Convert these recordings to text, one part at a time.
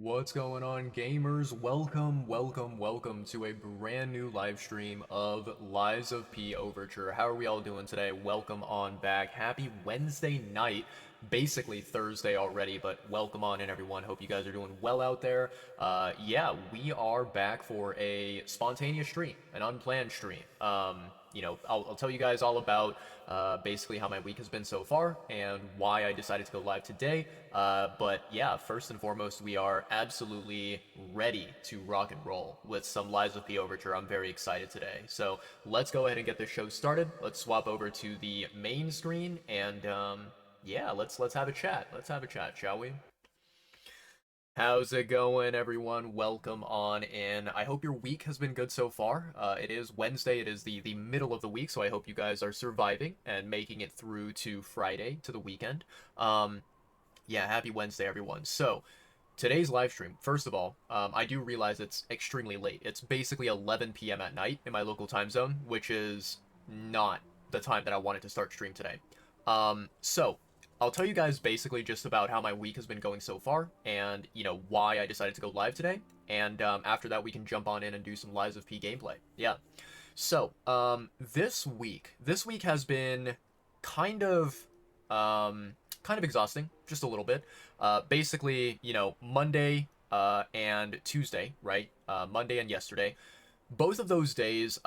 What's going on, gamers? Welcome to a brand new live stream of Lives of P Overture. How are we all doing today? Welcome on back. Happy Wednesday night. Basically Thursday already, but welcome on in, everyone. Hope you guys are doing well out there. Yeah, we are back for a spontaneous stream, an unplanned stream. I'll tell you guys all about basically how my week has been so far and why I decided to go live today. But yeah, first and foremost, we are absolutely ready to rock and roll with some Lives of P Overture. I'm very excited today. So let's go ahead and get this show started. Let's swap over to the main screen and yeah, let's have a chat. Let's have a chat, shall we? How's it going, everyone? Welcome on in. I hope your week has been good so far. It is Wednesday. It is the middle of the week, so I hope you guys are surviving and making it through to Friday, to the weekend. Yeah, happy Wednesday, everyone. So, today's live stream, first of all, I do realize it's extremely late. It's basically 11 p.m. at night in my local time zone, which is not the time that I wanted to start stream today. So, I'll tell you guys basically just about how my week has been going so far and, why I decided to go live today. And after that, we can jump on in and do some Lives of P gameplay. Yeah. So, this week has been kind of, kind of exhausting, just a little bit. Basically, Monday, and Tuesday, right? Monday and yesterday. Both of those days,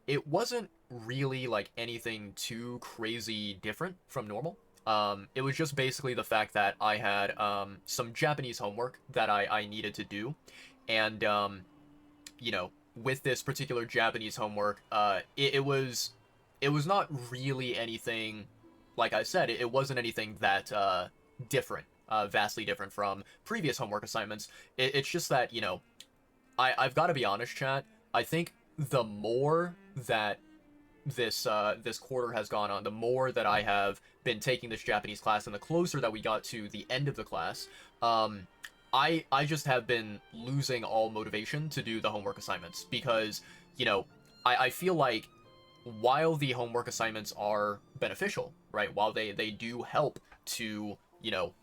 it wasn't really like anything too crazy different from normal. It was just basically the fact that I had some Japanese homework that I needed to do, and with this particular Japanese homework, it was not really anything. Like I said, it wasn't anything that different, vastly different from previous homework assignments. It's just that I've got to be honest, chat. I think the more that this quarter has gone on, the more that I have been taking this Japanese class, and the closer that we got to the end of the class, I just have been losing all motivation to do the homework assignments because I feel like while the homework assignments are beneficial, right? While they do help to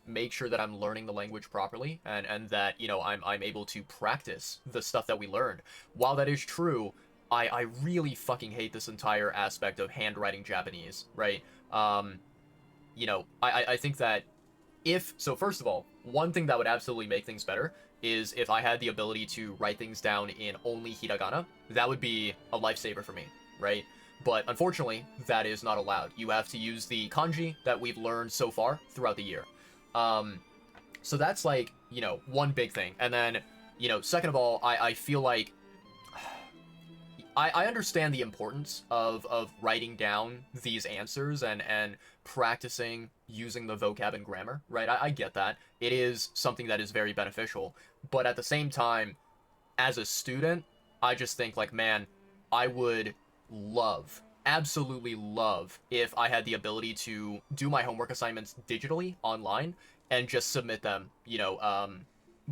make sure that I'm learning the language properly and that I'm able to practice the stuff that we learned. While that is true, I really fucking hate this entire aspect of handwriting Japanese, right? I think that first of all, one thing that would absolutely make things better is if I had the ability to write things down in only hiragana. That would be a lifesaver for me, right? But unfortunately, that is not allowed. You have to use the kanji that we've learned so far throughout the year. So that's like, one big thing. And then, second of all, I feel like I understand the importance of writing down these answers and practicing using the vocab and grammar, right? I get that. It is something that is very beneficial. But at the same time, as a student, I just think like, man, I would absolutely love, if I had the ability to do my homework assignments digitally online and just submit them,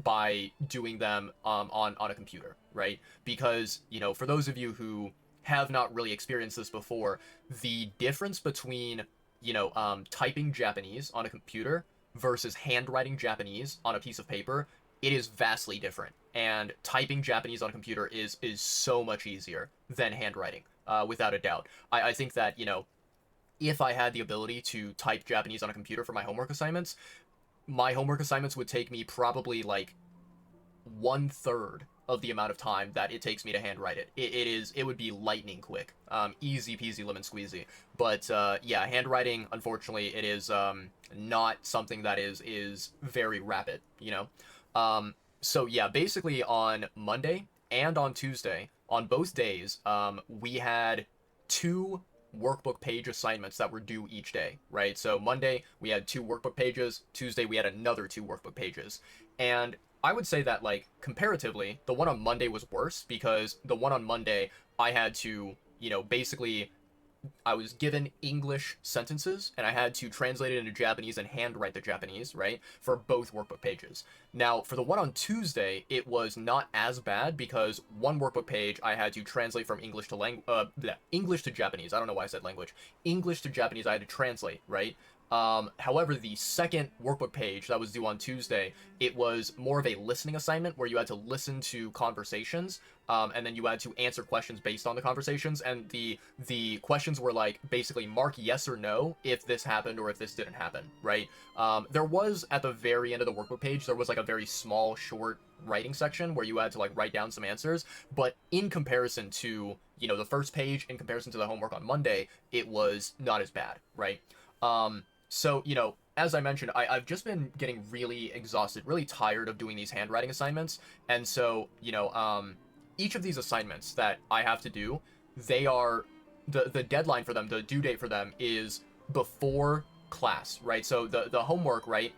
by doing them on a computer, right? Because for those of you who have not really experienced this before, the difference between typing Japanese on a computer versus handwriting Japanese on a piece of paper, it is vastly different. And typing Japanese on a computer is so much easier than handwriting, without a doubt. I think that if I had the ability to type Japanese on a computer for my homework assignments would take me probably like 1/3 of the amount of time that it takes me to handwrite it. It would be lightning quick, easy peasy lemon squeezy. But yeah, handwriting, unfortunately, it is not something that is very rapid. So yeah, basically on Monday and on Tuesday, on both days, we had two workbook page assignments that were due each day, right? So Monday we had two workbook pages, Tuesday we had another two workbook pages. And I would say that like comparatively, the one on Monday was worse because the one on Monday I had to, basically I was given English sentences and I had to translate it into Japanese and handwrite the Japanese, right? For both workbook pages. Now, for the one on Tuesday, it was not as bad because one workbook page I had to translate from English to English to Japanese. I don't know why I said language. English to Japanese I had to translate, right? However, the second workbook page that was due on Tuesday, it was more of a listening assignment where you had to listen to conversations, and then you had to answer questions based on the conversations. And the questions were like basically mark yes or no if this happened or if this didn't happen, right? There was at the very end of the workbook page, there was like a very small, short writing section where you had to like write down some answers, but in comparison to the first page, in comparison to the homework on Monday, it was not as bad, right? So, as I mentioned, I've just been getting really exhausted, really tired of doing these handwriting assignments. And so, each of these assignments that I have to do, they are, the deadline for them, the due date for them is before class, right? So the homework, right?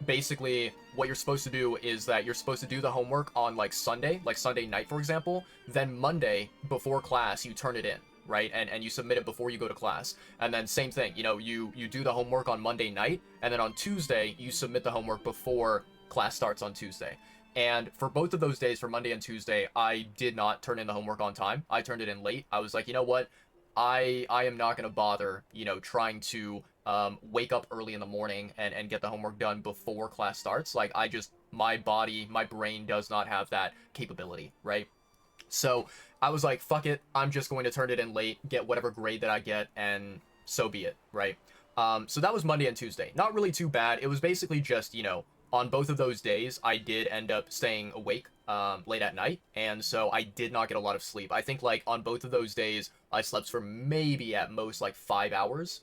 Basically, what you're supposed to do is that you're supposed to do the homework on like Sunday night, for example. Then Monday, before class, you turn it in, right? And you submit it before you go to class. And then same thing, you do the homework on Monday night, and then on Tuesday, you submit the homework before class starts on Tuesday. And for both of those days, for Monday and Tuesday, I did not turn in the homework on time. I turned it in late. I was like, you know what? I am not going to bother, trying to wake up early in the morning and get the homework done before class starts. Like, my body, my brain does not have that capability, right? So I was like, fuck it, I'm just going to turn it in late, get whatever grade that I get, and so be it, right? So that was Monday and Tuesday. Not really too bad. It was basically just, on both of those days, I did end up staying awake late at night, and so I did not get a lot of sleep. I think, like, on both of those days, I slept for maybe at most, like, 5 hours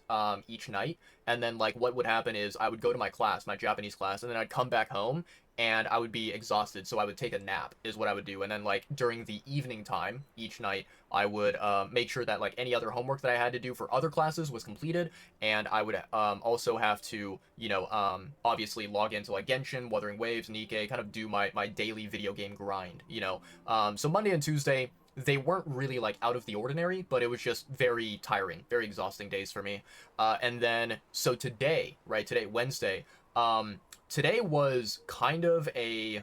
each night, and then, like, what would happen is I would go to my class, my Japanese class, and then I'd come back home, and I would be exhausted, so I would take a nap, is what I would do. And then, like, during the evening time each night, I would make sure that, like, any other homework that I had to do for other classes was completed, and I would also have to, obviously log into, like, Genshin, Wuthering Waves, Nikkei, kind of do my daily video game grind, So Monday and Tuesday, they weren't really, like, out of the ordinary, but it was just very tiring, very exhausting days for me. And then, so today, right, Wednesday, today was kind of a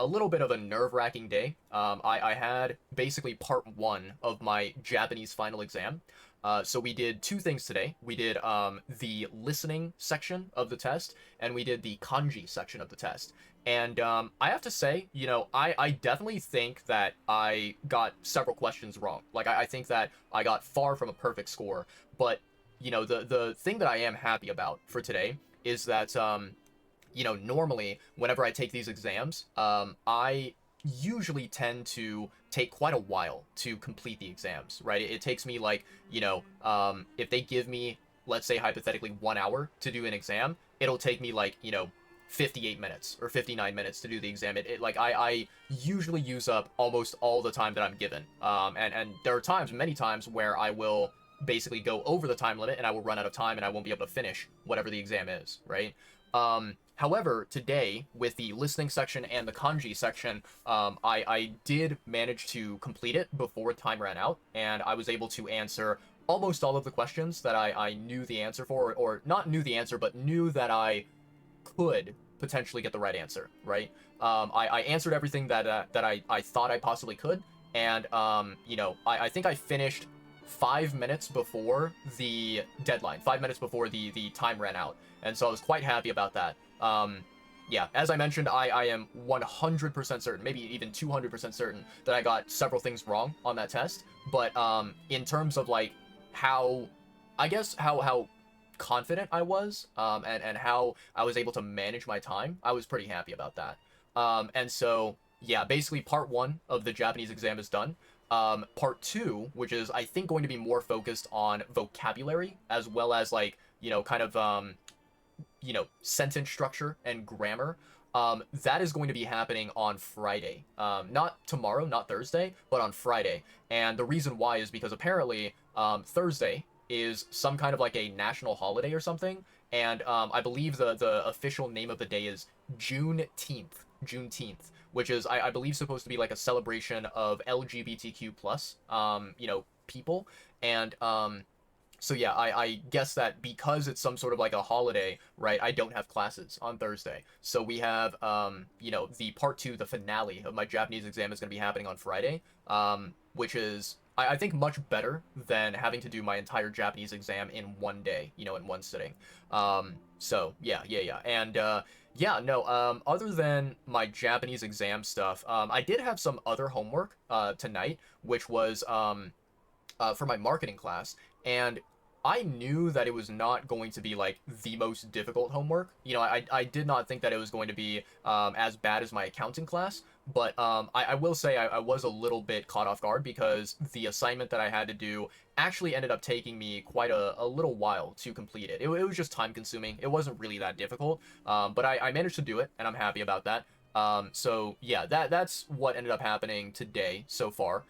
little bit of a nerve-wracking day. I had basically part one of my Japanese final exam. So we did two things today. We did the listening section of the test, and we did the kanji section of the test. And I have to say, I definitely think that I got several questions wrong. Like, I think that I got far from a perfect score. But, the thing that I am happy about for today is that normally whenever I take these exams, I usually tend to take quite a while to complete the exams, right? It takes me like, if they give me, let's say hypothetically 1 hour to do an exam, it'll take me like, 58 minutes or 59 minutes to do the exam. I usually use up almost all the time that I'm given. And there are many times where I will basically go over the time limit and I will run out of time and I won't be able to finish whatever the exam is, right? However, today, with the listening section and the kanji section, I did manage to complete it before time ran out, and I was able to answer almost all of the questions that I knew the answer for, or not knew the answer, but knew that I could potentially get the right answer, right? I answered everything that I thought I possibly could, and, I think I finished 5 minutes before the deadline, 5 minutes before the time ran out. And so I was quite happy about that. Yeah, as I mentioned, I am 100% certain, maybe even 200% certain that I got several things wrong on that test. But in terms of like how confident I was, and how I was able to manage my time, I was pretty happy about that. And so yeah, basically part one of the Japanese exam is done. Part two, which is I think going to be more focused on vocabulary as well as like, kind of sentence structure and grammar. That is going to be happening on Friday. Not tomorrow, not Thursday, but on Friday. And the reason why is because apparently Thursday is some kind of like a national holiday or something. And I believe the official name of the day is Juneteenth, which is, I believe, supposed to be like a celebration of LGBTQ plus, people. And so yeah, I guess that because it's some sort of like a holiday, right, I don't have classes on Thursday. So we have, the part two, the finale of my Japanese exam is going to be happening on Friday, which is I think much better than having to do my entire Japanese exam in one day, in one sitting. So yeah. And yeah, no, other than my Japanese exam stuff, I did have some other homework tonight, which was for my marketing class, and I knew that it was not going to be like the most difficult homework. I did not think that it was going to be as bad as my accounting class, but I will say I was a little bit caught off guard because the assignment that I had to do actually ended up taking me quite a little while to complete it. It was just time consuming. It wasn't really that difficult, but I managed to do it, and I'm happy about that. So yeah, that's what ended up happening today so far.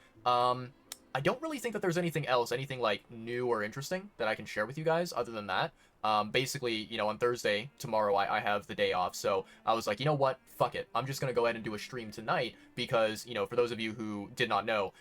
I don't really think that there's anything else, anything like new or interesting that I can share with you guys other than that. Basically, on Thursday, tomorrow, I have the day off. So I was like, you know what? Fuck it. I'm just going to go ahead and do a stream tonight because, for those of you who did not know,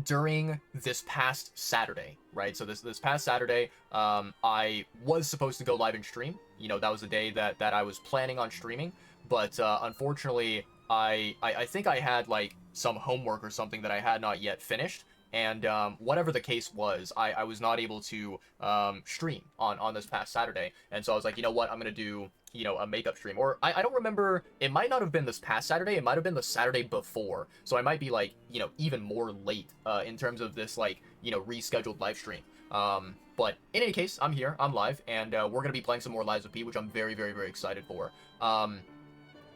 during this past Saturday, right? So this past Saturday, I was supposed to go live and stream. That was the day that I was planning on streaming. But unfortunately, I think I had like some homework or something that I had not yet finished, and whatever the case was, I was not able to stream on this past Saturday, and so I was like, you know what, I'm gonna do a makeup stream, or I don't remember, it might not have been this past Saturday, it might have been the Saturday before, so I might be like even more late in terms of this like rescheduled live stream. But in any case, I'm here, I'm live, and we're gonna be playing some more Lives of P, which I'm very, very, very excited for.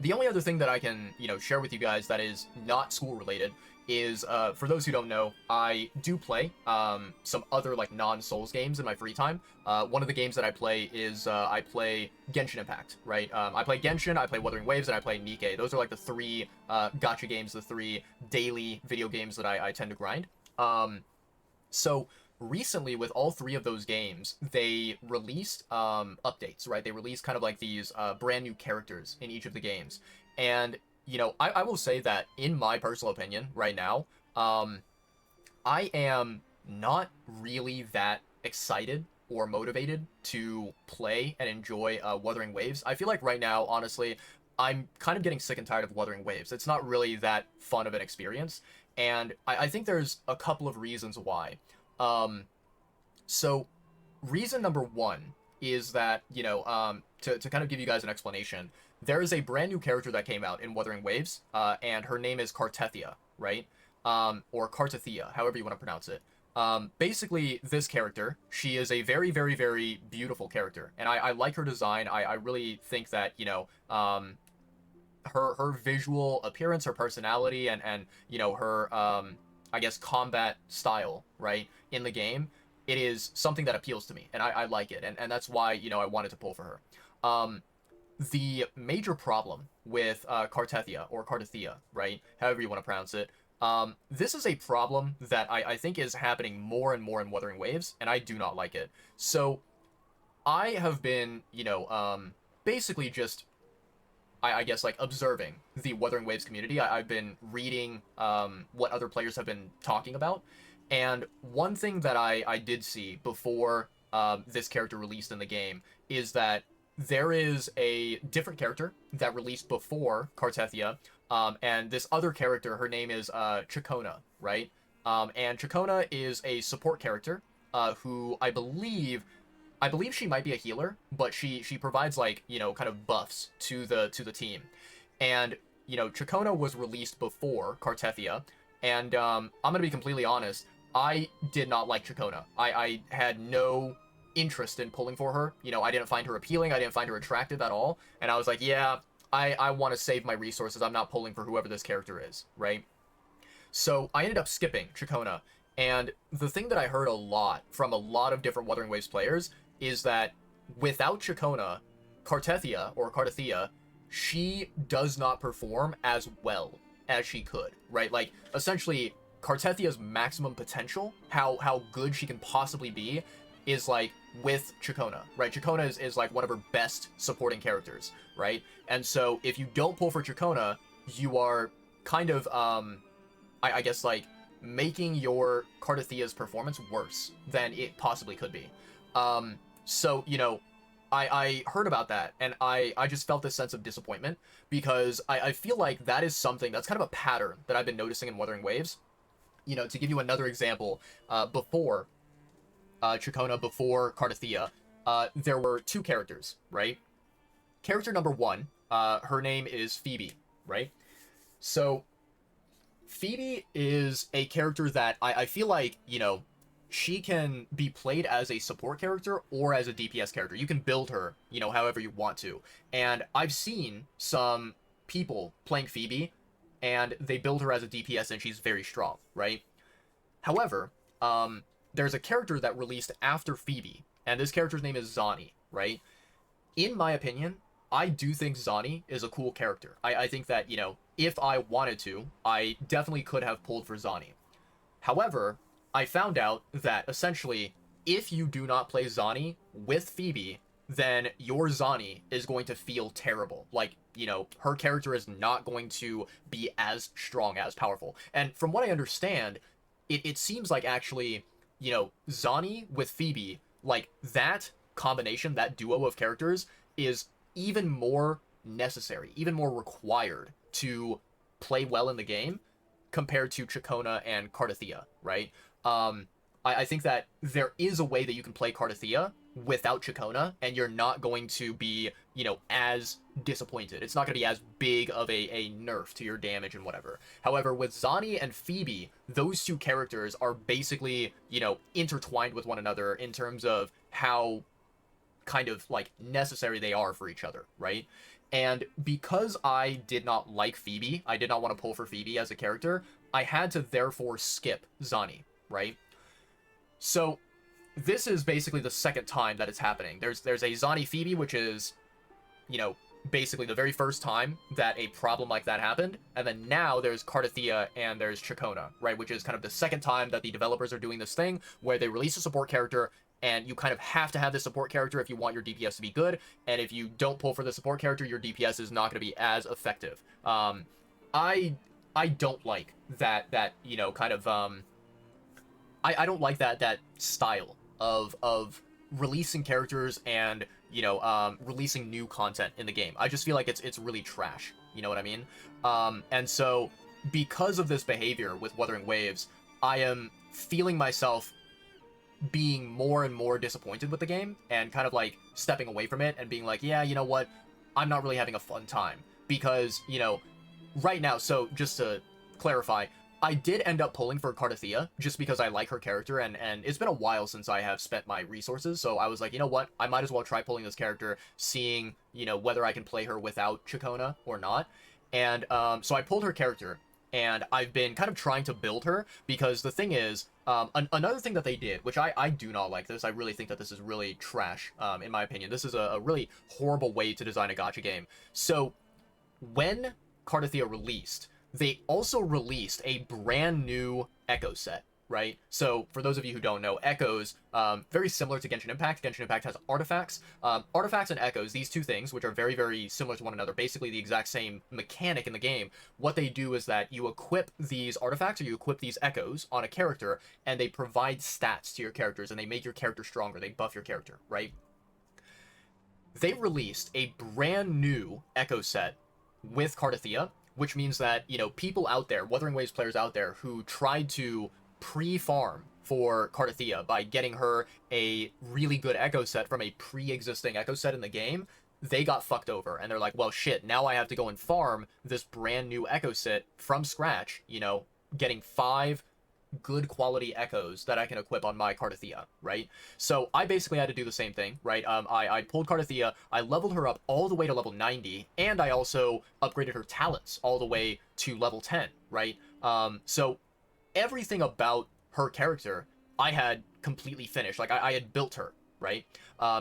The only other thing that I can, share with you guys that is not school related is, for those who don't know, I do play some other like non-Souls games in my free time. One of the games that I play is I play Genshin Impact, right? I play Genshin, I play Wuthering Waves, and I play Nikke. Those are like the three gacha games, the three daily video games that I tend to grind. So recently, with all three of those games, they released updates, right? They released kind of like these brand new characters in each of the games. And, I will say that in my personal opinion right now, I am not really that excited or motivated to play and enjoy Wuthering Waves. I feel like right now, honestly, I'm kind of getting sick and tired of Wuthering Waves. It's not really that fun of an experience. And I think there's a couple of reasons why. So reason number one is that, to kind of give you guys an explanation, there is a brand new character that came out in Wuthering Waves, and her name is Kartethia, right? Or Kartethia, however you want to pronounce it. Basically, this character, she is a very, very, very beautiful character, and I like her design. I really think that, her visual appearance, her personality, and her I guess combat style, right, in the game, it is something that appeals to me, and I like it, and that's why I wanted to pull for her. The major problem with Kartethia or Kartethia, right, however you want to pronounce it, this is a problem that I think is happening more and more in Wuthering Waves, and I do not like it. So I have been basically just I guess like observing the Wuthering Waves community. I've been reading what other players have been talking about, and one thing that I did see before this character released in the game is that there is a different character that released before Kartethia, and this other character, her name is Chakona, right? And Chakona is a support character who I believe she might be a healer, but she provides like kind of buffs to the team, and Chakona was released before Kartethia, and I'm gonna be completely honest, I did not like Chakona. I had no interest in pulling for her. I didn't find her appealing. I didn't find her attractive at all, and I was like, yeah, I want to save my resources. I'm not pulling for whoever this character is, right? So I ended up skipping Chakona, and the thing that I heard a lot from a lot of different Wuthering Waves players is that without Chakona, Kartethia, or Kartethia, she does not perform as well as she could, right? Like, essentially, Kartethia's maximum potential, how good she can possibly be, is like with Chakona, right? Chakona is like one of her best supporting characters, right? And so if you don't pull for Chakona, you are kind of, I guess, like, making your Kartethia's performance worse than it possibly could be. So, I heard about that, and I just felt this sense of disappointment, because I feel like that is something that's kind of a pattern that I've been noticing in Wuthering Waves, to give you another example, before Chacona, before Cardathia, there were two characters, right? Character number one, her name is Phoebe, right? So Phoebe is a character that I feel like, she can be played as a support character or as a DPS character. You can build her, however you want to. And I've seen some people playing Phoebe, and they build her as a DPS, and she's very strong, right? However, there's a character that released after Phoebe, and this character's name is Zani, right? In my opinion, I do think Zani is a cool character. I think that, if I wanted to, I definitely could have pulled for Zani. However, I found out that essentially, if you do not play Zani with Phoebe, then your Zani is going to feel terrible. Like, her character is not going to be as strong, as powerful. And from what I understand, it seems like actually, Zani with Phoebe, like, that combination, that duo of characters, is even more necessary, even more required to play well in the game compared to Chacona and Cardathia, right? I think that there is a way that you can play Cardathia without Chacona, and you're not going to be, as disappointed. It's not going to be as big of a nerf to your damage and whatever. However, with Zani and Phoebe, those two characters are basically, intertwined with one another in terms of how kind of like necessary they are for each other, right? And because I did not like Phoebe, I did not want to pull for Phoebe as a character, I had to therefore skip Zani, right? So this is basically the second time that it's happening. There's a Zani Phoebe, which is, basically the very first time that a problem like that happened, and then now there's Cardathia and there's Chacona, right? Which is kind of the second time that the developers are doing this thing where they release a support character, and you kind of have to have this support character if you want your DPS to be good, and if you don't pull for the support character, your DPS is not going to be as effective. I don't like that kind of I don't like that style of releasing characters and releasing new content in the game. I just feel like it's really trash. You know what I mean? And so because of this behavior with Wuthering Waves, I am feeling myself being more and more disappointed with the game and kind of like stepping away from it and being like, yeah, you know what? I'm not really having a fun time because, right now, so just to clarify, I did end up pulling for Cardathia just because I like her character, and it's been a while since I have spent my resources, so I was like, you know what, I might as well try pulling this character, seeing, whether I can play her without Chacona or not. And so I pulled her character, and I've been kind of trying to build her, because the thing is, another thing that they did, which I do not like this, I really think that this is really trash, in my opinion. This is a really horrible way to design a gacha game. So when Cardathia released, they also released a brand new Echo set, right? So for those of you who don't know, Echoes, very similar to Genshin Impact. Genshin Impact has artifacts. Artifacts and Echoes, these two things, which are very, very similar to one another, basically the exact same mechanic in the game, what they do is that you equip these artifacts, or you equip these Echoes on a character, and they provide stats to your characters, and they make your character stronger, they buff your character, right? They released a brand new Echo set with Cardathia, which means that, people out there, Wuthering Waves players out there, who tried to pre-farm for Cardathia by getting her a really good Echo set from a pre-existing Echo set in the game, they got fucked over. And they're like, well, shit, now I have to go and farm this brand new Echo set from scratch, getting 5 good quality Echoes that I can equip on my Cardathia, right? So I basically had to do the same thing, right? I pulled Cardathia, I leveled her up all the way to level 90, and I also upgraded her talents all the way to level 10, right? So everything about her character I had completely finished. Like, I had built her, right?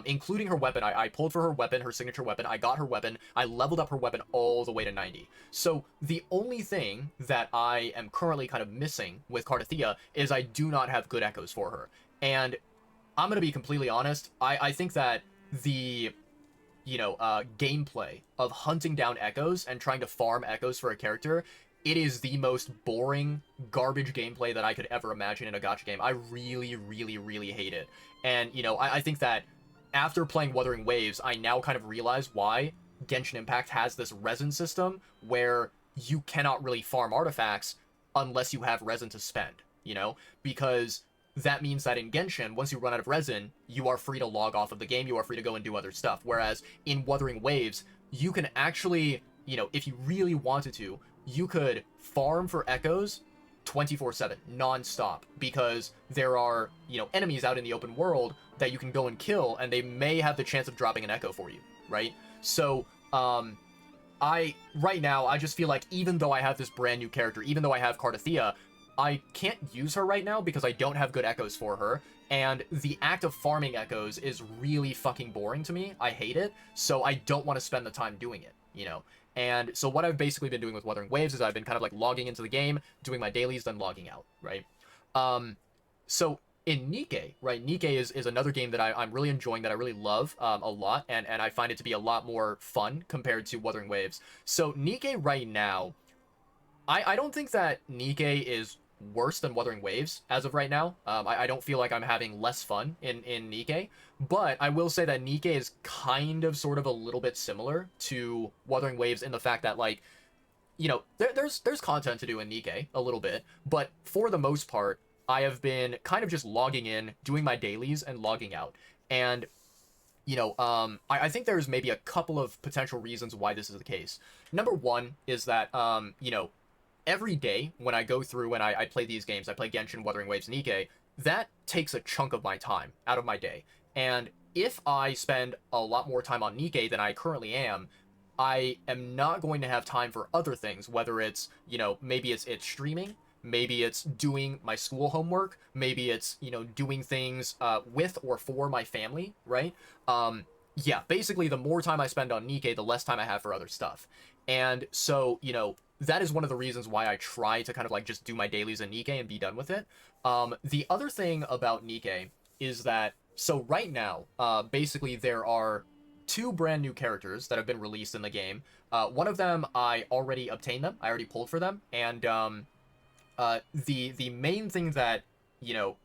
Including her weapon. I pulled for her weapon, her signature weapon. I got her weapon. I leveled up her weapon all the way to 90. So the only thing that I am currently kind of missing with Cardathia is I do not have good Echoes for her. And I'm going to be completely honest. I think that the, gameplay of hunting down Echoes and trying to farm Echoes for a character, it is the most boring, garbage gameplay that I could ever imagine in a gacha game. I really, really, really hate it. And, I think that after playing Wuthering Waves, I now kind of realize why Genshin Impact has this resin system where you cannot really farm artifacts unless you have resin to spend, you know, because that means that in Genshin, once you run out of resin, you are free to log off of the game, you are free to go and do other stuff. Whereas in Wuthering Waves, you can actually, you know, if you really wanted to, you could farm for echoes 24/7, non-stop, because there are, you know, enemies out in the open world that you can go and kill, and they may have the chance of dropping an echo for you, right? So, right now, I just feel like even though I have this brand new character, even though I have Cardathea, I can't use her right now because I don't have good echoes for her, and the act of farming echoes is really fucking boring to me. I hate it, so I don't want to spend the time doing it, you know? And so what I've basically been doing with Wuthering Waves is I've been kind of like logging into the game, doing my dailies, then logging out, right? So in Nikke, right, Nikke is another game that I'm really enjoying, that I really love a lot, and I find it to be a lot more fun compared to Wuthering Waves. So Nikke right now, I don't think that Nikke is worse than Wuthering Waves as of right now. I don't feel like I'm having less fun in Nikke, but I will say that Nikke is kind of sort of a little bit similar to Wuthering Waves in the fact that, like, you know, there's content to do in Nikke a little bit, but for the most part, I have been kind of just logging in, doing my dailies, and logging out. And, you know, I think there's maybe a couple of potential reasons why this is the case. Number one is that, you know, every day when I go through and I play these games, I play Genshin, Wuthering Waves, Nikke, that takes a chunk of my time out of my day. And if I spend a lot more time on Nikke than I currently am, I am not going to have time for other things, whether it's, you know, maybe it's streaming, maybe it's doing my school homework, maybe it's, you know, doing things with or for my family, right? Yeah, basically the more time I spend on Nikke, the less time I have for other stuff. And so, you know, that is one of the reasons why I try to kind of like just do my dailies in Nikke and be done with it. The other thing about Nikke is that, so right now, basically there are 2 brand new characters that have been released in the game. One of them, I already obtained them, I already pulled for them, and the main thing that, you know,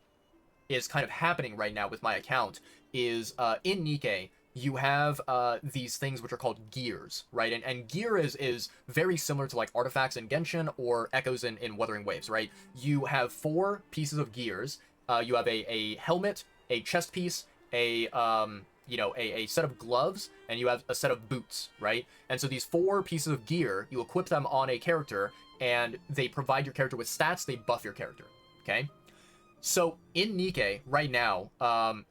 is kind of happening right now with my account is in Nikke, you have these things which are called gears, right? And gear is very similar to like artifacts in Genshin or echoes in Wuthering Waves, right? You have 4 pieces of gears. You have a helmet, a chest piece, a you know, a set of gloves, and you have a set of boots, right? And so these 4 pieces of gear, you equip them on a character, and they provide your character with stats, they buff your character, okay? So in Nikke right now,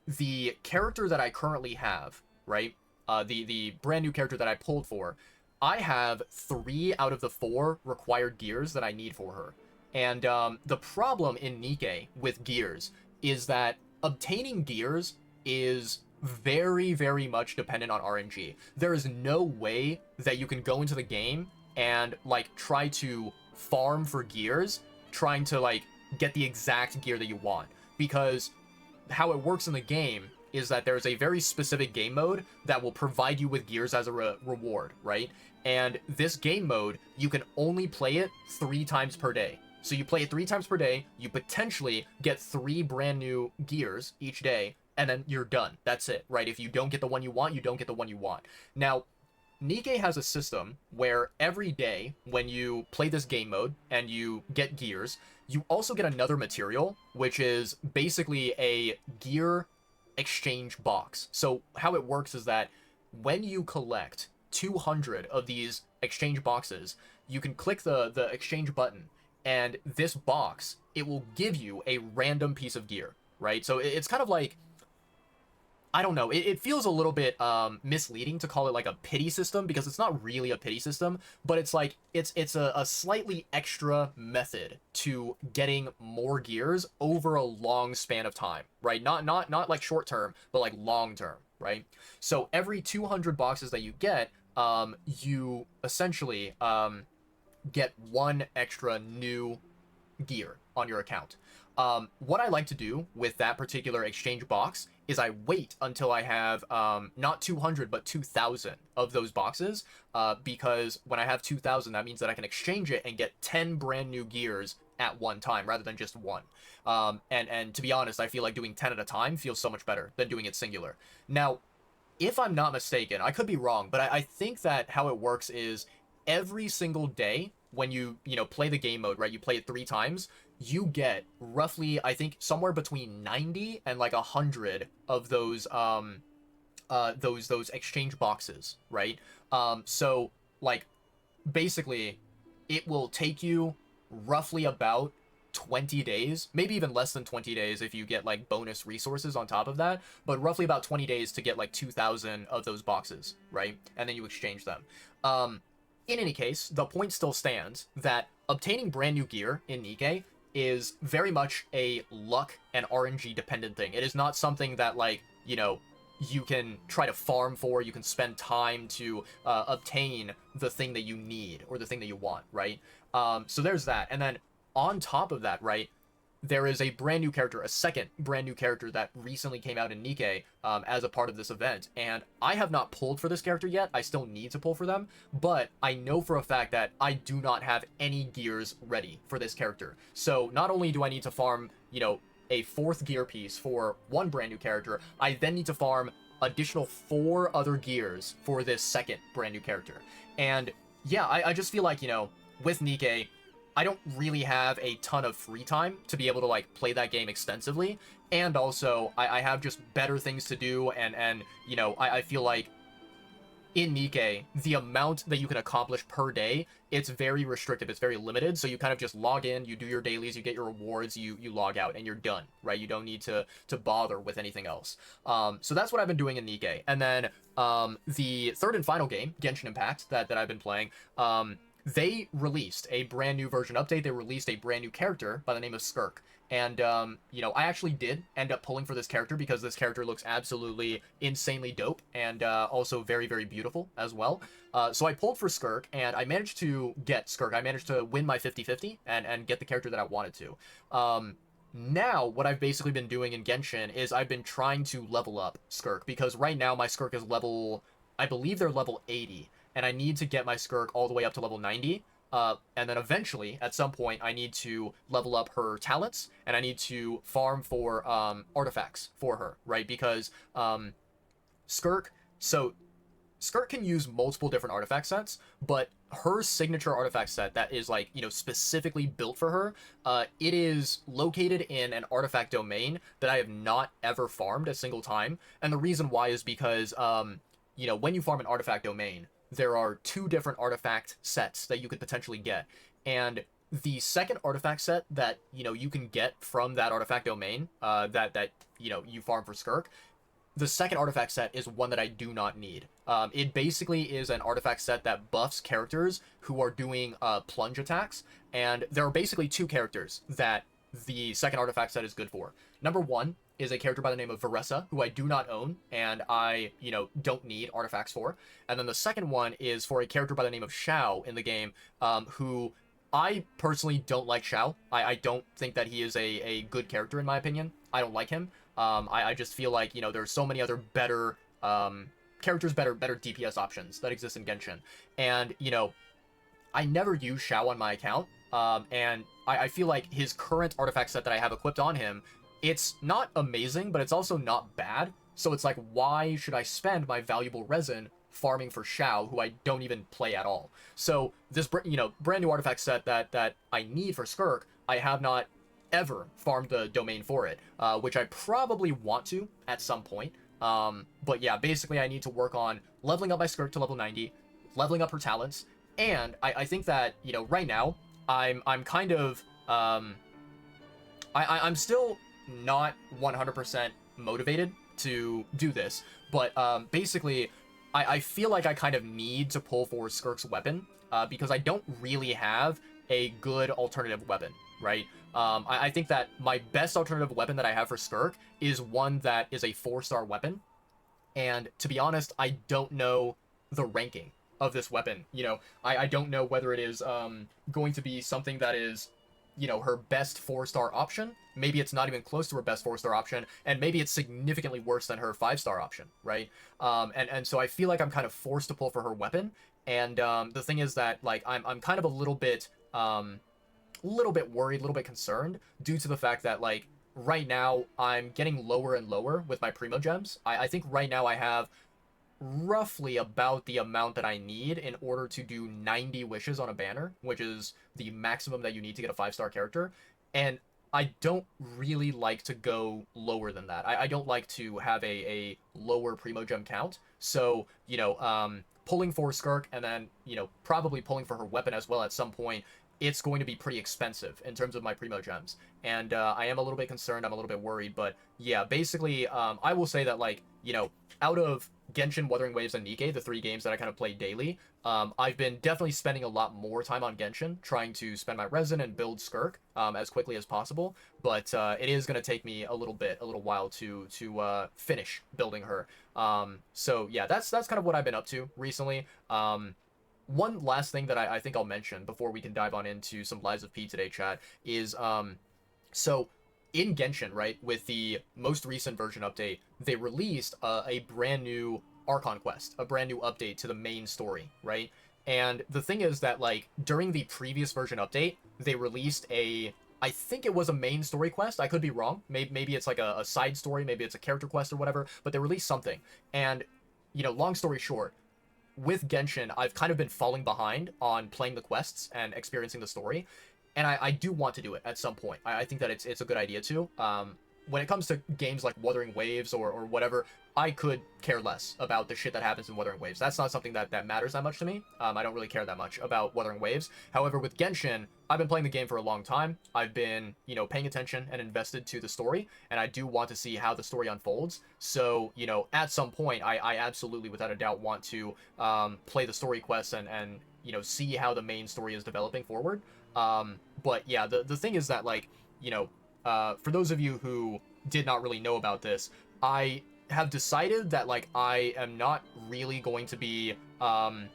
the character that I currently have, right, the brand new character that I pulled for, I have 3 out of the 4 required gears that I need for her. And the problem in Nikke with gears is that obtaining gears is very, very much dependent on RNG. There is no way that you can go into the game and like try to farm for gears, trying to like get the exact gear that you want, because how it works in the game is that there's a very specific game mode that will provide you with gears as a reward, right? And this game mode, you can only play it 3 times per day. So you play it 3 times per day, you potentially get 3 brand new gears each day, and then you're done. That's it, right? If you don't get the one you want, you don't get the one you want. Now, Nikke has a system where every day when you play this game mode and you get gears, you also get another material, which is basically a gear exchange box. So how it works is that when you collect 200 of these exchange boxes, you can click the exchange button, and this box, it will give you a random piece of gear, right? So it's kind of like, I don't know, it feels a little bit misleading to call it like a pity system, because it's not really a pity system, but it's like, it's a slightly extra method to getting more gears over a long span of time, right? Not like short term, but like long term, right? So every 200 boxes that you get, you essentially get 1 extra new gear on your account. What I like to do with that particular exchange box is I wait until I have not 200 but 2,000 of those boxes, because when I have 2,000, that means that I can exchange it and get 10 brand new gears at one time rather than just 1. And to be honest, I feel like doing 10 at a time feels so much better than doing it singular. Now, if I'm not mistaken, I could be wrong, but I think that how it works is every single day when you play the game mode, right, you play it 3 times, you get roughly, I think, somewhere between 90 and like 100 of those exchange boxes, right? So like basically it will take you roughly about 20 days, maybe even less than 20 days if you get like bonus resources on top of that, but roughly about 20 days to get like 2,000 of those boxes, right? And then you exchange them. In any case, the point still stands that obtaining brand new gear in Nikke is very much a luck and RNG dependent thing. It is not something that like, you can try to farm for, you can spend time to obtain the thing that you need or the thing that you want, right? So there's that. And then on top of that, right, there is a brand new character, a second brand new character that recently came out in Nikke as a part of this event. And I have not pulled for this character yet. I still need to pull for them. But I know for a fact that I do not have any gears ready for this character. So not only do I need to farm, a 4th gear piece for one brand new character, I then need to farm additional 4 other gears for this second brand new character. And yeah, I just feel like, with Nikke, I don't really have a ton of free time to be able to like play that game extensively. And also I have just better things to do. And I feel like in Nikke, the amount that you can accomplish per day, it's very restrictive. It's very limited. So you kind of just log in, you do your dailies, you get your rewards, you log out, and you're done, right? You don't need to bother with anything else. So that's what I've been doing in Nikke. And then the third and final game, Genshin Impact, that I've been playing, they released a brand new version update. They released a brand new character by the name of Skirk. And, I actually did end up pulling for this character because this character looks absolutely insanely dope and also very, very beautiful as well. So I pulled for Skirk, and I managed to get Skirk. I managed to win my 50-50 and get the character that I wanted to. Now, what I've basically been doing in Genshin is I've been trying to level up Skirk, because right now my Skirk is level, I believe they're level 80, and I need to get my Skirk all the way up to level 90. And then eventually, at some point, I need to level up her talents, and I need to farm for artifacts for her, right? Because Skirk can use multiple different artifact sets, but her signature artifact set that is like, specifically built for her, it is located in an artifact domain that I have not ever farmed a single time. And the reason why is because, when you farm an artifact domain, there are 2 different artifact sets that you could potentially get. And the second artifact set that, you can get from that artifact domain, that you farm for Skirk, the second artifact set is one that I do not need. It basically is an artifact set that buffs characters who are doing plunge attacks. And there are basically 2 characters that the second artifact set is good for. Number 1 is a character by the name of Veressa, who I do not own, and I, don't need artifacts for. And then the second one is for a character by the name of Xiao in the game, who I personally don't like Xiao. I don't think that he is a good character, in my opinion. I don't like him. I just feel like, there's so many other better characters, better DPS options that exist in Genshin. And, I never use Xiao on my account, and I feel like his current artifact set that I have equipped on him, it's not amazing, but it's also not bad. So it's like, why should I spend my valuable resin farming for Xiao, who I don't even play at all? So this, brand new artifact set that I need for Skirk, I have not ever farmed the domain for it, which I probably want to at some point. But yeah, basically I need to work on leveling up my Skirk to level 90, leveling up her talents, and I think that, right now, I'm kind of, I'm still not 100% motivated to do this, but basically I feel like I kind of need to pull for Skirk's weapon, because I don't really have a good alternative weapon, right? I think that my best alternative weapon that I have for Skirk is one that is a 4-star weapon, and to be honest, I don't know the ranking of this weapon. I don't know whether it is going to be something that is, her best 4-star option. Maybe it's not even close to her best 4-star option, and maybe it's significantly worse than her 5-star option, right? And so I feel like I'm kind of forced to pull for her weapon. And the thing is that, like, I'm kind of a little bit worried, a little bit concerned, due to the fact that, like, right now I'm getting lower and lower with my Primo Gems. I think right now I have roughly about the amount that I need in order to do 90 wishes on a banner, which is the maximum that you need to get a 5-star character. And I don't really like to go lower than that. I don't like to have a lower Primogem count. So, pulling for Skirk and then, probably pulling for her weapon as well at some point, it's going to be pretty expensive in terms of my Primogems. And I am a little bit concerned, I'm a little bit worried, but yeah, basically, I will say that, like, out of Genshin, Wuthering Waves, and Nikke, the 3 games that I kind of play daily, I've been definitely spending a lot more time on Genshin, trying to spend my resin and build Skirk as quickly as possible. But it is going to take me a little while to finish building her. So yeah, that's kind of what I've been up to recently. One last thing that I think I'll mention before we can dive on into some Lives of P today, chat, is so in Genshin, right, with the most recent version update, they released a brand new Archon quest, a brand new update to the main story, right? And the thing is that, like, during the previous version update, they released I think it was a main story quest. I could be wrong. Maybe it's like a side story. Maybe it's a character quest or whatever. But they released something. And, long story short, with Genshin, I've kind of been falling behind on playing the quests and experiencing the story, and I do want to do it at some point. I think that it's a good idea too. When it comes to games like Wuthering Waves or whatever, I could care less about the shit that happens in Wuthering Waves. That's not something that matters that much to me. I don't really care that much about Wuthering Waves. However, with Genshin, I've been playing the game for a long time. I've been, paying attention and invested to the story, and I do want to see how the story unfolds. So, at some point, I absolutely, without a doubt, want to play the story quests and see how the main story is developing forward. But yeah, the thing is that, like, for those of you who did not really know about this, I have decided that, like, I am not really going to be like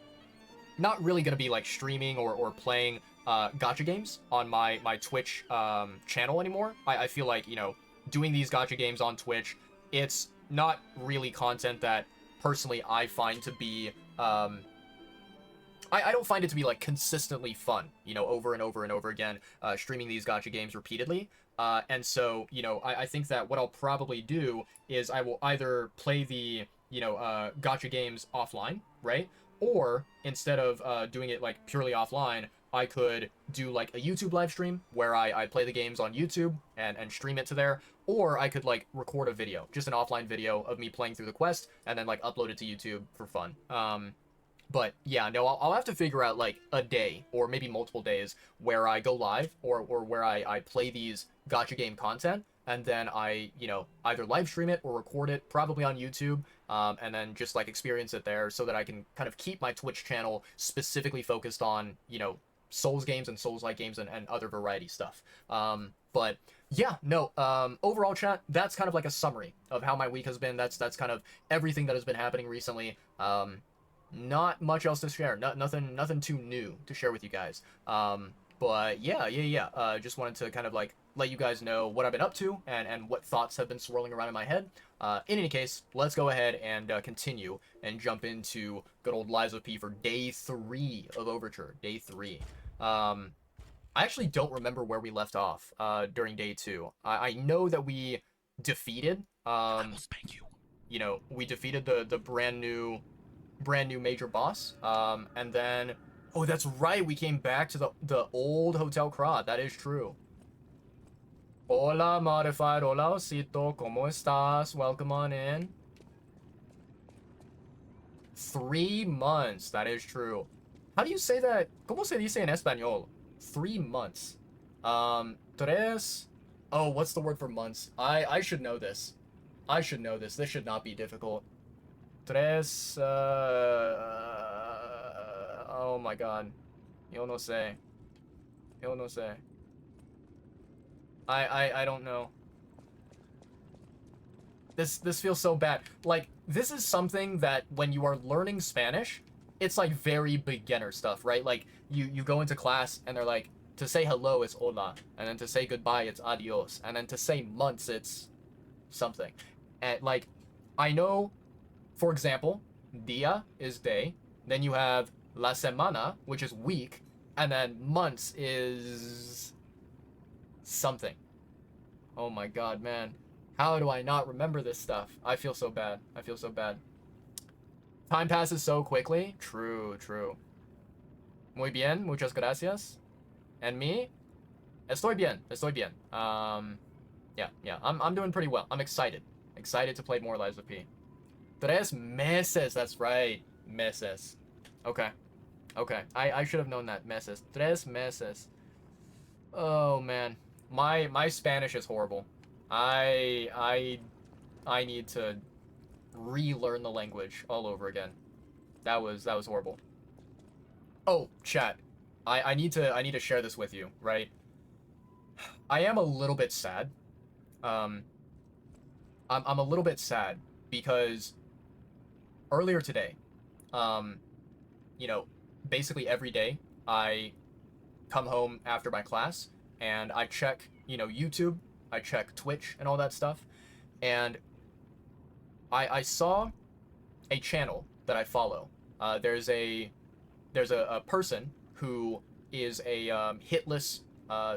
streaming or playing gacha games on my Twitch channel anymore. I feel like, doing these gacha games on Twitch, it's not really content that personally I find to be I don't find it to be, like, consistently fun, over and over and over again, streaming these gacha games repeatedly. And so, I think that what I'll probably do is I will either play the, gacha games offline, right? Or instead of doing it, like, purely offline, I could do, like, a YouTube live stream where I play the games on YouTube and stream it to there. Or I could, like, record a video, just an offline video of me playing through the quest, and then, like, upload it to YouTube for fun. But yeah, no, I'll have to figure out, like, a day or maybe multiple days where I go live or where I play these gacha game content, and then I, either live stream it or record it, probably on YouTube, and then just, like, experience it there so that I can kind of keep my Twitch channel specifically focused on, Souls games and Souls-like games and other variety stuff. But yeah, no, overall, chat, that's kind of like a summary of how my week has been. That's kind of everything that has been happening recently. Not much else to share. Nothing too new to share with you guys. But yeah. Just wanted to kind of, like, let you guys know what I've been up to and what thoughts have been swirling around in my head. In any case, let's go ahead and continue and jump into good old Lives of P for day 3 of Overture. Day 3. I actually don't remember where we left off during day 2. I know that we defeated I will spank you. We defeated the brand new major boss, and then, oh, that's right, we came back to the old Hotel Krat. That is true. Hola, modified. Hola, osito. ¿Cómo estás? Welcome on in. 3 months. That is true. How do you say that? ¿Cómo se dice en español? 3 months. Tres. Oh, what's the word for months? I should know this. I should know this. This should not be difficult. Tres. Oh my god. Yo no sé. Yo no sé. I don't know. This feels so bad. Like, this is something that when you are learning Spanish, it's like very beginner stuff, right? Like, you go into class and they're like, to say hello it's hola, and then to say goodbye it's adios, and then to say months it's something. And, like, I know, for example, dia is day, then you have la semana, which is week, and then months is something. Oh my god, man. How do I not remember this stuff? I feel so bad. I feel so bad. Time passes so quickly. True, true. Muy bien, muchas gracias. And me? Estoy bien, estoy bien. Yeah, I'm doing pretty well. I'm excited. Excited to play more Lies of P. 3 meses, that's right. Meses. Okay, okay. I should have known that. Meses. 3 meses. Oh man. My Spanish is horrible. I I I need to relearn the language all over again. That was horrible. Oh, chat. I need to share this with you, right? I am a little bit sad. Um I'm a little bit sad because earlier today, um, you know, basically every day I come home after my class and I check, YouTube, I check Twitch and all that stuff, and I saw a channel that I follow. There's a person who is a hitless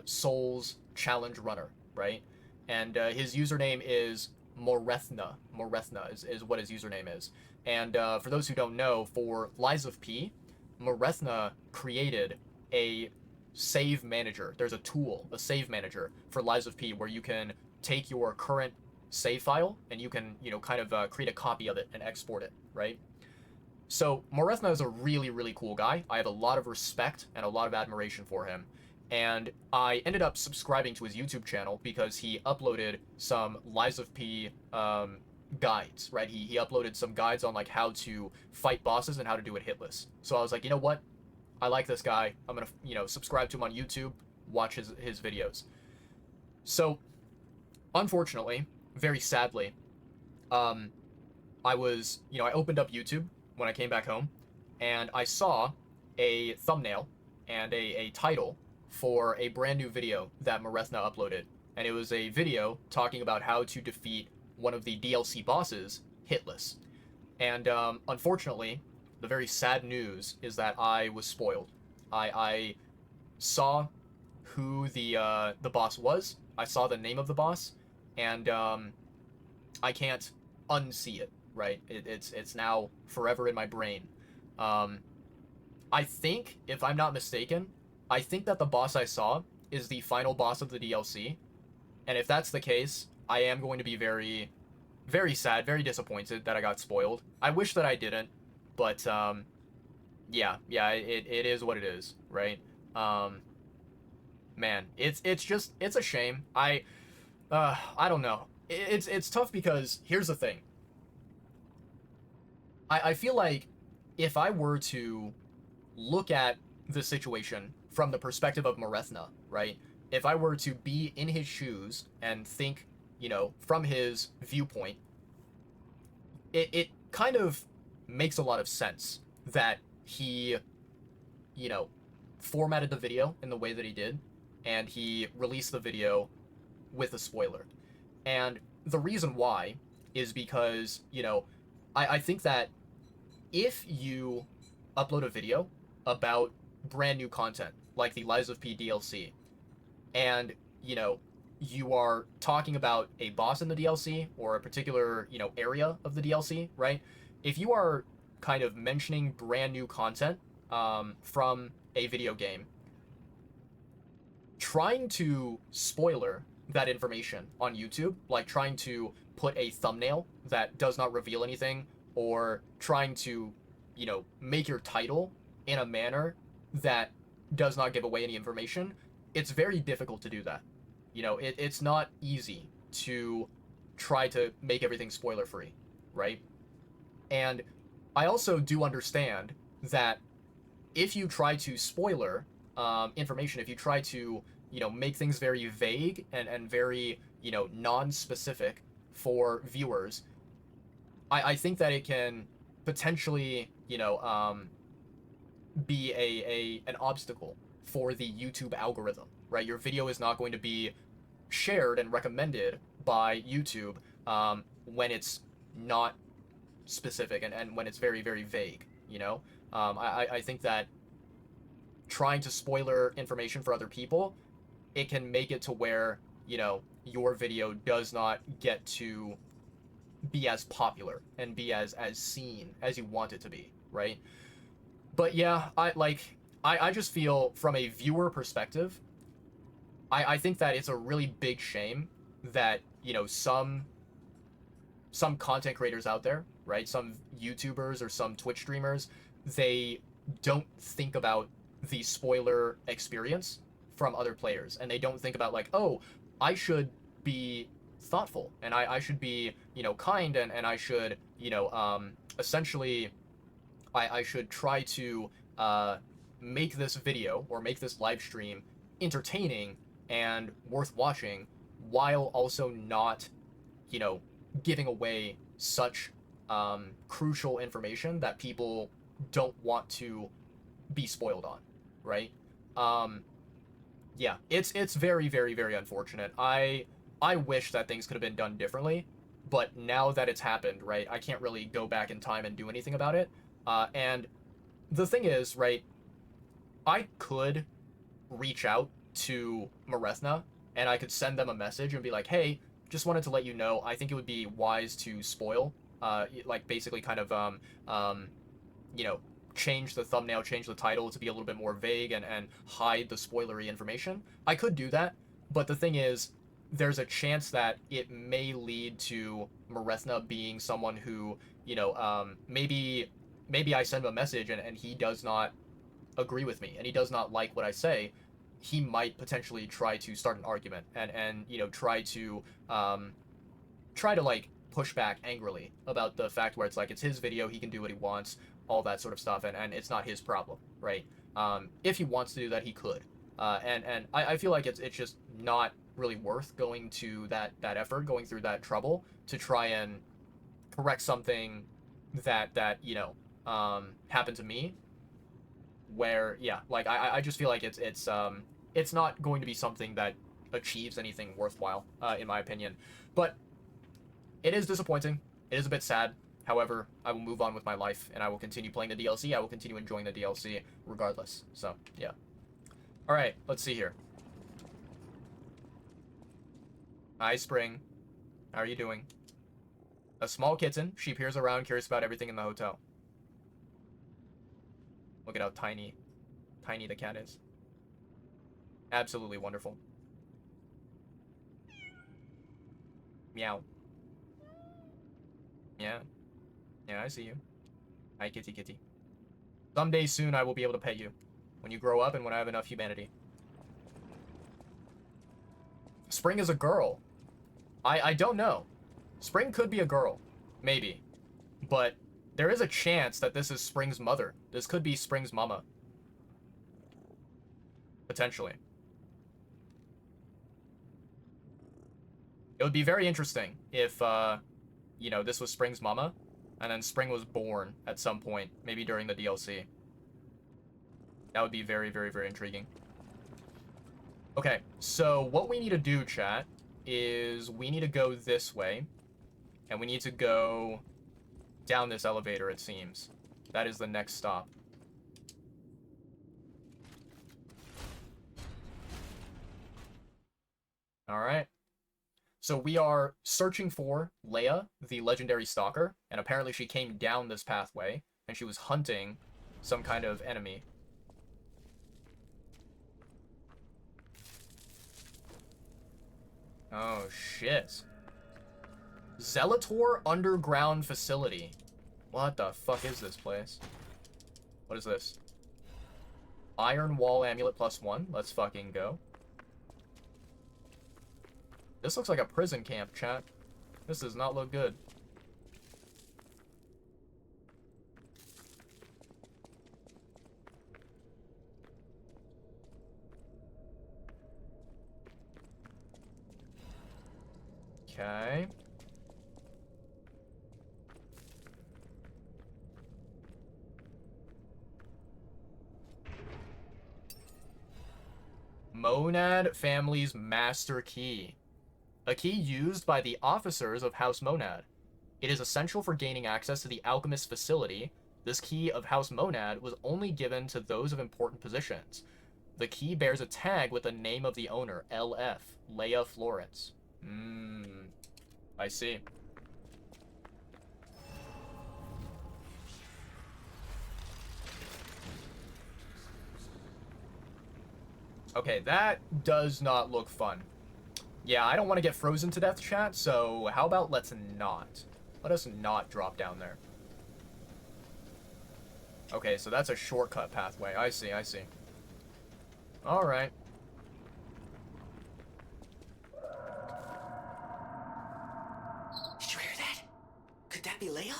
Souls challenge runner, right? And his username is Morethna. Morethna is what his username is. And for those who don't know, for Lies of P, Morethna created a save manager. There's a tool, a save manager for Lies of P, where you can take your current save file and you can, kind of create a copy of it and export it, right? So Morethna is a really, really cool guy. I have a lot of respect and a lot of admiration for him. And I ended up subscribing to his YouTube channel because he uploaded some Lies of P guides, right? He uploaded some guides on like how to fight bosses and how to do it hitless. So I was like, you know what? I like this guy. I'm gonna, subscribe to him on YouTube, watch his videos. So unfortunately, very sadly, um, I opened up YouTube when I came back home, and I saw a thumbnail and a title for a brand new video that Morethna uploaded. And it was a video talking about how to defeat one of the DLC bosses hitless. And unfortunately, the very sad news is that I was spoiled. I saw who the boss was. I saw the name of the boss, and I can't unsee it. Right? It's now forever in my brain. Um, I think, if I'm not mistaken, I think that the boss I saw is the final boss of the DLC, and if that's the case, I am going to be very, very sad, very disappointed that I got spoiled. I wish that I didn't, but yeah, it is what it is, right? Um, man, it's a shame. I don't know. It's tough because here's the thing. I feel like if I were to look at the situation from the perspective of Morethna, right? If I were to be in his shoes and think, from his viewpoint, it kind of makes a lot of sense that he, you know, formatted the video in the way that he did, and he released the video with a spoiler. And the reason why is because, I think that if you upload a video about brand new content, like the Lies of P DLC, and, you are talking about a boss in the DLC or a particular, area of the DLC, right? If you are kind of mentioning brand new content from a video game, trying to spoiler that information on YouTube, like trying to put a thumbnail that does not reveal anything, or trying to, make your title in a manner that does not give away any information, it's very difficult to do that. It's not easy to try to make everything spoiler free, right? And I also do understand that if you try to spoiler information, if you try to, make things very vague and very, non-specific for viewers, I think that it can potentially, be an obstacle for the YouTube algorithm, right? Your video is not going to be shared and recommended by YouTube when it's not specific and when it's very, very vague, I think that trying to spoiler information for other people, it can make it to where, your video does not get to be as popular and be as seen as you want it to be, right? But yeah, I just feel from a viewer perspective, I think that it's a really big shame that, you know, some content creators out there, right? Some YouTubers or some Twitch streamers, they don't think about the spoiler experience from other players. And they don't think about, like, oh, I should be thoughtful and I should be, you know, kind, and I should, you know, essentially, I should try to make this video or make this live stream entertaining and worth watching while also not, you know, giving away such crucial information that people don't want to be spoiled on, right? Um, yeah, it's very, very, very unfortunate. I wish that things could have been done differently, but now that it's happened, right, I can't really go back in time and do anything about it. And the thing is, right, I could reach out to Marethna and I could send them a message and be like, hey, just wanted to let you know, I think it would be wise to spoil, like basically kind of, you know, change the thumbnail, change the title to be a little bit more vague and hide the spoilery information. I could do that, but the thing is, there's a chance that it may lead to Marethna being someone who, you know, maybe I send him a message and he does not agree with me and he does not like what I say. He might potentially try to start an argument and you know, try to like push back angrily about the fact where it's like it's his video, he can do what he wants, all that sort of stuff, and it's not his problem, right? If he wants to do that, he could. And I feel like it's just not really worth going to that effort, going through that trouble to try and correct something that you know happened to me. Where yeah, like I just feel like it's not going to be something that achieves anything worthwhile, in my opinion. But it is disappointing. It is a bit sad. However, I will move on with my life and I will continue playing the DLC. I will continue enjoying the DLC regardless. So yeah. All right, let's see here. Hi, Spring. How are you doing? A small kitten. She peers around, curious about everything in the hotel. Look at how tiny the cat is. Absolutely wonderful. Meow. Yeah. Yeah, I see you. Hi, kitty kitty. Someday soon I will be able to pet you. When you grow up and when I have enough humanity. Spring is a girl. I don't know. Spring could be a girl. Maybe. But there is a chance that this is Spring's mother. This could be Spring's mama. Potentially. It would be very interesting if, you know, this was Spring's mama, and then Spring was born at some point, maybe during the DLC. That would be very, very, very intriguing. Okay, so what we need to do, chat, is we need to go this way, and we need to go down this elevator, it seems. That is the next stop. Alright. So we are searching for Leia, the legendary stalker, and apparently she came down this pathway, and she was hunting some kind of enemy. Oh, shit. Zelator Underground Facility. What the fuck is this place? What is this? Iron Wall Amulet +1. Let's fucking go. This looks like a prison camp, chat. This does not look good. Okay. Monad family's master key. A key used by the officers of House Monad. It is essential for gaining access to the alchemist facility. This key of House Monad was only given to those of important positions. The key bears a tag with the name of the owner, LF, Leia Florence. I see. Okay, that does not look fun. Yeah, I don't want to get frozen to death, chat, so how about let's not. Let us not drop down there. Okay, so that's a shortcut pathway. I see, I see. Alright. Did you hear that? Could that be Leia?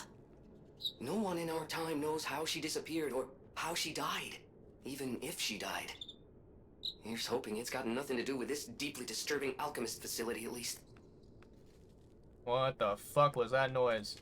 No one in our time knows how she disappeared or how she died, even if she died. Here's hoping it's got nothing to do with this deeply disturbing alchemist facility, at least. What the fuck was that noise?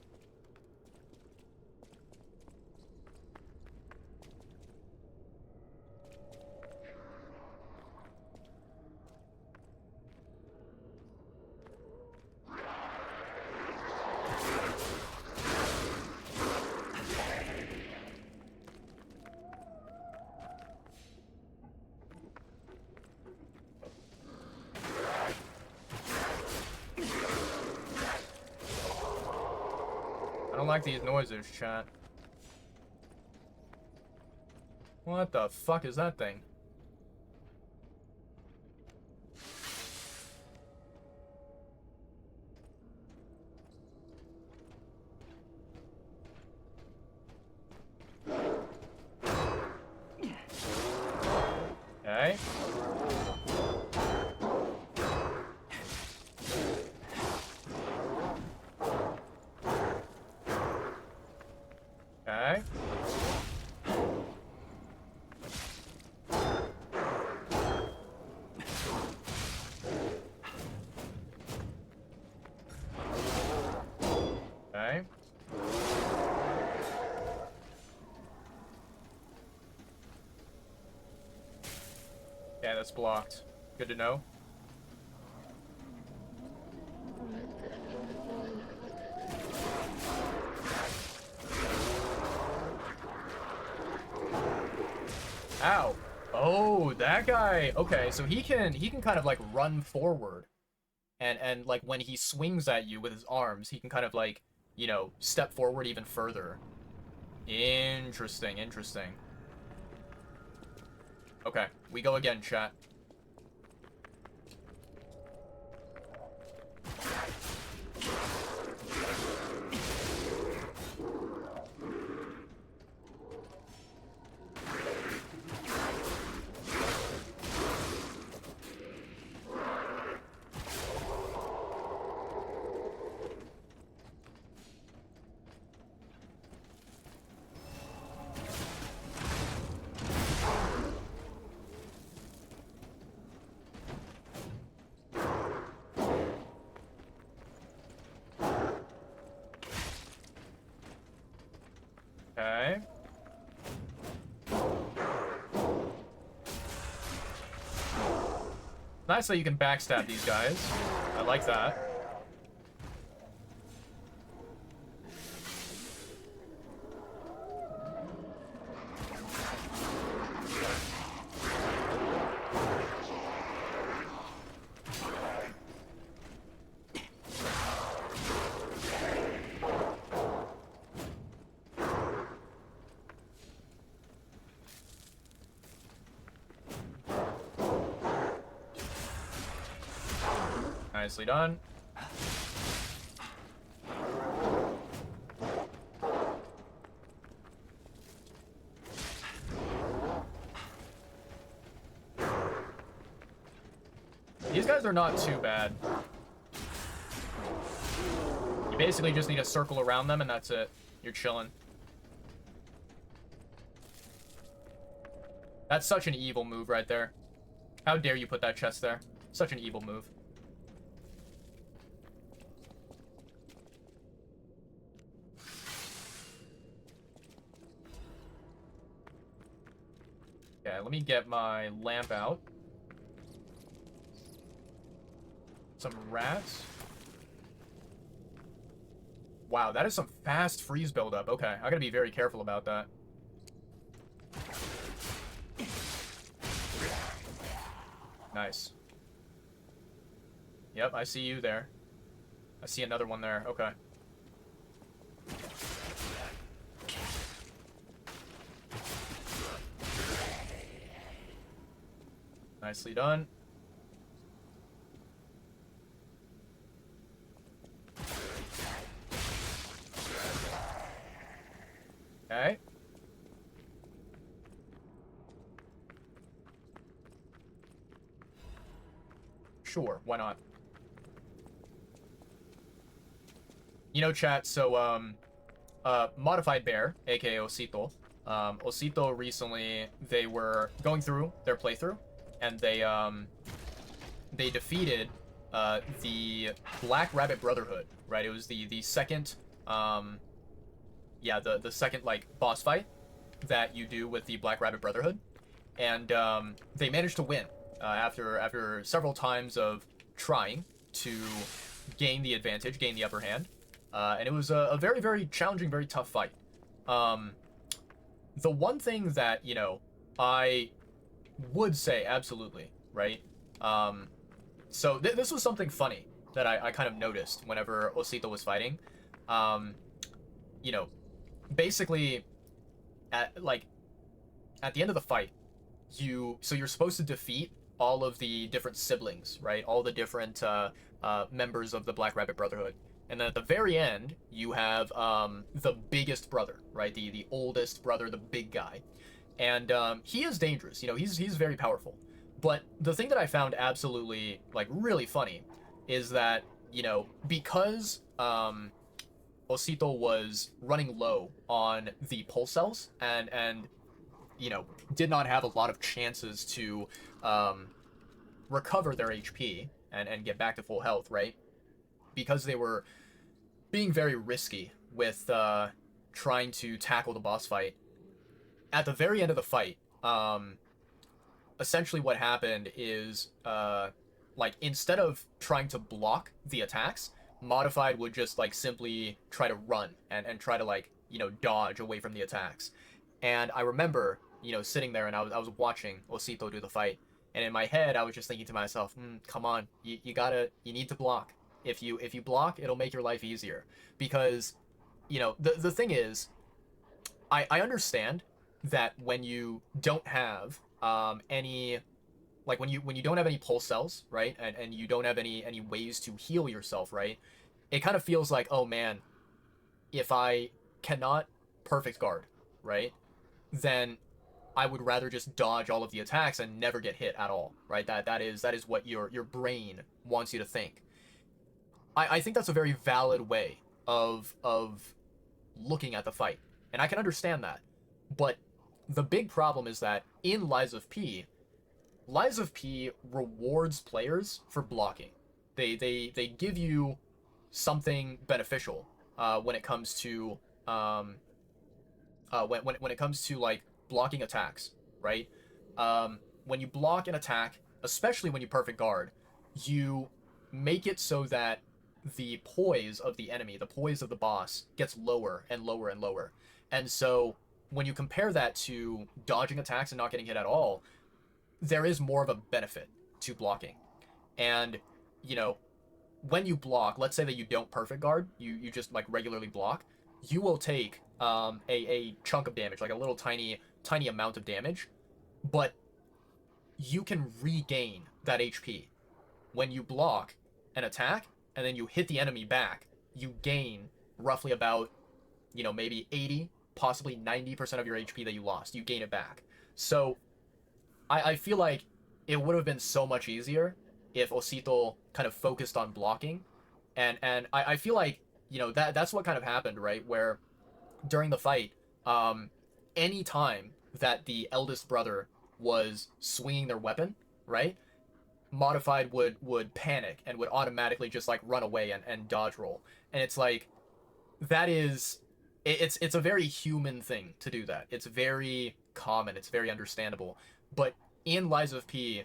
I don't like these noises, chat. What the fuck is that thing? Okay. Okay. Okay. Yeah, that's blocked. Good to know. Ow. Oh, that guy. Okay, so he can kind of like run forward. And like when he swings at you with his arms, he can kind of like, you know, step forward even further. Interesting, interesting. Okay, we go again, chat. Okay. Nice that you can backstab these guys. I like that. Nicely done. These guys are not too bad. You basically just need to circle around them and that's it. You're chilling. That's such an evil move right there. How dare you put that chest there? Such an evil move. Okay, let me get my lamp out. Some rats. Wow, that is some fast freeze buildup. Okay, I gotta be very careful about that. Nice. Yep, I see you there. I see another one there. Okay. Nicely done. Okay. Sure, why not? You know, chat, so, Modified Bear, aka Osito. Osito recently, they were going through their playthrough, and they defeated, the Black Rabbit Brotherhood, right? It was the second, yeah, the second, like, boss fight that you do with the Black Rabbit Brotherhood. And, they managed to win, after several times of trying to gain the advantage, gain the upper hand. And it was a very, very challenging, very tough fight. Um, the one thing that, you know, I would say absolutely, right? So this was something funny that I kind of noticed whenever Osito was fighting. Um, you know, basically, like, at the end of the fight, you're supposed to defeat all of the different siblings, right? All the different members of the Black Rabbit Brotherhood. And then at the very end, you have the biggest brother, right? The oldest brother, the big guy. And he is dangerous. You know, he's very powerful. But the thing that I found absolutely, like, really funny is that, you know, because Osito was running low on the pulse cells and you know, did not have a lot of chances to recover their HP and get back to full health, right? Because they were being very risky with trying to tackle the boss fight. At the very end of the fight, essentially what happened is, like, instead of trying to block the attacks, Modified would just, like, simply try to run and try to, like, you know, dodge away from the attacks. And I remember, you know, sitting there and I was watching Osito do the fight. And in my head, I was just thinking to myself, come on, you need to block. If you block, it'll make your life easier. Because, you know, the thing is, I understand that when you don't have any, like, when you don't have any pulse cells, right, and you don't have any ways to heal yourself, right, it kind of feels like, oh man, if I cannot perfect guard, right, then I would rather just dodge all of the attacks and never get hit at all, right? That is what your brain wants you to think. I think that's a very valid way of looking at the fight, and I can understand that. But the big problem is that in Lies of P rewards players for blocking. They give you something beneficial when it comes to when it comes to, like, blocking attacks, right? When you block an attack, especially when you perfect guard, you make it so that the poise of the enemy, the poise of the boss, gets lower and lower and lower. And so when you compare that to dodging attacks and not getting hit at all, there is more of a benefit to blocking. And, you know, when you block, let's say that you don't perfect guard, you just, like, regularly block, you will take a chunk of damage, like a little tiny amount of damage, but you can regain that HP. When you block an attack and then you hit the enemy back, you gain roughly about, you know, maybe 80, possibly 90% of your HP that you lost. You gain it back. So I feel like it would have been so much easier if Osito kind of focused on blocking. And I feel like, you know, that's what kind of happened, right? Where during the fight, any time that the eldest brother was swinging their weapon, right, Modified would panic and would automatically just, like, run away and dodge roll. And it's like, that is, it's a very human thing to do that. It's very common, it's very understandable. But in Lies of P,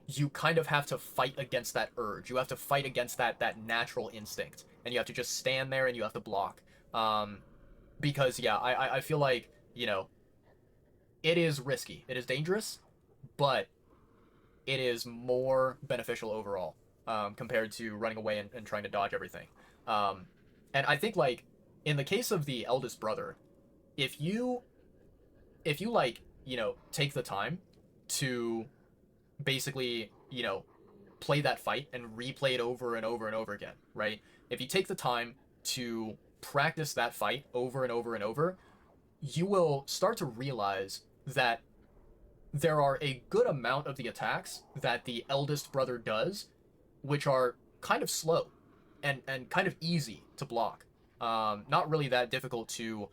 you kind of have to fight against that urge. You have to fight against that natural instinct, and you have to just stand there and you have to block. Because, yeah, I feel like, you know, it is risky, it is dangerous, but it is more beneficial overall, compared to running away and trying to dodge everything. And I think, like, in the case of the eldest brother, if you like, you know, take the time to basically, you know, play that fight and replay it over and over and over again, right? If you take the time to practice that fight over and over and over, you will start to realize that there are a good amount of the attacks that the eldest brother does, which are kind of slow and kind of easy to block. Not really that difficult to,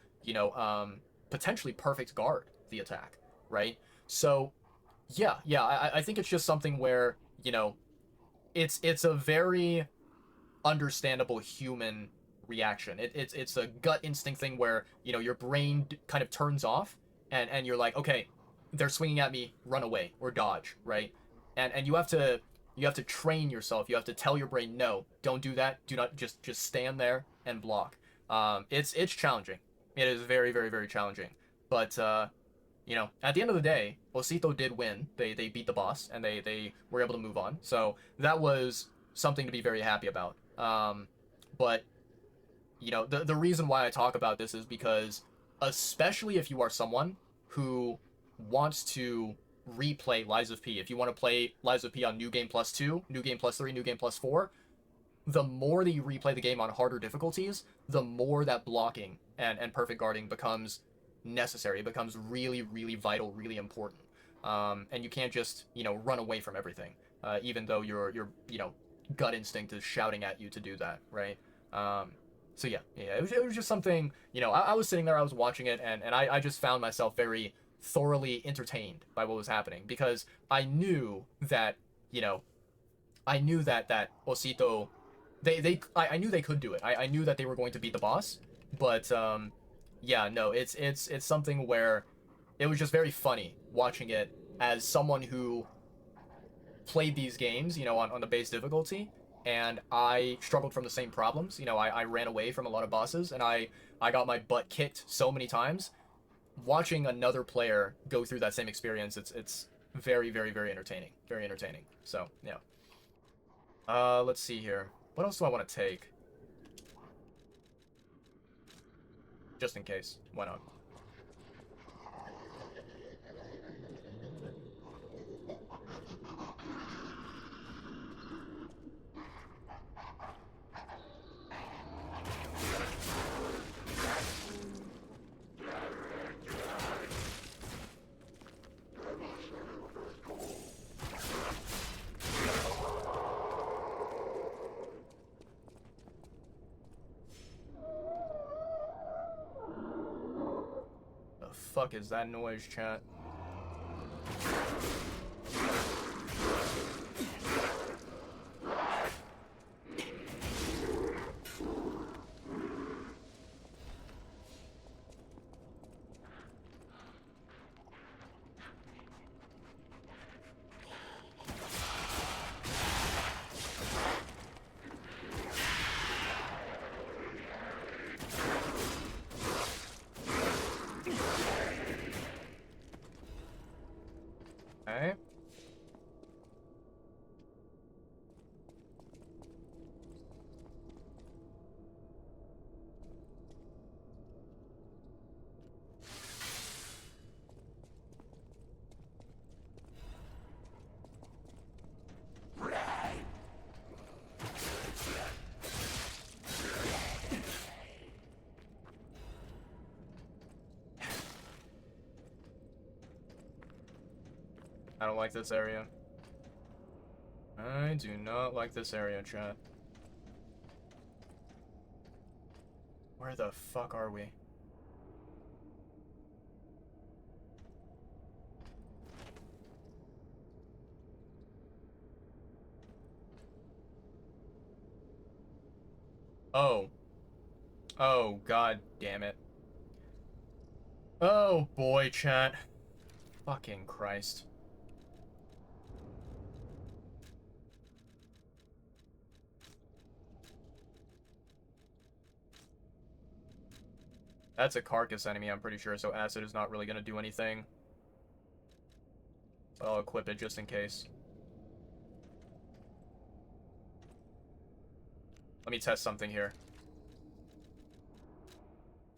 potentially perfect guard the attack, right? So, yeah, I think it's just something where, it's a very understandable human reaction. It's a gut instinct thing where your brain kind of turns off, and you're like, okay, they're swinging at me, run away or dodge, right? And you have to train yourself. You have to tell your brain, no, don't do that. Do not just stand there and block. It's challenging. It is very very very challenging. But at the end of the day, Osito did win. They beat the boss and they were able to move on. So that was something to be very happy about. But the reason why I talk about this is because, especially if you are someone who wants to replay Lies of P, if you want to play Lies of P on New Game Plus 2, New Game Plus 3, New Game Plus 4, the more that you replay the game on harder difficulties, the more that blocking and perfect guarding becomes necessary. It becomes really, really vital, really important. And you can't just, run away from everything, even though your gut instinct is shouting at you to do that, right? So yeah, it was just something, I was sitting there, I was watching it, and I just found myself very thoroughly entertained by what was happening, because I knew that, that Osito, I knew they could do it. I knew that they were going to beat the boss, but yeah, no, it's something where it was just very funny watching it as someone who played these games, on the base difficulty, and I struggled from the same problems. I ran away from a lot of bosses, and I got my butt kicked so many times. Watching another player go through that same experience, it's very, very, very entertaining. Very entertaining. So, yeah. Let's see here. What else do I want to take? Just in case. Why not? The fuck is that noise, chat? Okay. I don't like this area. I do not like this area, chat. Where the fuck are we? Oh. Oh, god damn it. Oh boy, chat. Fucking Christ. That's a carcass enemy, I'm pretty sure, so acid is not really gonna do anything. But I'll equip it just in case. Let me test something here.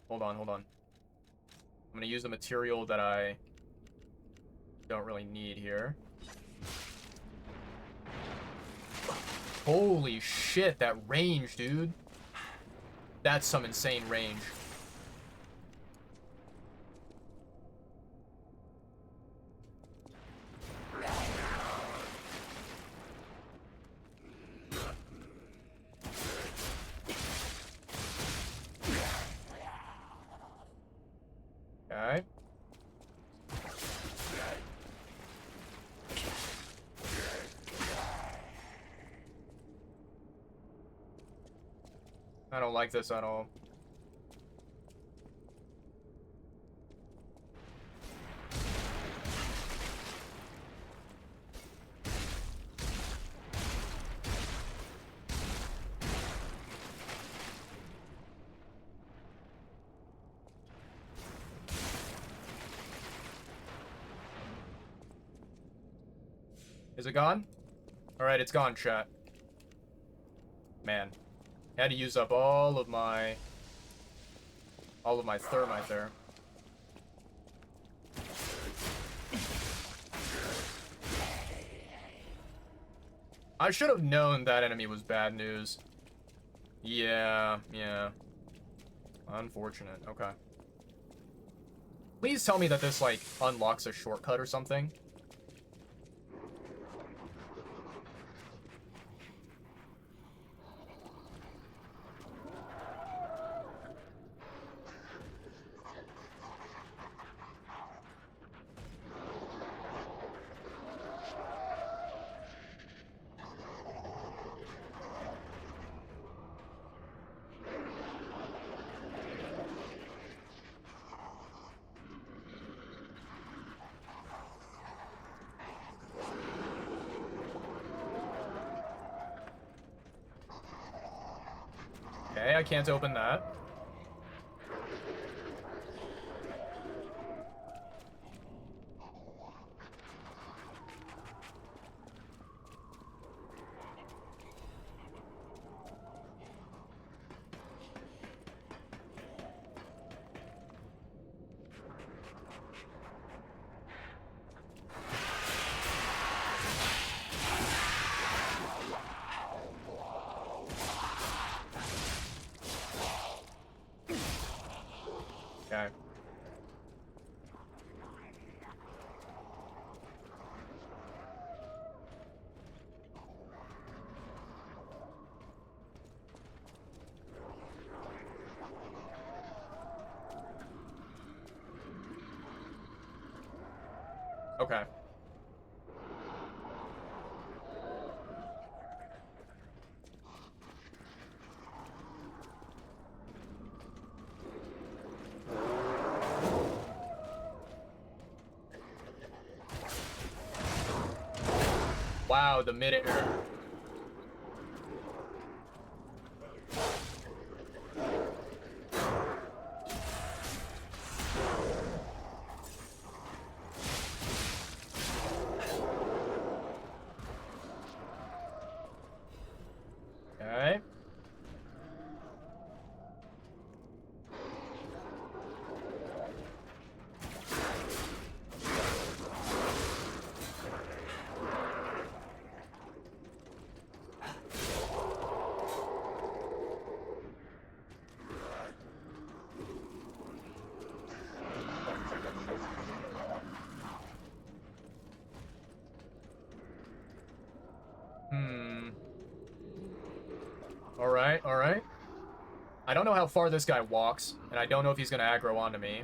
Hold on. I'm gonna use the material that I don't really need here. Holy shit, that range, dude. That's some insane range. Okay. I don't like this at all. Is it gone? Alright, it's gone, chat. Man. I had to use up all of my thermite there. I should have known that enemy was bad news. Yeah. Unfortunate. Okay. Please tell me that this, like, unlocks a shortcut or something. Okay, I can't open that. Okay. Okay. Wow, the mid-air. Okay. Alright. I don't know how far this guy walks, and I don't know if he's gonna aggro onto me.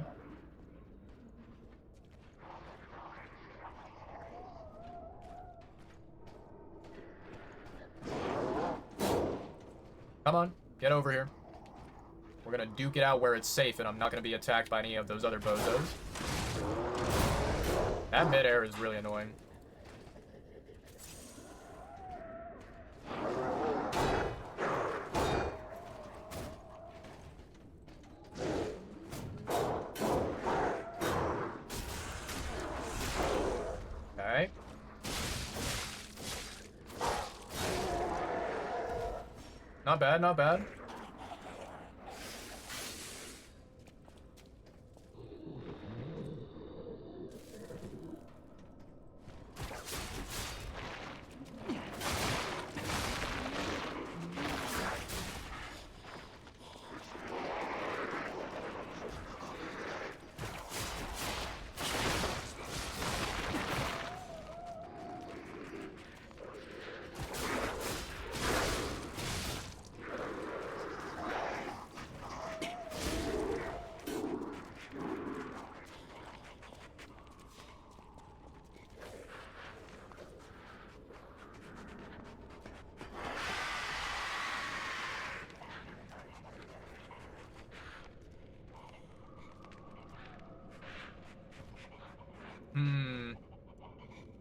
Come on, get over here. We're gonna duke it out where it's safe, and I'm not gonna be attacked by any of those other bozos. That mid-air is really annoying. Okay. Not bad, not bad.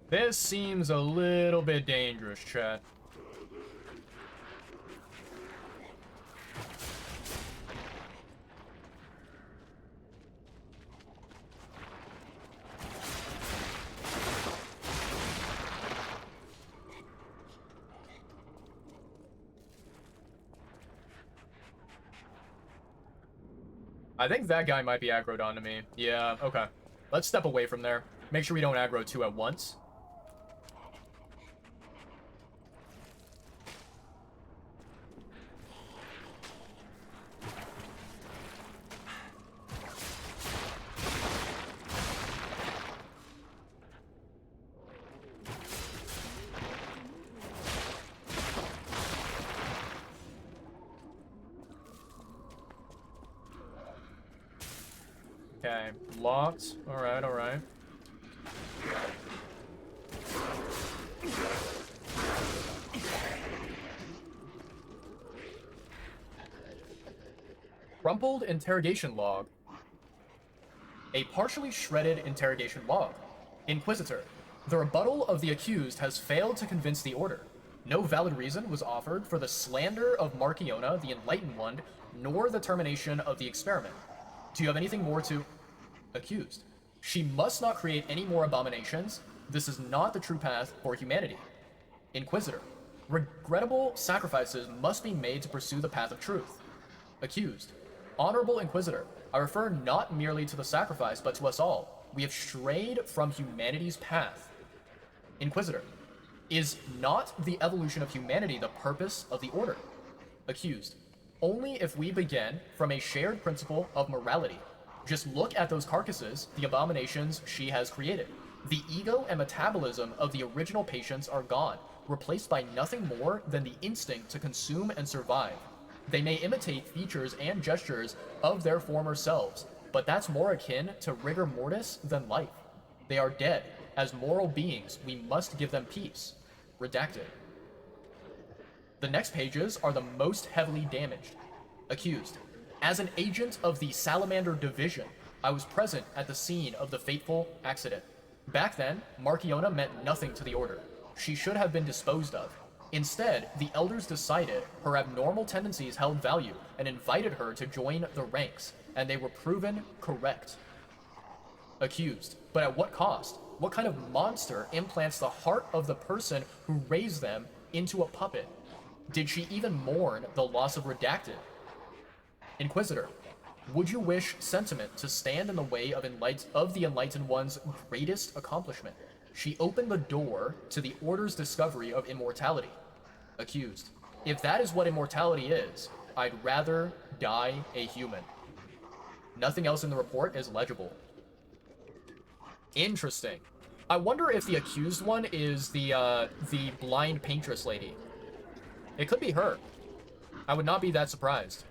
This seems a little bit dangerous, chat. I think that guy might be aggroed onto me. Yeah, okay. Let's step away from there. Make sure we don't aggro two at once. Okay, locked. Alright, alright. Crumpled interrogation log. A partially shredded interrogation log. Inquisitor. The rebuttal of the accused has failed to convince the Order. No valid reason was offered for the slander of Marchiona, the Enlightened One, nor the termination of the experiment. Do you have anything more to... Accused. She must not create any more abominations. This is not the true path for humanity. Inquisitor. Regrettable sacrifices must be made to pursue the path of truth. Accused. Honorable Inquisitor, I refer not merely to the sacrifice, but to us all. We have strayed from humanity's path. Inquisitor. Is not the evolution of humanity the purpose of the Order? Accused. Only if we begin from a shared principle of morality. Just look at those carcasses, the abominations she has created. The ego and metabolism of the original patients are gone, replaced by nothing more than the instinct to consume and survive. They may imitate features and gestures of their former selves, but that's more akin to rigor mortis than life. They are dead. As moral beings, we must give them peace. Redacted. The next pages are the most heavily damaged. Accused. As an agent of the Salamander Division, I was present at the scene of the fateful accident. Back then, Marchiona meant nothing to the Order. She should have been disposed of. Instead, the Elders decided her abnormal tendencies held value and invited her to join the ranks, and they were proven correct. Accused. But at what cost? What kind of monster implants the heart of the person who raised them into a puppet? Did she even mourn the loss of Redacted? Inquisitor, would you wish sentiment to stand in the way of the Enlightened One's greatest accomplishment? She opened the door to the Order's discovery of immortality. Accused, if that is what immortality is, I'd rather die a human. Nothing else in the report is legible. Interesting. I wonder if the accused one is the blind paintress lady. It could be her. I would not be that surprised.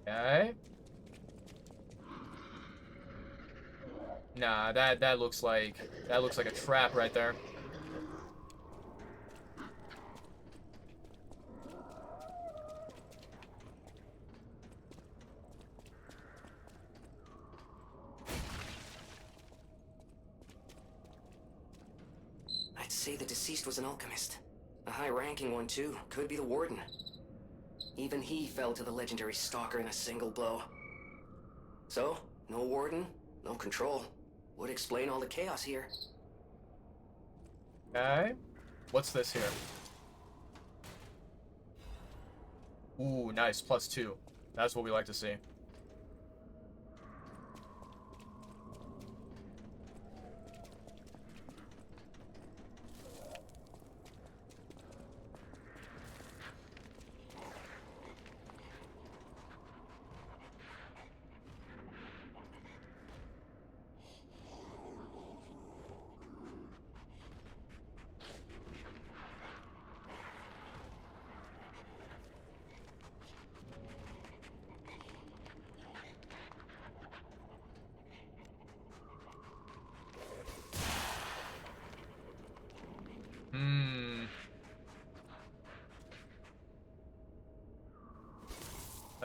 Okay. Nah, that looks like a trap right there. I'd say the deceased was an alchemist. A high-ranking one, too. Could be the Warden. Even he fell to the legendary Stalker in a single blow. So, no Warden, no control. Would explain all the chaos here. Okay. What's this here? Ooh, nice. +2. That's what we like to see.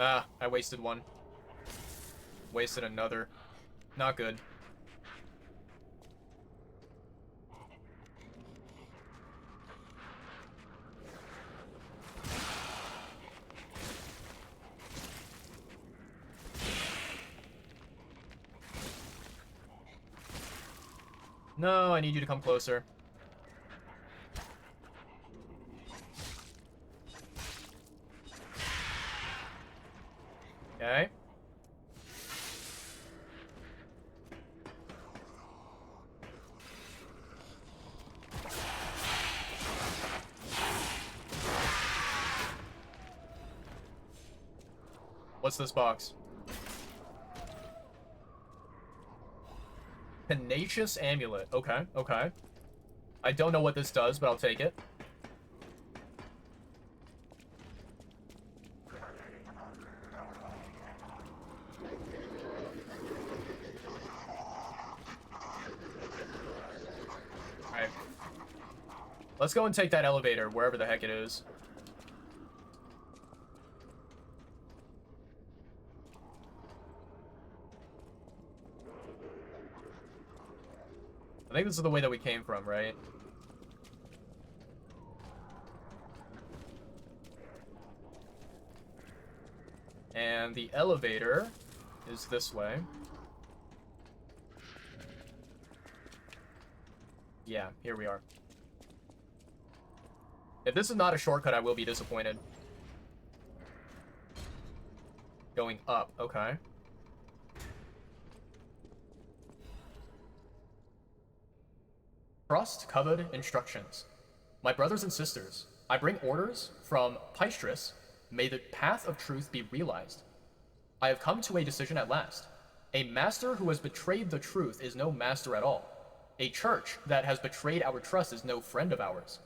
Ah, I wasted one. Wasted another. Not good. No, I need you to come closer. Okay. What's this box? Tenacious amulet. Okay, okay. I don't know what this does, but I'll take it. Alright. Let's go and take that elevator, wherever the heck it is. I think this is the way that we came from, right? And the elevator is this way. Yeah, here we are. If this is not a shortcut, I will be disappointed. Going up, okay. Trust-covered instructions. My brothers and sisters, I bring orders from Pystris. May the path of truth be realized. I have come to a decision at last. A master who has betrayed the truth is no master at all. A church that has betrayed our trust is no friend of ours.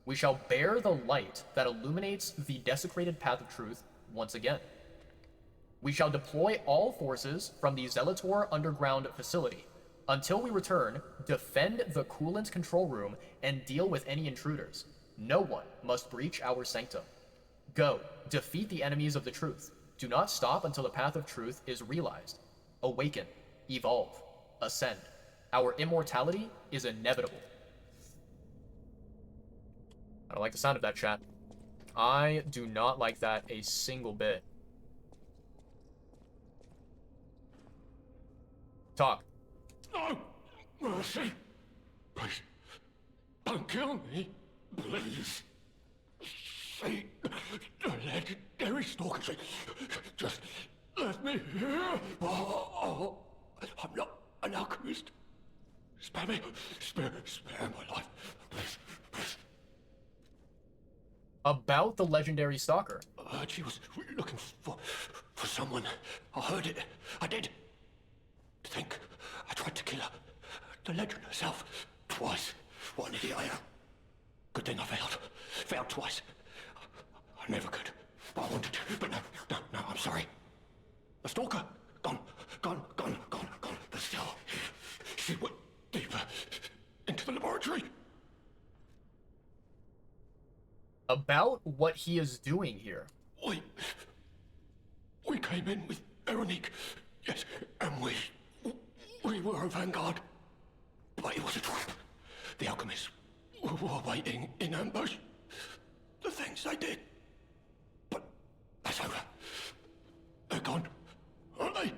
We shall bear the light that illuminates the desecrated path of truth once again. We shall deploy all forces from the Zelator underground facility. Until we return, defend the coolant control room and deal with any intruders. No one must breach our sanctum. Go, defeat the enemies of the truth. Do not stop until the path of truth is realized. Awaken, evolve, ascend. Our immortality is inevitable. I don't like the sound of that, chat. I do not like that a single bit. Talk. No! Mercy! Please, don't kill me. Please. Say the legendary stalker. Just let me here. Oh, I'm not an alchemist. Spare me. Spare my life. Please, please. About the legendary stalker. I heard she was looking for someone. I heard it. I did. To think I tried to kill her. The legend herself. Twice. What an idiot I am. Good thing I failed. Failed twice. I never could. I wanted to, but no, I'm sorry. The stalker. Gone. But still, she went deeper into the laboratory. About what he is doing here. We came in with Veronique. Yes, and we were a vanguard. But it was a trap. The alchemists were waiting in ambush. The things they did. But that's over. They're gone, aren't they?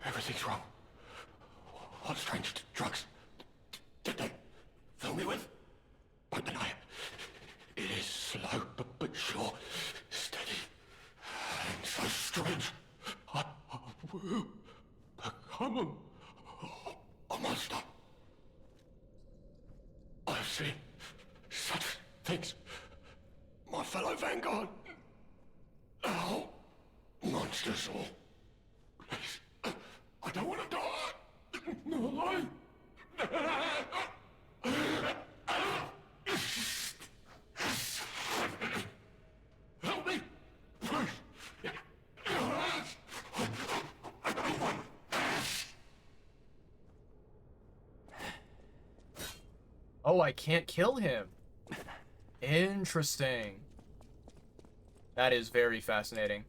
Everything's wrong. What strange drugs did they fill me with? Don't deny it. It is slow, but sure. Steady. And so strange. I will become a monster. I've seen such things. My fellow vanguard. Oh, monsters all. Please, I don't want to die. No, help me, please. Oh, I can't kill him. Interesting. That is very fascinating.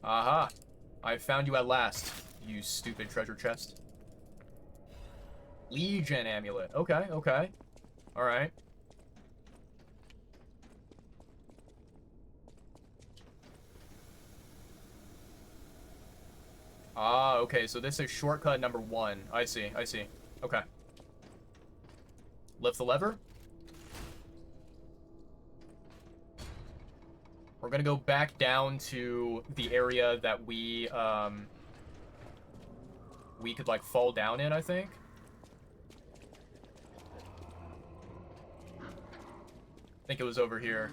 Aha. I found you at last, you stupid treasure chest. Legion amulet. Okay, okay. Alright. Ah, okay, so this is shortcut number 1. I see, I see. Okay. Lift the lever. We're gonna go back down to the area that we could, like, fall down in, I think. I think it was over here.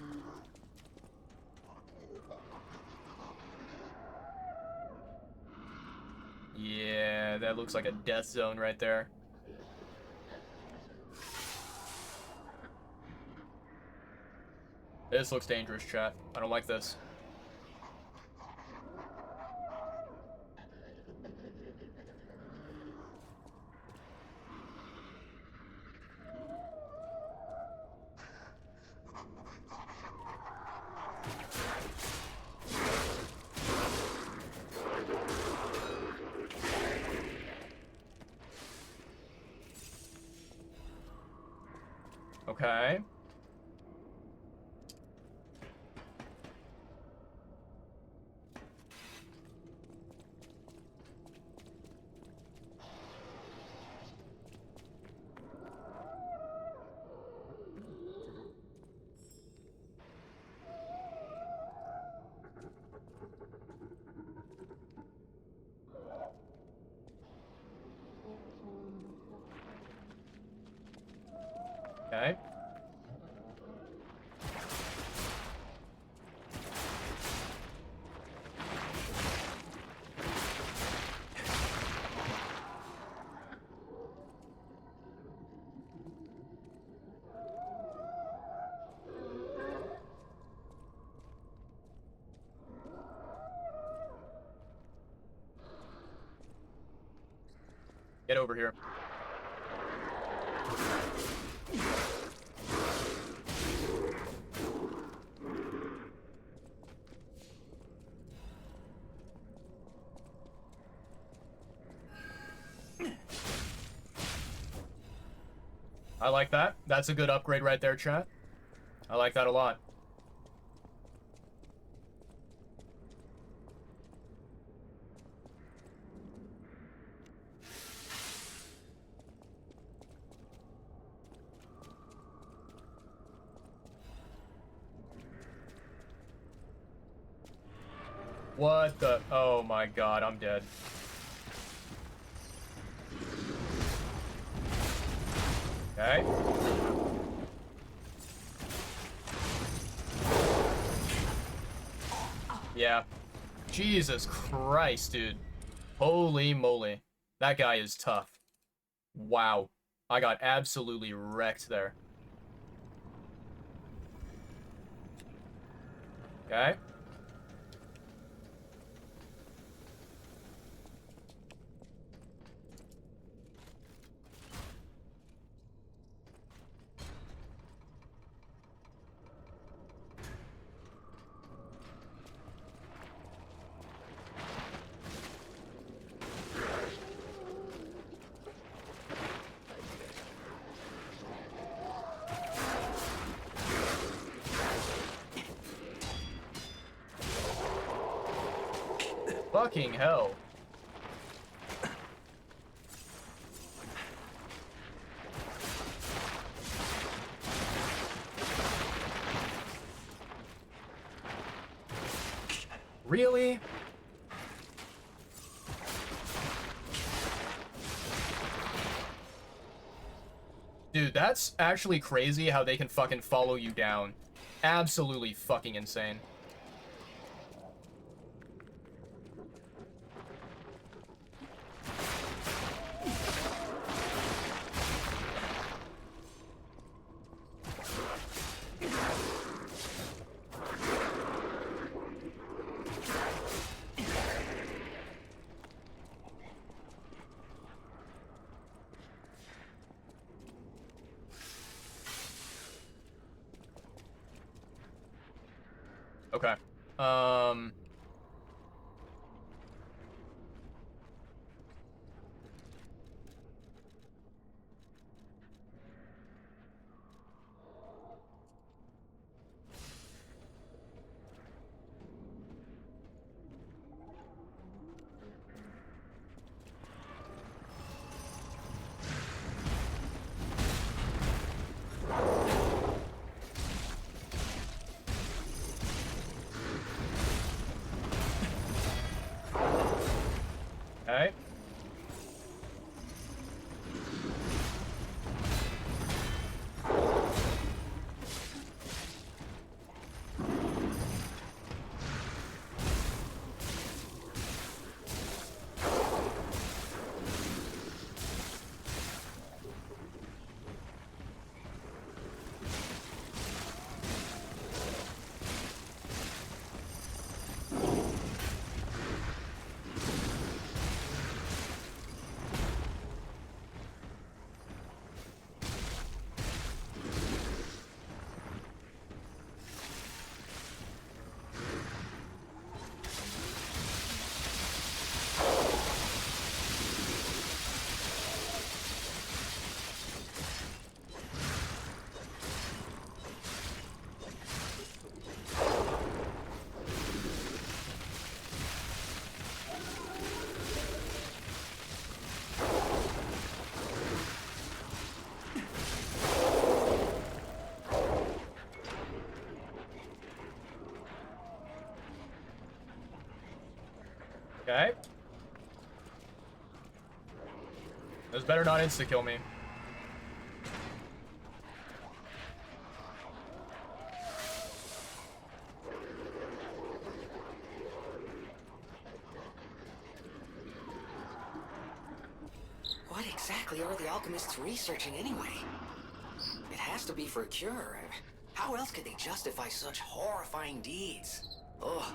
Yeah, that looks like a death zone right there. This looks dangerous, chat. I don't like this. Okay. Okay. Get over here. I like that. That's a good upgrade right there, chat. I like that a lot. What the? Oh my god, I'm dead. Okay. Yeah. Jesus Christ, dude. Holy moly. That guy is tough. Wow. I got absolutely wrecked there. Okay. Fucking hell. Really? Dude, that's actually crazy how they can fucking follow you down. Absolutely fucking insane. Okay. This better not insta-kill me. What exactly are the alchemists researching anyway? It has to be for a cure. How else could they justify such horrifying deeds? Oh,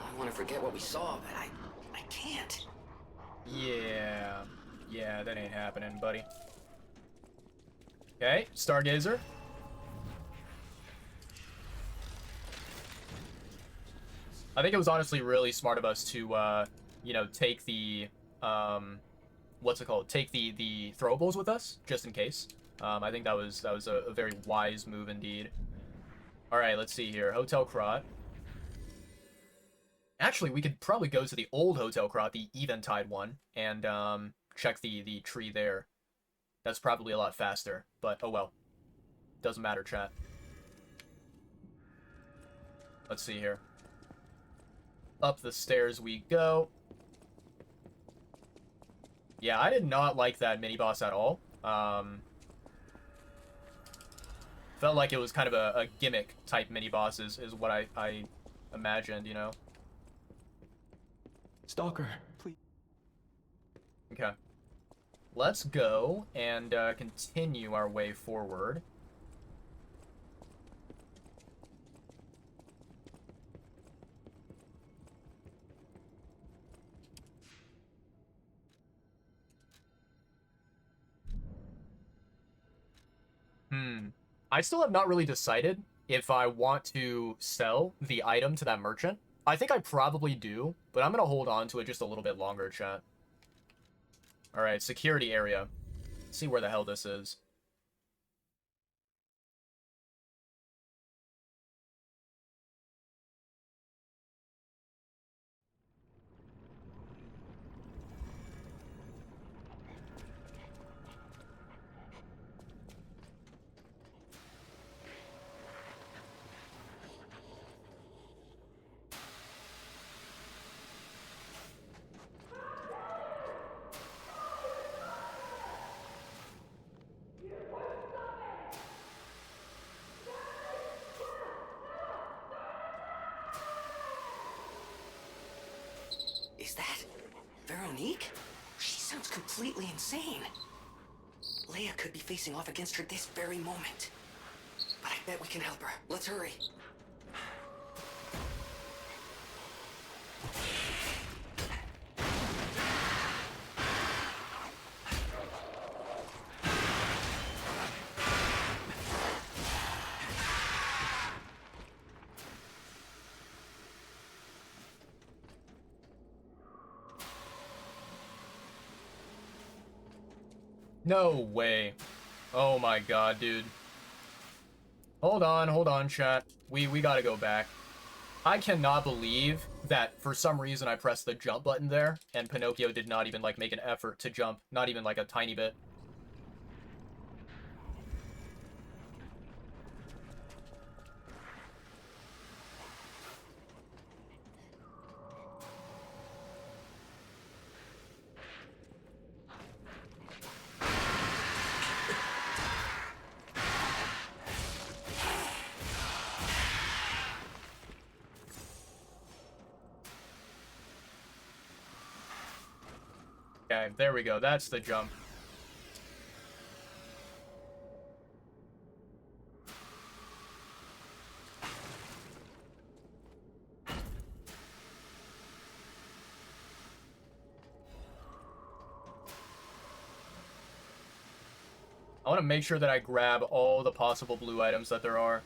I want to forget what we saw, but I can't. Yeah. Yeah, that ain't happening, buddy. Okay, Stargazer. I think it was honestly really smart of us to, you know, take the, what's it called? Take the throwables with us, just in case. I think that was a very wise move indeed. All right, let's see here. Hotel Krot. Actually, we could probably go to the old Hotel Krot, the Eventide one, and check the tree there. That's probably a lot faster, but oh well. Doesn't matter, chat. Let's see here. Up the stairs we go. Yeah, I did not like that mini-boss at all. Felt like it was kind of a gimmick-type mini-boss is what I imagined, you know? Stalker, please. Okay. Let's go and continue our way forward. I still have not really decided if I want to sell the item to that merchant. I think I probably do, but I'm going to hold on to it just a little bit longer, chat. Alright, security area. Let's see where the hell this is. Is that Veronique? She sounds completely insane. Leia could be facing off against her this very moment. But I bet we can help her. Let's hurry. No way. Oh my god, dude. Hold on, chat. We gotta go back. I cannot believe that for some reason I pressed the jump button there, and Pinocchio did not even, like, make an effort to jump. Not even, like, a tiny bit. Okay, there we go. That's the jump. I want to make sure that I grab all the possible blue items that there are.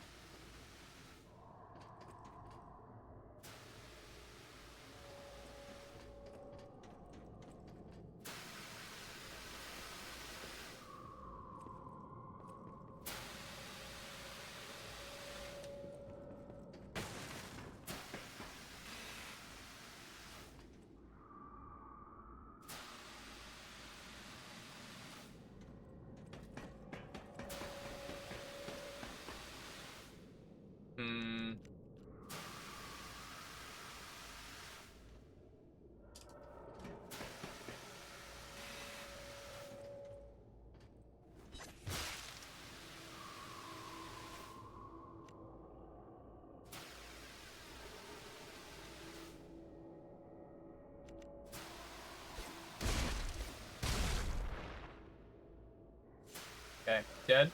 Okay, dead.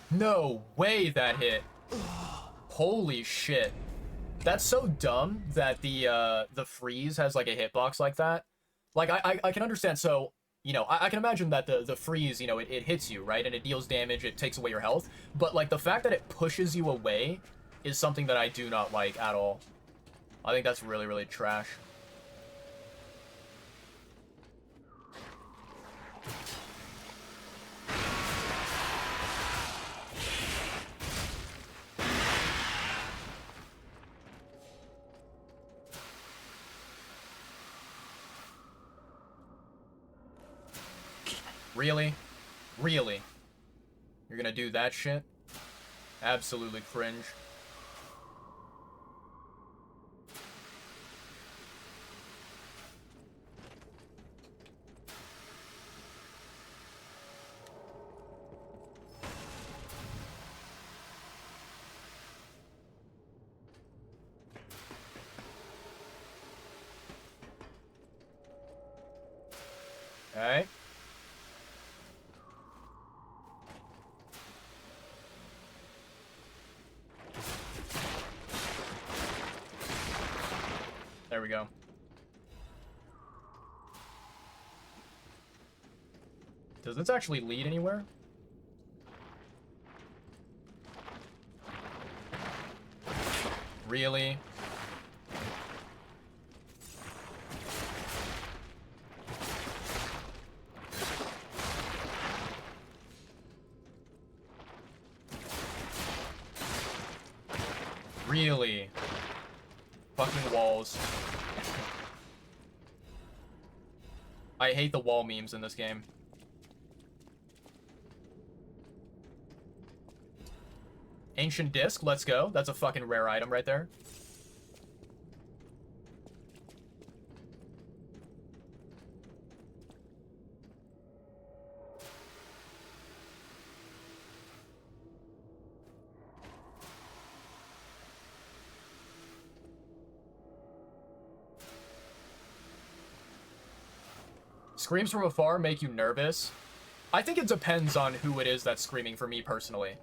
No way that hit. Holy shit. That's so dumb that the freeze has like a hitbox like that. Like I can understand. So you know I can imagine that the freeze, you know, it hits you, right, and it deals damage, it takes away your health, but like the fact that it pushes you away is something that I do not like at all. I think that's really, really trash. Really? Really? You're gonna do that shit? Absolutely cringe. Okay. There we go. Does this actually lead anywhere? Really? Really? Fucking walls. I hate the wall memes in this game. Ancient Disc, let's go. That's a fucking rare item right there. Screams from afar make you nervous. I think it depends on who it is that's screaming for me personally.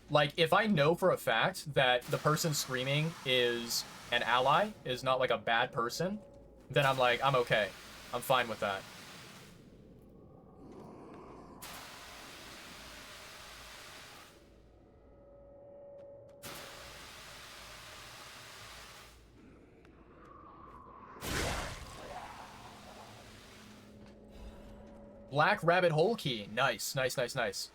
Like, if I know for a fact that the person screaming is an ally, is not like a bad person, then I'm like, I'm okay. I'm fine with that. Black Rabbit Hole Key. Nice, nice, nice, nice.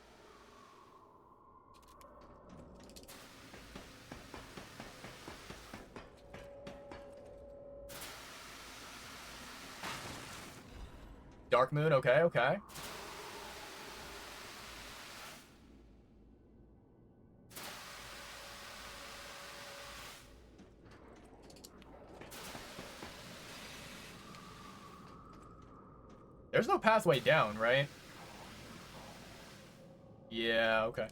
Dark Moon, okay, okay. There's no pathway down, right? Yeah, okay.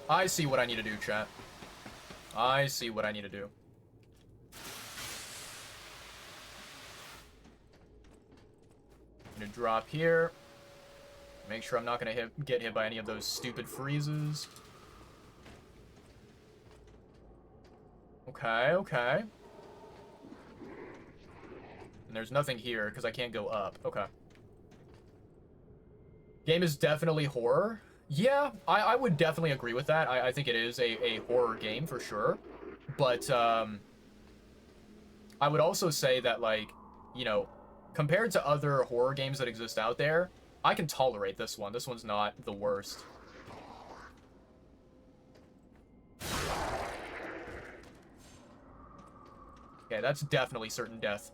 I see what I need to do, chat. I see what I need to do. I'm gonna drop here. Make sure I'm not gonna get hit by any of those stupid freezes. Okay, okay. And there's nothing here because I can't go up. Okay. Game is definitely horror. Yeah, I would definitely agree with that. I think it is a horror game for sure. But I would also say that, like, you know, compared to other horror games that exist out there, I can tolerate this one. This one's not the worst. Okay, that's definitely certain death.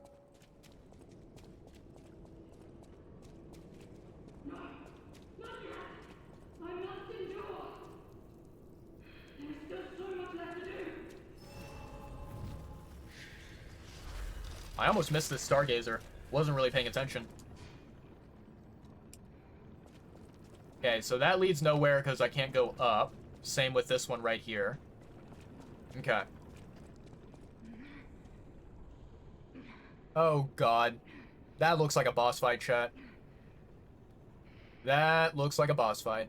I almost missed this Stargazer. Wasn't really paying attention. Okay, so that leads nowhere because I can't go up. Same with this one right here. Okay. Oh, God. That looks like a boss fight, chat. That looks like a boss fight.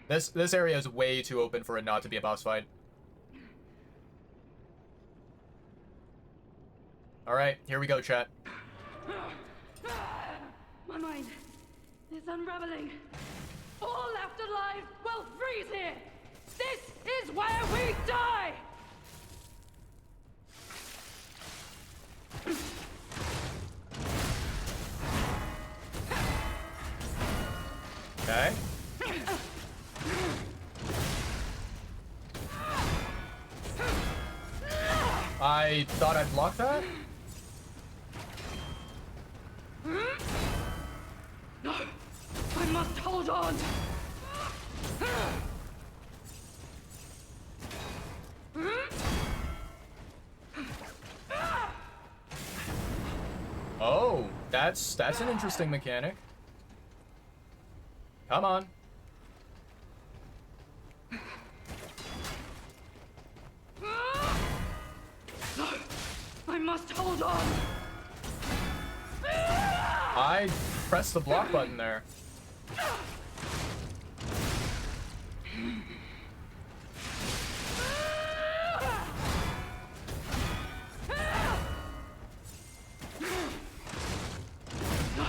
This area is way too open for it not to be a boss fight. Alright, here we go, chat. My mind is unraveling. All left alive will freeze here. This is where we die. Okay. I thought I'd block that? No, I must hold on. Oh, that's an interesting mechanic. Come on. No, I must hold on. I pressed the block button there. No,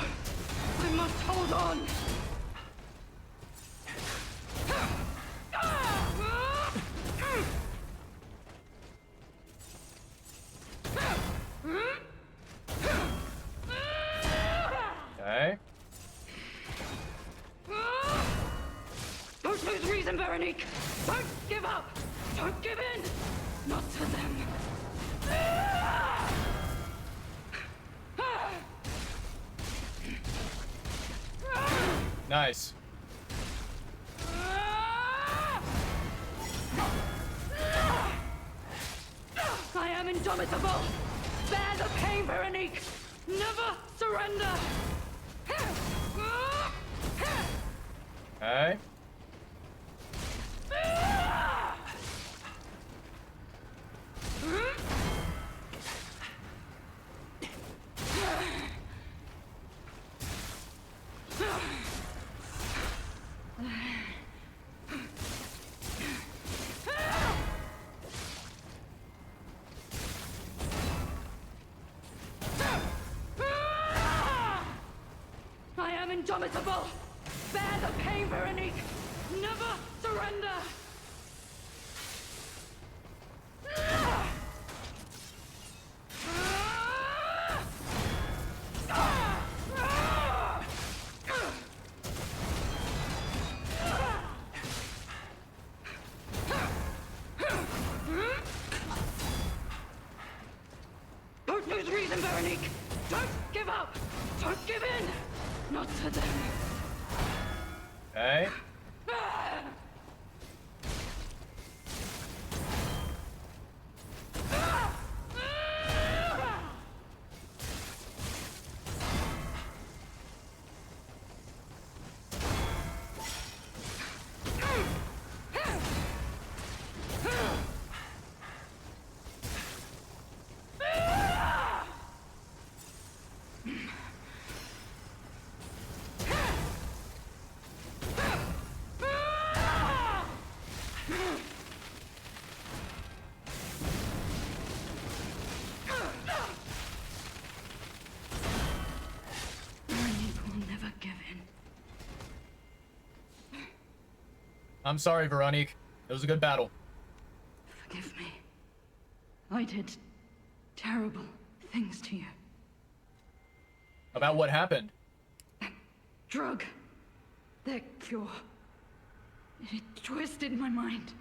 I must hold on. Okay. Don't lose reason, Veronique. Don't give up. Don't give in. Not to them. Nice. I am indomitable. Bear the pain, Veronique. Never surrender. Okay. I am indomitable. Bear the pain, Veronique. Never surrender. Don't lose reason, Veronique. Don't give up. Don't give in. Not to them. Okay. Veronique will never give in. I'm sorry, Veronique. It was a good battle. Forgive me. I did terrible things to you. About what happened? Drug. Their cure. It twisted my mind.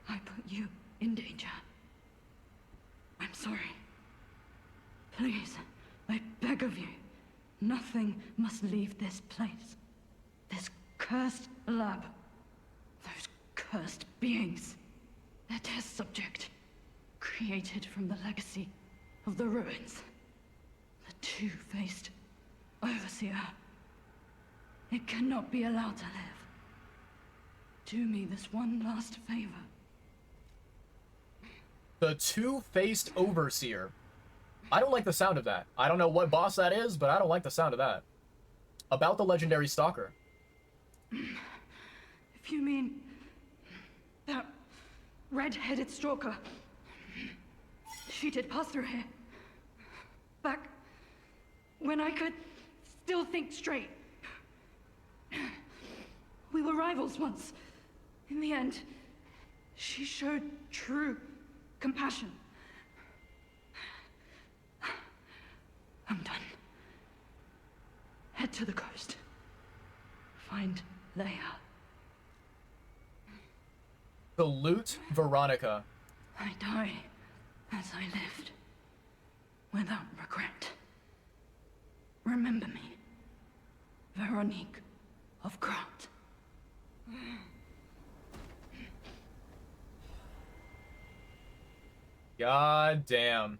I put you in danger. I'm sorry. Please, I beg of you. Nothing must leave this place. This cursed lab. Those cursed beings. Their test subject. Created from the legacy of the ruins. The two-faced overseer. It cannot be allowed to live. Do me this one last favor. The two-faced overseer. I don't like the sound of that. I don't know what boss that is, but I don't like the sound of that. About the legendary stalker. If you mean that red-headed stalker, she did pass through here. Back when I could still think straight. We were rivals once. In the end, she showed true compassion. I'm done. Head to the coast. Find Leia. Salute Veronica. I die as I lived, without regret. Remember me, Veronique of Grant. God damn.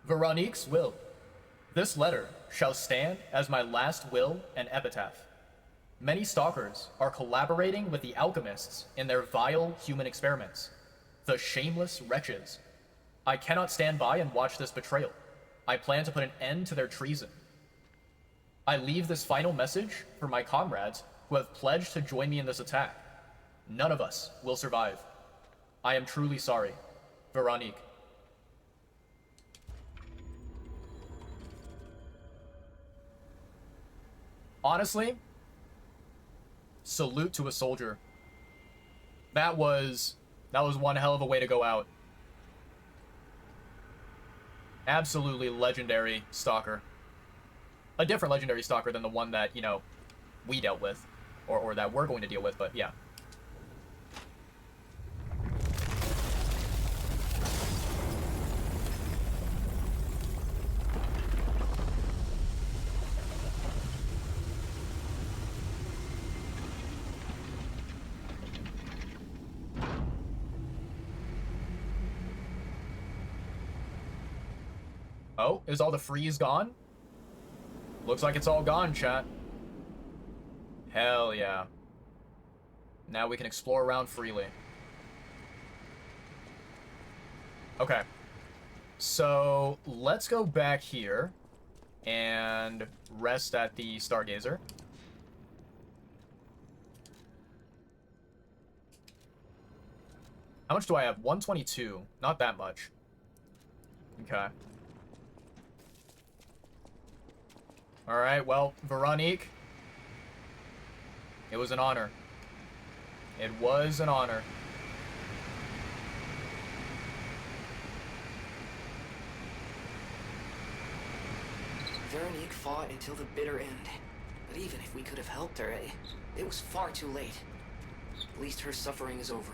Veronique's will. This letter shall stand as my last will and epitaph. Many stalkers are collaborating with the alchemists in their vile human experiments. The shameless wretches. I cannot stand by and watch this betrayal. I plan to put an end to their treason. I leave this final message for my comrades who have pledged to join me in this attack. None of us will survive. I am truly sorry. Veronique. Honestly, salute to a soldier. That was one hell of a way to go out. Absolutely legendary stalker. A different legendary stalker than the one that, you know, we dealt with. Or that we're going to deal with, but yeah. Oh, is all the freeze gone? Looks like it's all gone, chat. Hell yeah. Now we can explore around freely. Okay. So, let's go back here and rest at the Stargazer. How much do I have? 122. Not that much. Okay. Alright, well, Veronique. It was an honor. It was an honor. Veronique fought until the bitter end. But even if we could have helped her, it was far too late. At least her suffering is over.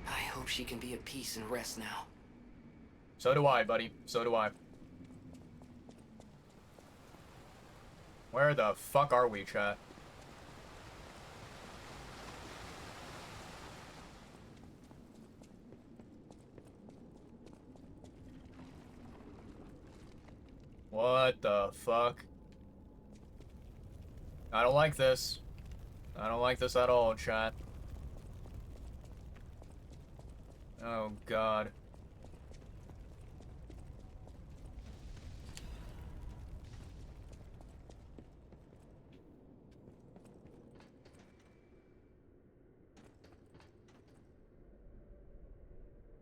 I hope she can be at peace and rest now. So do I, buddy. So do I. Where the fuck are we, chat? What the fuck? I don't like this. I don't like this at all, chat. Oh, God.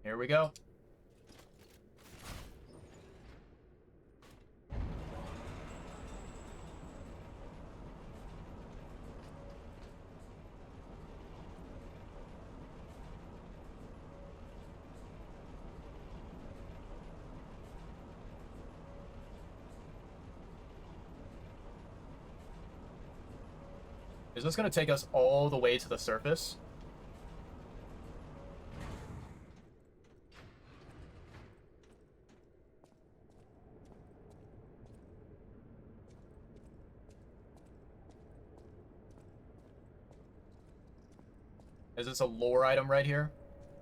Here we go. Is this gonna take us all the way to the surface? Is this a lore item right here?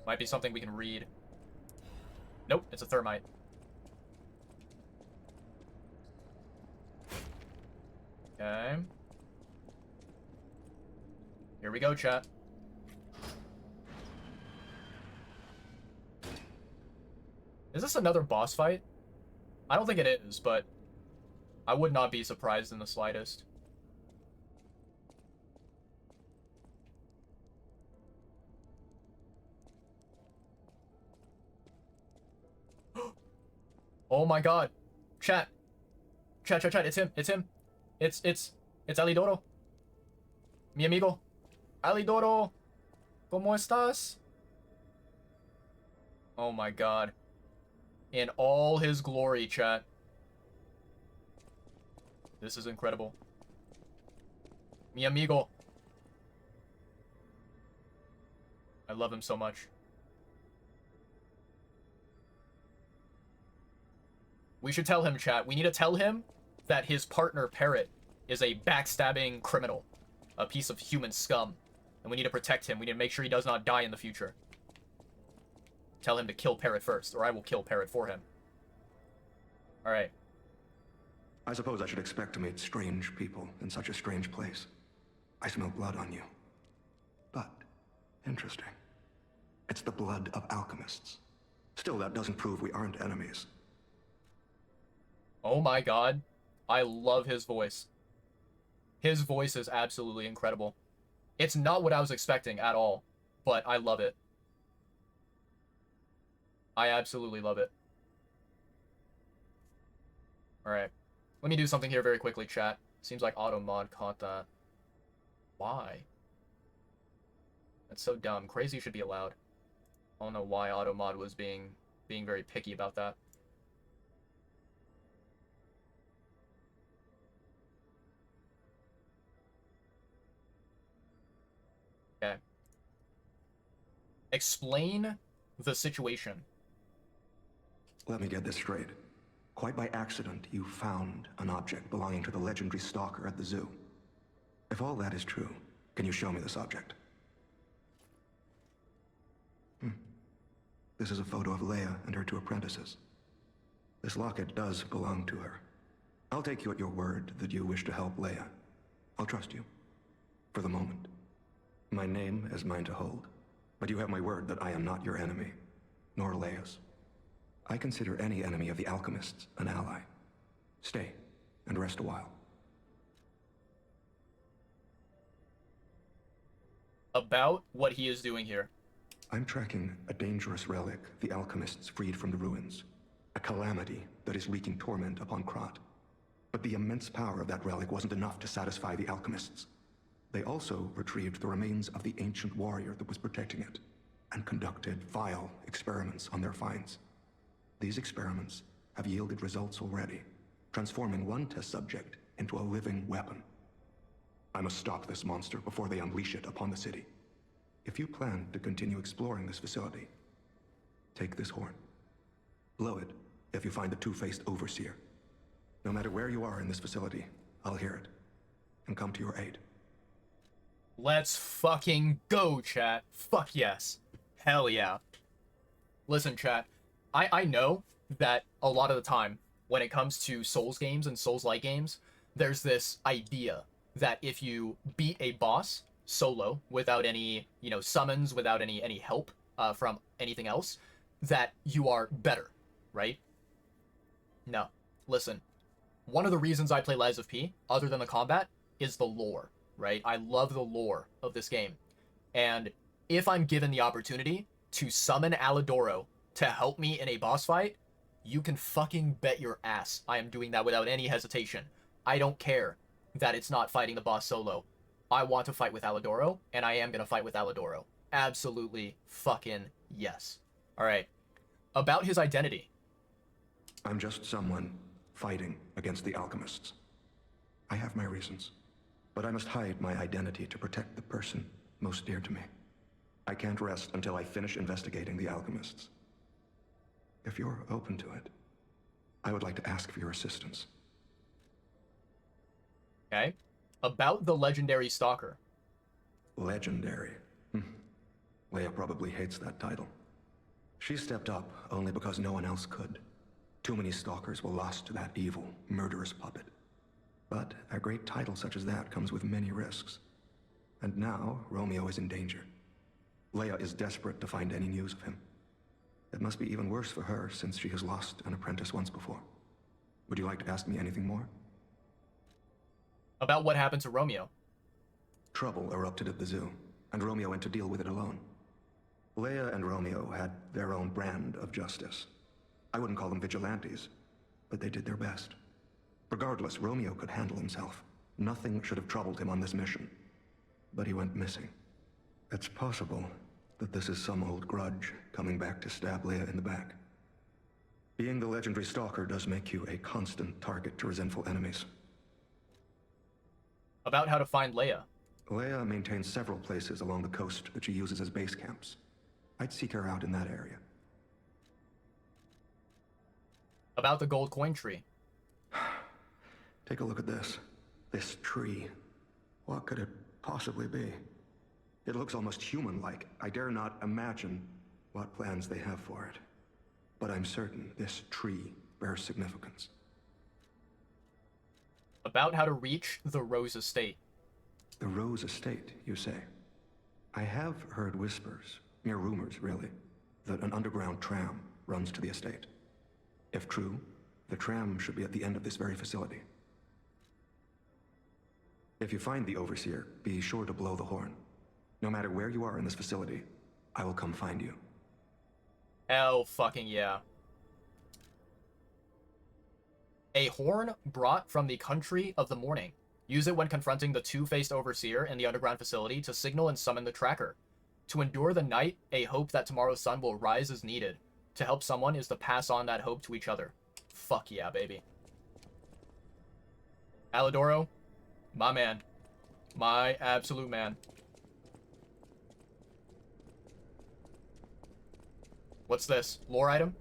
Might be something we can read. Nope, it's a thermite. Okay. Here we go, chat. Is this another boss fight? I don't think it is, but I would not be surprised in the slightest. Oh my god. Chat. Chat, it's him. It's him. It's Alidoro. Mi amigo. Alidoro. ¿Cómo estás? Oh my god. In all his glory, chat. This is incredible. Mi amigo. I love him so much. We should tell him, chat. We need to tell him that his partner, Parrot, is a backstabbing criminal. A piece of human scum. And we need to protect him. We need to make sure he does not die in the future. Tell him to kill Parrot first, or I will kill Parrot for him. Alright. I suppose I should expect to meet strange people in such a strange place. I smell blood on you. But, interesting. It's the blood of alchemists. Still, that doesn't prove we aren't enemies. Oh my god. I love his voice. His voice is absolutely incredible. It's not what I was expecting at all, but I love it. I absolutely love it. Alright. Let me do something here very quickly, chat. Seems like AutoMod caught that. Why? That's so dumb. Crazy should be allowed. I don't know why AutoMod was being very picky about that. Okay. Explain the situation. Let me get this straight. Quite by accident, you found an object belonging to the legendary stalker at the zoo. If all that is true, can you show me this object? This is a photo of Leia and her two apprentices. This locket does belong to her. I'll take you at your word that you wish to help Leia. I'll trust you. For the moment. My name is mine to hold, but you have my word that I am not your enemy, nor Leia's. I consider any enemy of the alchemists an ally. Stay and rest a while. About what he is doing here. I'm tracking a dangerous relic the alchemists freed from the ruins. A calamity that is wreaking torment upon Krat. But the immense power of that relic wasn't enough to satisfy the alchemists. They also retrieved the remains of the ancient warrior that was protecting it, and conducted vile experiments on their finds. These experiments have yielded results already, transforming one test subject into a living weapon. I must stop this monster before they unleash it upon the city. If you plan to continue exploring this facility, take this horn. Blow it if you find the two-faced overseer. No matter where you are in this facility, I'll hear it, and come to your aid. Let's fucking go, chat. Fuck yes. Hell yeah. Listen, chat. I know that a lot of the time, when it comes to Souls games and Souls-like games, there's this idea that if you beat a boss solo, without any, summons, without any help from anything else, that you are better, right? No. Listen. One of the reasons I play Lies of P, other than the combat, is the lore, right? I love the lore of this game. And if I'm given the opportunity to summon Alidoro to help me in a boss fight, you can fucking bet your ass I am doing that without any hesitation. I don't care that it's not fighting the boss solo. I want to fight with Alidoro, and I am gonna fight with Alidoro. Absolutely fucking yes. Alright. About his identity. I'm just someone fighting against the alchemists. I have my reasons, but I must hide my identity to protect the person most dear to me. I can't rest until I finish investigating the alchemists. If you're open to it, I would like to ask for your assistance. Okay. About the legendary stalker. Legendary. Leia probably hates that title. She stepped up only because no one else could. Too many stalkers were lost to that evil, murderous puppet. But a great title such as that comes with many risks. And now, Romeo is in danger. Leia is desperate to find any news of him. It must be even worse for her, since she has lost an apprentice once before. Would you like to ask me anything more? About what happened to Romeo? Trouble erupted at the zoo, and Romeo went to deal with it alone. Leia and Romeo had their own brand of justice. I wouldn't call them vigilantes, but they did their best. Regardless, Romeo could handle himself. Nothing should have troubled him on this mission. But he went missing. It's possible that this is some old grudge coming back to stab Leia in the back. Being the legendary stalker does make you a constant target to resentful enemies. About how to find Leia. Leia maintains several places along the coast that she uses as base camps. I'd seek her out in that area. About the gold coin tree. Take a look at this. This tree. What could it possibly be? It looks almost human-like. I dare not imagine what plans they have for it. But I'm certain this tree bears significance. About how to reach the Rose Estate. The Rose Estate, you say? I have heard whispers, mere rumors really, that an underground tram runs to the estate. If true, the tram should be at the end of this very facility. If you find the Overseer, be sure to blow the horn. No matter where you are in this facility, I will come find you. Hell fucking yeah. A horn brought from the country of the morning. Use it when confronting the two-faced Overseer in the underground facility to signal and summon the tracker. To endure the night, a hope that tomorrow's sun will rise is needed. To help someone is to pass on that hope to each other. Fuck yeah, baby. Alidoro, my man. My absolute man. What's this? Lore item?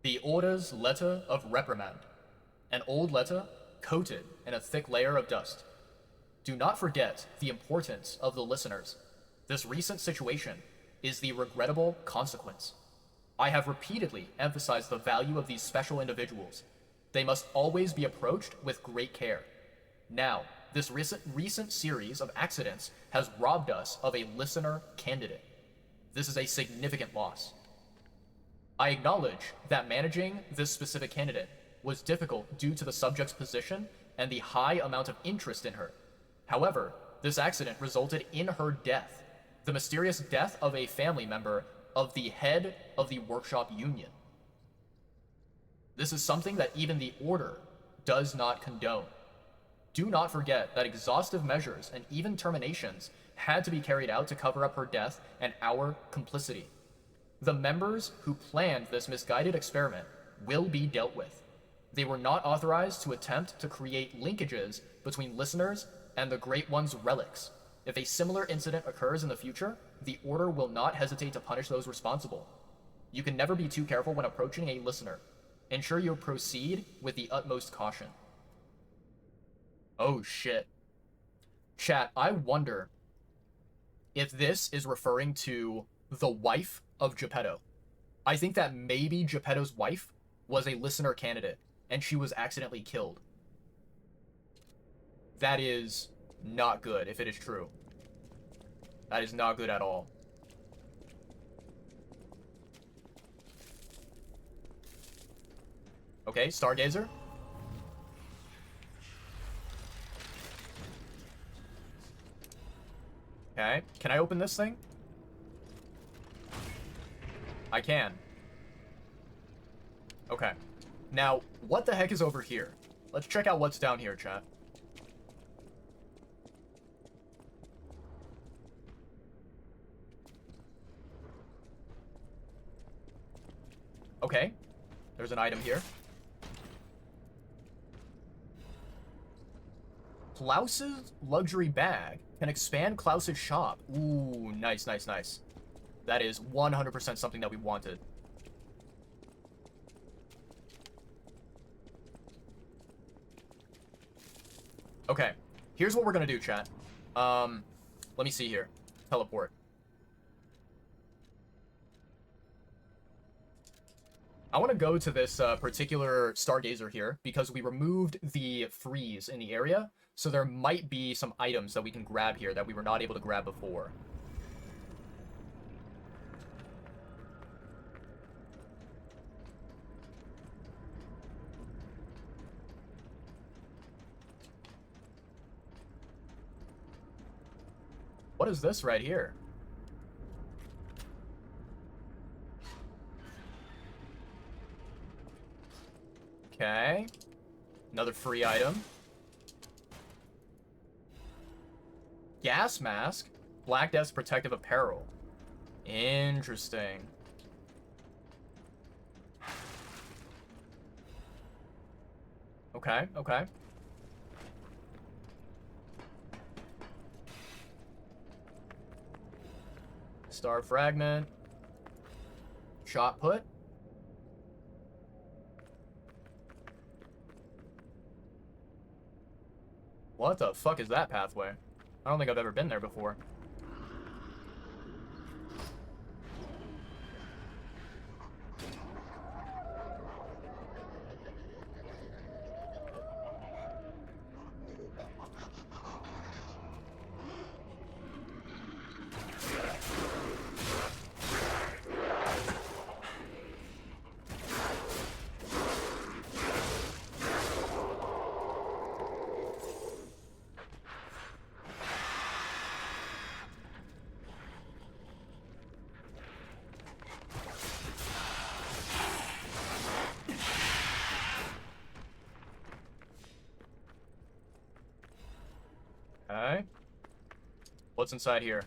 The Order's Letter of Reprimand. An old letter coated in a thick layer of dust. Do not forget the importance of the listeners. This recent situation is the regrettable consequence. I have repeatedly emphasized the value of these special individuals. They must always be approached with great care. Now, this recent series of accidents has robbed us of a listener candidate. This is a significant loss. I acknowledge that managing this specific candidate was difficult due to the subject's position and the high amount of interest in her. However, this accident resulted in her death, the mysterious death of a family member of the head of the workshop union. This is something that even the Order does not condone. Do not forget that exhaustive measures and even terminations had to be carried out to cover up her death and our complicity. The members who planned this misguided experiment will be dealt with. They were not authorized to attempt to create linkages between listeners and the Great One's relics. If a similar incident occurs in the future, the Order will not hesitate to punish those responsible. You can never be too careful when approaching a listener. Ensure you proceed with the utmost caution. Oh shit. Chat, I wonder if this is referring to the wife of Geppetto. I think that maybe Geppetto's wife was a listener candidate, and she was accidentally killed. That is not good, if it is true. That is not good at all. Okay, Stargazer. Okay, can I open this thing? I can. Okay. Now, what the heck is over here? Let's check out what's down here, chat. Okay. There's an item here. Klaus's luxury bag can expand Klaus's shop. Ooh, nice, nice, nice. That is 100% something that we wanted. Okay, here's what we're gonna do, chat. Let me see here. Teleport. I want to go to this particular stargazer here because we removed the freeze in the area, so there might be some items that we can grab here that we were not able to grab before. What is this right here? Okay. Another free item. Gas mask. Black Death's protective apparel. Interesting. Okay, okay. Star fragment. Shot put. What the fuck is that pathway? I don't think I've ever been there before. Okay. What's inside here?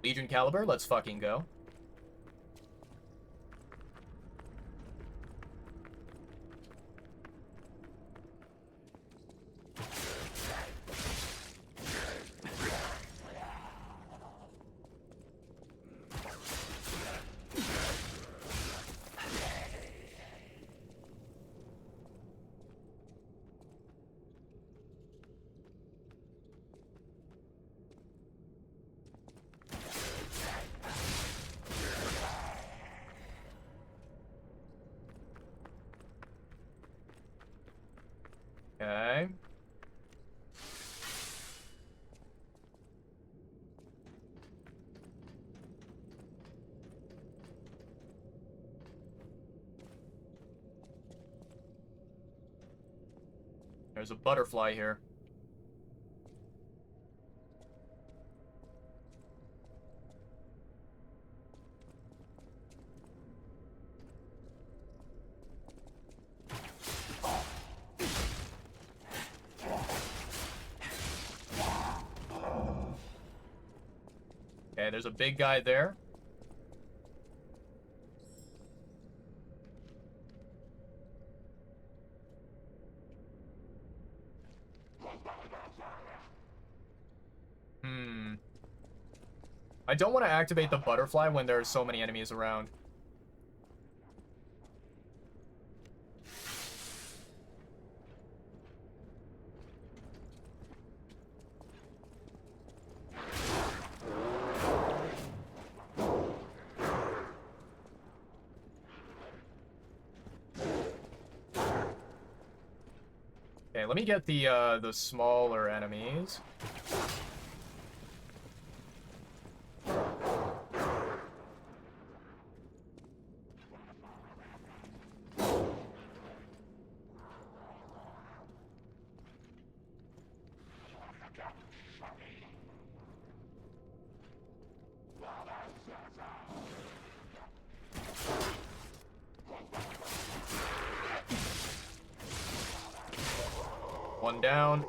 Legion caliber, let's fucking go. Okay. There's a butterfly here. Okay, there's a big guy there. I don't want to activate the butterfly when there's so many enemies around. Okay, let me get the smaller enemies. One down.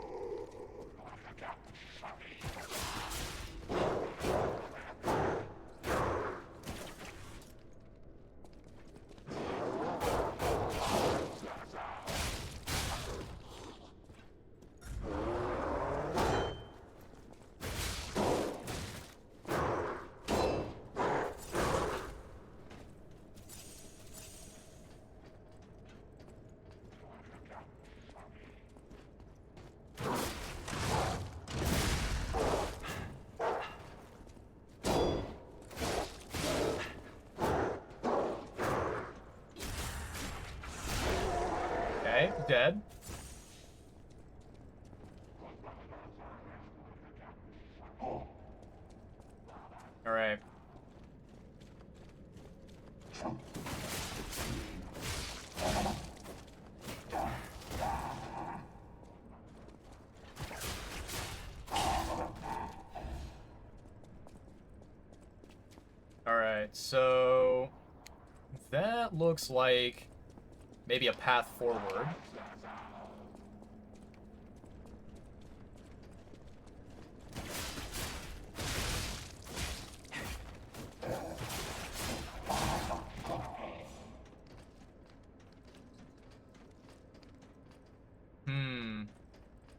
Dead. Alright. Alright, so that looks like maybe a path forward.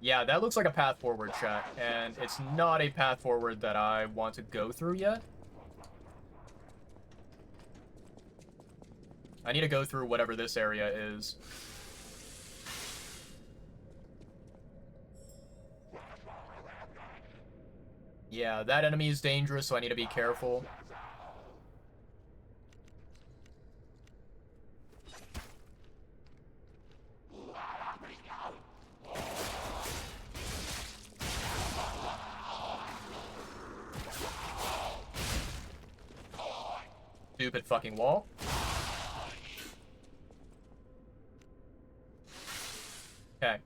Yeah, that looks like a path forward, chat, and it's not a path forward that I want to go through yet. I need to go through whatever this area is. Yeah, that enemy is dangerous, so I need to be careful. Stupid fucking wall. Okay.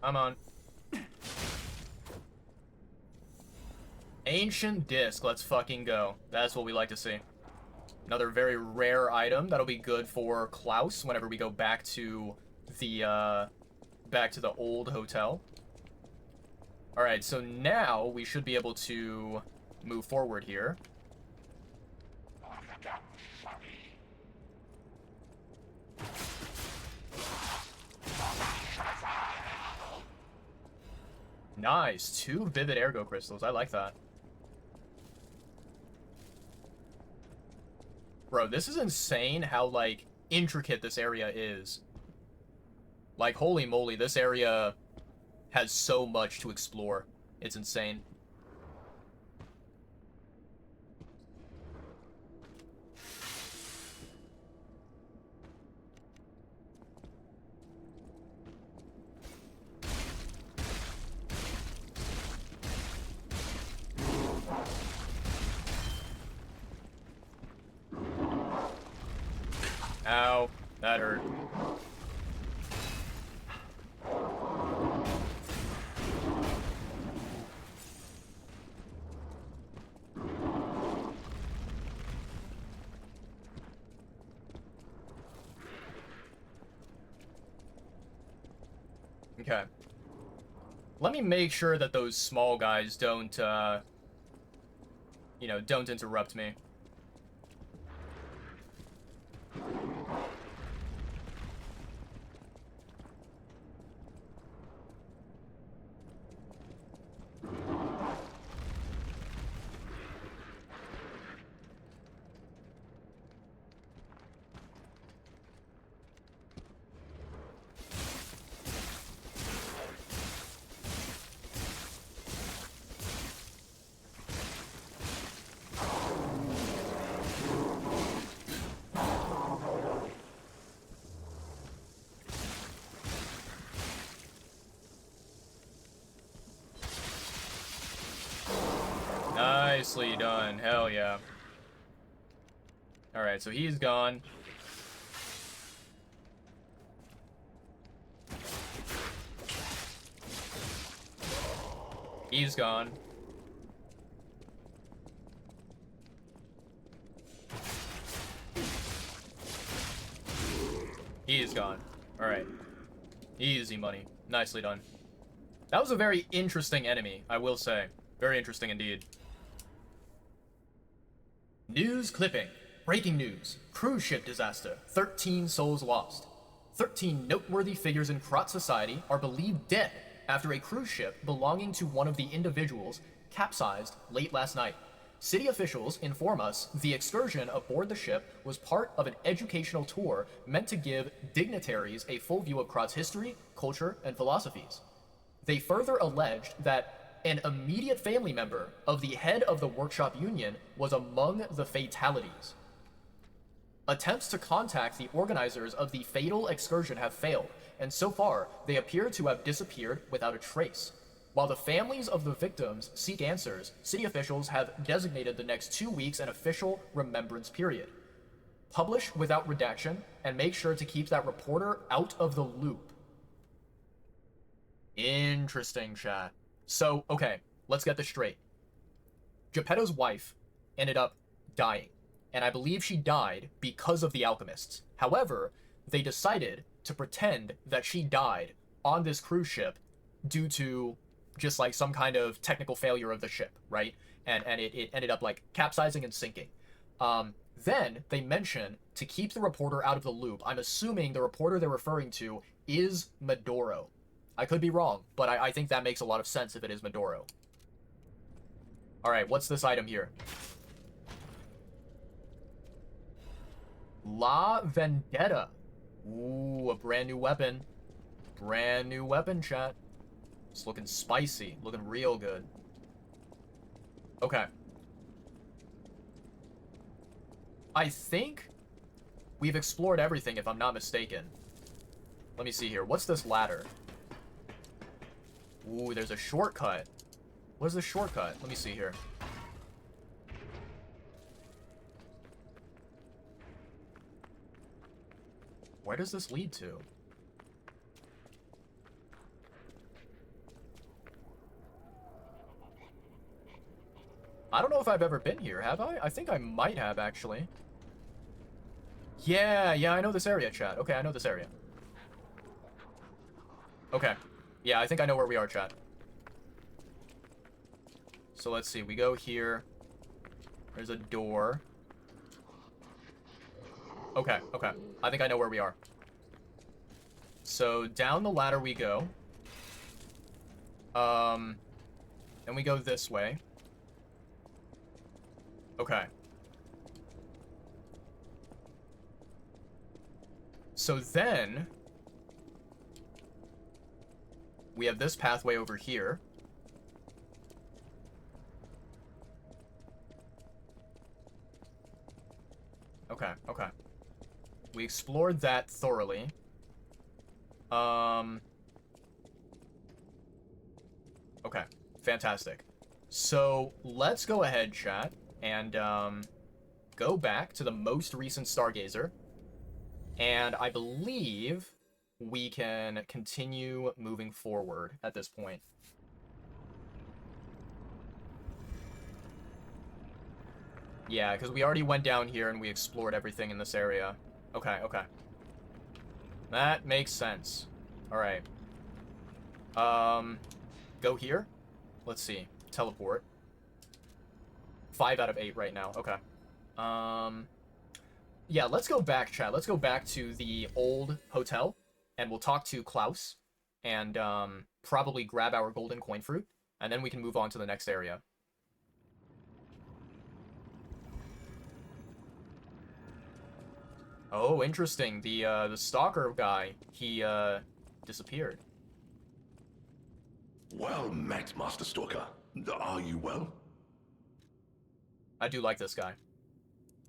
I'm on. Ancient disc, let's fucking go. That's what we like to see. Another very rare item that'll be good for Klaus whenever we go back to the old hotel. Alright, so now we should be able to move forward here. Nice, 2 vivid ergo crystals, I like that. Bro, this is insane how, like, intricate this area is. Like, holy moly, this area has so much to explore. It's insane. Ow, that hurt. Okay. Let me make sure that those small guys don't, you know, don't interrupt me. Nicely done. Hell yeah. Alright, so he's gone. He's gone. He's gone. Alright. Easy money. Nicely done. That was a very interesting enemy, I will say. Very interesting indeed. News clipping. Breaking news. Cruise ship disaster. 13 souls lost. 13 noteworthy figures in Krat society are believed dead after a cruise ship belonging to one of the individuals capsized late last night. City officials inform us the excursion aboard the ship was part of an educational tour meant to give dignitaries a full view of Krat's history, culture, and philosophies. They further alleged that An immediate family member of the head of the workshop union was among the fatalities. Attempts to contact the organizers of the fatal excursion have failed, and so far, they appear to have disappeared without a trace. While the families of the victims seek answers, city officials have designated the next 2 weeks an official remembrance period. Publish without redaction, and make sure to keep that reporter out of the loop. Interesting, chat. So, okay, let's get this straight. Geppetto's wife ended up dying, and I believe she died because of the alchemists. However, they decided to pretend that she died on this cruise ship due to just like some kind of technical failure of the ship, right? And it ended up like capsizing and sinking. Then they mention to keep the reporter out of the loop. I'm assuming the reporter they're referring to is Medoro. I could be wrong, but I think that makes a lot of sense if it is Medoro. Alright, what's this item here? La Vendetta. Ooh, a brand new weapon. Brand new weapon, chat. It's looking spicy. Looking real good. Okay. I think we've explored everything, if I'm not mistaken. Let me see here. What's this ladder? Ooh, there's a shortcut. What is this shortcut? Let me see here. Where does this lead to? I don't know if I've ever been here, have I? I think I might have, actually. Yeah, I know this area, chat. Okay, I know this area. Okay. Yeah, I think I know where we are, chat. So let's see. We go here. There's a door. Okay. I think I know where we are. So down the ladder we go. Then we go this way. Okay. So then we have this pathway over here. Okay. We explored that thoroughly. Okay, fantastic. So let's go ahead, chat, and go back to the most recent Stargazer. And I believe we can continue moving forward at this point. Yeah, because we already went down here and we explored everything in this area. Okay. That makes sense. Alright. Go here? Let's see. Teleport. 5 out of 8 right now. Okay. Yeah, let's go back, chat. Let's go back to the old hotel, and we'll talk to Klaus, and probably grab our golden coin fruit, and then we can move on to the next area. Oh, interesting. The stalker guy, he disappeared. Well met, Master Stalker. Are you well? I do like this guy.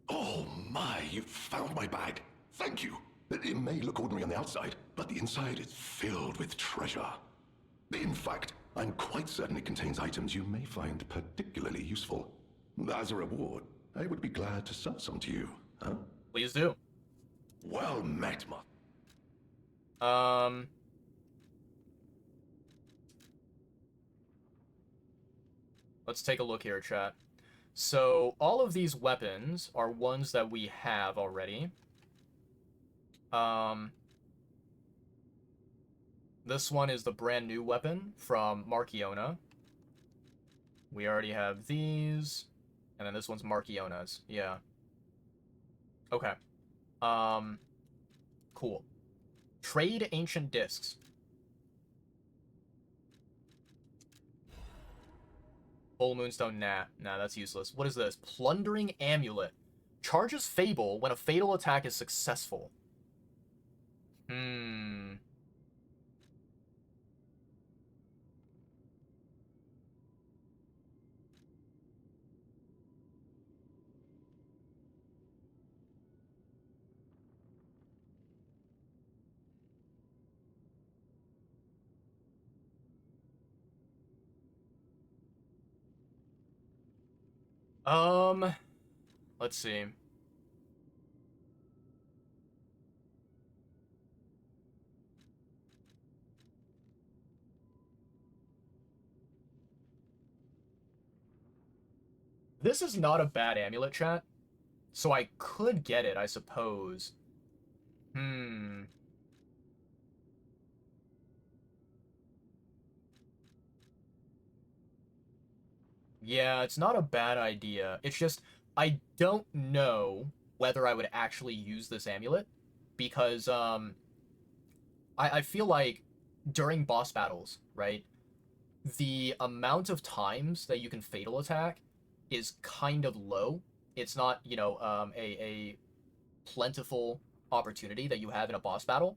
Oh my, you found my bag. Thank you. It may look ordinary on the outside, but the inside is filled with treasure. In fact, I'm quite certain it contains items you may find particularly useful. As a reward, I would be glad to sell some to you, huh? Please do. Well met, Master. Let's take a look here, chat. So, all of these weapons are ones that we have already. This one is the brand new weapon from Marchiona. We already have these. And then this one's Marchiona's. Yeah. Okay. Cool. Trade ancient discs. Full Moonstone, nah, that's useless. What is this? Plundering Amulet. Charges Fable when a fatal attack is successful. Let's see. This is not a bad amulet, chat. So I could get it, I suppose. Hmm. Yeah, it's not a bad idea. It's just, I don't know whether I would actually use this amulet. Because, I feel like during boss battles, right? The amount of times that you can fatal attack is kind of low. It's not, a plentiful opportunity that you have in a boss battle.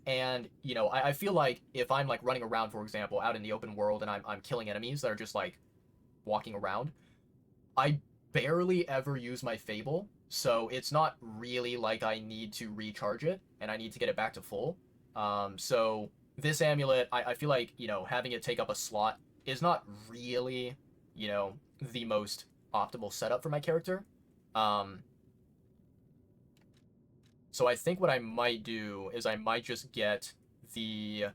And, I feel like if I'm like running around, for example, out in the open world and I'm killing enemies that are just like walking around, I barely ever use my Fable. So it's not really like I need to recharge it and I need to get it back to full. So this amulet, I feel like, having it take up a slot is not really, the most optimal setup for my character. Um, so I think what I might do is I might just get the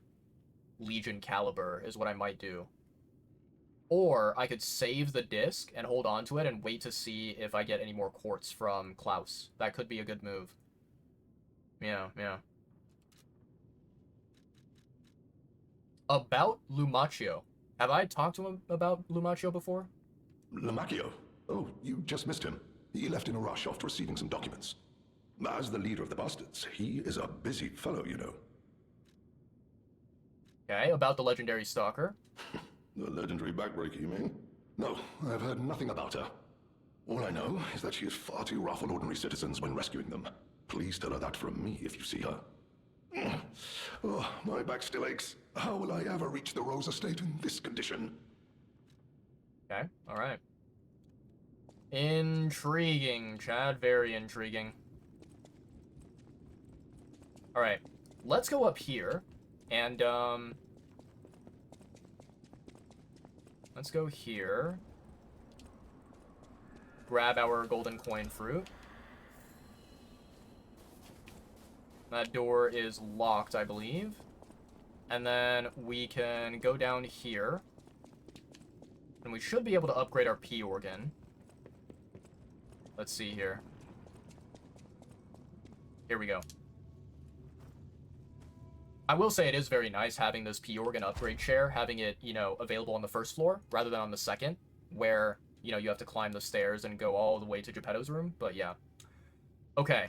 Legion Caliber is what I might do. Or I could save the disc and hold on to it and wait to see if I get any more quartz from Klaus. That could be a good move. Yeah, yeah. About Lumaccio. Have I talked to him about Lumaccio before? Lamacchio? Oh, you just missed him. He left in a rush after receiving some documents. As the leader of the bastards, he is a busy fellow, you know. Okay, about the legendary stalker. The legendary backbreaker, you mean? No, I've heard nothing about her. All I know is that she is far too rough on ordinary citizens when rescuing them. Please tell her that from me if you see her. Oh, my back still aches. How will I ever reach the Rose Estate in this condition? Okay, alright. Intriguing, Chad. Very intriguing. Alright, let's go up here, and, let's go here. Grab our golden coin fruit. That door is locked, I believe. And then we can go down here. And we should be able to upgrade our P organ. Let's see here. Here we go. I will say it is very nice having this P organ upgrade chair, having it, available on the first floor rather than on the second, where, you have to climb the stairs and go all the way to Geppetto's room. But yeah. Okay.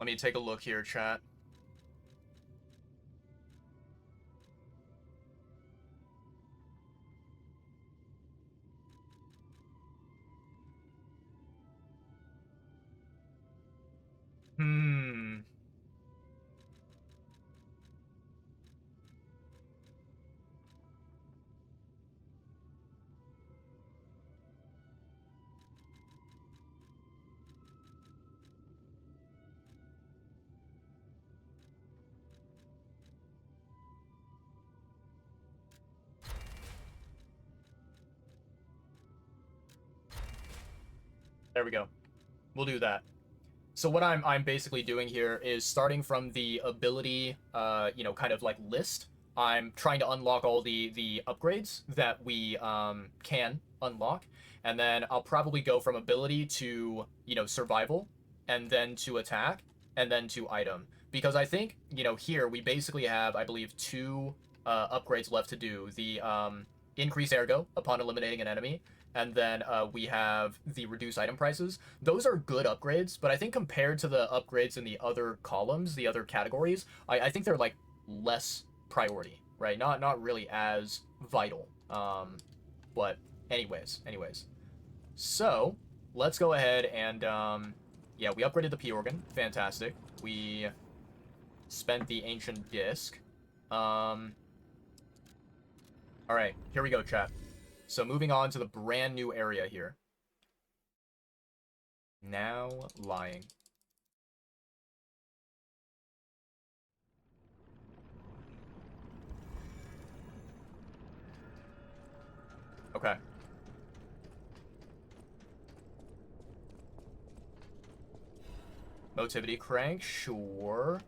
Let me take a look here, chat. Hmm. There we go. We'll do that. So what I'm basically doing here is starting from the ability, kind of like list. I'm trying to unlock all the upgrades that we can unlock, and then I'll probably go from ability to survival, and then to attack, and then to item. Because I think here we basically have, I believe, two upgrades left to do: the increase ergo upon eliminating an enemy, and then we have the reduce item prices. Those are good upgrades, but I think compared to the upgrades in the other columns, the other categories, I think they're like less priority, right? Not really as vital. But anyways. So, let's go ahead and, yeah, we upgraded the P organ. Fantastic. We spent the ancient disc. Alright, here we go, chat. So, moving on to the brand new area here. Now lying. Okay. Motivity crank, sure.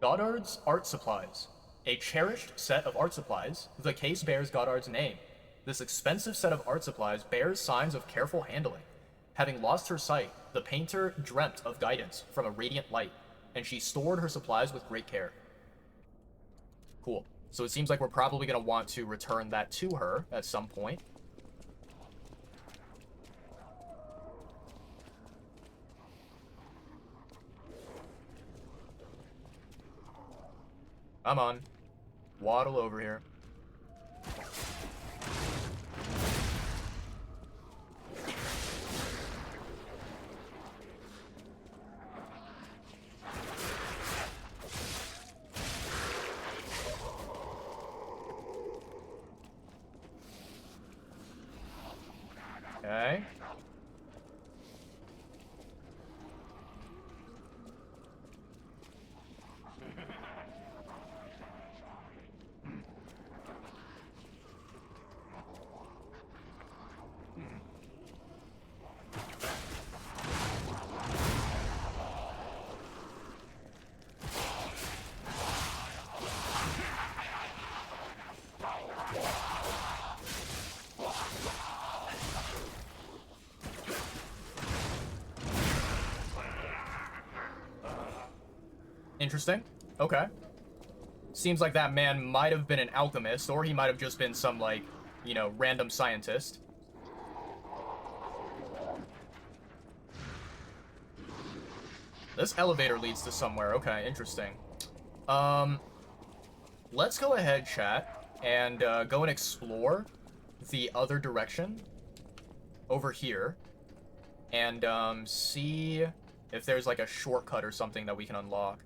Goddard's Art Supplies. A cherished set of art supplies, the case bears Goddard's name. This expensive set of art supplies bears signs of careful handling. Having lost her sight, the painter dreamt of guidance from a radiant light, and she stored her supplies with great care. Cool. So it seems like we're probably going to want to return that to her at some point. Come on. Waddle over here. Okay. Interesting. Okay. Seems like that man might have been an alchemist, or he might have just been some, like, you know, random scientist. This elevator leads to somewhere. Okay, interesting. Let's go ahead, chat, and go and explore the other direction over here, and see if there's like a shortcut or something that we can unlock.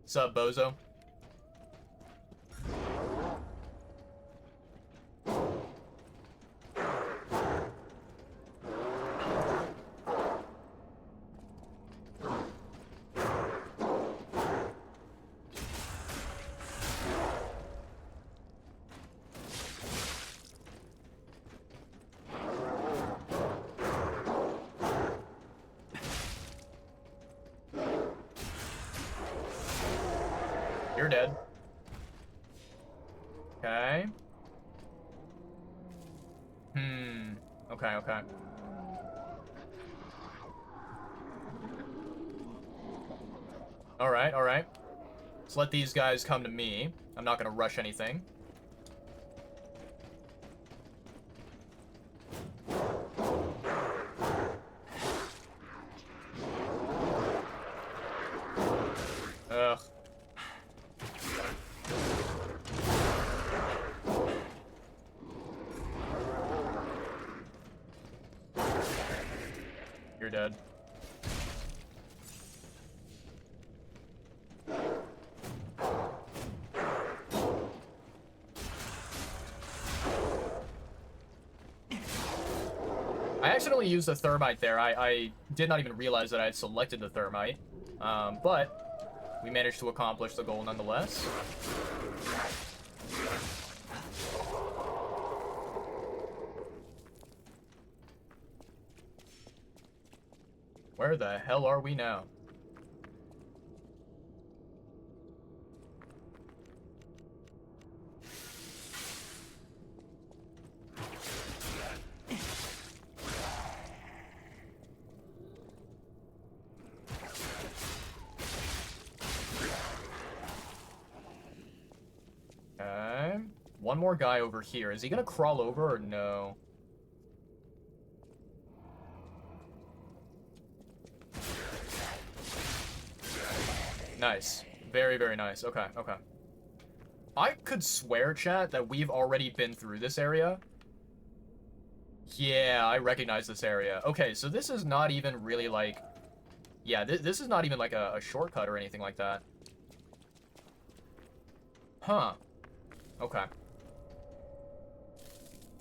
What's up, bozo? You're dead. Okay. Okay. Alright. Let's let these guys come to me. I'm not gonna rush anything. Ugh. You're dead. I accidentally used the thermite there. I did not even realize that I had selected the thermite. But we managed to accomplish the goal nonetheless. Where the hell are we now? one more guy over here. Is he gonna crawl over or no? Nice. Very, very nice. Okay, okay. I could swear, chat, that we've already been through this area. Yeah, I recognize this area. Okay, so this is not even really like... Yeah, this is not even like a shortcut or anything like that. Huh. Okay.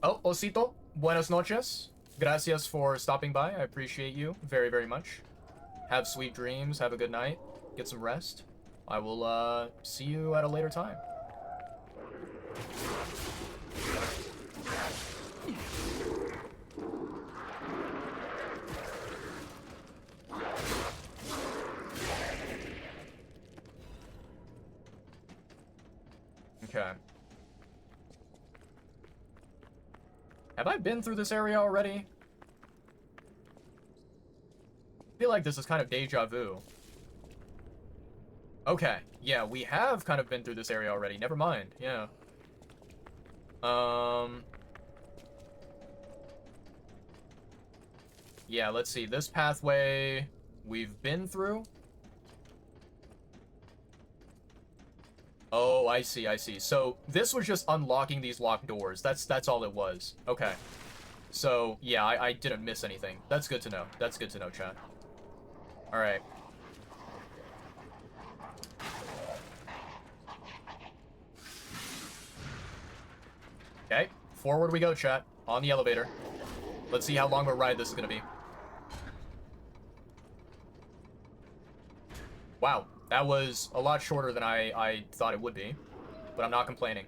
Oh, Osito, buenas noches. Gracias for stopping by. I appreciate you very, very much. Have sweet dreams. Have a good night. Get some rest. I will, see you at a later time. Okay. Have I been through this area already? I feel like this is kind of deja vu. Okay, yeah, we have kind of been through this area already. Never mind, yeah. Yeah, let's see. This pathway we've been through. Oh, I see, I see. So this was just unlocking these locked doors. That's all it was. Okay. So, yeah, I didn't miss anything. That's good to know. That's good to know, chat. Alright. Okay, forward we go, chat. On the elevator. Let's see how long of a ride this is gonna be. Wow, that was a lot shorter than I thought it would be. But I'm not complaining.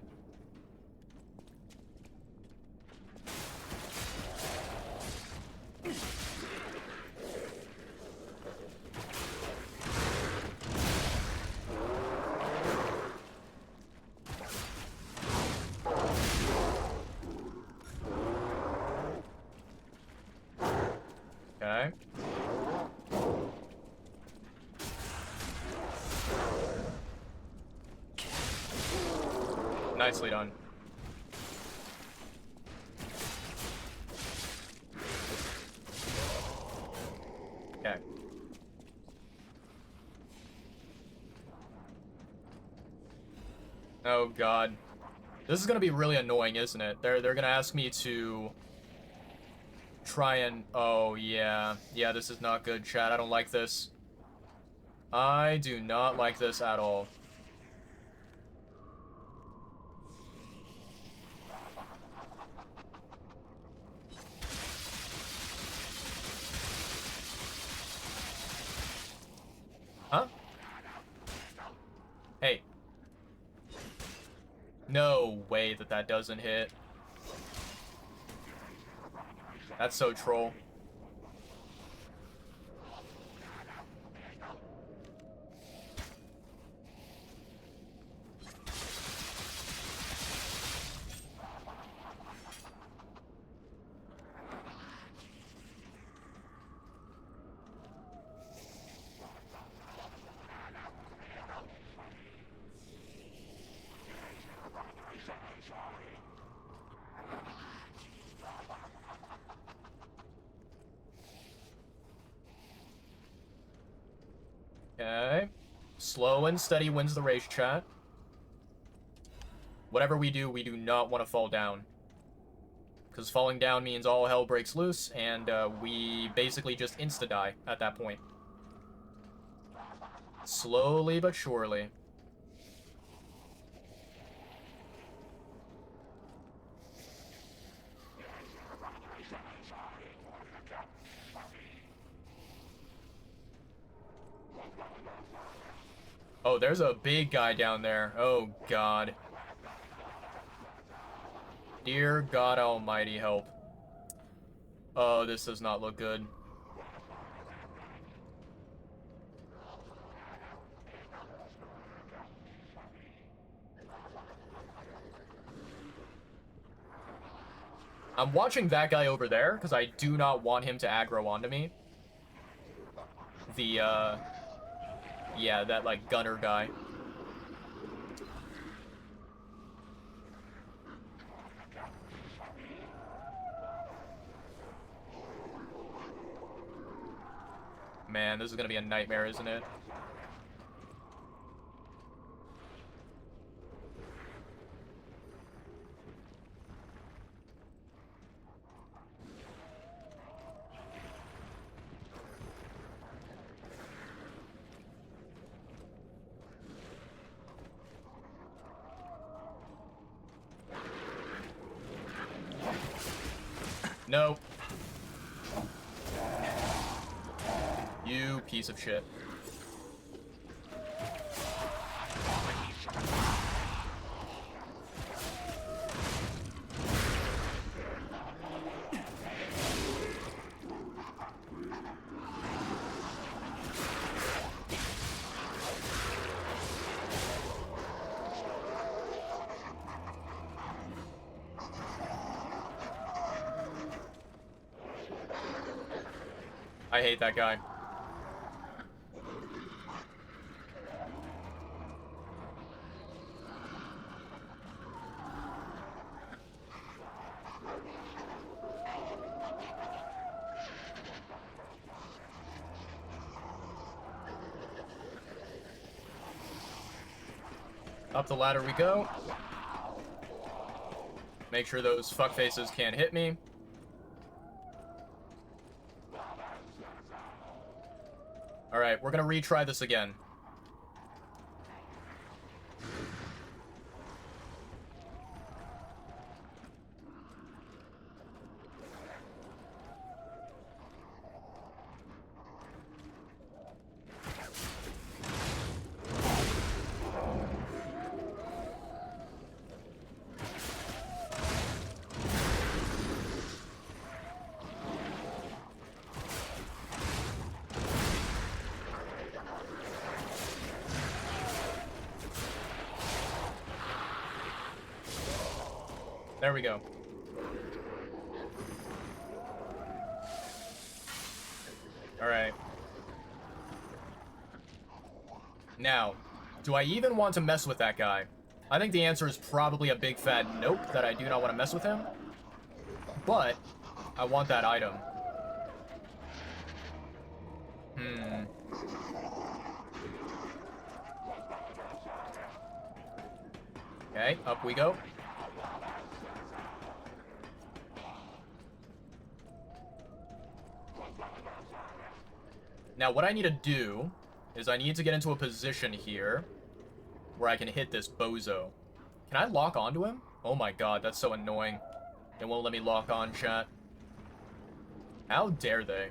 Okay. Nicely done. Okay. Oh god. This is gonna be really annoying, isn't it? They're gonna ask me to try and... Oh, yeah. Yeah, this is not good, chat. I don't like this. I do not like this at all. Huh? Hey. No way that that doesn't hit. That's so troll. Okay. Slow and steady wins the race, chat. Whatever we do not want to fall down. Because falling down means all hell breaks loose, and we basically just insta-die at that point. Slowly but surely. Oh, there's a big guy down there. Oh, God. Dear God Almighty, help. Oh, this does not look good. I'm watching that guy over there, because I do not want him to aggro onto me. The, yeah, that, like, gunner guy. Man, this is gonna be a nightmare, isn't it? No. You piece of shit. I hate that guy. Up the ladder we go. Make sure those fuckfaces can't hit me. Alright, we're gonna retry this again. There we go. Alright. Now, do I even want to mess with that guy? I think the answer is probably a big fat nope, that I do not want to mess with him. But, I want that item. Okay, up we go. Now, what I need to do is I need to get into a position here where I can hit this bozo. Can I lock onto him? Oh my god, that's so annoying. It won't let me lock on, chat. How dare they?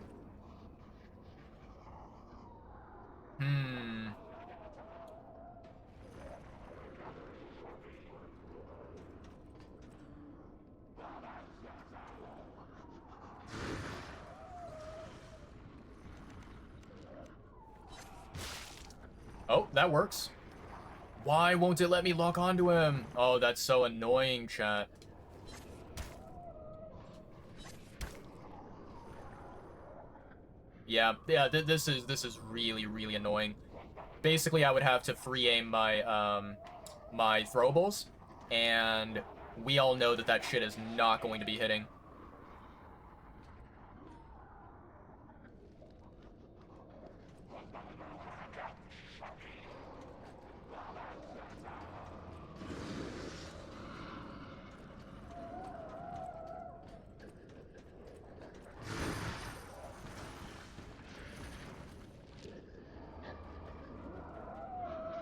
Oh, that works. Why won't it let me lock onto him? Oh, that's so annoying, chat. Yeah, this is really, really annoying. Basically, I would have to free aim my my throwables, and we all know that that shit is not going to be hitting.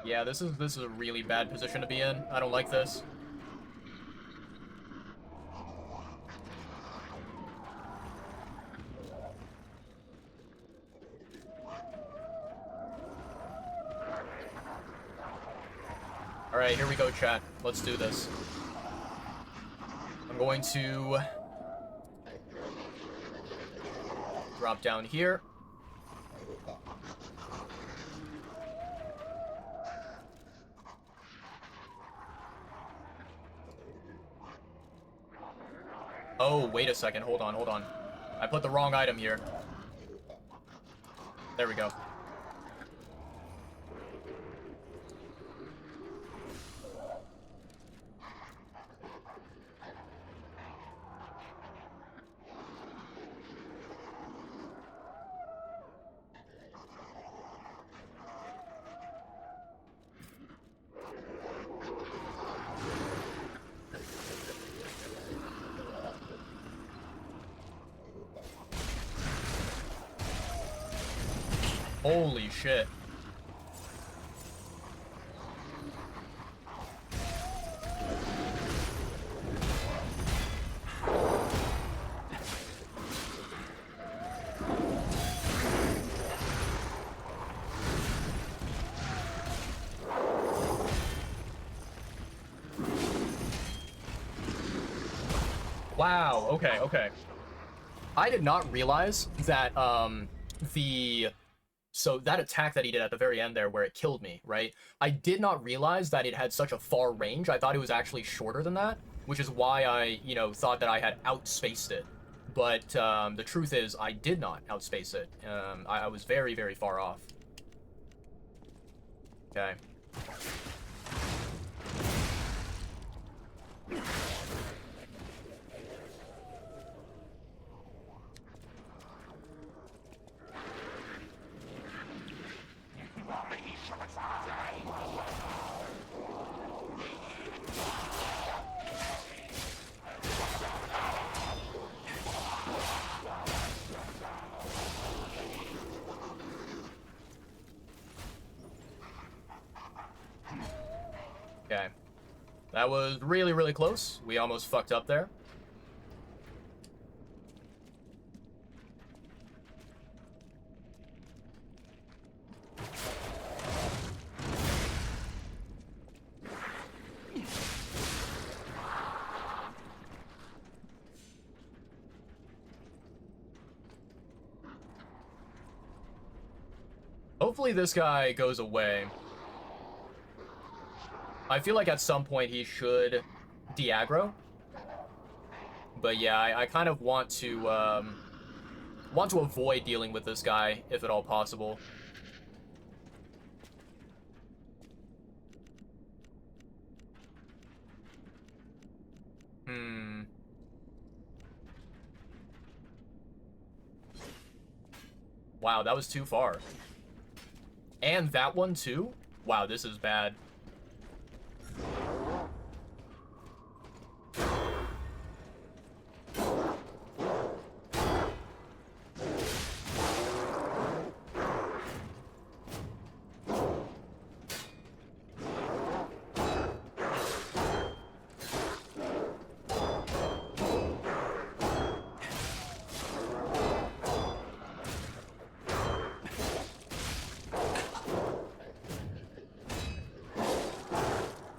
Yeah, this is a really bad position to be in. I don't like this. Alright, here we go, chat. Let's do this. I'm going to drop down here. Oh, wait a second. Hold on, hold on. I put the wrong item here. There we go. Holy shit. Wow, okay, okay. I did not realize that, so that attack that he did at the very end there where it killed me, right? I did not realize that it had such a far range. I thought it was actually shorter than that, which is why I, you know, thought that I had outspaced it. But, the truth is, I did not outspace it. I was very, very far off. Okay. Okay. That was really, really close. We almost fucked up there. Hopefully this guy goes away. I feel like at some point he should de-aggro. But yeah, I kind of want to avoid dealing with this guy, if at all possible. Wow, that was too far. And that one too? Wow, this is bad.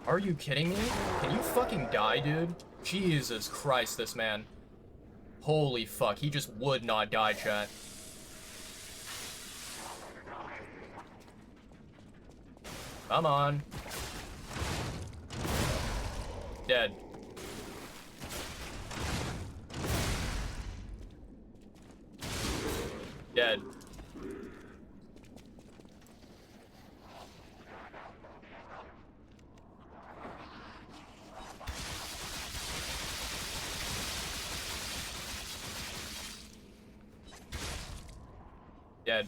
Are you kidding me? Can you fucking die, dude? Jesus Christ, this man. Holy fuck, he just would not die, chat. Come on. Dead. Dead. Dead.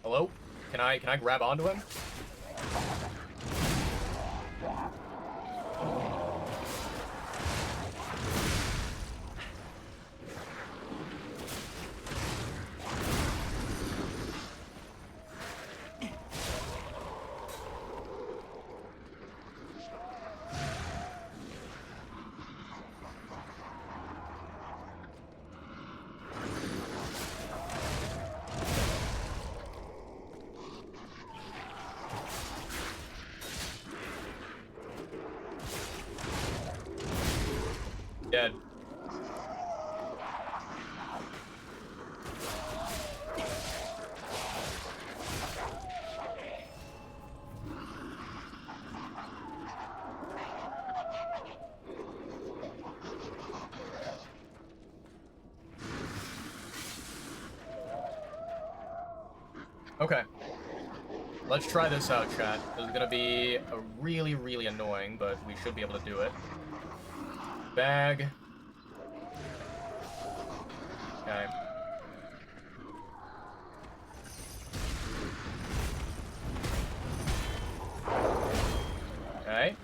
Hello? Can I grab onto him? Dead. Okay. Let's try this out, chat. This is gonna be a really, really annoying, but we should be able to do it. Bag. Okay. Okay.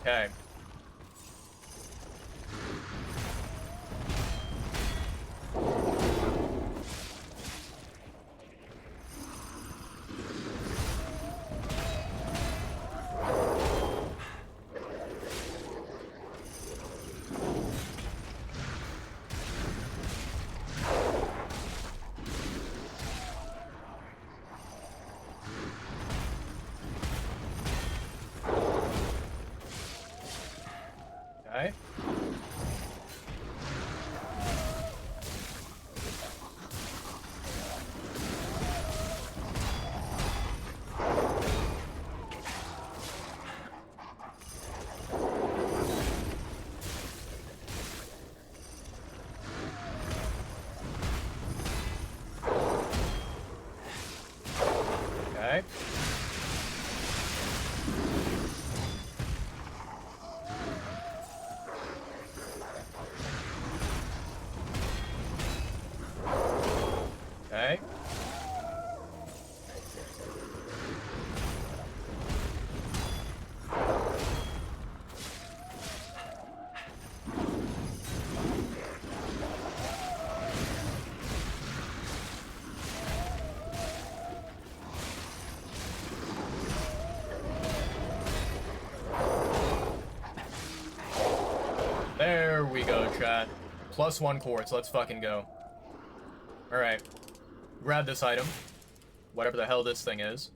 Okay. Okay. Okay. Okay. There we go, chat. +1 quartz. Let's fucking go. Alright. Grab this item. Whatever the hell this thing is.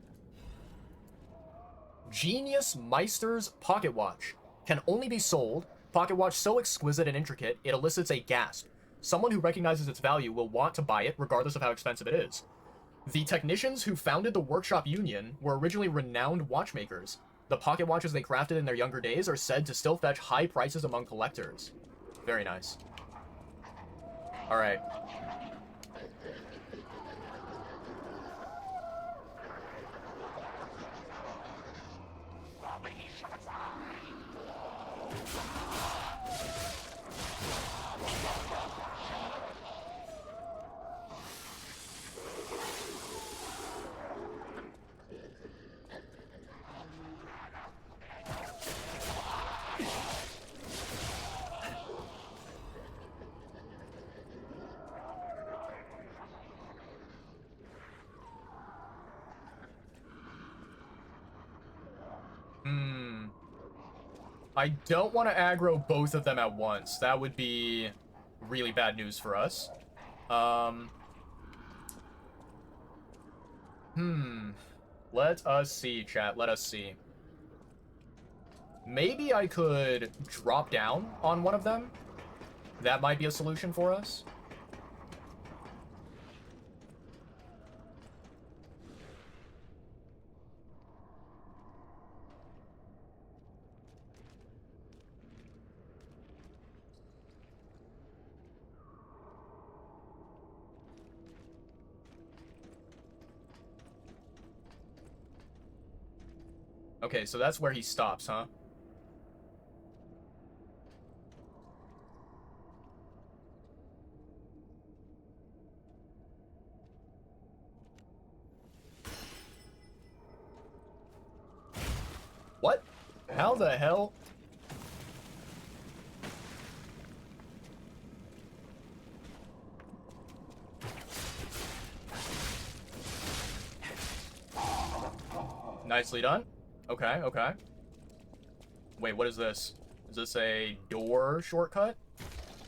Genius Meister's Pocket Watch. Can only be sold. Pocket watch so exquisite and intricate, it elicits a gasp. Someone who recognizes its value will want to buy it, regardless of how expensive it is. The technicians who founded the Workshop Union were originally renowned watchmakers. The pocket watches they crafted in their younger days are said to still fetch high prices among collectors. Very nice. Alright. I don't want to aggro both of them at once. That would be really bad news for us. Let us see, chat. Let us see. Maybe I could drop down on one of them. That might be a solution for us. Okay, so that's where he stops, huh? What? How the hell? Nicely done. Okay, okay. Wait, what is this? Is this a door shortcut?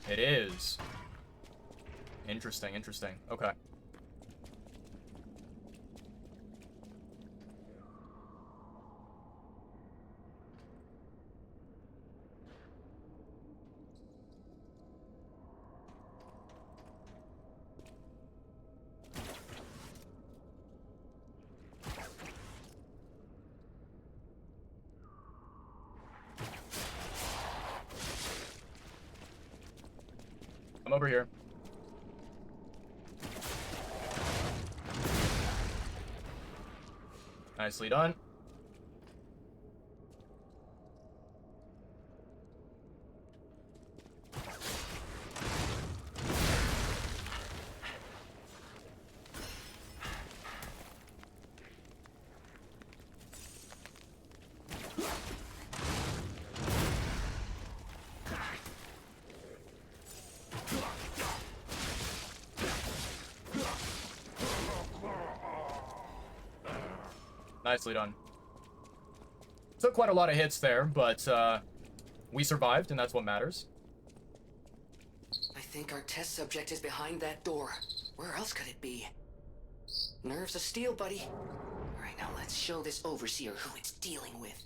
It is. Interesting, interesting. Okay. I'm over here. Nicely done. Nicely done. Took quite a lot of hits there, but we survived, and that's what matters. I think our test subject is behind that door. Where else could it be? Nerves of steel, buddy. Alright, now let's show this overseer who it's dealing with.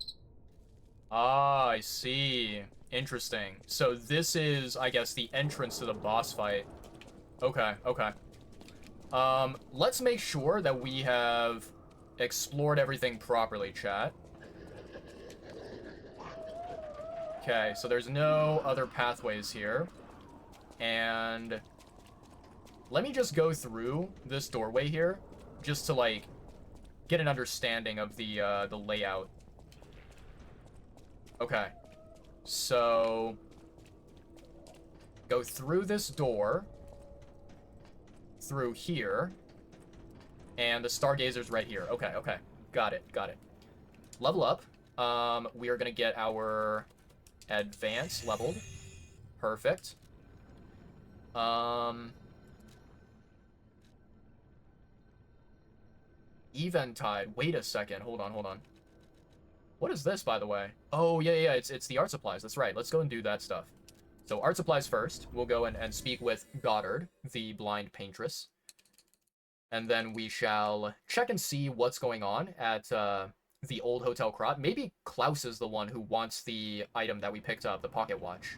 Ah, I see. Interesting. So this is, I guess, the entrance to the boss fight. Okay, okay. Let's make sure that we have explored everything properly, chat. Okay, so there's no other pathways here. And let me just go through this doorway here, just to, like, get an understanding of the layout. Okay. So, go through this door, through here, and the Stargazer's right here. Okay, okay. Got it, got it. Level up. We are gonna get our advance leveled. Perfect. Eventide. Wait a second. Hold on, hold on. What is this, by the way? Oh, yeah, it's the art supplies. That's right. Let's go and do that stuff. So, art supplies first. We'll go and speak with Goddard, the blind paintress. And then we shall check and see what's going on at the old Hotel Krot. Maybe Klaus is the one who wants the item that we picked up, the pocket watch.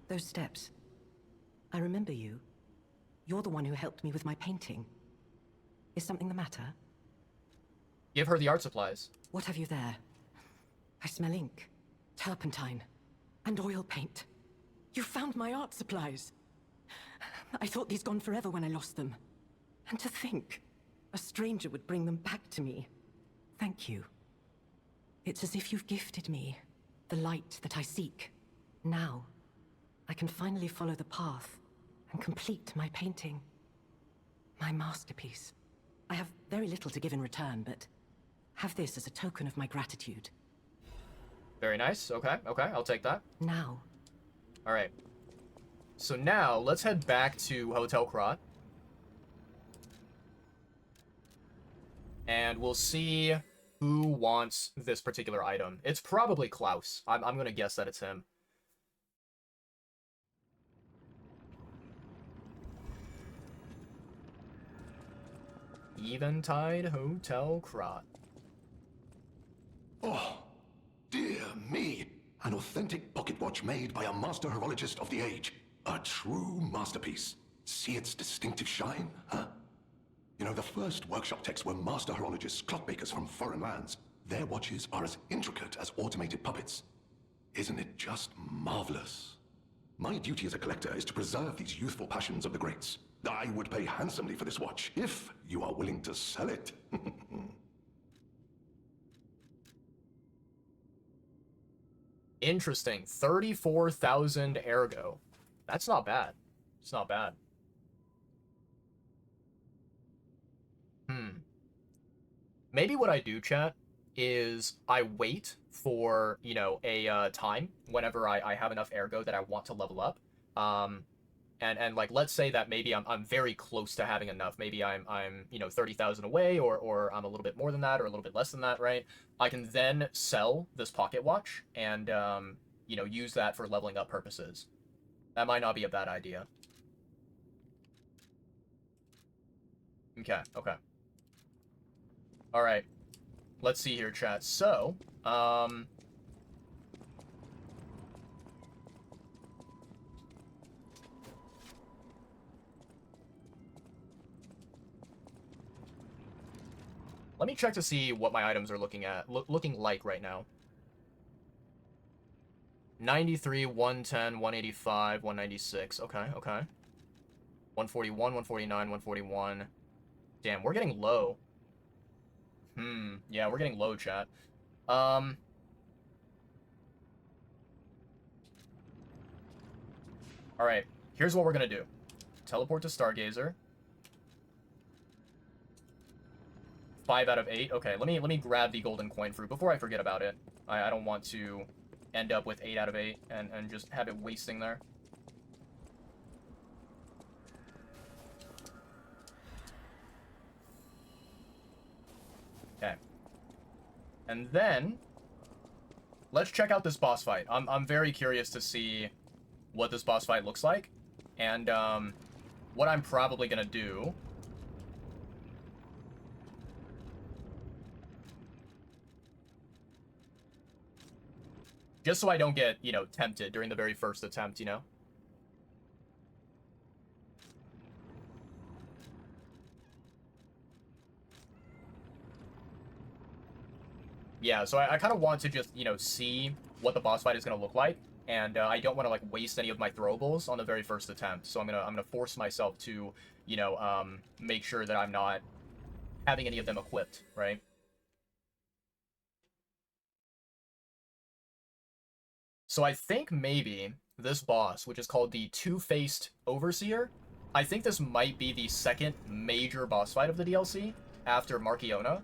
Those steps. I remember you. You're the one who helped me with my painting. Is something the matter? Give her the art supplies. What have you there? I smell ink, turpentine, and oil paint. You found my art supplies. I thought these gone forever when I lost them. And to think, a stranger would bring them back to me. Thank you. It's as if you've gifted me the light that I seek. Now, I can finally follow the path and complete my painting. My masterpiece. I have very little to give in return, but have this as a token of my gratitude. Very nice. Okay, okay, I'll take that. Now. Alright. So now, let's head back to Hotel Krot. And we'll see who wants this particular item. It's probably Klaus. I'm gonna guess that it's him. Eventide Hotel Krot. Oh, dear me. An authentic pocket watch made by a master horologist of the age. A true masterpiece. See its distinctive shine, huh? You know, the first workshop techs were master horologists, clockmakers from foreign lands. Their watches are as intricate as automated puppets. Isn't it just marvelous? My duty as a collector is to preserve these youthful passions of the greats. I would pay handsomely for this watch, if you are willing to sell it. Interesting. 34,000 ergo. That's not bad. It's not bad. Maybe what I do, chat, is I wait for, you know, a time whenever I have enough ergo that I want to level up. And like, let's say that maybe I'm very close to having enough. Maybe I'm you know, 30,000 away, or I'm a little bit more than that, or a little bit less than that, right? I can then sell this pocket watch and, you know, use that for leveling up purposes. That might not be a bad idea. Okay, okay. Alright. Let's see here, chat. So, let me check to see what my items are looking like right now. 93, 110, 185, 196. Okay, okay. 141, 149, 141. Damn, we're getting low. Yeah, we're getting low, chat. Alright. Here's what we're gonna do. Teleport to Stargazer. 5 out of 8. Okay, let me grab the golden coin fruit before I forget about it. I don't want to end up with 8 out of 8 and just have it wasting there. And then let's check out this boss fight. I'm very curious to see what this boss fight looks like. And what I'm probably gonna do... just so I don't get, you know, tempted during the very first attempt, you know? Yeah, so I kind of want to just, you know, see what the boss fight is going to look like. And I don't want to, like, waste any of my throwables on the very first attempt. So I'm gonna force myself to, you know, make sure that I'm not having any of them equipped, right? So I think maybe this boss, which is called the Two-Faced Overseer, I think this might be the second major boss fight of the DLC after Marchiona.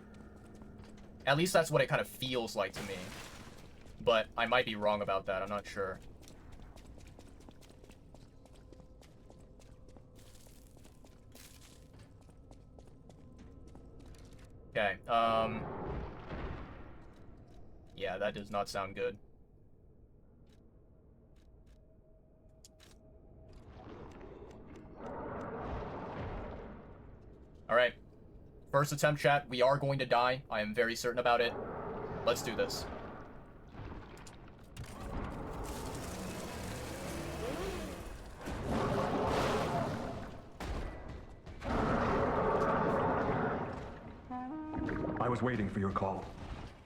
At least that's what it kind of feels like to me. But I might be wrong about that, I'm not sure. Okay, yeah, that does not sound good. Alright. First attempt, chat. We are going to die. I am very certain about it. Let's do this. I was waiting for your call.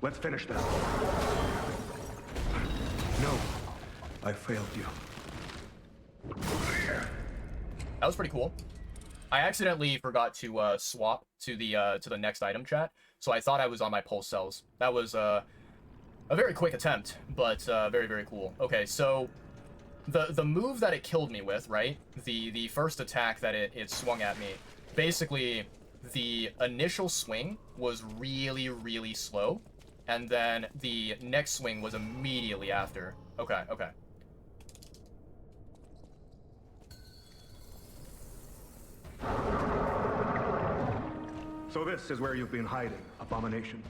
Let's finish this. No, I failed you. That was pretty cool. I accidentally forgot to swap to the next item, chat, so I thought I was on my pulse cells. That was a very quick attempt, but very, very cool. Okay, so the move that it killed me with, right? The first attack that it swung at me, basically the initial swing was really, really slow, and then the next swing was immediately after. Okay, okay. So this is where you've been hiding, Abomination.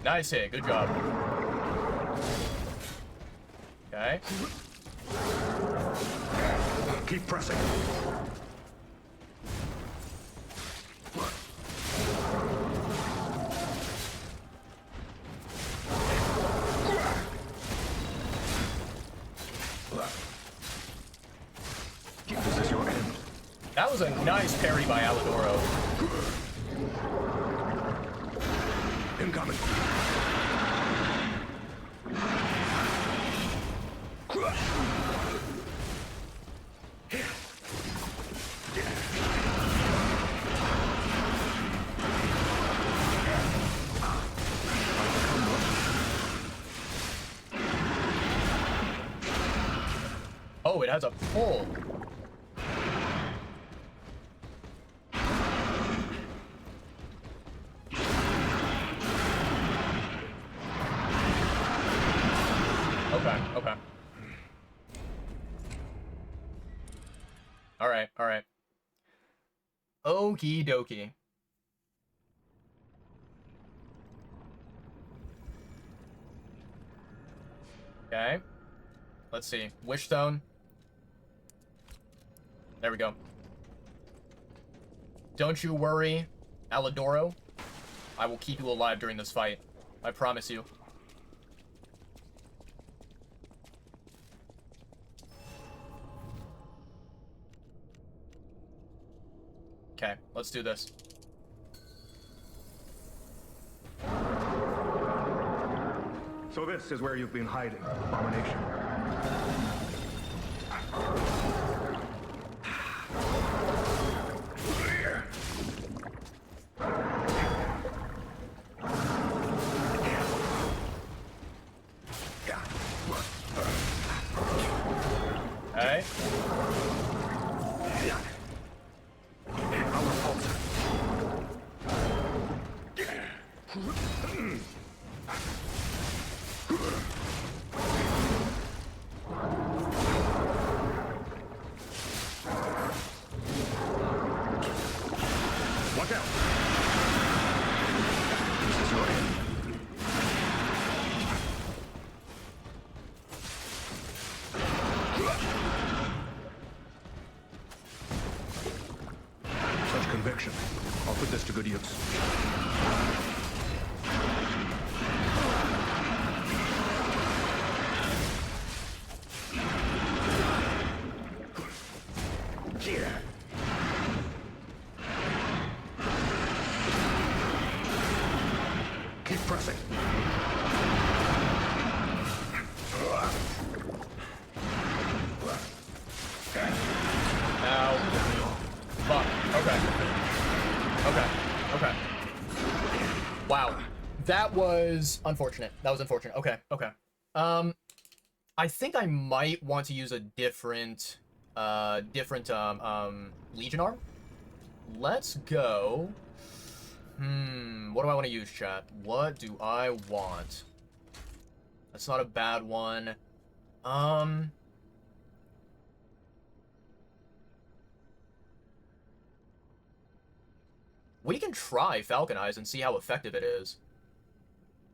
Nice hit, good job. Okay. Keep pressing. This is your end. That was a nice parry by Alidoro. Incoming. Oh, it has a pull. Okay, okay. Alright, alright. Okie dokie. Okay. Let's see. Wishstone. There we go. Don't you worry, Alidoro. I will keep you alive during this fight. I promise you. Okay, let's do this. So this is where you've been hiding, Abomination. Hey. conviction. I'll put this to good use. Keep pressing. Ow. Fuck. Okay. Okay. Okay. Wow. That was unfortunate. That was unfortunate. Okay. Okay. I think I might want to use a different Legion arm. Let's go. What do I want to use, chat? What do I want? That's not a bad one. We can try Falcon Eyes and see how effective it is.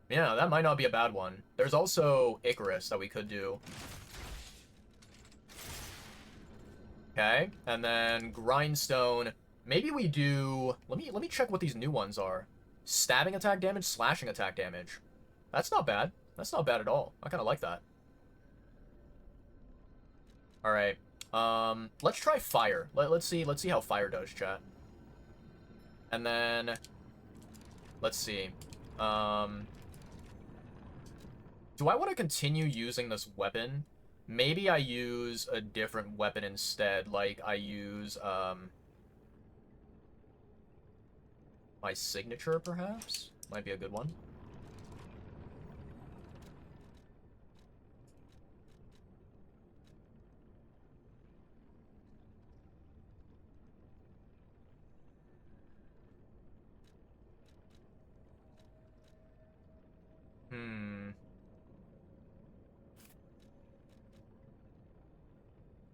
Yeah, that might not be a bad one. There's also Icarus that we could do. Okay, and then Grindstone. Maybe we do... Let me check what these new ones are. Stabbing attack damage, slashing attack damage. That's not bad. That's not bad at all. I kind of like that. Alright. Let's try fire. Let's see how fire does, chat. And then... Let's see. Do I want to continue using this weapon? Maybe I use a different weapon instead. Like, I use, my signature, perhaps? Might be a good one.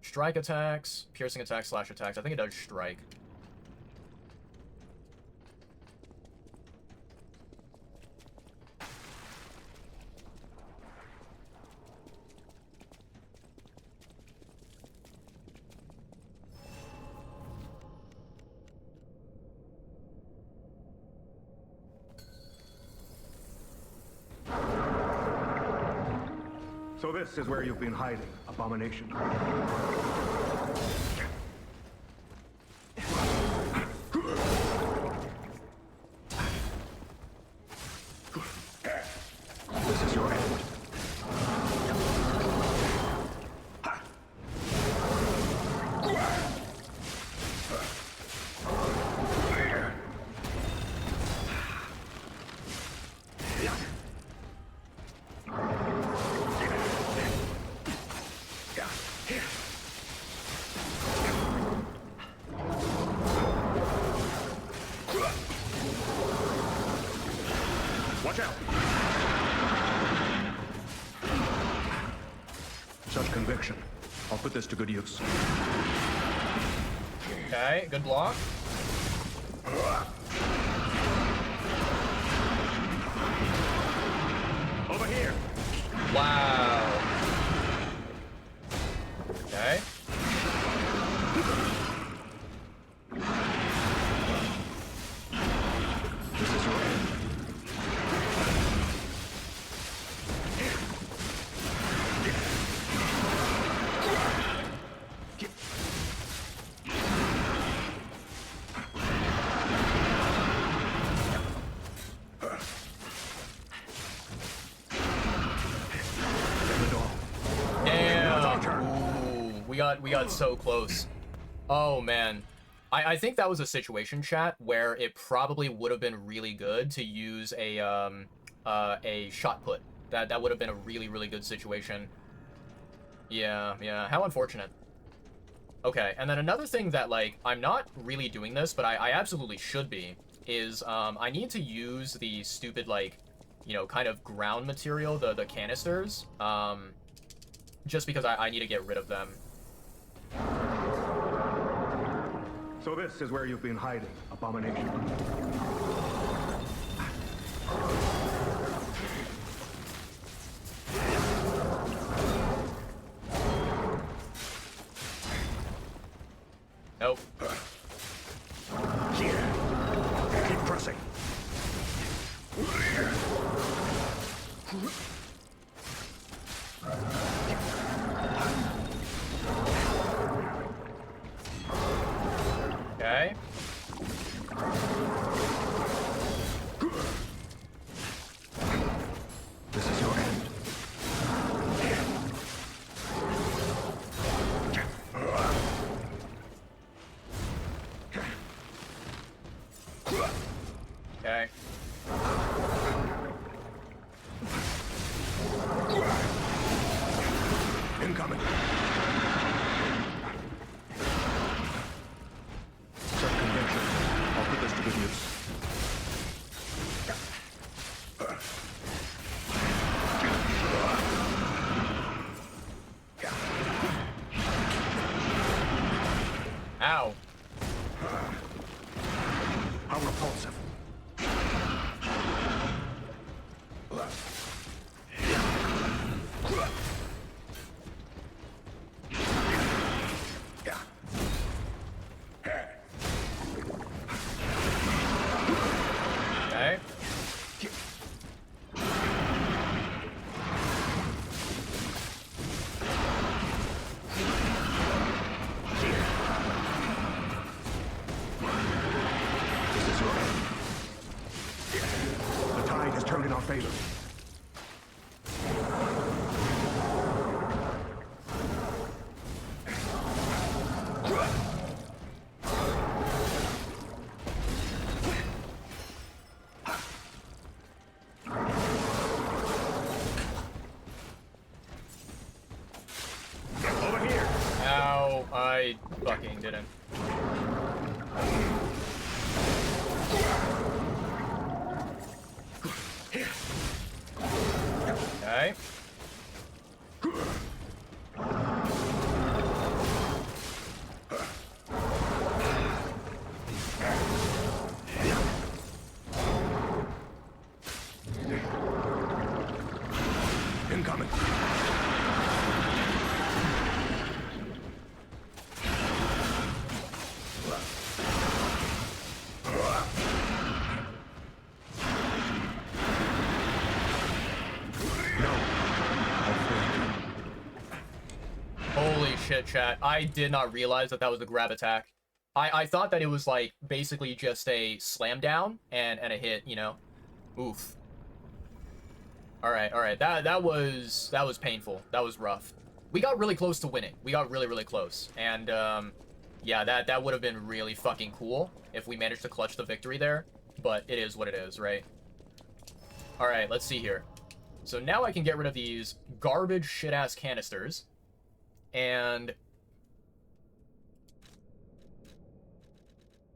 Strike attacks, piercing attacks, slash attacks. I think it does strike. So this is where you've been hiding, Abomination. This is your end. Watch out! Such conviction. I'll put this to good use. Okay, good block. Over here! Wow. Okay. This is your end. We got so close. Oh man. I think that was a situation, chat, where it probably would have been really good to use a shot put. That would have been a really good situation. Yeah, how unfortunate. Okay, and then another thing that, like, I'm not really doing this, but I absolutely should be, is I need to use the stupid, like, you know, kind of ground material, the canisters, just because I need to get rid of them. So this is where you've been hiding, Abomination. Nope. Here. I fucking didn't. Okay. Incoming. Holy shit, chat. I did not realize that that was a grab attack. I thought that it was, like, basically just a slam down and a hit, you know? Oof. Alright, alright. That was painful. That was rough. We got really close to winning. We got really, really close. And, yeah, that would have been really fucking cool if we managed to clutch the victory there. But it is what it is, right? Alright, let's see here. So now I can get rid of these garbage shit-ass canisters. And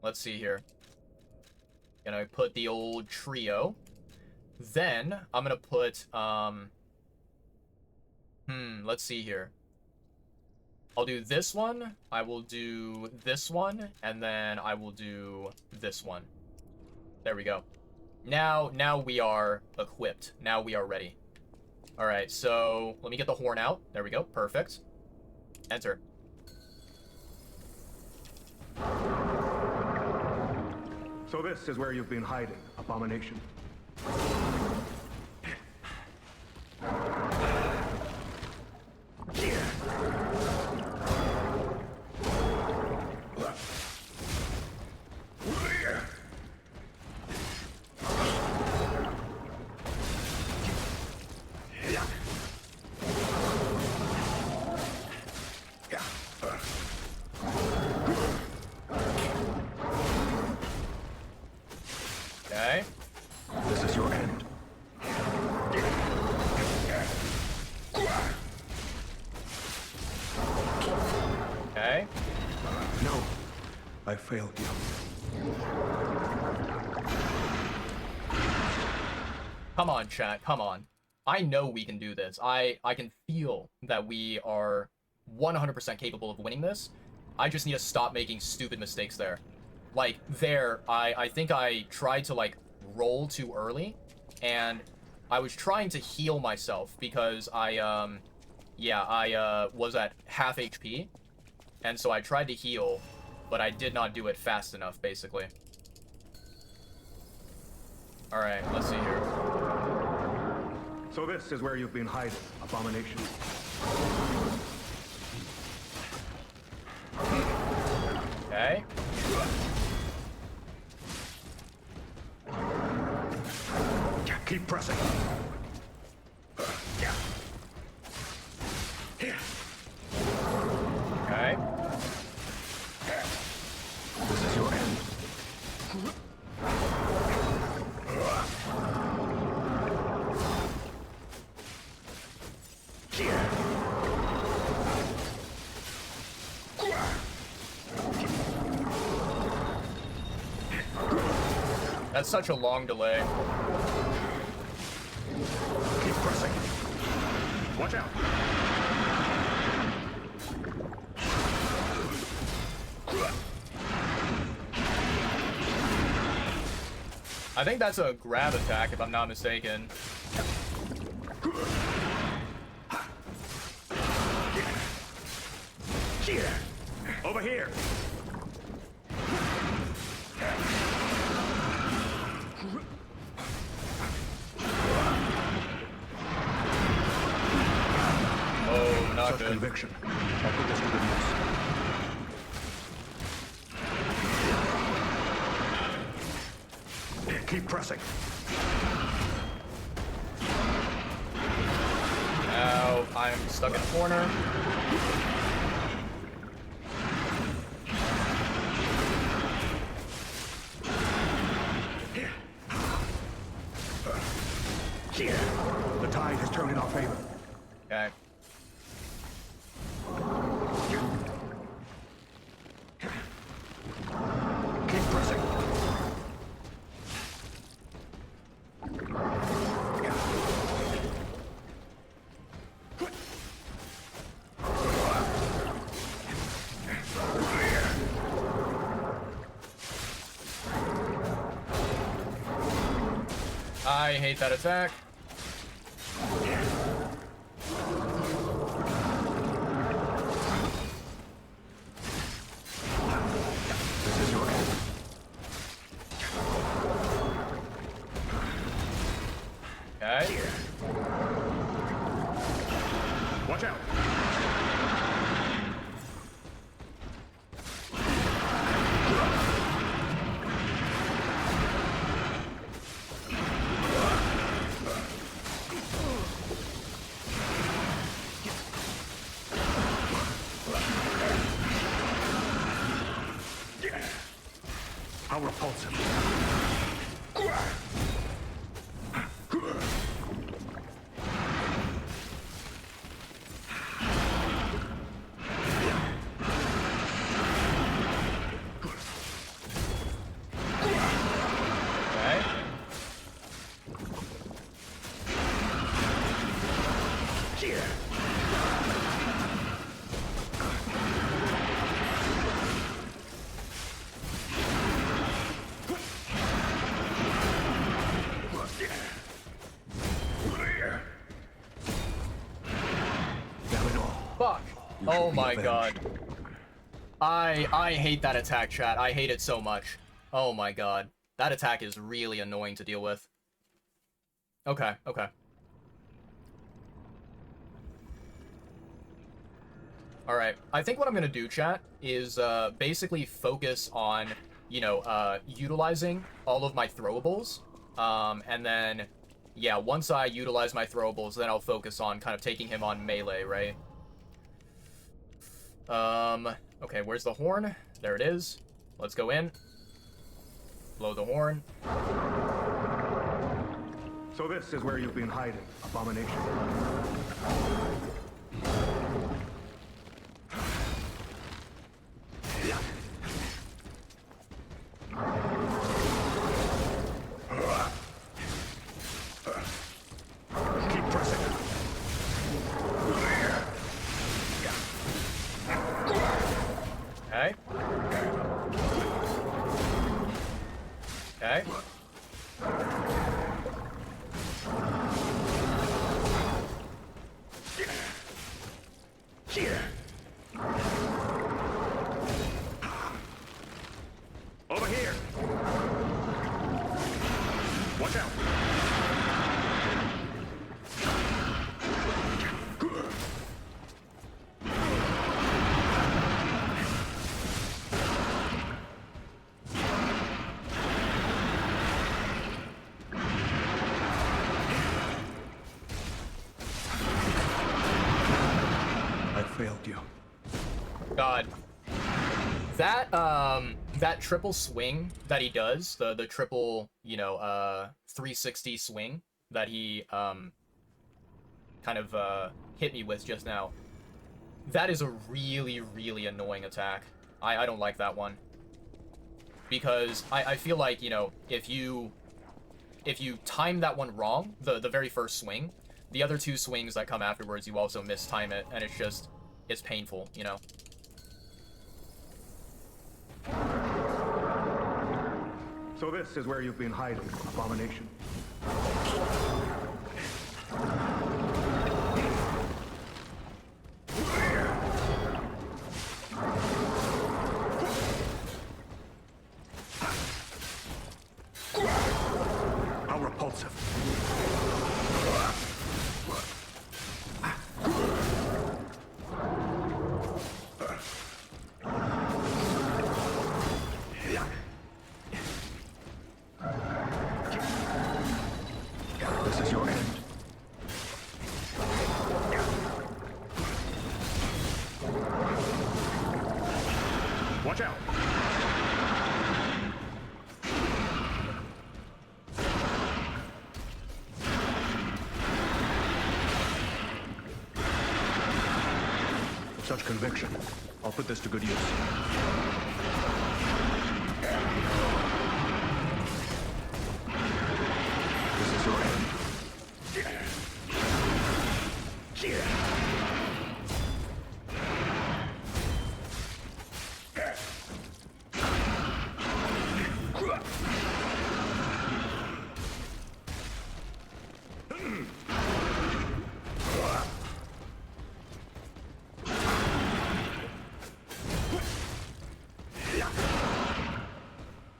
let's see here. Gonna put the old trio. Then I'm gonna put let's see here. I'll do this one, I will do this one, and then I will do this one. There we go. Now we are equipped. Now we are ready. Alright, so let me get the horn out. There we go. Perfect. Enter. So this is where you've been hiding, Abomination. Okay. This is your end. Okay. No, I failed you. Come on, chat. Come on. I know we can do this. I can feel that we are 100% capable of winning this. I just need to stop making stupid mistakes there. Like, there, I think I tried to, like, roll too early, and I was trying to heal myself because I was at half HP, and so I tried to heal, but I did not do it fast enough, basically. Alright, let's see here. So this is where you've been hiding, Abomination. Okay. Keep pressing. Okay. This is your end. That's such a long delay. Keep pressing. Watch out. I think that's a grab attack, if I'm not mistaken. Over here. Oh, not Such good. conviction. I'll put this to good use. Keep pressing. Now I'm stuck in a corner. The tide has turned in our favor. Okay. hate that attack. This is your end. Okay. Watch out! How repulsive. Okay. Damn it all. Fuck. You Oh should be my avenged. god. I hate that attack, chat. I hate it so much. Oh my god. That attack is really annoying to deal with. Okay, okay. Alright, I think what I'm gonna do, chat, is basically focus on, you know, utilizing all of my throwables. And then, yeah, once I utilize my throwables, then I'll focus on kind of taking him on melee, right? Okay, where's the horn? There it is. Let's go in. Blow the horn. So this is where you've been hiding, Abomination. Keep pressing. Okay. Okay. Over here. Watch out. I failed you. God. That triple swing that he does, the triple, you know, 360 swing that he, kind of, hit me with just now. That is a really, really annoying attack. I don't like that one. Because I feel like, you know, if you time that one wrong, the very first swing, the other two swings that come afterwards, you also mistime it, and it's painful, you know? So this is where you've been hiding, Abomination. How repulsive. This is your end. Watch out! Such conviction. I'll put this to good use. This is your end.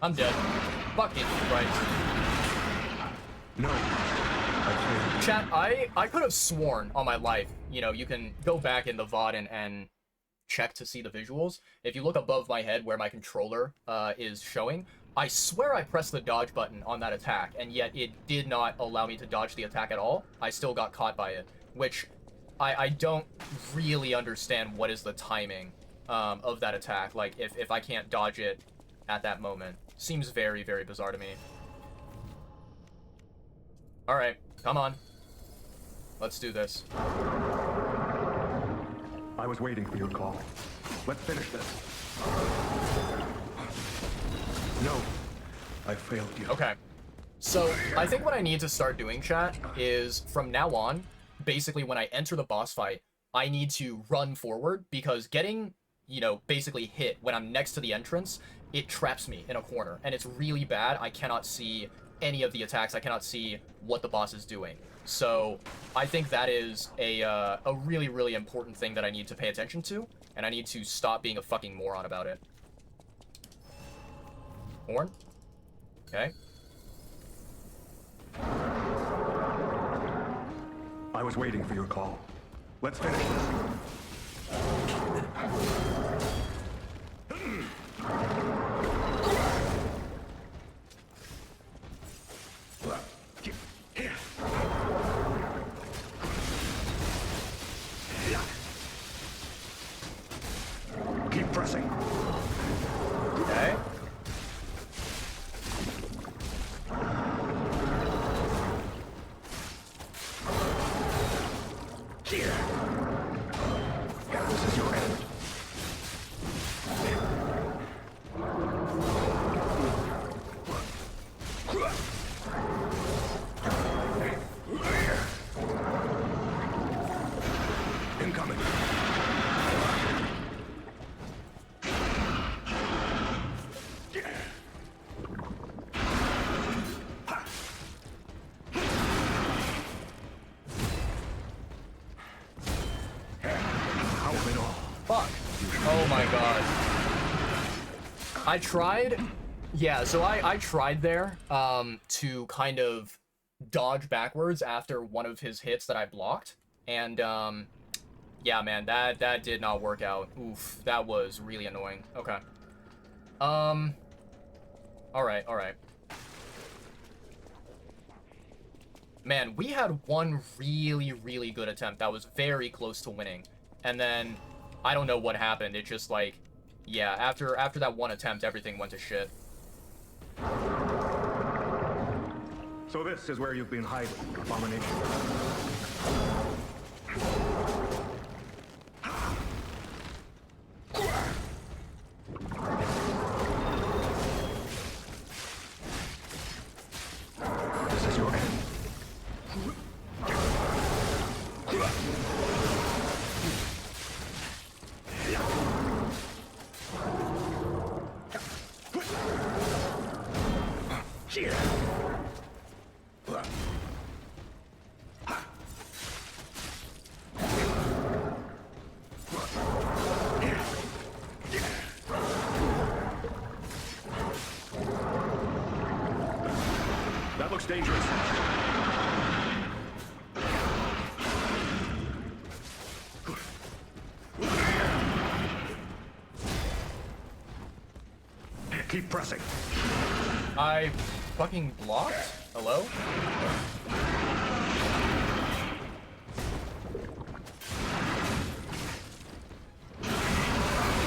I'm dead. Fucking Christ. No. I failed. Chat, I could have sworn on my life, you know, you can go back in the VOD and check to see the visuals. If you look above my head where my controller is showing, I swear I pressed the dodge button on that attack, and yet it did not allow me to dodge the attack at all. I still got caught by it, which I don't really understand what is the timing of that attack. Like, if I can't dodge it at that moment. Seems very, very bizarre to me. Alright, come on. Let's do this. I was waiting for your call. Let's finish this. No, I failed you. Okay. So, I think what I need to start doing, chat, is from now on, basically when I enter the boss fight, I need to run forward, because getting, you know, basically hit when I'm next to the entrance, it traps me in a corner, and it's really bad. I cannot see any of the attacks. I cannot see what the boss is doing. So I think that is a really, really important thing that I need to pay attention to, and I need to stop being a fucking moron about it. Horn? Okay. I was waiting for your call. Let's finish this. Keep pressing. Okay. This is your end. Incoming. Fuck. Oh my god. I tried. Yeah, so I tried there to kind of dodge backwards after one of his hits that I blocked. And yeah, man, that did not work out. Oof, that was really annoying. Okay. Alright, alright. Man, we had one really, really good attempt that was very close to winning. And then, I don't know what happened. It just, like, yeah, after that one attempt, everything went to shit. So this is where you've been hiding, Abomination. This is your end. That looks dangerous. Keep pressing. I fucking blocked? Hello?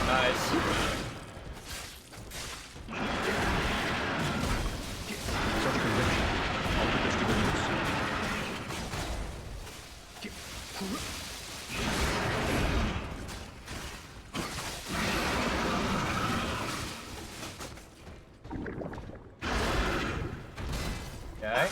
Nice. Such conviction. I'll put this to good use. Okay.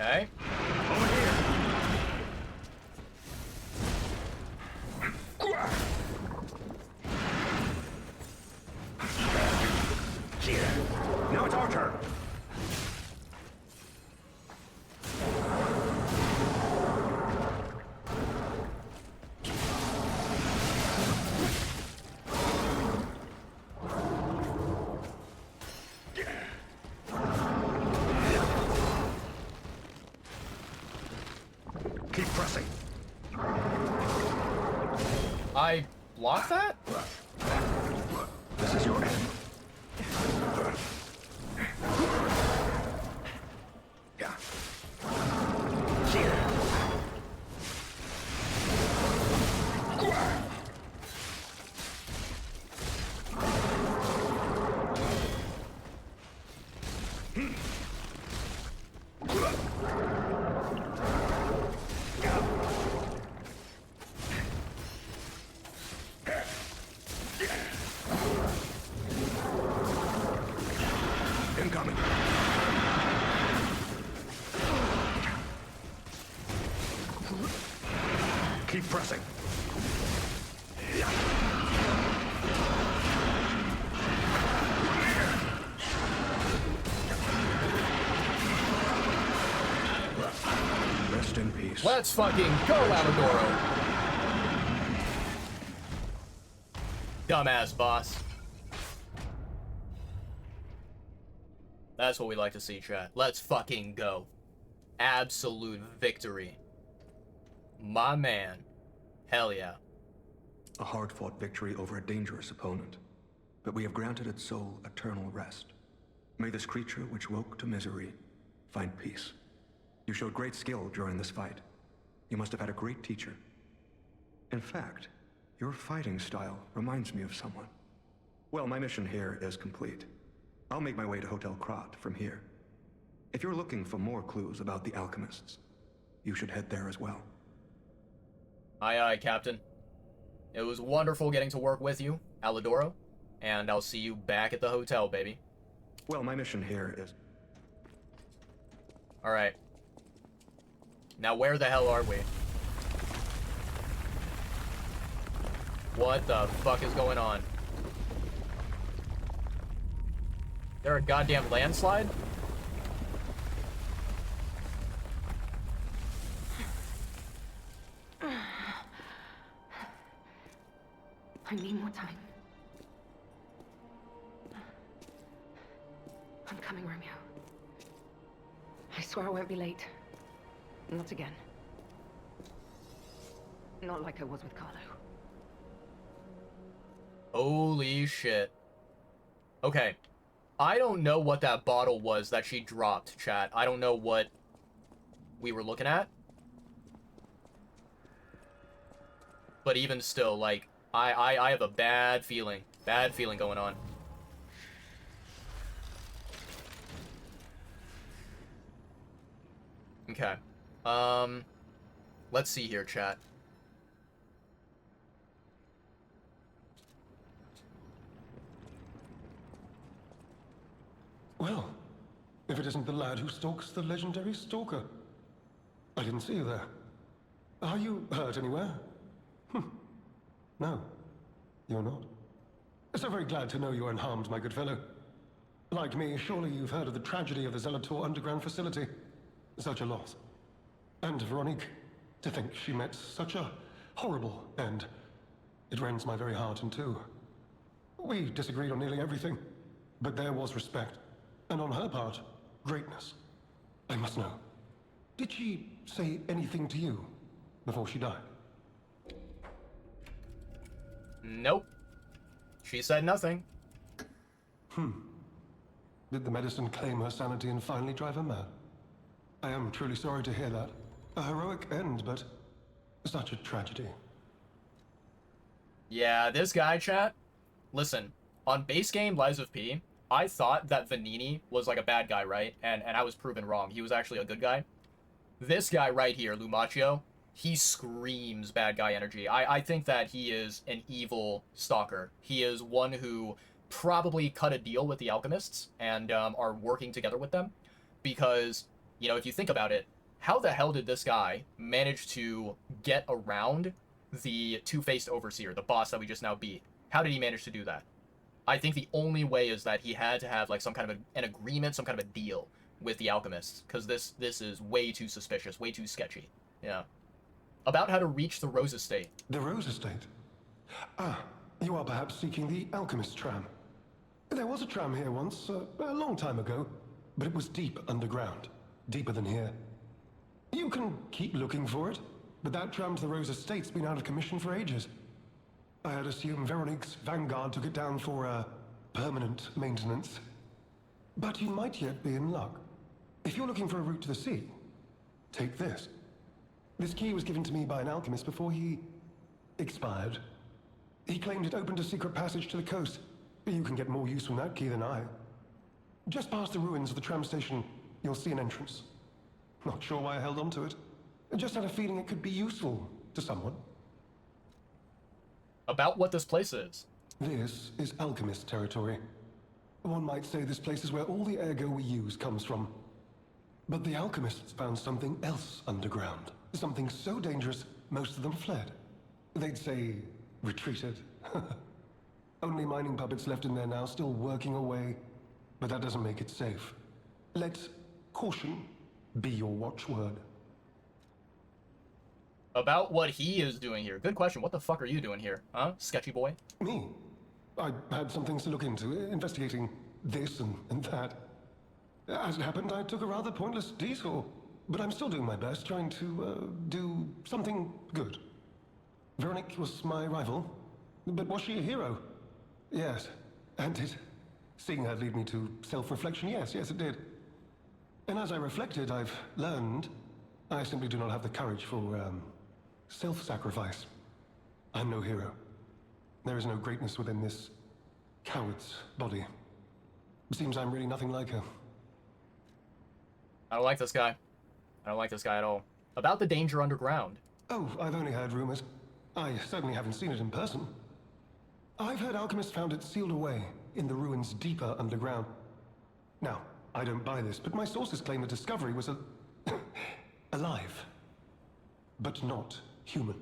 Okay. Over here. Now it's our turn. block that? This is your end. Yeah. Incoming. Keep pressing. Rest in peace. Let's fucking go, Amadoro. Dumbass boss. That's what we like to see, chat. Let's fucking go. Absolute victory. My man. Hell yeah. A hard-fought victory over a dangerous opponent. But we have granted its soul eternal rest. May this creature which woke to misery find peace. You showed great skill during this fight. You must have had a great teacher. In fact, your fighting style reminds me of someone. Well, my mission here is complete. I'll make my way to Hotel Krat from here. If you're looking for more clues about the alchemists, you should head there as well. Aye, aye, Captain. It was wonderful getting to work with you, Alidoro, and I'll see you back at the hotel, baby. Well, my mission here is... Alright. Now where the hell are we? What the fuck is going on? There a goddamn landslide? I need more time. I'm coming, Romeo. I swear I won't be late. Not again. Not like I was with Carlo. Holy shit. Okay. I don't know what that bottle was that she dropped, chat. I don't know what we were looking at. But even still, like, I have a bad feeling going on. Okay. Let's see here, chat. Well, if it isn't the lad who stalks the legendary stalker. I didn't see you there. Are you hurt anywhere? No, you're not. So very glad to know you're unharmed, my good fellow. Like me, surely you've heard of the tragedy of the Zelator underground facility. Such a loss. And Veronique, to think she met such a horrible end. It rends my very heart in two. We disagreed on nearly everything, but there was respect. And on her part, greatness. I must know. Did she say anything to you before she died? Nope. She said nothing. Did the medicine claim her sanity and finally drive her mad? I am truly sorry to hear that. A heroic end, but such a tragedy. Yeah, this guy, chat. Listen, on base game Lies of P, I thought that Vanini was like a bad guy, right? And I was proven wrong. He was actually a good guy. This guy right here, Lumaccio, he screams bad guy energy. I think that he is an evil stalker. He is one who probably cut a deal with the alchemists and are working together with them. Because, you know, if you think about it, how the hell did this guy manage to get around the two-faced overseer, the boss that we just now beat? How did he manage to do that? I think the only way is that he had to have like some kind of an agreement, some kind of a deal with the alchemists, because this is way too suspicious, way too sketchy. Yeah. About how to reach the Rose Estate. The Rose Estate? Ah, you are perhaps seeking the alchemist tram. There was a tram here once, a long time ago, but it was deep underground. Deeper than here. You can keep looking for it, but that tram to the Rose Estate's been out of commission for ages. I had assumed Veronique's Vanguard took it down for, permanent maintenance. But you might yet be in luck. If you're looking for a route to the sea, take this. This key was given to me by an alchemist before he expired. He claimed it opened a secret passage to the coast, but you can get more use from that key than I. Just past the ruins of the tram station, you'll see an entrance. Not sure why I held on to it. I just had a feeling it could be useful to someone. About what this place is. This is alchemist territory. One might say this place is where all the ergo we use comes from. But the alchemists found something else underground. Something so dangerous, most of them fled. They'd say, retreated. Only mining puppets left in there now, still working away. But that doesn't make it safe. Let caution be your watchword. About what he is doing here. Good question. What the fuck are you doing here? Huh? Sketchy boy? Me? I had some things to look into, investigating this and that. As it happened, I took a rather pointless detour. But I'm still doing my best, trying to, do something good. Veronique was my rival, but was she a hero? Yes, and did seeing her lead me to self-reflection? Yes, it did. And as I reflected, I've learned I simply do not have the courage for, self-sacrifice. I'm no hero. There is no greatness within this coward's body. It seems I'm really nothing like her. I don't like this guy. I don't like this guy at all. About the danger underground. Oh, I've only heard rumors. I certainly haven't seen it in person. I've heard alchemists found it sealed away in the ruins deeper underground. Now, I don't buy this, but my sources claim the discovery was alive, but not human.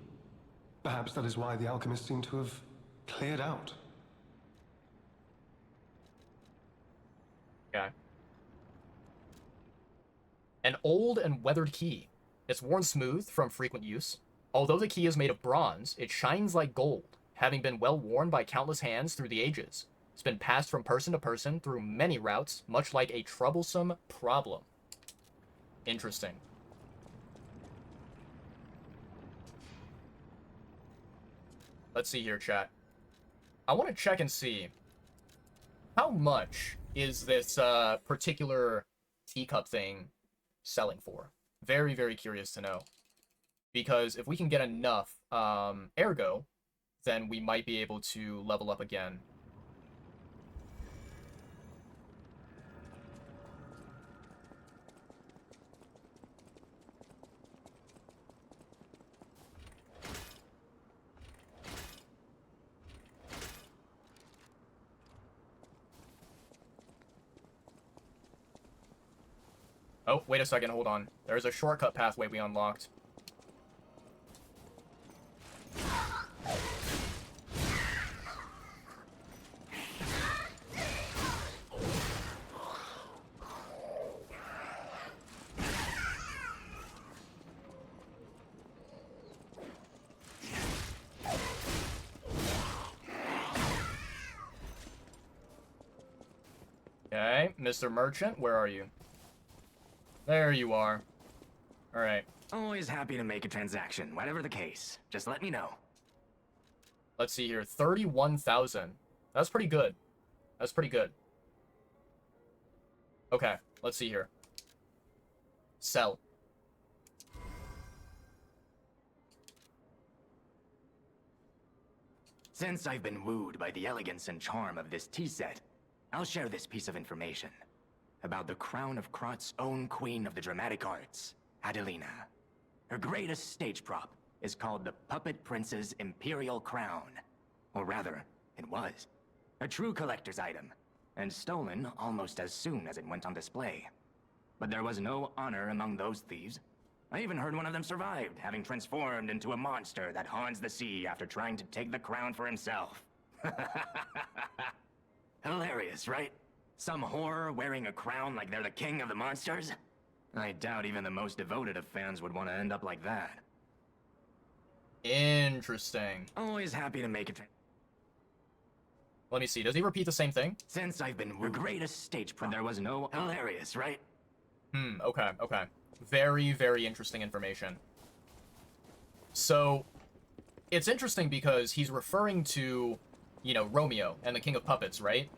Perhaps that is why the alchemists seem to have cleared out. Okay. An old and weathered key. It's worn smooth from frequent use. Although the key is made of bronze, it shines like gold, having been well worn by countless hands through the ages. It's been passed from person to person through many routes, much like a troublesome problem. Interesting. Let's see here, chat. I want to check and see how much is this particular teacup thing selling for. Very, very curious to know. Because if we can get enough ergo, then we might be able to level up again. Oh, wait a second, hold on. There's a shortcut pathway we unlocked. Okay, Mr. Merchant, where are you? There you are. Alright. Always happy to make a transaction, whatever the case. Just let me know. Let's see here. 31,000. That's pretty good. That's pretty good. Okay, let's see here. Sell. Since I've been wooed by the elegance and charm of this tea set, I'll share this piece of information about the crown of Krot's own queen of the dramatic arts, Adelina. Her greatest stage prop is called the Puppet Prince's Imperial Crown. Or rather, it was. A true collector's item, and stolen almost as soon as it went on display. But there was no honor among those thieves. I even heard one of them survived, having transformed into a monster that haunts the sea after trying to take the crown for himself. Hilarious, right? Some horror wearing a crown like they're the king of the monsters? I doubt even the most devoted of fans would want to end up like that. Interesting. Always happy to make it. Let me see. Does he repeat the same thing? Since I've been your greatest stage prop, there was no hilarious, right? Okay, okay. Very, very interesting information. So, it's interesting because he's referring to, you know, Romeo and the King of Puppets, right?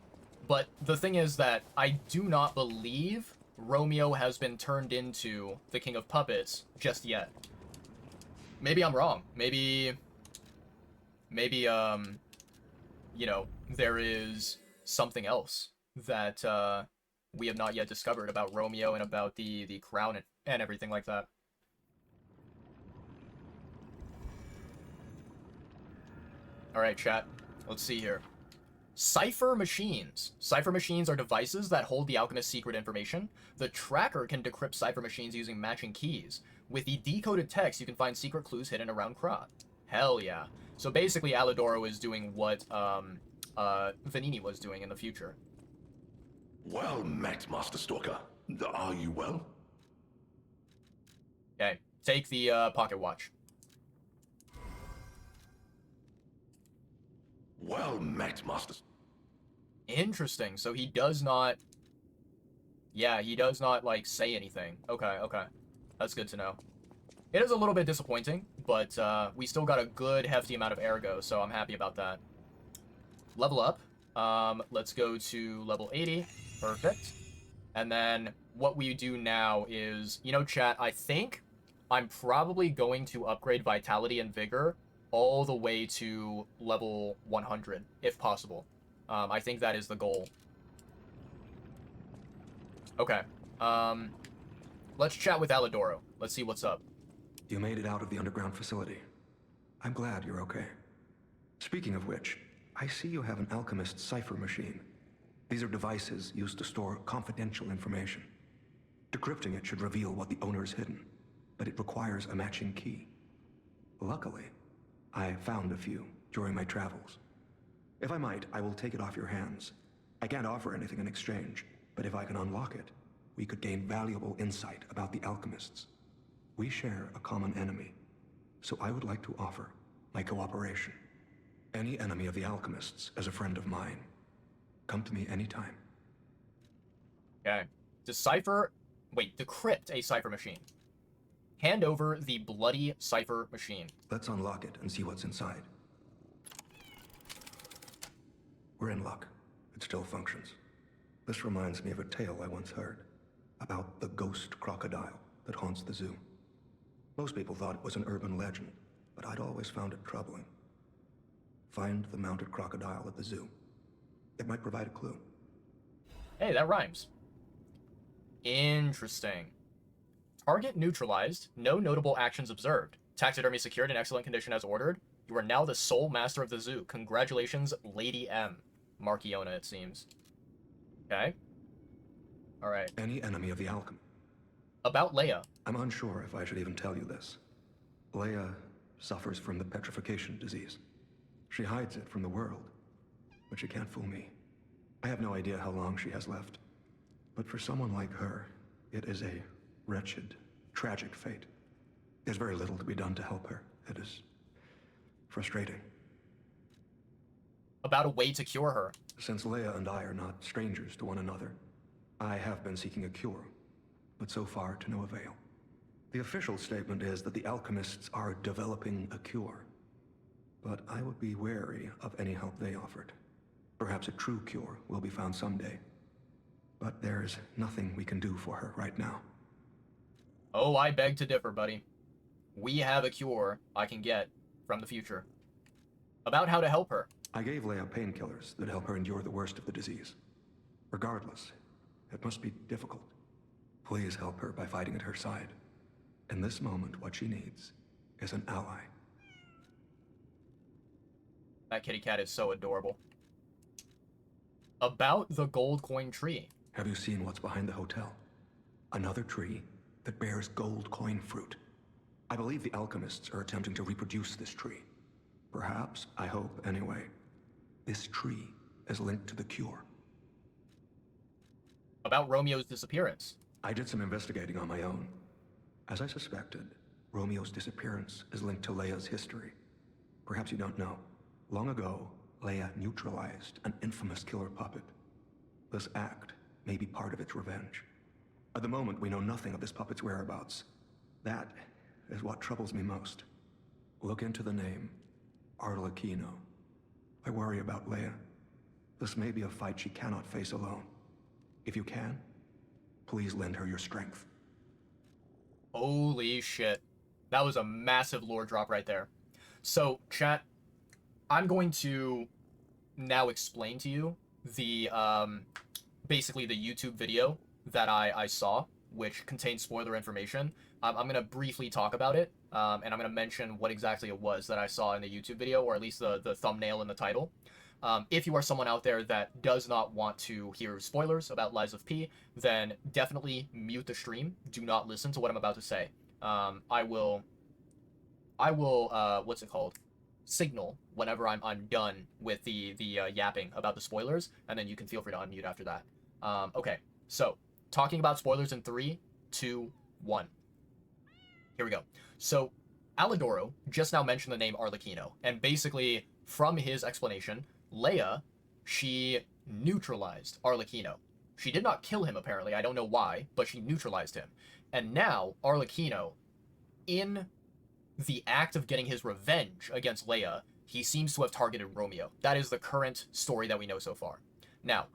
But the thing is that I do not believe Romeo has been turned into the King of Puppets just yet. Maybe I'm wrong. Maybe, you know, there is something else that we have not yet discovered about Romeo and about the crown and everything like that. All right, chat. Let's see here. Cipher machines. Cipher machines are devices that hold the alchemist's secret information. The tracker can decrypt cipher machines using matching keys. With the decoded text, you can find secret clues hidden around Krat. Hell yeah. So basically, Alidoro is doing what Vanini was doing in the future. Well met, Master Stalker. Are you well? Okay, take the pocket watch. Well met, Master. Interesting. So he does not... Yeah, he does not, like, say anything. Okay, okay. That's good to know. It is a little bit disappointing, but we still got a good, hefty amount of ergo, so I'm happy about that. Level up. Let's go to level 80. Perfect. And then what we do now is... You know, chat, I think I'm probably going to upgrade Vitality and Vigor all the way to level 100, if possible. I think that is the goal. Okay. Let's chat with Alidoro. Let's see what's up. You made it out of the underground facility. I'm glad you're okay. Speaking of which, I see you have an alchemist cipher machine. These are devices used to store confidential information. Decrypting it should reveal what the owner is hidden, but it requires a matching key. Luckily, I found a few during my travels. If I might, I will take it off your hands. I can't offer anything in exchange, but if I can unlock it, we could gain valuable insight about the alchemists. We share a common enemy, so I would like to offer my cooperation. Any enemy of the alchemists is a friend of mine. Come to me anytime. Okay. Decipher... Wait, decrypt a cipher machine. Hand over the bloody cipher machine. Let's unlock it and see what's inside. We're in luck. It still functions. This reminds me of a tale I once heard about the ghost crocodile that haunts the zoo. Most people thought it was an urban legend, but I'd always found it troubling. Find the mounted crocodile at the zoo. It might provide a clue. Hey, that rhymes. Interesting. Target neutralized. No notable actions observed. Taxidermy secured in excellent condition as ordered. You are now the sole master of the zoo. Congratulations, Lady M. Markiona, it seems. Okay. Alright. Any enemy of the alchemy. About Leia. I'm unsure if I should even tell you this. Leia suffers from the petrification disease. She hides it from the world, but she can't fool me. I have no idea how long she has left. But for someone like her, it is a wretched, tragic fate. There's very little to be done to help her. It is frustrating. About a way to cure her. Since Leia and I are not strangers to one another, I have been seeking a cure, but so far to no avail. The official statement is that the alchemists are developing a cure, but I would be wary of any help they offered. Perhaps a true cure will be found someday, but there's nothing we can do for her right now. Oh, I beg to differ, buddy. We have a cure I can get from the future. About how to help her. I gave Leia painkillers that help her endure the worst of the disease. Regardless, it must be difficult. Please help her by fighting at her side. In this moment, what she needs is an ally. That kitty cat is so adorable. About the gold coin tree. Have you seen what's behind the hotel? Another tree that bears gold coin fruit. I believe the alchemists are attempting to reproduce this tree. Perhaps, I hope anyway, this tree is linked to the cure. About Romeo's disappearance. I did some investigating on my own. As I suspected, Romeo's disappearance is linked to Leia's history. Perhaps you don't know. Long ago, Leia neutralized an infamous killer puppet. This act may be part of its revenge. At the moment, we know nothing of this puppet's whereabouts. That is what troubles me most. Look into the name Arlecchino. I worry about Leia. This may be a fight she cannot face alone. If you can, please lend her your strength. Holy shit. That was a massive lore drop right there. So, chat, I'm going to now explain to you the, basically the YouTube video that I saw, which contains spoiler information. I'm going to briefly talk about it, and I'm going to mention what exactly it was that I saw in the YouTube video, or at least the thumbnail and the title. If you are someone out there that does not want to hear spoilers about Lies of P, then definitely mute the stream. Do not listen to what I'm about to say. I will, what's it called? Signal whenever I'm done with the yapping about the spoilers, and then you can feel free to unmute after that. Okay, so talking about spoilers in 3, 2, 1. Here we go. So Alidoro just now mentioned the name Arlecchino, and basically from his explanation, Leia, she neutralized Arlecchino. She did not kill him, apparently. I don't know why, but she neutralized him. And now Arlecchino, in the act of getting his revenge against Leia, he seems to have targeted Romeo. That is the current story that we know so far. Now,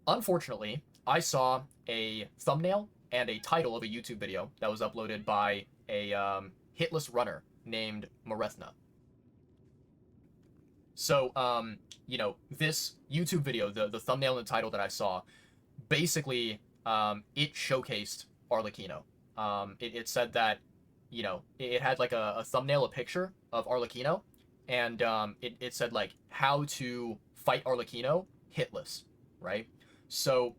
unfortunately, I saw a thumbnail and a title of a YouTube video that was uploaded by a hitless runner named Marethna. So, you know, this YouTube video, the thumbnail and the title that I saw, basically, it showcased Arlecchino. It said that, you know, it had like a thumbnail, a picture of Arlecchino, and it said like how to fight Arlecchino hitless, right? So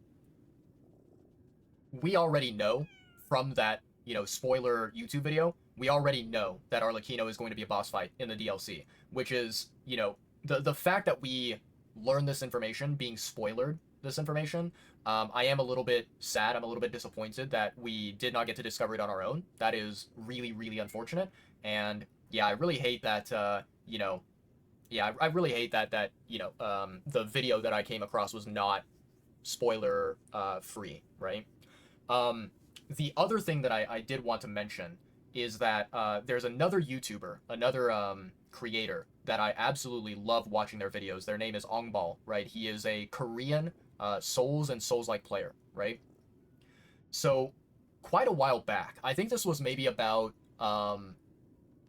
we already know from that, you know, spoiler YouTube video, we already know that Arlecchino is going to be a boss fight in the DLC, which is, you know, the fact that we learn this information, being spoilered this information, I am a little bit sad. I'm a little bit disappointed that we did not get to discover it on our own. That is really, really unfortunate. And yeah, I really hate that, you know, yeah, I really hate that, you know, the video that I came across was not spoiler free, right? The other thing that I did want to mention is that there's another YouTuber, another creator that I absolutely love watching their videos. Their name is Ongbal, right? He is a Korean Souls and Souls-like player, right? So quite a while back, I think this was maybe about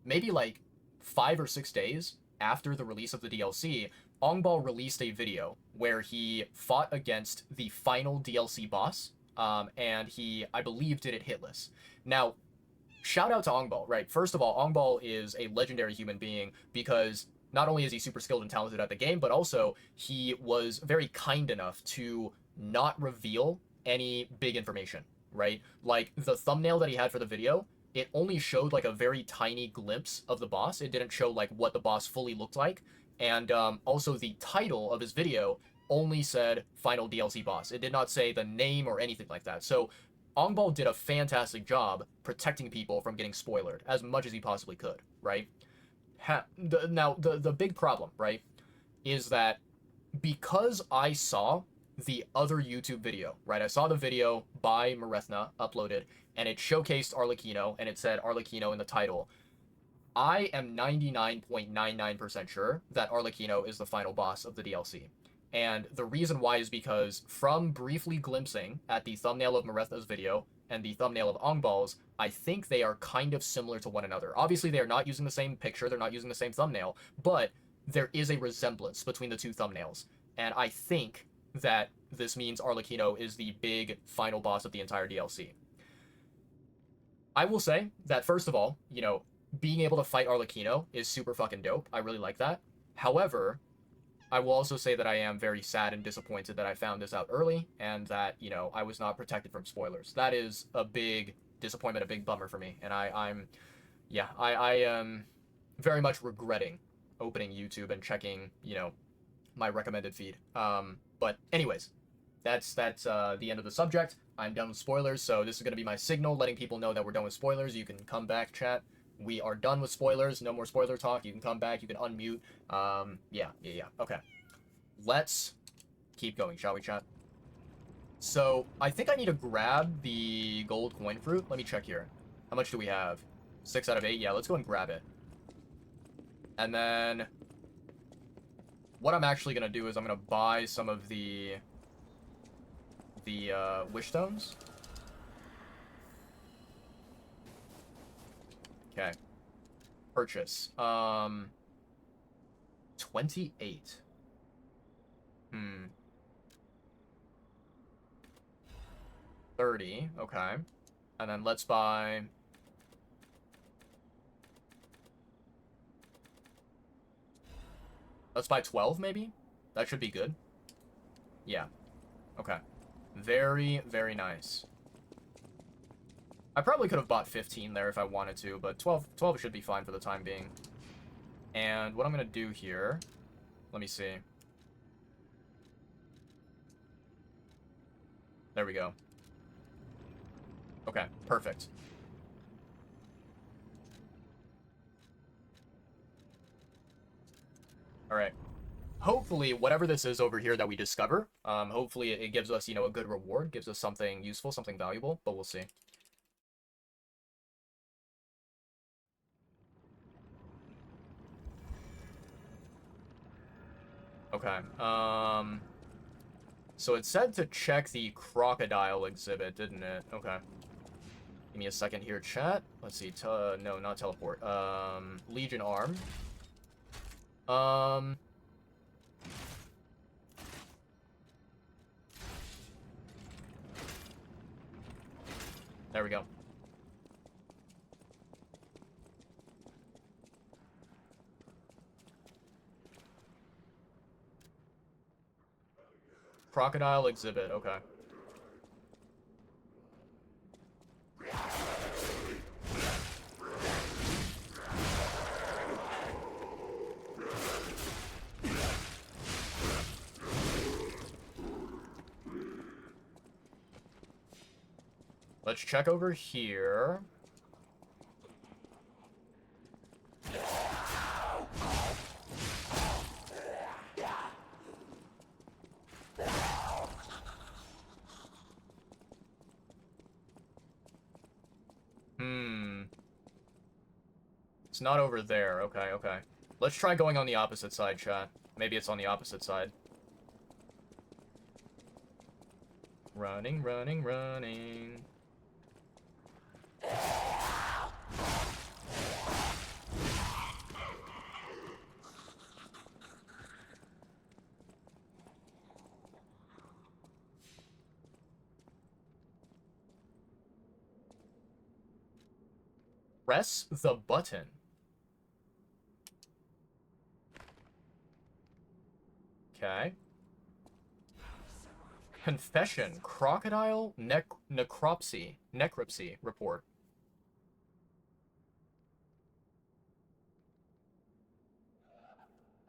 maybe like 5 or 6 days after the release of the DLC, Ongbal released a video where he fought against the final DLC boss, and he, I believe, did it hitless. Now, shout out to Ongbal, right? First of all, Ongbal is a legendary human being because not only is he super skilled and talented at the game, but also he was very kind enough to not reveal any big information, right? Like the thumbnail that he had for the video, it only showed like a very tiny glimpse of the boss. It didn't show like what the boss fully looked like. And also the title of his video only said final DLC boss. It did not say the name or anything like that. So Ongbal did a fantastic job protecting people from getting spoiled as much as he possibly could, right? Now, the big problem, right, is that because I saw the other YouTube video, right? I saw the video by Marethna uploaded, and it showcased Arlecchino, and it said Arlecchino in the title. I am 99.99% sure that Arlecchino is the final boss of the DLC. And the reason why is because from briefly glimpsing at the thumbnail of Marethna's video and the thumbnail of Ongbal's, I think they are kind of similar to one another. Obviously, they are not using the same picture, they're not using the same thumbnail, but there is a resemblance between the two thumbnails. And I think that this means Arlecchino is the big final boss of the entire DLC. I will say that, first of all, you know, being able to fight Arlecchino is super fucking dope. I really like that. However, I will also say that I am very sad and disappointed that I found this out early and that, you know, I was not protected from spoilers. That is a big disappointment, a big bummer for me. And I am very much regretting opening YouTube and checking, you know, my recommended feed. But anyways, that's the end of the subject. I'm done with spoilers, so this is going to be my signal letting people know that we're done with spoilers. You can come back, chat. We are done with spoilers. No more spoiler talk. You can come back. You can unmute. Yeah. Okay. Let's keep going, shall we, chat? So, I think I need to grab the gold coin fruit. Let me check here. How much do we have? 6 out of 8? Yeah, let's go and grab it. And then what I'm actually gonna do is I'm gonna buy some of the wish stones. Okay. Purchase. 28. 30. Okay. And then let's buy... Let's buy 12, maybe? That should be good. Yeah. Okay. Very, very nice. I probably could have bought 15 there if I wanted to, but 12 should be fine for the time being. And what I'm going to do here... Let me see. There we go. Okay, perfect. Alright. Hopefully, whatever this is over here that we discover, hopefully it gives us, you know, a good reward, gives us something useful, something valuable, but we'll see. Okay, so it said to check the crocodile exhibit, didn't it? Okay. Give me a second here, chat. Let's see, no, not teleport. Legion arm. There we go. Crocodile exhibit, okay. Let's check over here. It's not over there. Okay, okay. Let's try going on the opposite side, chat. Maybe it's on the opposite side. Running, running, running. Press the button. Okay. Confession. Crocodile necropsy report.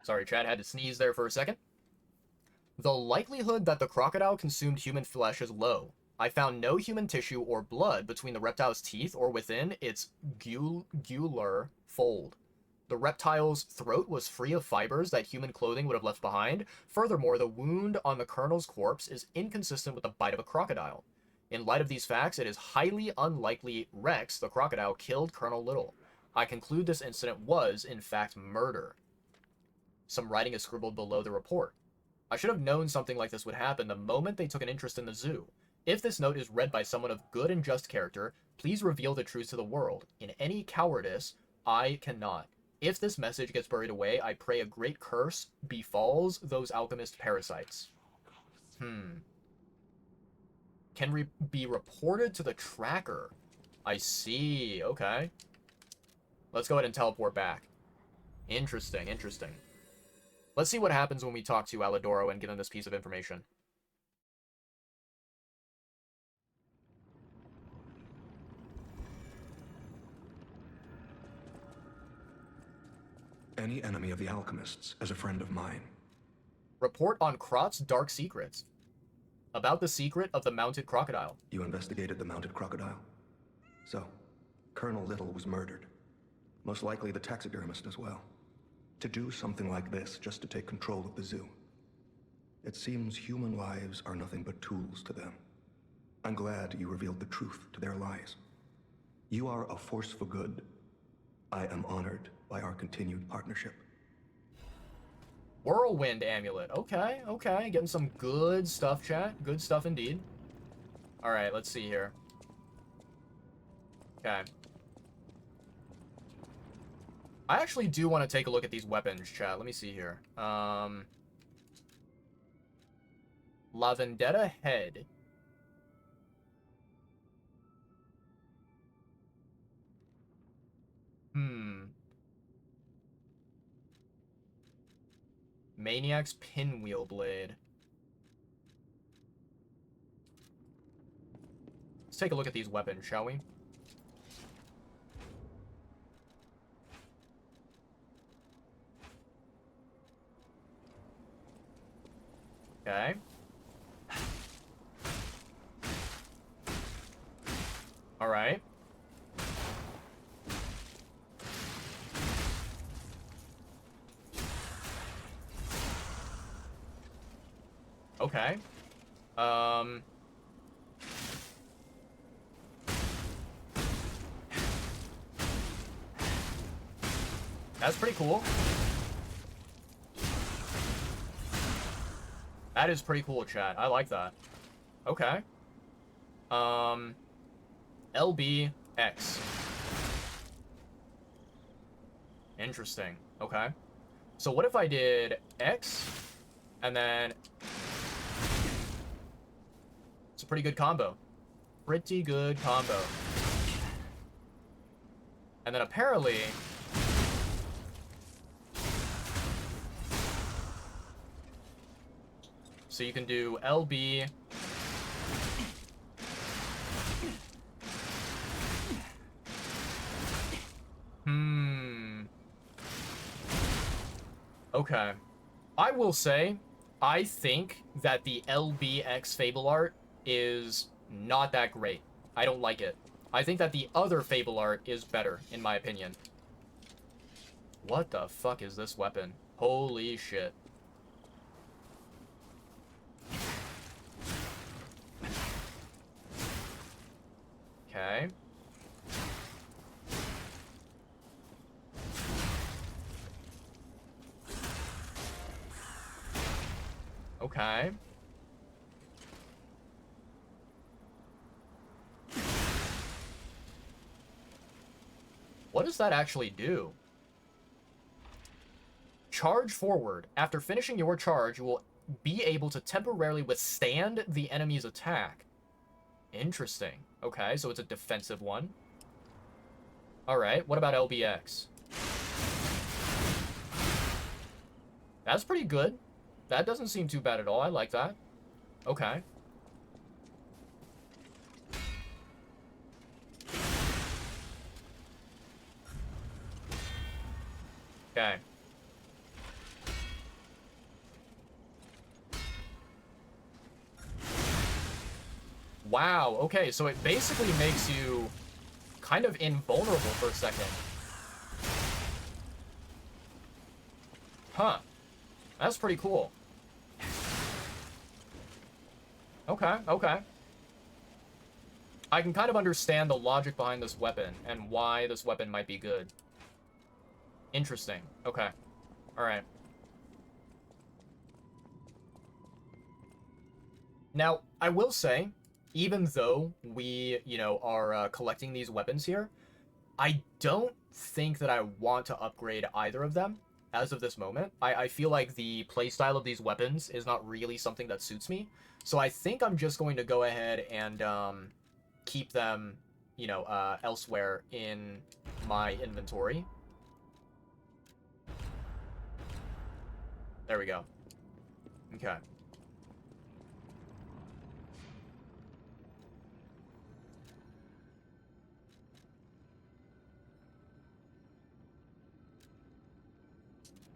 Sorry, Chad had to sneeze there for a second. The likelihood that the crocodile consumed human flesh is low. I found no human tissue or blood between the reptile's teeth or within its gular fold. The reptile's throat was free of fibers that human clothing would have left behind. Furthermore, the wound on the colonel's corpse is inconsistent with the bite of a crocodile. In light of these facts, it is highly unlikely Rex, the crocodile, killed Colonel Little. I conclude this incident was, in fact, murder. Some writing is scribbled below the report. I should have known something like this would happen the moment they took an interest in the zoo. If this note is read by someone of good and just character, please reveal the truth to the world. In any cowardice, I cannot. If this message gets buried away, I pray a great curse befalls those alchemist parasites. Can be reported to the tracker. I see. Okay. Let's go ahead and teleport back. Interesting, interesting. Let's see what happens when we talk to Alidoro and give him this piece of information. Any enemy of the alchemists is a friend of mine. Report on Krot's dark secrets. About the secret of the mounted crocodile. You investigated the mounted crocodile? So, Colonel Little was murdered. Most likely the taxidermist as well. To do something like this just to take control of the zoo. It seems human lives are nothing but tools to them. I'm glad you revealed the truth to their lies. You are a force for good. I am honored by our continued partnership. Whirlwind amulet. Okay, okay. Getting some good stuff, chat. Good stuff indeed. Alright, let's see here. Okay. I actually do want to take a look at these weapons, chat. Let me see here. La Vendetta head. Maniac's pinwheel blade. Let's take a look at these weapons, shall we? Okay. Alright. Okay. That's pretty cool. That is pretty cool, chat. I like that. Okay. LBX. Interesting. Okay. So what if I did X, and then... It's a pretty good combo. Pretty good combo. And then apparently... So you can do LB... Okay. I will say, I think that the LBX Fable art is not that great. I don't like it. I think that the other Fable art is better, in my opinion. What the fuck is this weapon? Holy shit. Okay. Okay. What does that actually do? Charge forward. After finishing your charge, you will be able to temporarily withstand the enemy's attack. Interesting. Okay, so it's a defensive one. Alright, what about LBX? That's pretty good. That doesn't seem too bad at all. I like that. Okay. Okay. Wow, okay, so it basically makes you kind of invulnerable for a second. Huh. That's pretty cool. Okay, okay. I can kind of understand the logic behind this weapon and why this weapon might be good. Interesting. Okay. Alright. Now, I will say, even though we, you know, are collecting these weapons here, I don't think that I want to upgrade either of them as of this moment. I feel like the playstyle of these weapons is not really something that suits me. So I think I'm just going to go ahead and keep them, you know, elsewhere in my inventory. There we go. Okay.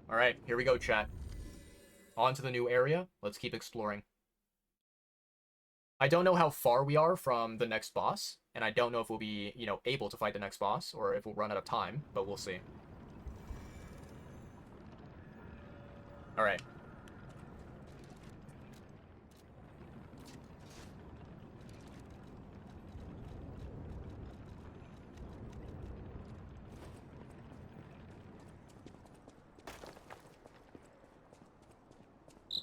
Alright, here we go, chat. On to the new area. Let's keep exploring. I don't know how far we are from the next boss, and I don't know if we'll be, you know, able to fight the next boss, or if we'll run out of time, but we'll see. Alright.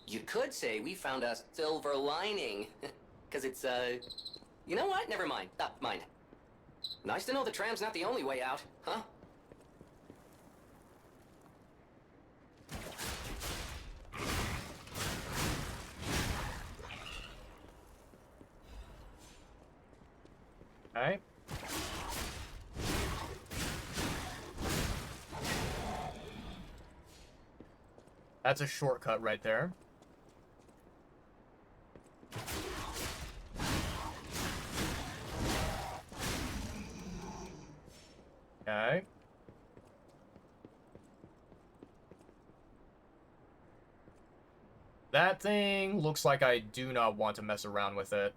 You could say we found a silver lining. Because it's, You know what? Never mind. Mind. Nice to know the tram's not the only way out, huh? Alright. That's a shortcut right there. Okay. That thing looks like I do not want to mess around with it.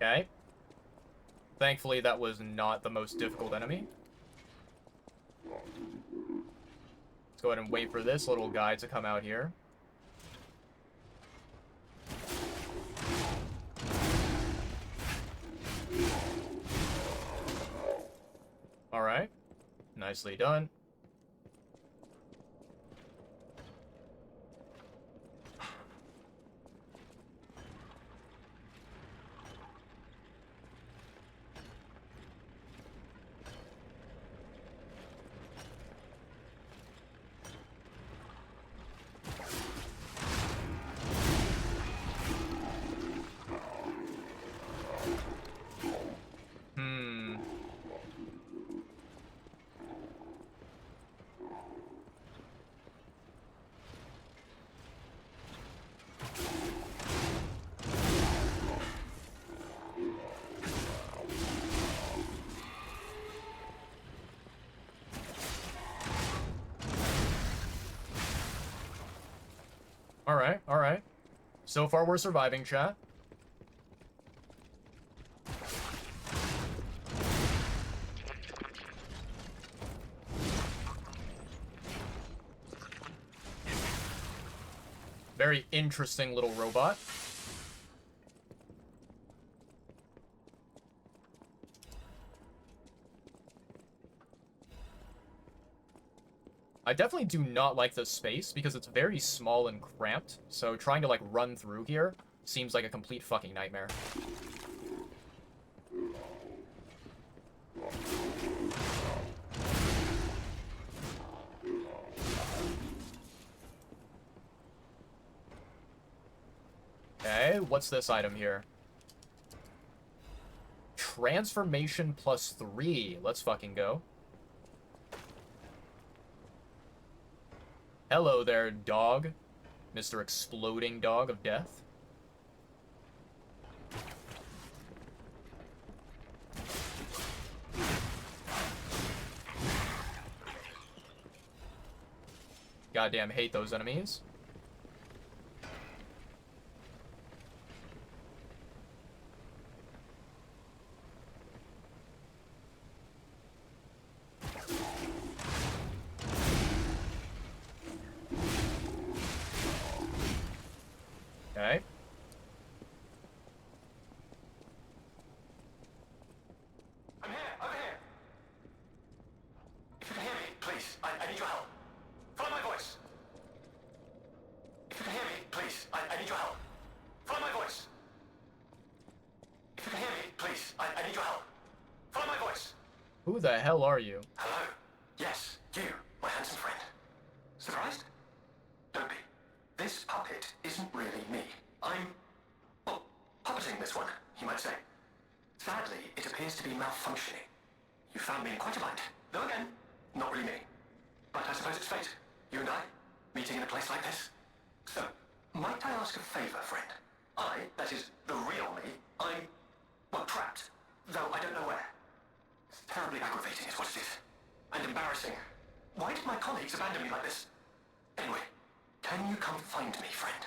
Okay. Thankfully, that was not the most difficult enemy. Let's go ahead and wait for this little guy to come out here. Alright. Nicely done. Alright, alright. So far, we're surviving, chat. Very interesting little robot. I definitely do not like this space because it's very small and cramped, so trying to, like, run through here seems like a complete fucking nightmare. Okay, what's this item here? Transformation +3. Let's fucking go. Hello there, dog. Mr. Exploding Dog of Death. Goddamn hate those enemies. Okay. I'm here, over here. If you can hear me, please, I need your help. Follow my voice. If you can hear me, please, I need your help. Follow my voice. If you can hear me, please, I need your help. Follow my voice. Who the hell are you? Hello. Yes, you, my handsome friend. Surprised? Don't be. This puppet isn't really me. I'm, well, puppeting this one, you might say. Sadly, it appears to be malfunctioning. You found me in quite a bind. Though again, not really me. But I suppose it's fate. You and I, meeting in a place like this. So, might I ask a favor, friend? That is, the real me, I'm, well, trapped. Though I don't know where. It's terribly aggravating is what it is. And embarrassing. Why did my colleagues abandon me like this? Anyway, can you come find me, friend?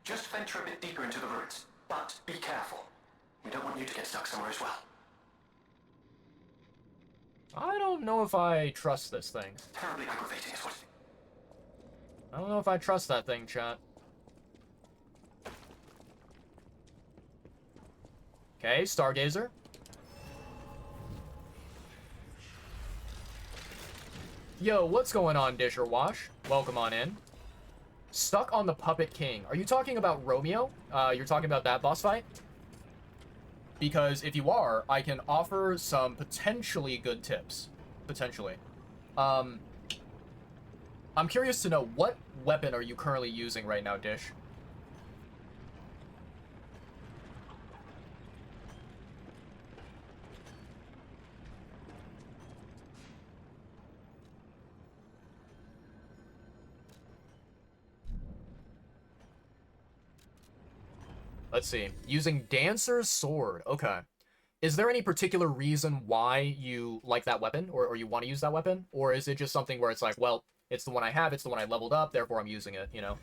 Just venture a bit deeper into the ruins. But be careful. We don't want you to get stuck somewhere as well. I don't know if I trust this thing. Terribly aggravating is what it is. I don't know if I trust that thing, chat. Okay, Stargazer. Yo, what's going on, Disher Wash? Welcome on in. Stuck on the Puppet King. Are you talking about Romeo? You're talking about that boss fight? Because if you are, I can offer some potentially good tips. Potentially. I'm curious to know, what weapon are you currently using right now, Dish? Let's see. Using Dancer's Sword. Okay. Is there any particular reason why you like that weapon, or you want to use that weapon? Or is it just something where it's like, well, it's the one I have, it's the one I leveled up, therefore I'm using it, you know?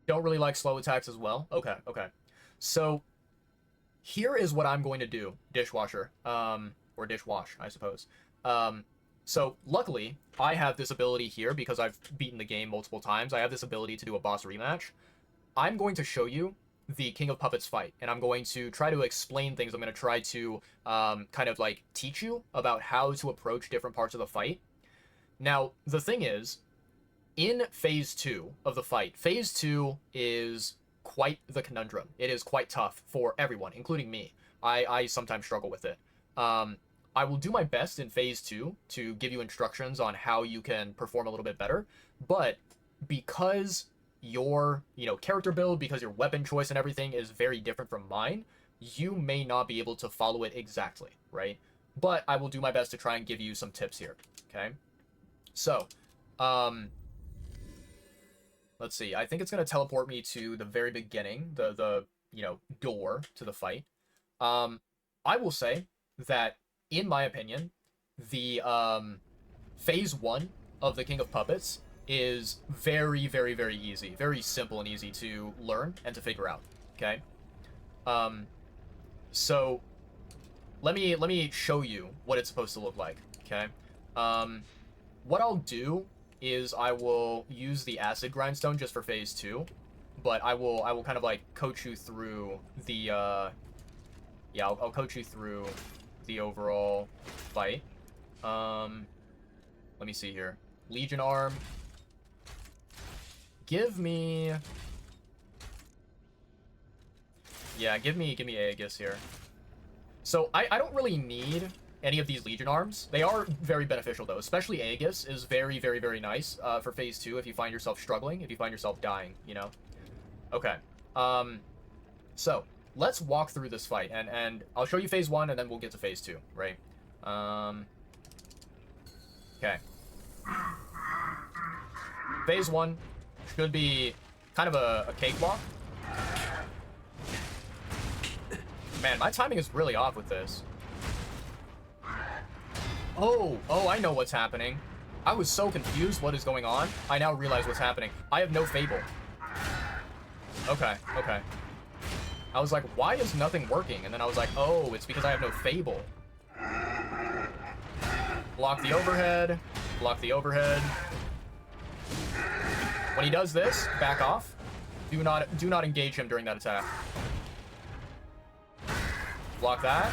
Don't really like slow attacks as well? Okay, okay. So, here is what I'm going to do, Dishwasher. Or Dishwash, I suppose. So, luckily, I have this ability here because I've beaten the game multiple times. I have this ability to do a boss rematch. I'm going to show you the King of Puppets fight, and I'm going to try to explain things. I'm going to try to kind of like teach you about how to approach different parts of the fight. Now, the thing is, in phase 2 of the fight, phase 2 is quite the conundrum. It is quite tough for everyone, including me. I sometimes struggle with it. I will do my best in phase 2 to give you instructions on how you can perform a little bit better, but because your, character build, because your weapon choice and everything is very different from mine, you may not be able to follow it exactly, right? But I will do my best to try and give you some tips here, okay? So, let's see. I think it's going to teleport me to the very beginning, the door to the fight. I will say that, in my opinion, the phase 1 of the King of Puppets is very, very, very easy. Very simple and easy to learn and to figure out, okay? So, let me show you what it's supposed to look like, okay? What I'll do is I will use the acid grindstone just for phase 2, but I will kind of like coach you through the I'll coach you through the overall fight. Let me see here. Legion arm. Give me Aegis here. So I don't really need any of these Legion arms. They are very beneficial though, especially Aegis is very, very, very nice for phase 2 if you find yourself struggling, if you find yourself dying, Okay. So let's walk through this fight, and I'll show you phase 1 and then we'll get to phase 2, right? Okay. Phase 1 should be kind of a cakewalk. Man, my timing is really off with this. Oh, I know what's happening. I was so confused what is going on. I now realize what's happening. I have no Fable. Okay. I was like, why is nothing working? And then I was like, oh, it's because I have no Fable. Block the overhead. Block the overhead. When he does this, back off. Do not engage him during that attack. Block that.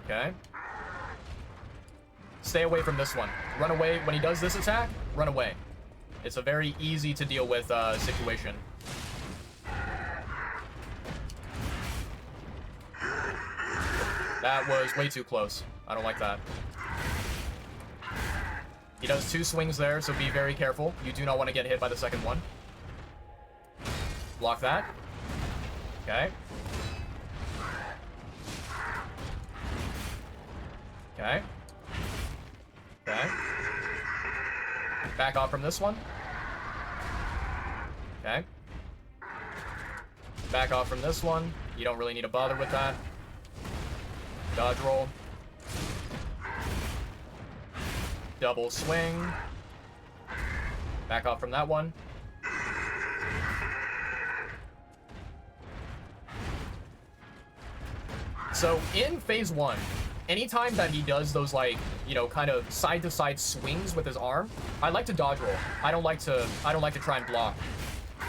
Okay. Stay away from this one. Run away. When he does this attack, run away. It's a very easy to deal with situation. That was way too close. I don't like that. He does 2 swings there, so be very careful. You do not want to get hit by the second one. Block that. Okay. Okay. Okay. Back off from this one. Okay. Back off from this one. You don't really need to bother with that. Dodge roll. Double swing. Back off from that one. So in phase 1, anytime that he does those, like, you know, kind of side-to-side swings with his arm, I like to dodge roll. I don't like to try and block.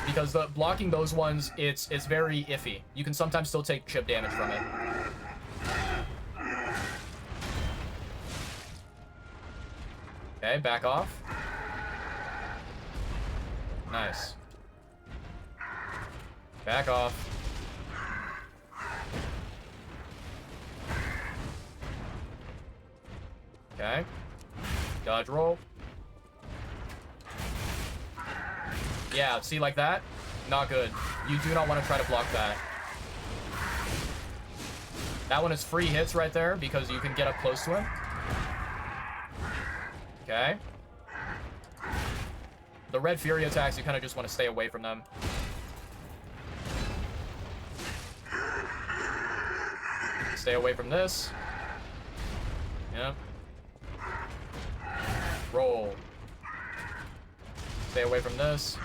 Because blocking those ones, it's very iffy. You can sometimes still take chip damage from it. Okay, back off. Nice. Back off. Okay. Dodge roll. Yeah, see, like that? Not good. You do not want to try to block that. That one is free hits right there because you can get up close to him. Okay. The red fury attacks, you kind of just want to stay away from them. Stay away from this. Yep. Roll. Stay away from this.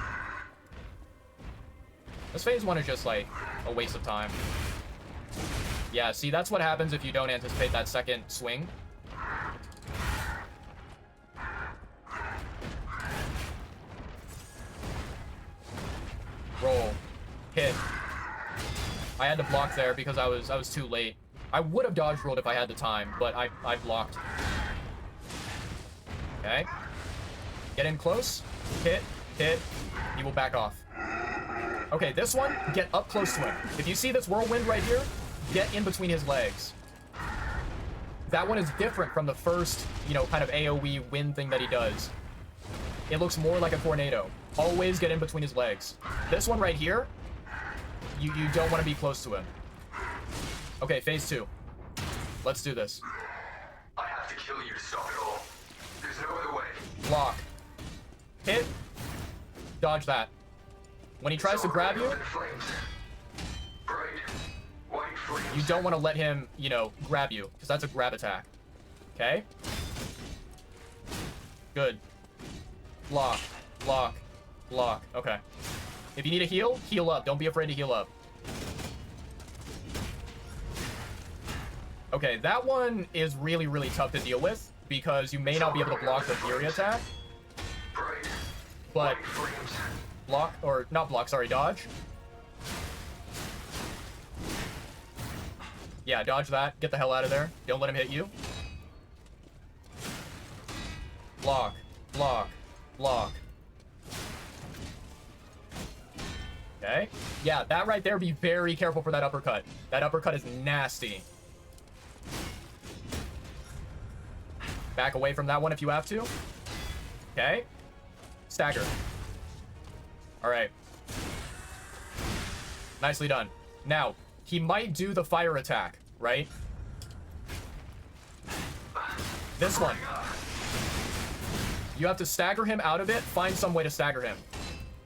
This phase 1 is just like a waste of time. Yeah, see, that's what happens if you don't anticipate that second swing. Roll. Hit. I had to block there because I was too late. I would have dodge rolled if I had the time, but I blocked. Okay. Get in close. Hit. Hit. He will back off. Okay, this one, get up close to him. If you see this whirlwind right here, get in between his legs. That one is different from the first, you know, kind of AoE wind thing that he does. It looks more like a tornado. Always get in between his legs. This one right here, you don't want to be close to him. Okay, phase 2. Let's do this. I have to kill you to stop it all. There's no other way. Block. Hit. Dodge that. When he tries to grab you, you don't want to let him, you know, grab you, because that's a grab attack. Okay? Good. Block. Block. Block. Okay. If you need a heal, heal up. Don't be afraid to heal up. Okay, that one is really, really tough to deal with, because you may not be able to block the Fury attack. But block, or not block, sorry, dodge. Yeah, dodge that. Get the hell out of there. Don't let him hit you. Block. Block. Block. Okay. Yeah, that right there, be very careful for that uppercut. That uppercut is nasty. Back away from that one if you have to. Okay. Stagger. Alright. Nicely done. Now, he might do the fire attack, right? This one. You have to stagger him out of it. Find some way to stagger him.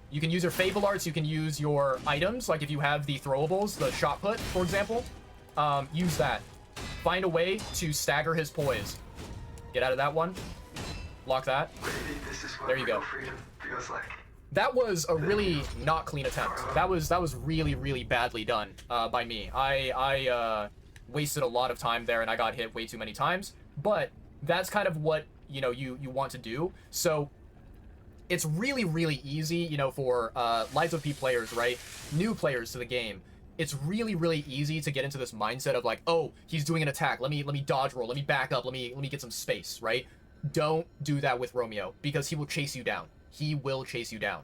You can use your Fable Arts. You can use your items. Like if you have the throwables, the shot put, for example. Use that. Find a way to stagger his poise. Get out of that one. Lock that. There you go. That was a really not clean attempt. That was really, really badly done by me. I wasted a lot of time there and I got hit way too many times. But that's kind of what, you know, you want to do. So it's really, really easy, you know, for Lies of P players, right? New players to the game. It's really, really easy to get into this mindset of like, oh, he's doing an attack. Let me dodge roll. Let me back up. Let me get some space, right? Don't do that with Romeo because he will chase you down. He will chase you down.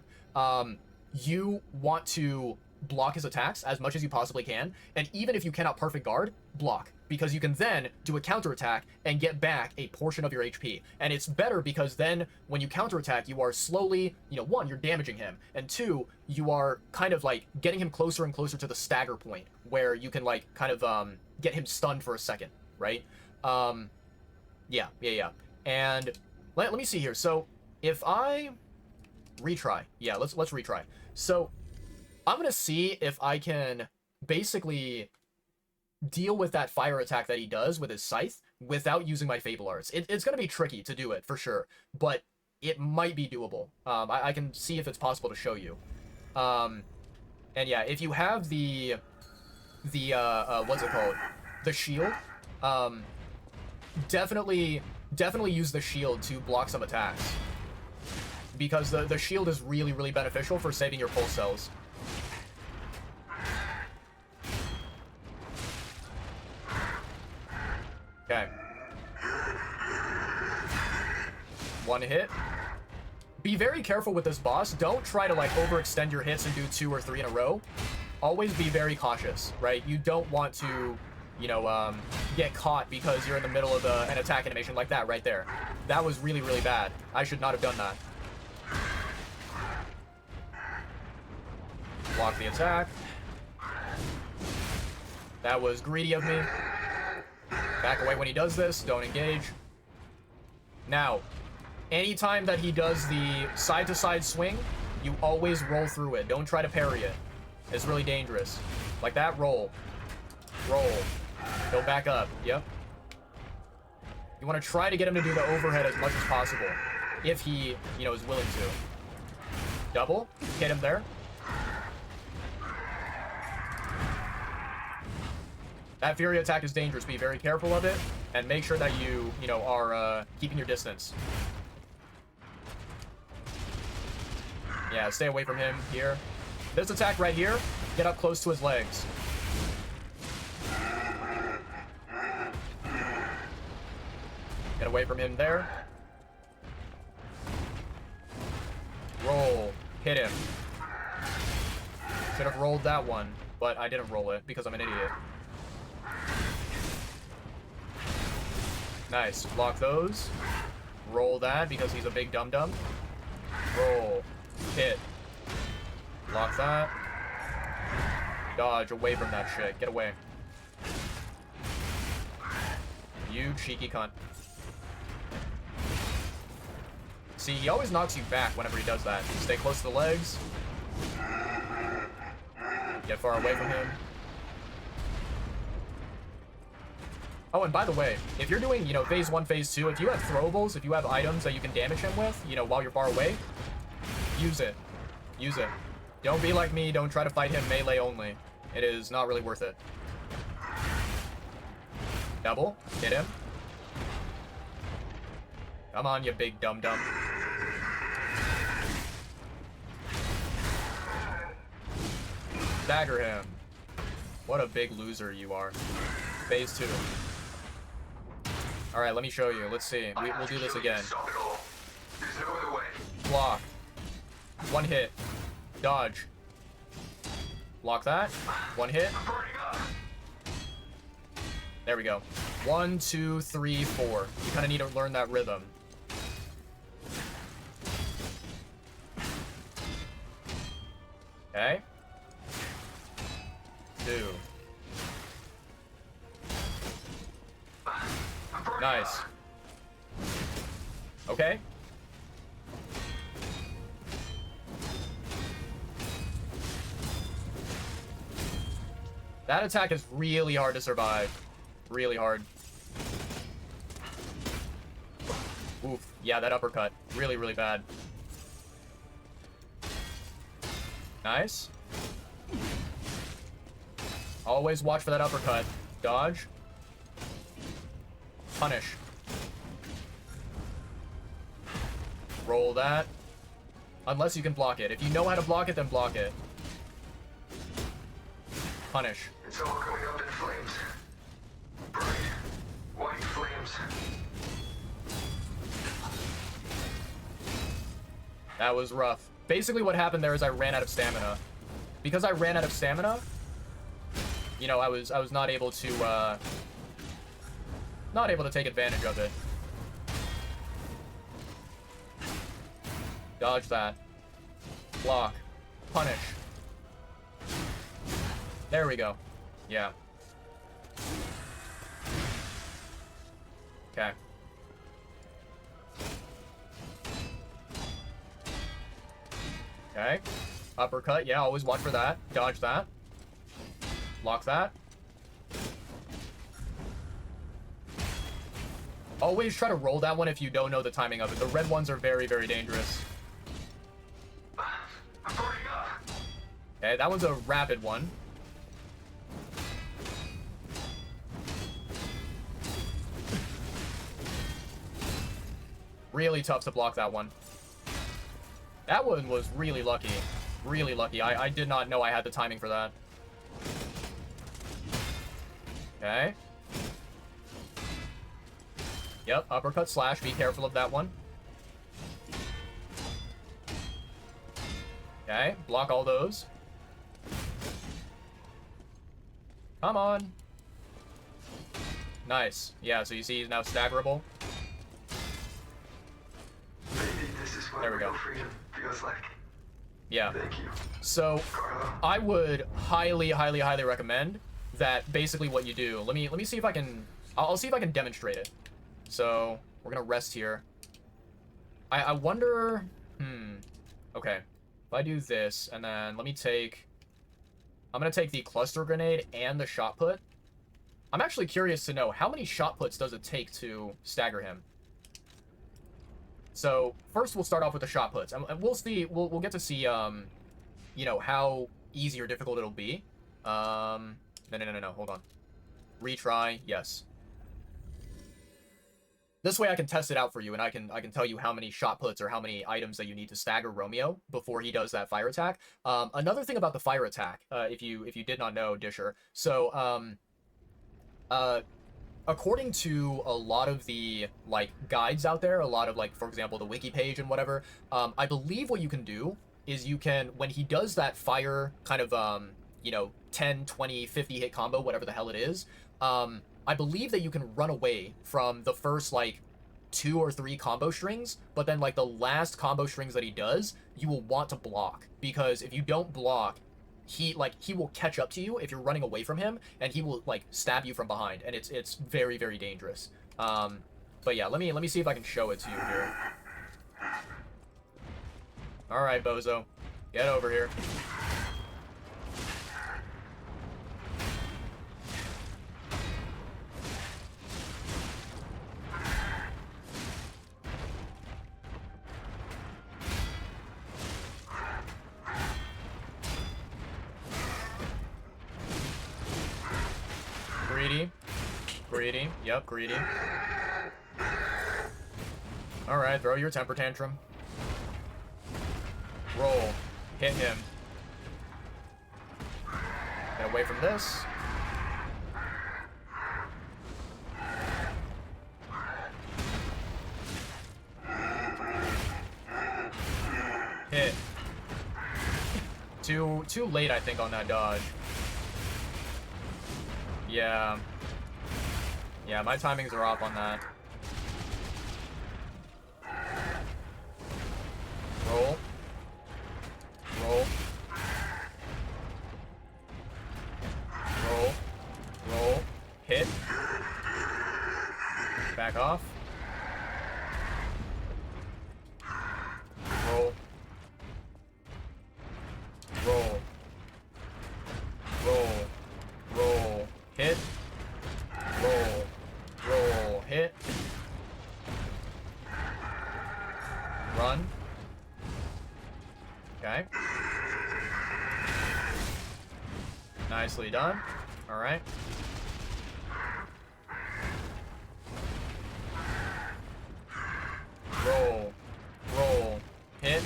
You want to block his attacks as much as you possibly can, and even if you cannot perfect guard, block, because you can then do a counterattack and get back a portion of your HP. And it's better because then when you counterattack, you are slowly, you know, one, you're damaging him, and two, you are kind of like getting him closer and closer to the stagger point where you can like kind of get him stunned for a second, right? Yeah. And let me see here. So if I retry, yeah, let's retry. So I'm gonna see if I can basically deal with that fire attack that he does with his scythe without using my Fable Arts. It's gonna be tricky to do it, for sure, but it might be doable. I can see if it's possible to show you. And yeah, if you have the what's it called? The shield, definitely use the shield to block some attacks. Because the shield is really, really beneficial for saving your pulse cells. Okay. One hit. Be very careful with this boss. Don't try to, like, overextend your hits and do 2 or 3 in a row. Always be very cautious, right? You don't want to, you know, get caught because you're in the middle of an attack animation like that right there. That was really, really bad. I should not have done that. Block the attack. That was greedy of me. Back away when he does this. Don't engage. Now, anytime that he does the side-to-side swing, you always roll through it. Don't try to parry it. It's really dangerous. Like that, roll. Roll. Go back up. Yep. You want to try to get him to do the overhead as much as possible. If he, you know, is willing to. Double. Hit him there. That Fury attack is dangerous. Be very careful of it, and make sure that you know, are keeping your distance. Yeah, stay away from him here. This attack right here, get up close to his legs. Get away from him there. Roll. Hit him. Should have rolled that one, but I didn't roll it because I'm an idiot. Nice. Block those. Roll that because he's a big dum-dum. Roll. Hit. Block that. Dodge away from that shit. Get away. You cheeky cunt. See, he always knocks you back whenever he does that. Stay close to the legs. Get far away from him. Oh, and by the way, if you're doing, you know, phase 1, phase 2, if you have throwables, if you have items that you can damage him with, you know, while you're far away, use it. Use it. Don't be like me, don't try to fight him melee only. It is not really worth it. Double. Hit him. Come on, you big dum-dum. Dagger him. What a big loser you are. Phase 2. Alright, let me show you. Let's see. We'll do this again. Block. One hit. Dodge. Block that. One hit. There we go. 1, 2, 3, 4. You kind of need to learn that rhythm. Okay. 2. Nice. Okay. That attack is really hard to survive. Really hard. Oof. Yeah, that uppercut. Really, really bad. Nice. Always watch for that uppercut. Dodge. Punish. Roll that. Unless you can block it. If you know how to block it, then block it. Punish. It's all coming up in flames. Bright, white flames. That was rough. Basically what happened there is I ran out of stamina. Because I ran out of stamina, you know, I was not able to take advantage of it. Dodge that. Block. Punish. There we go. Yeah. Okay. Okay. Uppercut, yeah, always watch for that. Dodge that. Block that. Always try to roll that one if you don't know the timing of it. The red ones are very, very dangerous. Okay, that one's a rapid one. Really tough to block that one. That one was really lucky. Really lucky. I did not know I had the timing for that. Okay. Yep, uppercut slash. Be careful of that one. Okay, block all those. Come on. Nice. Yeah, so you see he's now staggerable. Maybe this is what There we go. real freedom feels like. Yeah. Thank you, So Carlo. I would highly, highly, highly recommend that basically what you do. Let me see if I can. I'll see if I can demonstrate it. So we're gonna rest here. I wonder. Okay. If I do this and then let me take. I'm gonna take the cluster grenade and the shot put. I'm actually curious to know how many shot puts does it take to stagger him. So first we'll start off with the shot puts, and we'll see. We'll get to see you know, how easy or difficult it'll be. No. Hold on. Retry. Yes. This way I can test it out for you, and I can tell you how many shot puts or how many items that you need to stagger Romeo before he does that fire attack. Another thing about the fire attack, if you did not know, Disher. So according to a lot of the like guides out there, a lot of like, for example, the wiki page and whatever, I believe what you can do is you can, when he does that fire kind of you know, 10, 20, 50 hit combo, whatever the hell it is, I believe that you can run away from the first, like, 2 or 3 combo strings, but then, like, the last combo strings that he does, you will want to block. Because if you don't block, he will catch up to you if you're running away from him, and he will, like, stab you from behind, and it's very, very dangerous. But yeah, let me see if I can show it to you here. Alright, Bozo. Get over here. Greedy. Greedy. Yep, greedy. Alright, throw your temper tantrum. Roll. Hit him. Get away from this. Hit. Too late, I think, on that dodge. Yeah. Yeah, my timings are off on that. Roll. Roll. Roll. Roll. Hit. Back off. Roll. Roll. Roll. Roll. Hit. Roll. Roll. Hit. Run. Okay. Nicely done. Alright. Roll. Roll. Hit.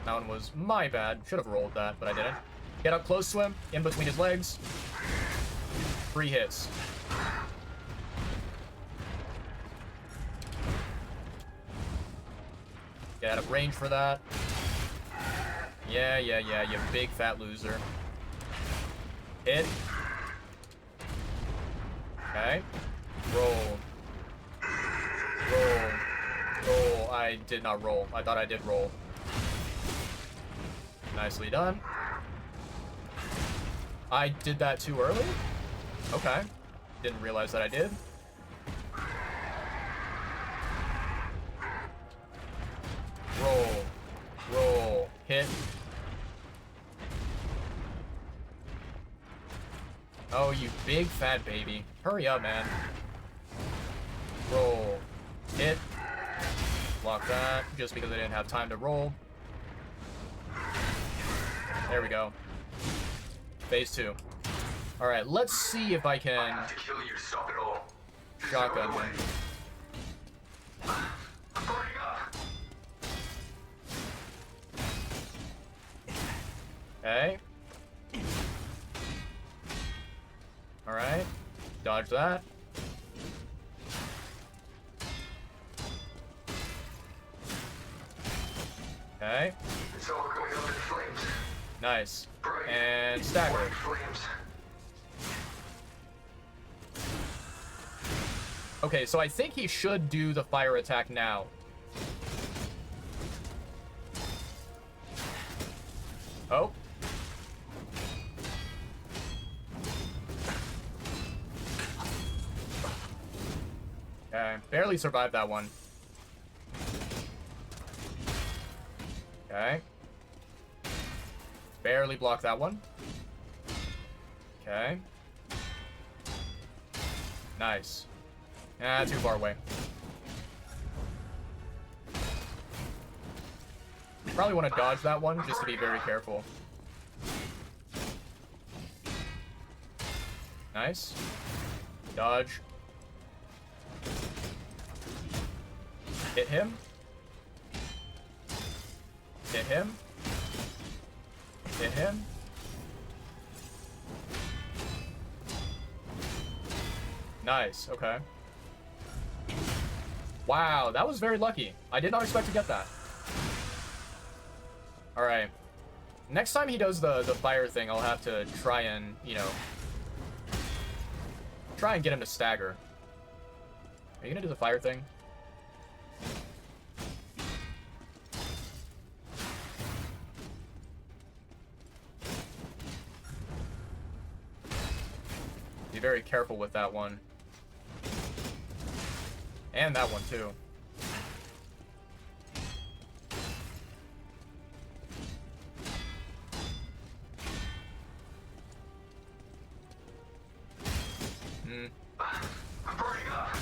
That one was my bad. Should have rolled that, but I didn't. Get up close to him, in between his legs. 3 hits. Get out of range for that. Yeah, you big fat loser. Hit. Okay. Roll. Roll. Roll. I did not roll. I thought I did roll. Nicely done. I did that too early? Okay. Didn't realize that I did. Roll. Roll. Oh, you big fat baby. Hurry up, man. Roll. Hit. Block that, just because I didn't have time to roll. There we go. Phase 2. Alright, let's see if I I can have to kill you to stop it all. There's shotgun no other him. way. I'm burning up. Okay. Alright. Dodge that. Okay. It's all going up in flames. Nice. Bright, And stagger. white flames. Okay, so I think he should do the fire attack now. Oh. Okay, barely survived that one. Okay. Barely blocked that one. Okay. Nice. Ah, too far away. Probably want to dodge that one, just to be very careful. Nice. Dodge. Hit him. Hit him. Hit him. Nice, okay. Wow, that was very lucky. I did not expect to get that. Alright. Next time he does the fire thing, I'll have to try and, you know, try and get him to stagger. Are you gonna do the fire thing? Be very careful with that one. And that one, too. I'm burning up.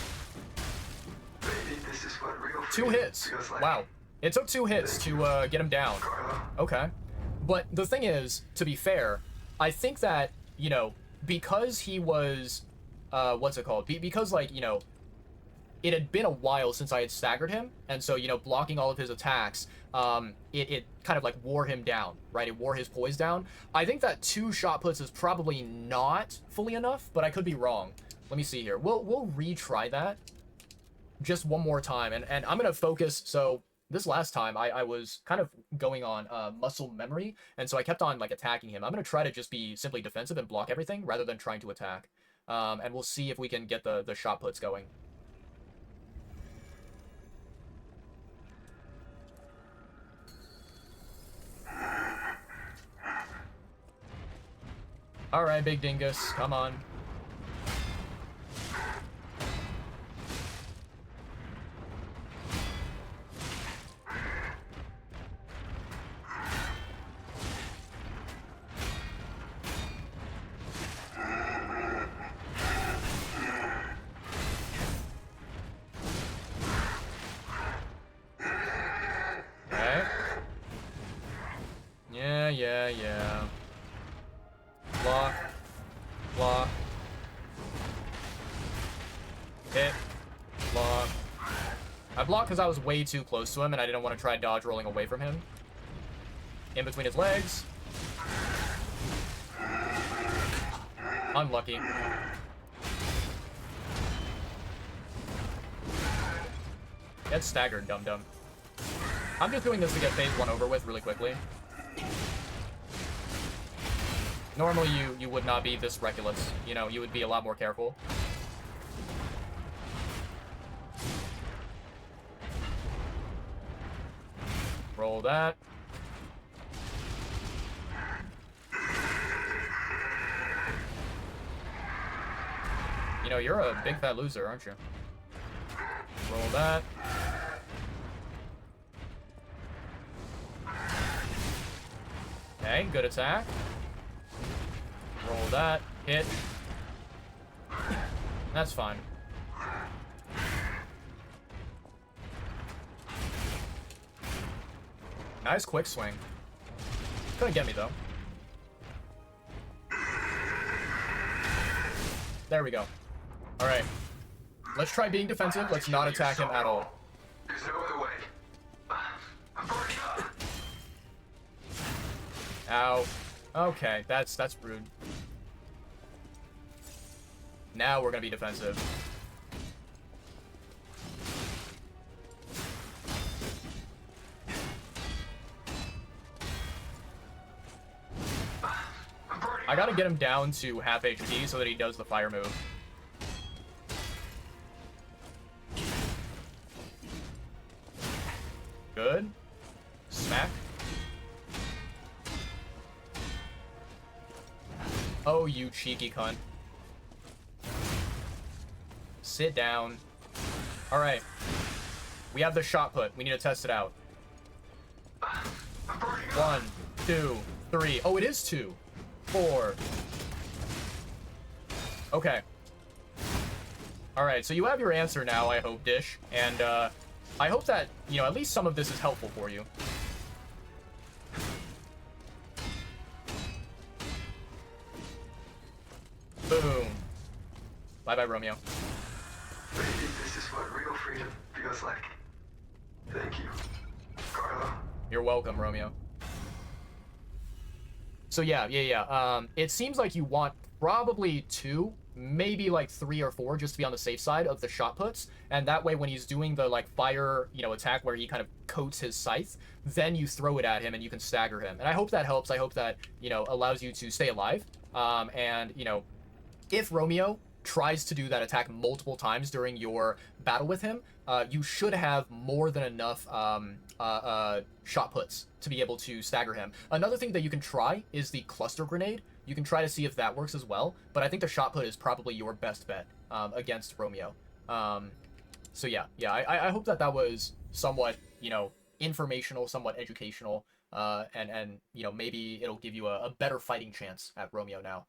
Maybe this is what real 2 freedom hits. feels like. Wow. It took 2 hits to get him down. Carlo, Okay. But the thing is, to be fair, I think that, you know, because he was, what's it called? Because, like, you know, it had been a while since I had staggered him, and so, you know, blocking all of his attacks, it kind of, like, wore him down, right? It wore his poise down. I think that 2 shot puts is probably not fully enough, but I could be wrong. Let me see here. We'll retry that just one more time, and I'm gonna focus. So this last time I was kind of going on muscle memory, and so I kept on like attacking him. I'm gonna try to just be simply defensive and block everything rather than trying to attack, and we'll see if we can get the shot puts going. All right, big dingus, come on. Okay. Yeah. Block. Block. Hit. Block. I blocked because I was way too close to him and I didn't want to try dodge rolling away from him. In between his legs. Unlucky. Get staggered, dum-dum. I'm just doing this to get phase 1 over with really quickly. Normally you would not be this reckless. You know, you would be a lot more careful. Roll that. You know, you're a big fat loser, aren't you? Roll that. Okay, good attack. Roll that. Hit. That's fine. Nice quick swing. Couldn't get me, though. There we go. Alright. Let's try being defensive. Let's not attack him at all. There's no other way. I'm burning up. Ow. Okay, that's rude. Now we're gonna be defensive. I gotta get him down to half HP so that he does the fire move. Good. Smack. Oh, you cheeky cunt. Sit down. Alright. We have the shot put. We need to test it out. 1, 2, 3. Oh, it is 2. 4. Okay. Alright, so you have your answer now, I hope, Dish. And, I hope that, you know, at least some of this is helpful for you. Boom. Bye-bye, Romeo. Maybe this is what real freedom feels like. Thank you, Carlo. You're welcome, Romeo. So yeah. It seems like you want probably 2, maybe like 3 or 4, just to be on the safe side of the shot puts, and that way when he's doing the like fire, you know, attack where he kind of coats his scythe, then you throw it at him and you can stagger him. And I hope that helps. I hope that, you know, allows you to stay alive. And you know, if Romeo tries to do that attack multiple times during your battle with him, you should have more than enough shot puts to be able to stagger him. Another thing that you can try is the cluster grenade. You can try to see if that works as well, but I think the shot put is probably your best bet against Romeo. So yeah, I hope that was somewhat, you know, informational, somewhat educational, and you know, maybe it'll give you a better fighting chance at Romeo now.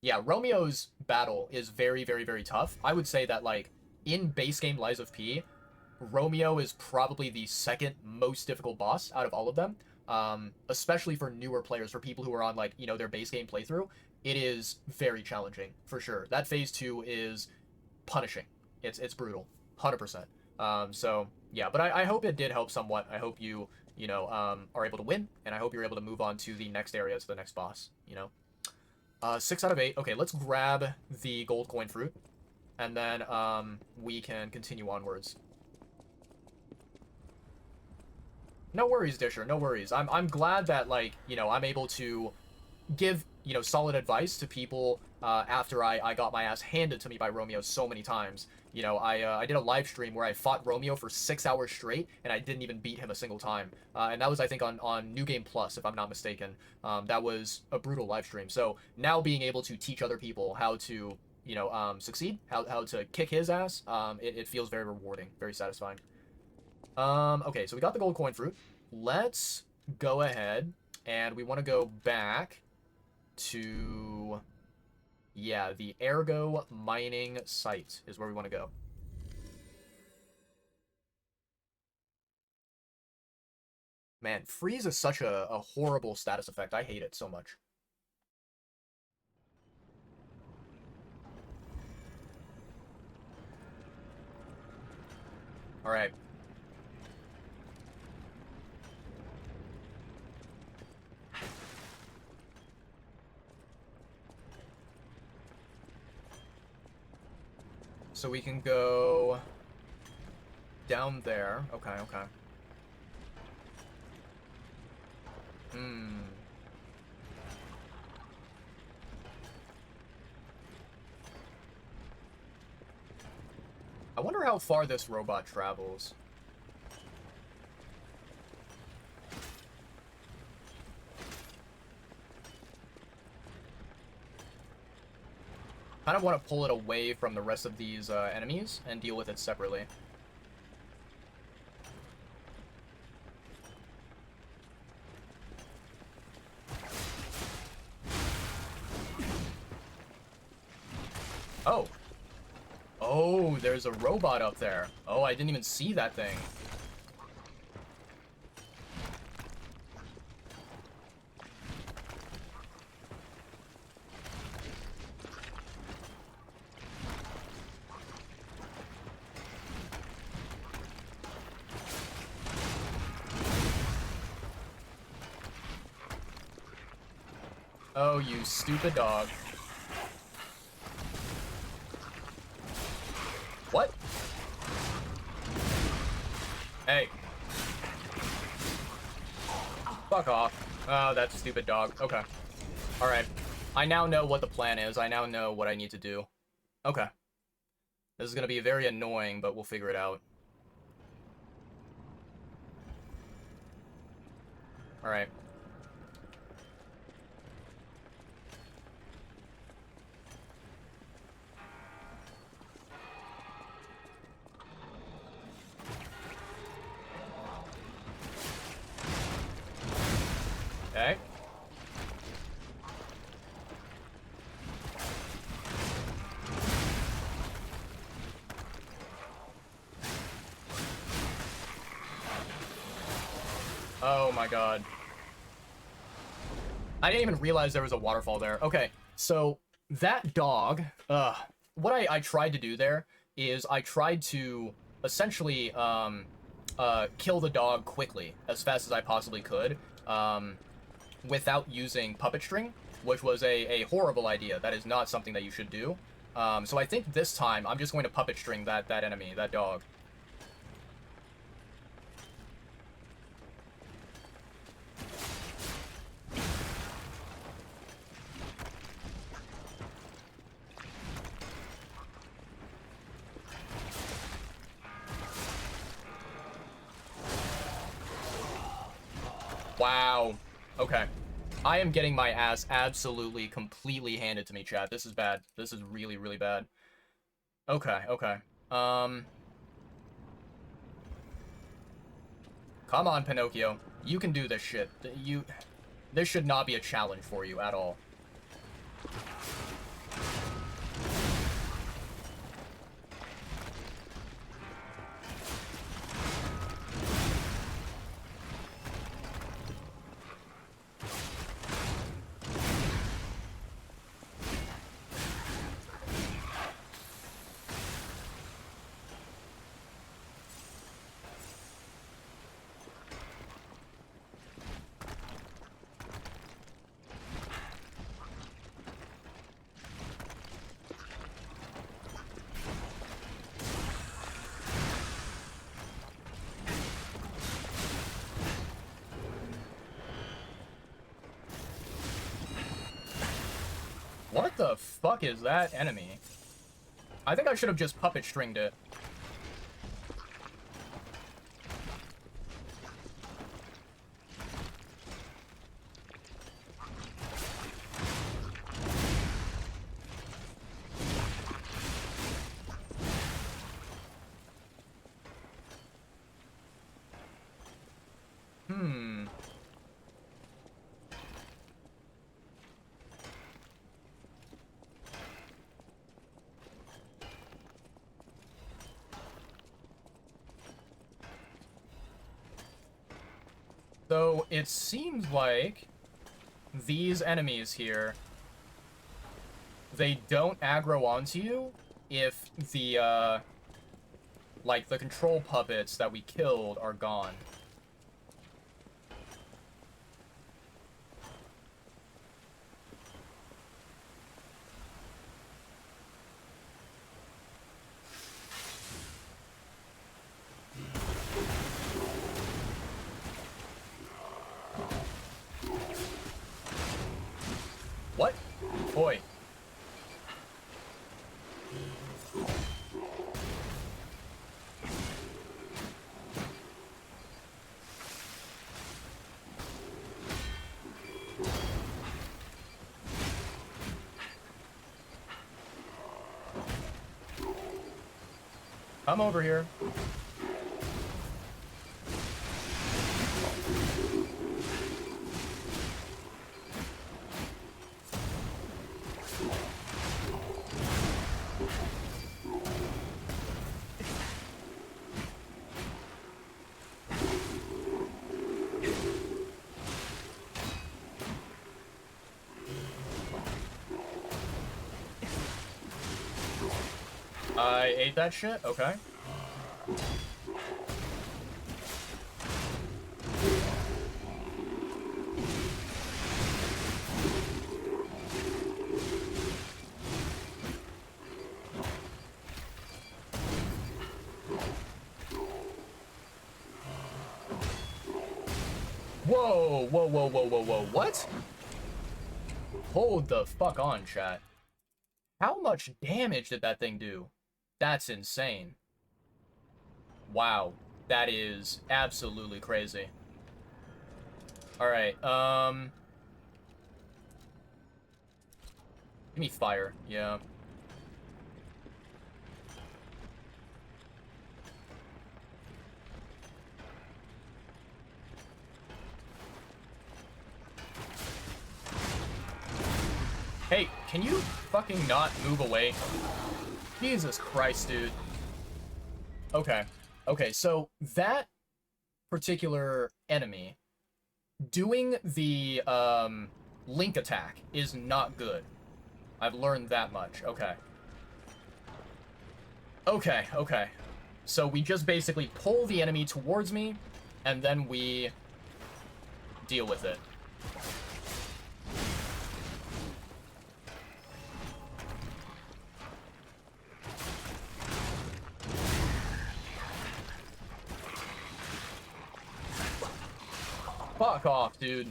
Yeah, Romeo's battle is very, very, very tough. I would say that, like, in base game Lies of P, Romeo is probably the second most difficult boss out of all of them. Especially for newer players, for people who are on, like, you know, their base game playthrough, it is very challenging, for sure. That phase 2 is punishing. It's brutal, 100%. So, yeah, but I hope it did help somewhat. I hope you know, are able to win, and I hope you're able to move on to the next area, to the next boss, you know? 6 out of 8. Okay, let's grab the gold coin fruit, and then we can continue onwards. No worries, Disher, no worries. I'm glad that, like, you know, I'm able to give, you know, solid advice to people after I got my ass handed to me by Romeo so many times. You know, I did a live stream where I fought Romeo for 6 hours straight, and I didn't even beat him a single time. And that was, I think, on New Game Plus, if I'm not mistaken. That was a brutal live stream. So now being able to teach other people how to, you know, succeed, how to kick his ass, it feels very rewarding, very satisfying. Okay, so we got the gold coin fruit. Let's go ahead, and we want to go back to... yeah, the Ergo mining site is where we want to go. Man, freeze is such a horrible status effect. I hate it so much. Alright. So we can go down there. Okay, okay. I wonder how far this robot travels. Kind of want to pull it away from the rest of these enemies and deal with it separately. Oh. Oh, there's a robot up there. Oh, I didn't even see that thing. Oh, you stupid dog. What? Hey. Fuck off. Oh, that stupid dog. Okay. Alright. I now know what the plan is. I now know what I need to do. Okay. This is gonna be very annoying, but we'll figure it out. Alright. Okay. Oh my god. I didn't even realize there was a waterfall there. Okay, so that dog, what I tried to do there is I tried to essentially kill the dog quickly, as fast as I possibly could, without using puppet string, which was a horrible idea. That is not something that you should do. So I think this time I'm just going to puppet string that enemy, that dog. Wow. Okay. I am getting my ass absolutely, completely handed to me, chat. This is bad. This is really, really bad. Okay, okay. Come on, Pinocchio. You can do this shit. This should not be a challenge for you at all. What the fuck is that enemy? I think I should have just puppet stringed it. So it seems like these enemies here, they don't aggro onto you if the, like, the control puppets that we killed are gone. What? Boy. Come over here. I ate that shit? Okay. Whoa, whoa, whoa, whoa, whoa, whoa, what? Hold the fuck on, chat. How much damage did that thing do? That's insane. Wow, that is absolutely crazy. Alright, give me fire, yeah. Hey, can you fucking not move away? Jesus Christ, dude. Okay. Okay, so that particular enemy doing the link attack is not good. I've learned that much. Okay. Okay, okay. So we just basically pull the enemy towards me, and then we deal with it. Fuck off, dude.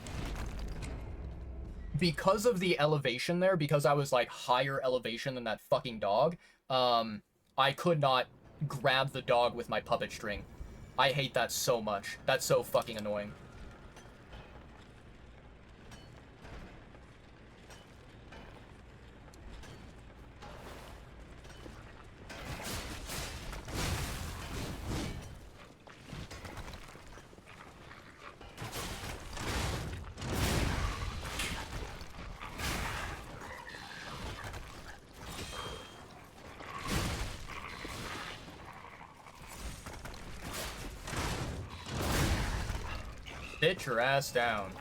Because of the elevation there, because I was like higher elevation than that fucking dog, I could not grab the dog with my puppet string. I hate that so much. That's so fucking annoying. Sit your ass down.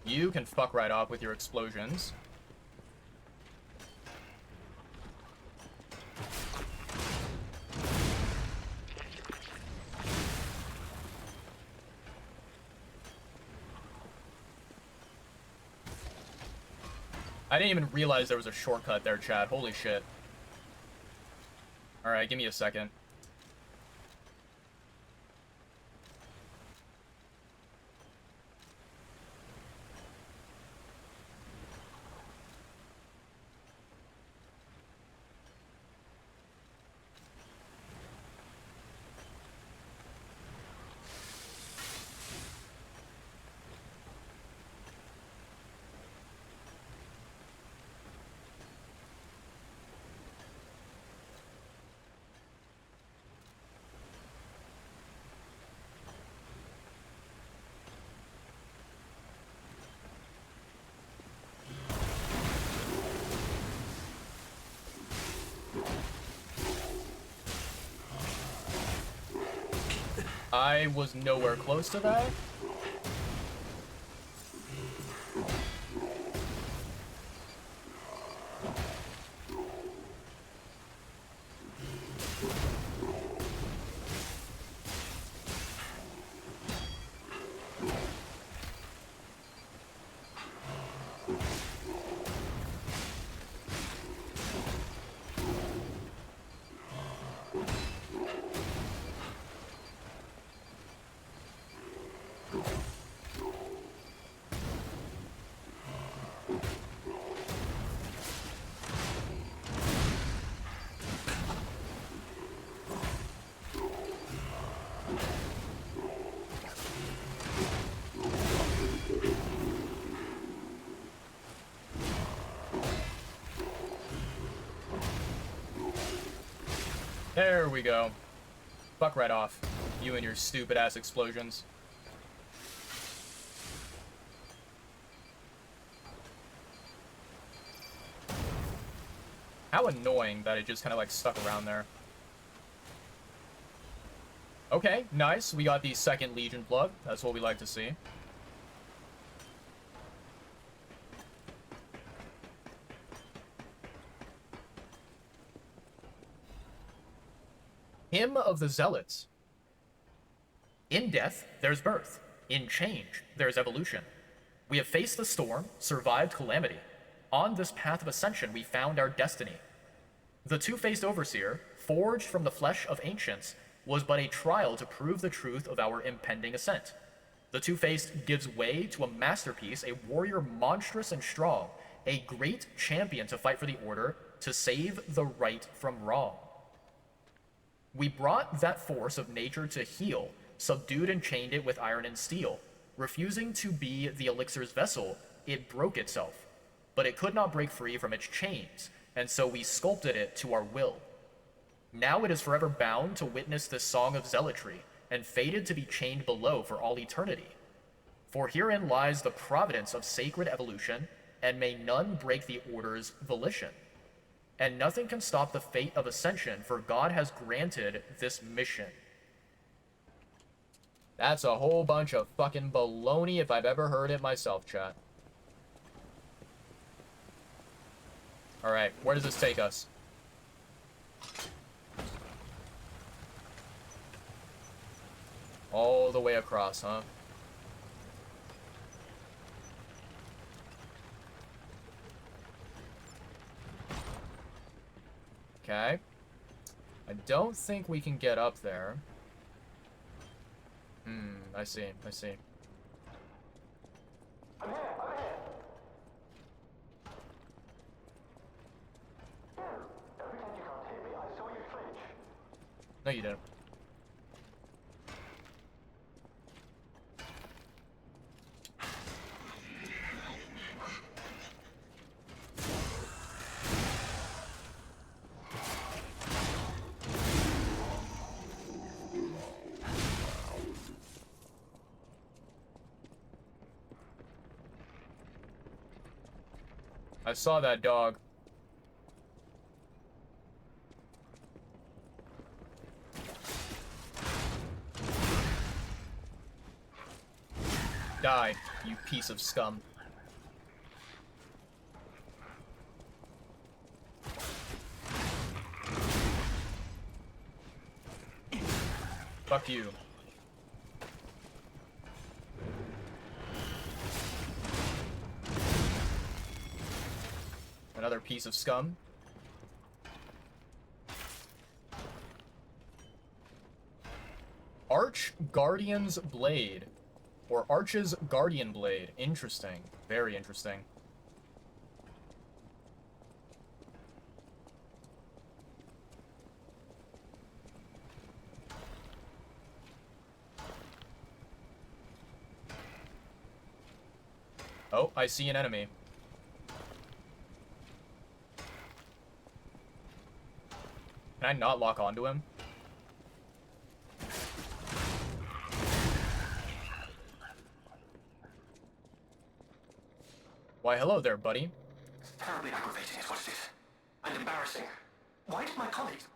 You can fuck right off with your explosions. I didn't even realize there was a shortcut there, chat. Holy shit. Alright, give me a second. I was nowhere close to that. There we go. Fuck right off. You and your stupid ass explosions. How annoying that it just kind of like stuck around there. Okay, nice. We got the second Legion plug. That's what we like to see. Hymn of the Zealots. In death, there's birth. In change, there's evolution. We have faced the storm, survived calamity. On this path of ascension, we found our destiny. The two-faced overseer, forged from the flesh of ancients, was but a trial to prove the truth of our impending ascent. The two-faced gives way to a masterpiece, a warrior monstrous and strong, a great champion to fight for the order, to save the right from wrong. We brought that force of nature to heal, subdued and chained it with iron and steel. Refusing to be the elixir's vessel, it broke itself. But it could not break free from its chains, and so we sculpted it to our will. Now it is forever bound to witness this song of zealotry, and fated to be chained below for all eternity. For herein lies the providence of sacred evolution, and may none break the order's volition. And nothing can stop the fate of ascension, for God has granted this mission. That's a whole bunch of fucking baloney if I've ever heard it myself, chat. Alright, where does this take us? All the way across, huh? Okay. I don't think we can get up there. I see, I see. No, you didn't. I saw that dog. Die, you piece of scum. Fuck you. Another piece of scum. Arch Guardian's Blade. Or Arch's Guardian Blade. Interesting. Very interesting. Oh, I see an enemy. Can I not lock onto him? Why, hello there, buddy. Terribly aggravating is what it is. And embarrassing. Why did my colleagues...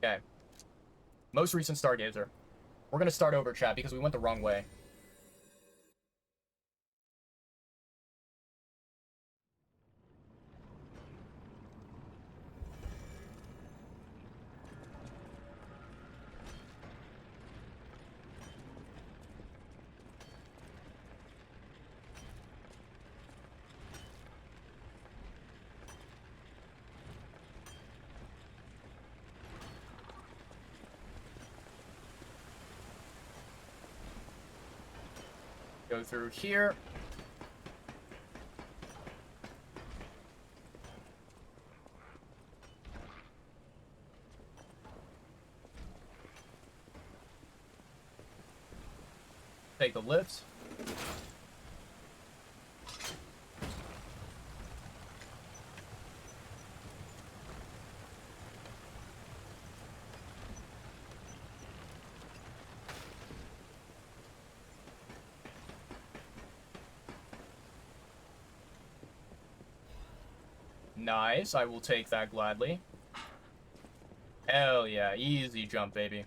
Okay. Most recent Stargazer. We're gonna start over, chat, because we went the wrong way. Go through here. take the lift. Nice, I will take that gladly. Hell yeah, easy jump, baby.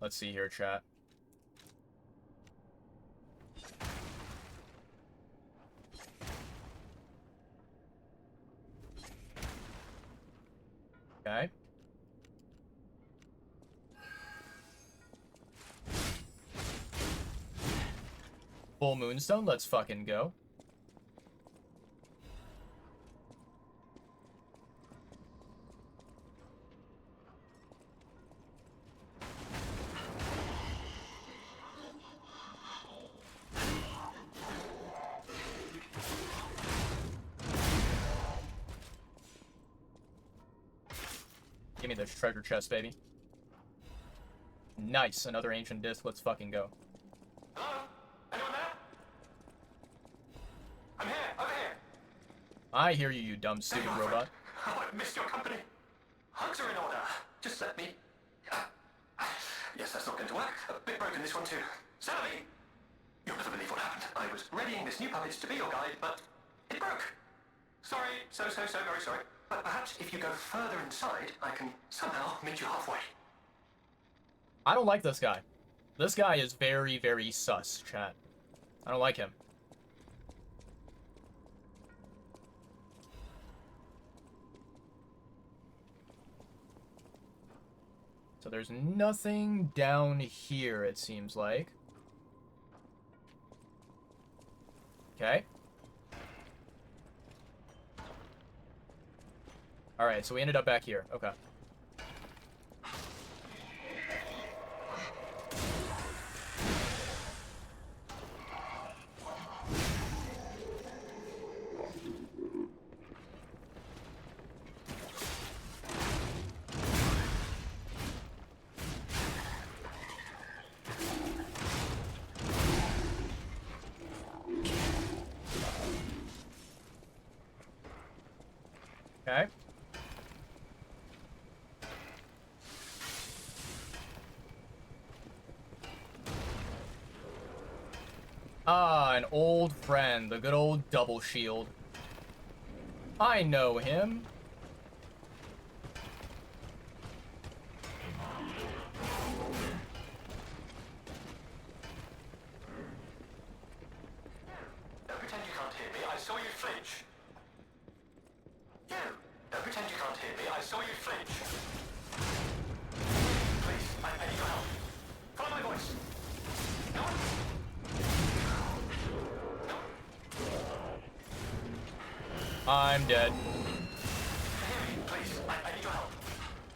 Let's see here, chat. Okay. Full moonstone, let's fucking go. Give me this treasure chest, baby. Nice, another ancient disc, let's fucking go. Hello? Anyone there? I'm here, over here. I hear you, you dumb, stupid robot. Oh, I missed your company. Hugs are in order. Just let me... Yes, that's not going to work. A bit broken, this one too. Sally! You'll never believe what happened. I was readying this new puppet to be your guide, but it broke. Sorry, so very sorry. But perhaps if you go further inside, I can somehow meet you halfway. I don't like this guy. This guy is very, very sus, chat. I don't like him. So there's nothing down here, it seems like. Okay. Alright, so we ended up back here. Okay. Okay. Ah, an old friend, the good old double shield. I know him. Don't pretend you can't hear me. I saw you flinch. You! Don't pretend you can't hear me. I saw you flinch. Please, I need your help. Follow my voice. No one? I'm dead. Hear me, please. I need your help.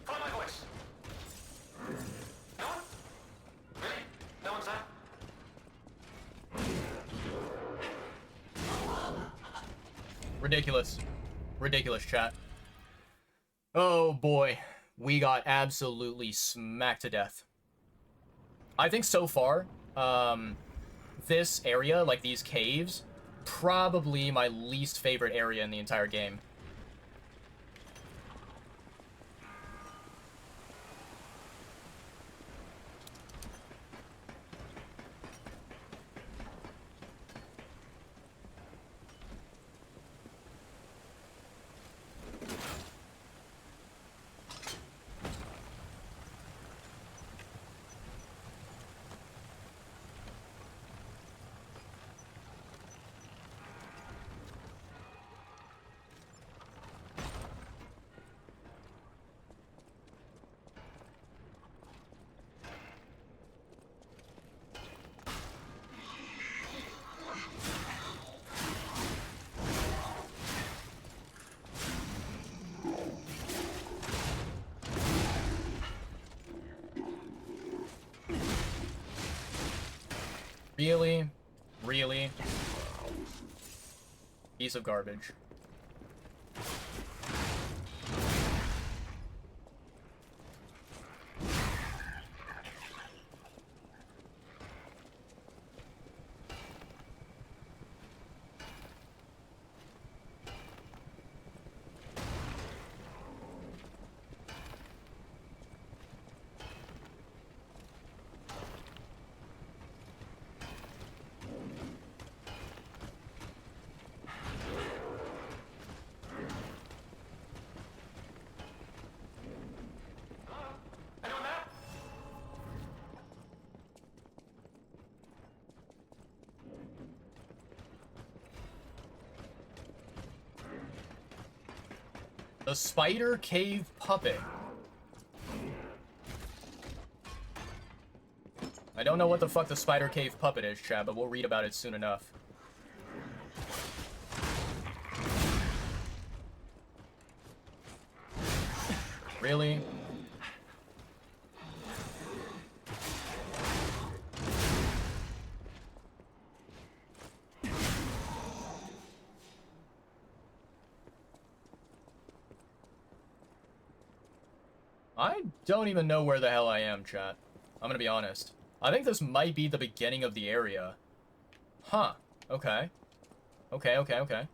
Follow my voice. No one? Really? No one's there? Ridiculous. Ridiculous, chat. Oh boy. We got absolutely smacked to death. I think so far, this area, like these caves, probably my least favorite area in the entire game. Really? Really? Piece of garbage. The Spider Cave Puppet. I don't know what the fuck the Spider Cave Puppet is, chat, but we'll read about it soon enough. Really? I don't even know where the hell I am, chat. I'm gonna be honest. I think this might be the beginning of the area. Huh. Okay. Okay.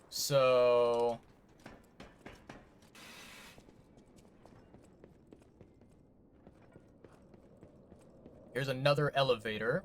So... here's another elevator.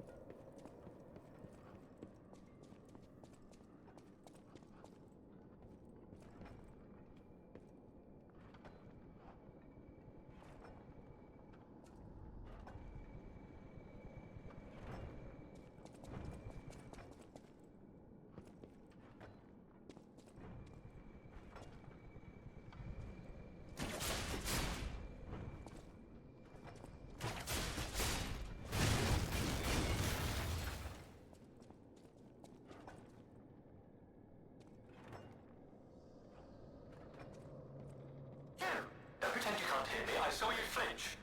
Don't pretend you can't hear me. I saw you flinch.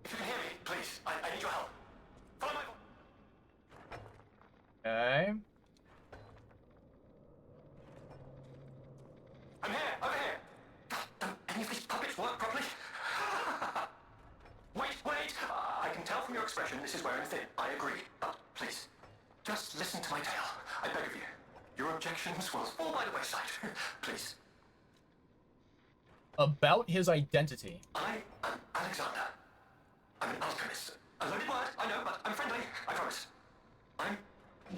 If you can hear me, please, I need your help. Follow my voice. Okay. I'm here, over here. Don't any of these puppets work properly? Wait. I can tell from your expression this is wearing thin. I agree. But please, just listen to my tale. I beg of you. Your objections will fall by the wayside. Please. About his identity. I am Alexander. I'm an alchemist. A loaded word, I know, but I'm friendly, I promise. I'm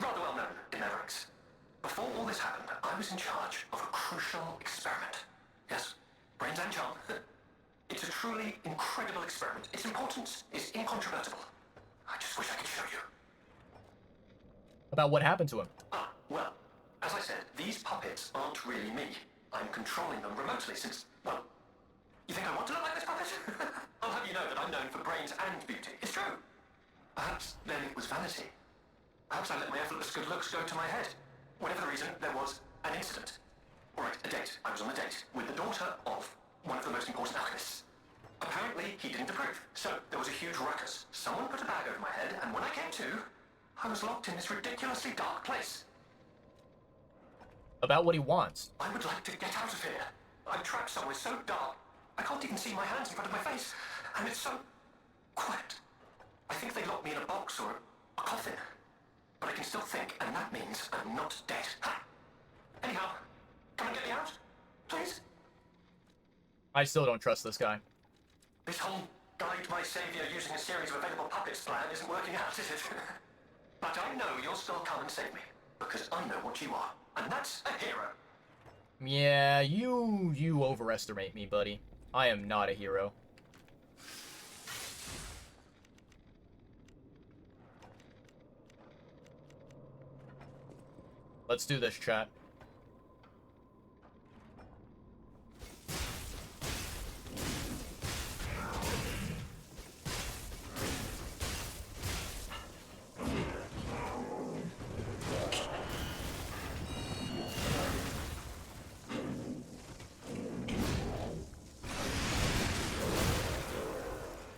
rather well known in their ranks. Before all this happened, I was in charge of a crucial experiment. Yes, brains and charm. It's a truly incredible experiment. Its importance is incontrovertible. I just wish I could show you. About what happened to him. Well, as I said, these puppets aren't really me. I'm controlling them remotely since, well, you think I want to look like this puppet? I'll have you know that I'm known for brains and beauty. It's true. Perhaps then it was vanity. Perhaps I let my effortless good looks go to my head. Whatever the reason, there was an incident. All right, a date. I was on a date with the daughter of one of the most important alchemists. Apparently, he didn't approve. So there was a huge ruckus. Someone put a bag over my head, and when I came to, I was locked in this ridiculously dark place. About what he wants. I would like to get out of here. I'm trapped somewhere so dark, I can't even see my hands in front of my face. And it's so quiet. I think they locked me in a box or a coffin. But I can still think, and that means I'm not dead. Ha! Anyhow, come and get me out, please. I still don't trust this guy. This whole guide my savior using a series of available puppets plan isn't working out, is it? But I know you'll still come and save me, because I know what you are, and that's a hero. Yeah, you overestimate me, buddy. I am not a hero. Let's do this, chat.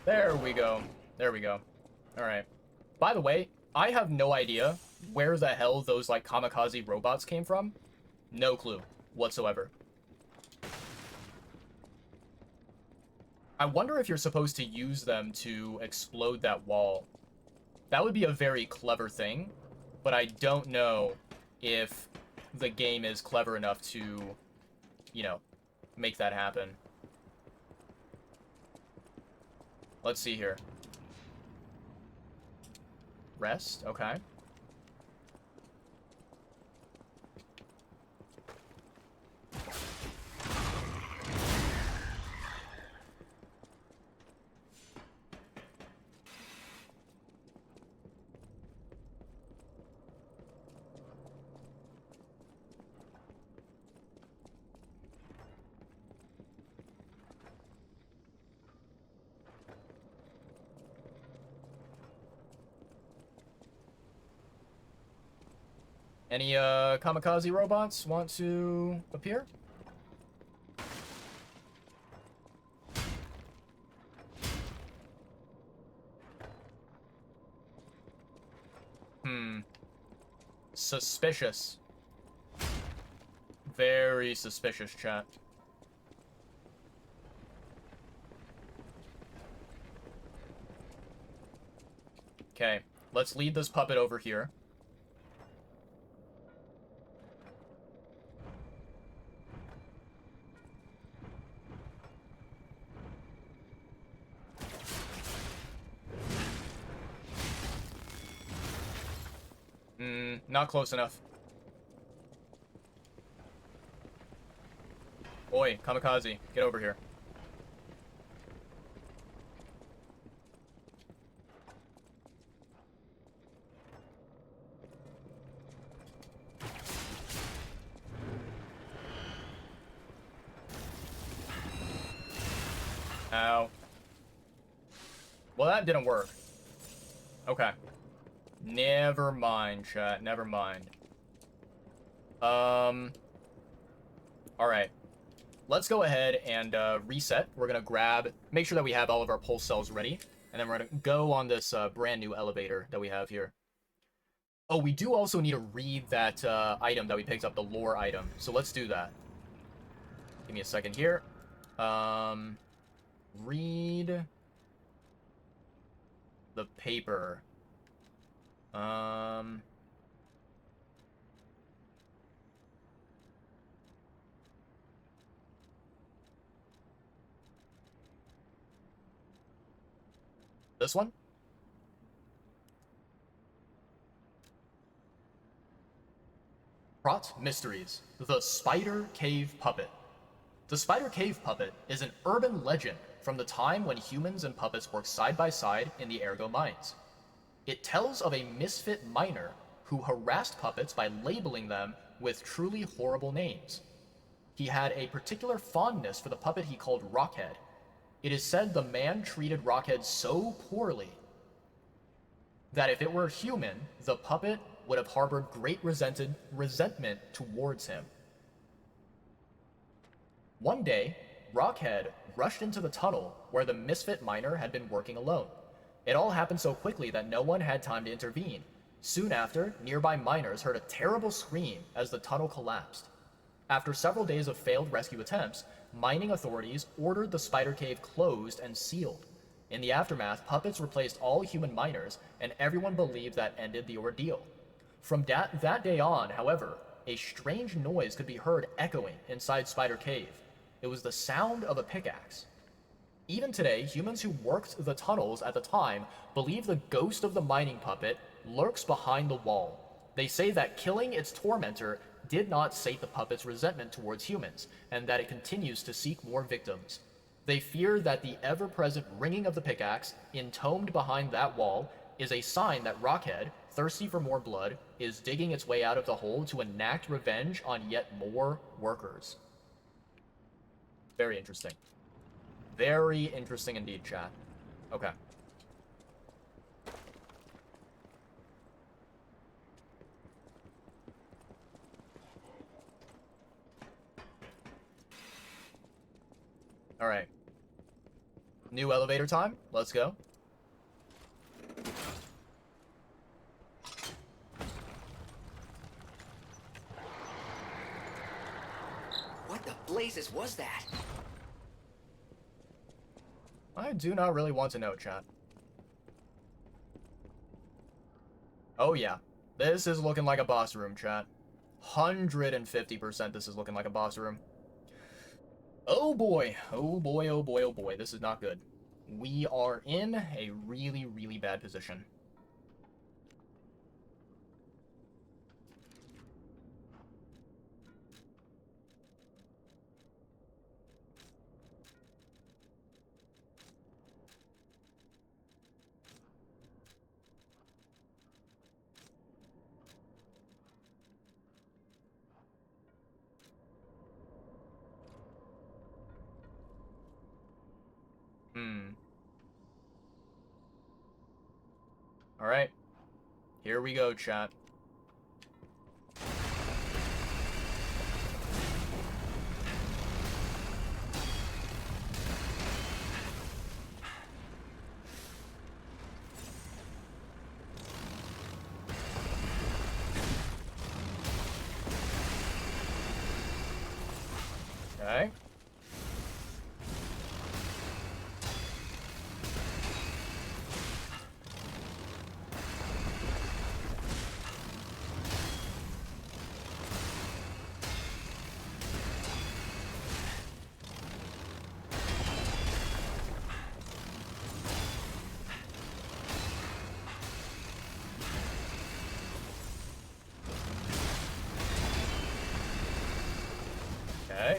There we go. There we go. Alright. By the way, I have no idea where the hell those, like, kamikaze robots came from. No clue whatsoever. I wonder if you're supposed to use them to explode that wall. That would be a very clever thing, but I don't know if the game is clever enough to, you know, make that happen. Let's see here. Rest, okay. Any kamikaze robots want to appear? Suspicious. Very suspicious, chat. Okay, let's lead this puppet over here. Not close enough. Oi, kamikaze, get over here. Ow. Well, that didn't work. Okay. Never mind, chat. Never mind. Alright. Let's go ahead and reset. We're gonna make sure that we have all of our pulse cells ready, and then we're gonna go on this brand new elevator that we have here. Oh, we do also need to read that item that we picked up, the lore item. So let's do that. Give me a second here. Read the paper. This one? Krot Mysteries, the Spider Cave Puppet. The Spider Cave Puppet is an urban legend from the time when humans and puppets worked side by side in the Ergo mines. It tells of a misfit miner who harassed puppets by labeling them with truly horrible names. He had a particular fondness for the puppet he called Rockhead. It is said the man treated Rockhead so poorly that if it were human, the puppet would have harbored great resentment towards him. One day, Rockhead rushed into the tunnel where the misfit miner had been working alone. It all happened so quickly that no one had time to intervene. Soon after, nearby miners heard a terrible scream as the tunnel collapsed. After several days of failed rescue attempts, mining authorities ordered the spider cave closed and sealed. In the aftermath, puppets replaced all human miners, and everyone believed that ended the ordeal. From that day on, however, a strange noise could be heard echoing inside Spider Cave. It was the sound of a pickaxe. Even today, humans who worked the tunnels at the time believe the ghost of the mining puppet lurks behind the wall. They say that killing its tormentor did not sate the puppet's resentment towards humans, and that it continues to seek more victims. They fear that the ever-present ringing of the pickaxe, entombed behind that wall, is a sign that Rockhead, thirsty for more blood, is digging its way out of the hole to enact revenge on yet more workers. Very interesting. Very interesting indeed, chat. Okay. Alright. New elevator time. Let's go. What the blazes was that? I do not really want to know, chat. Oh yeah. This is looking like a boss room, chat. 150% this is looking like a boss room. Oh boy. Oh boy, oh boy, oh boy. This is not good. We are in a really, really bad position. Alright. Here we go, chat. Okay. Okay.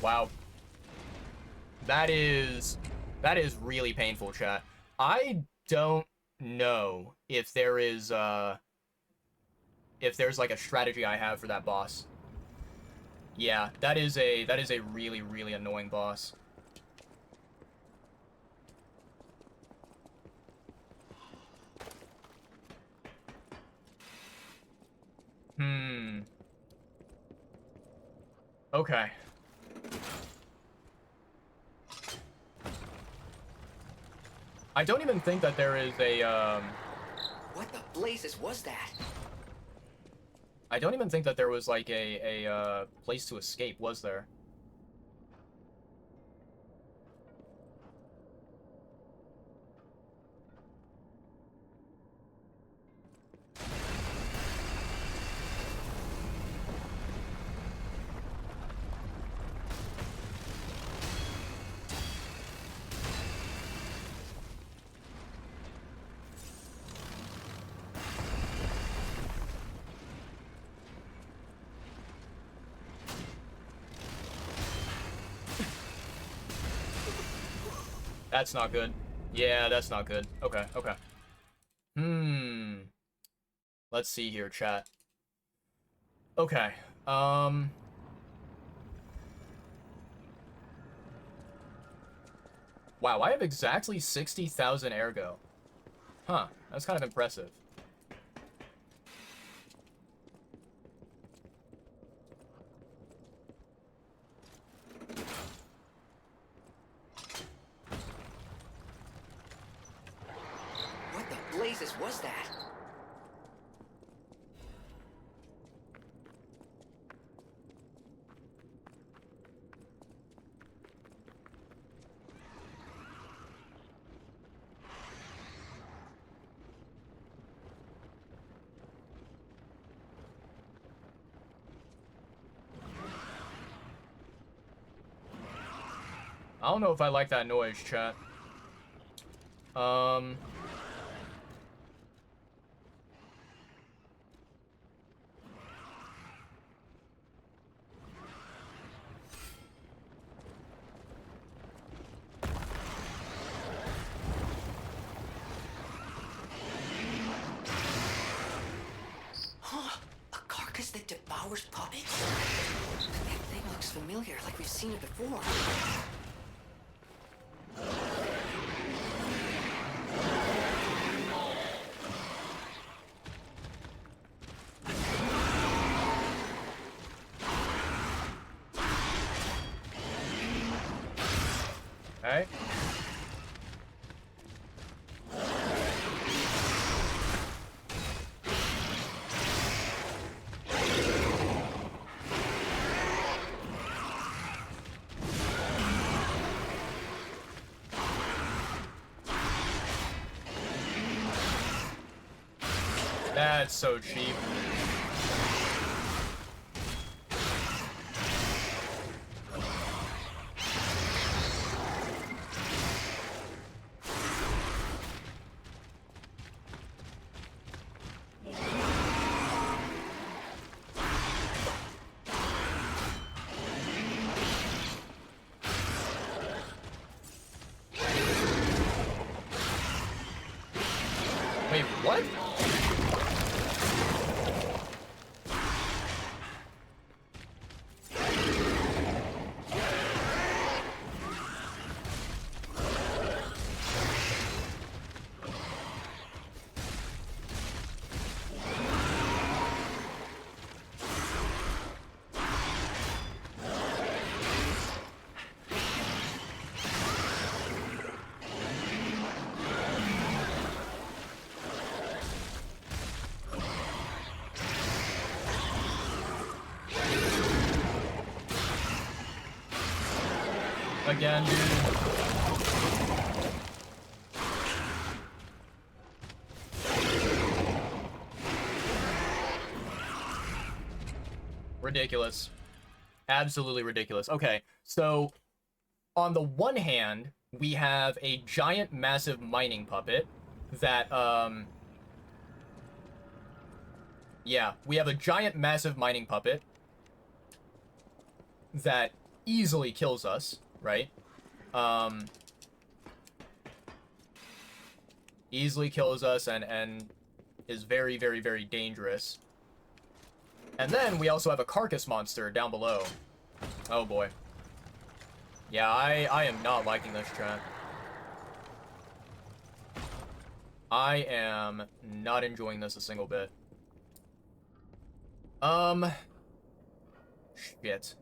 Wow. That is really painful, chat. I don't know if there's like a strategy I have for that boss. Yeah, that is a really, really annoying boss. Okay. I don't even think that there is a, What the blazes was that? I don't even think that there was, like, a place to escape, was there? That's not good. Yeah, that's not good. Okay, okay. Let's see here, chat. Okay, wow, I have exactly 60,000 ergo. Huh, that's kind of impressive. What the blazes was that? I don't know if I like that noise, chat. Huh? A carcass that devours puppets? That thing looks familiar, like we've seen it before. Okay. That's so cheap. Wait, what? Again, dude. Ridiculous. Absolutely ridiculous. Okay, so on the one hand, we have a giant, massive mining puppet that, yeah, we have a giant, massive mining puppet that easily kills us, right? Easily kills us and is very, very, very dangerous. And then we also have a carcass monster down below. Oh boy. Yeah, I am not liking this, chat. I am not enjoying this a single bit. Shit.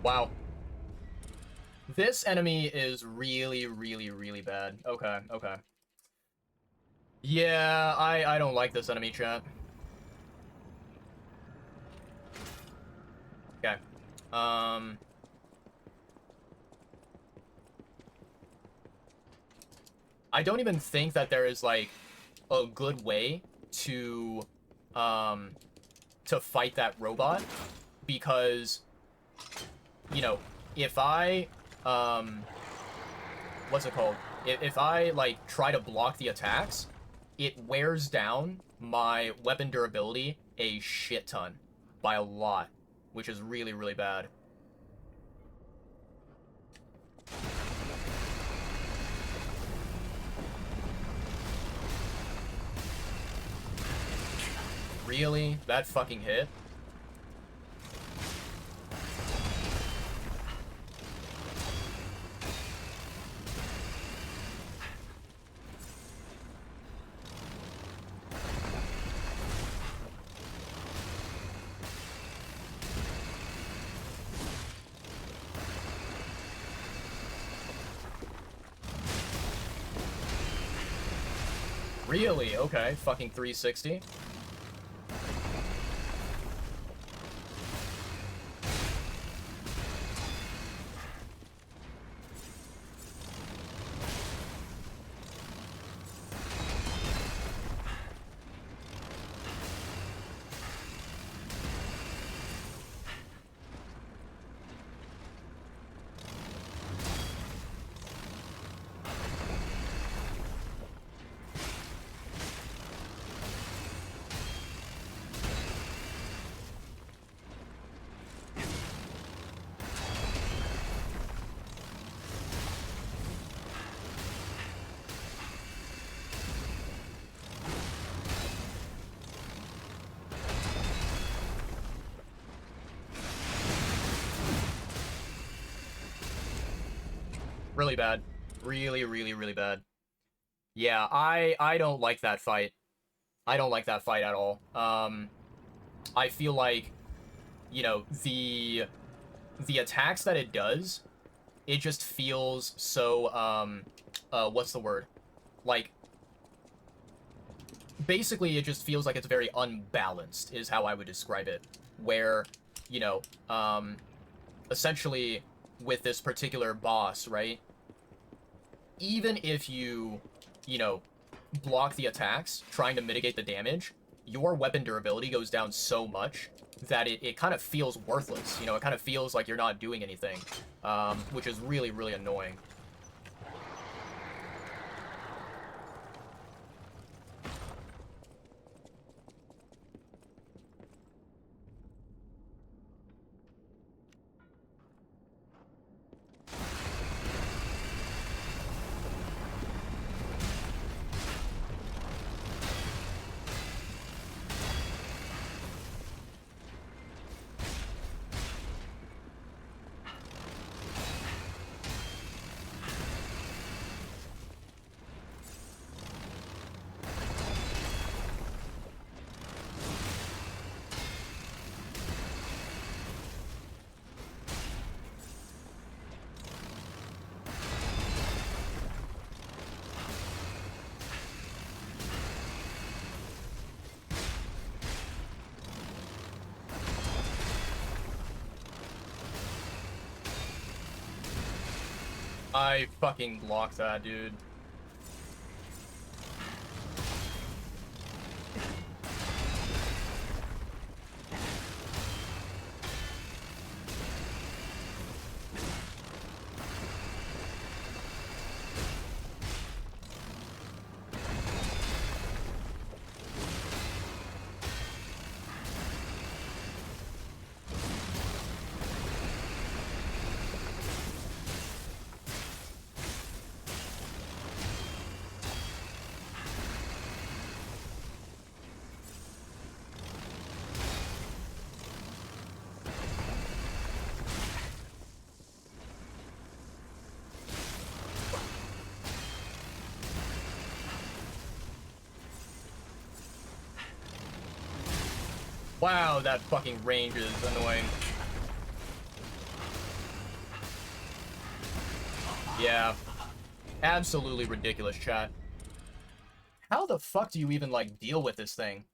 Wow. This enemy is really, really, really bad. Okay, okay. Yeah, I don't like this enemy, chat. Okay. I don't even think that there is, like, a good way to fight that robot, because, you know, if I, what's it called? If I, like, try to block the attacks, it wears down my weapon durability a shit ton. By a lot. Which is really, really bad. Really? That fucking hit? Really? Okay, fucking 360. Really bad. Really, really, really bad. Yeah, I don't like that fight. I don't like that fight at all. I feel like, you know, the attacks that it does, it just feels so, what's the word? Like, basically it just feels like it's very unbalanced, is how I would describe it. Where, you know, essentially, with this particular boss, right? Even if you know, block the attacks, trying to mitigate the damage, your weapon durability goes down so much that it kind of feels worthless. You know, it kind of feels like you're not doing anything, which is really, really annoying. I fucking blocked that, dude. Wow, that fucking range is annoying. Yeah. Absolutely ridiculous, chat. How the fuck do you even, like, deal with this thing?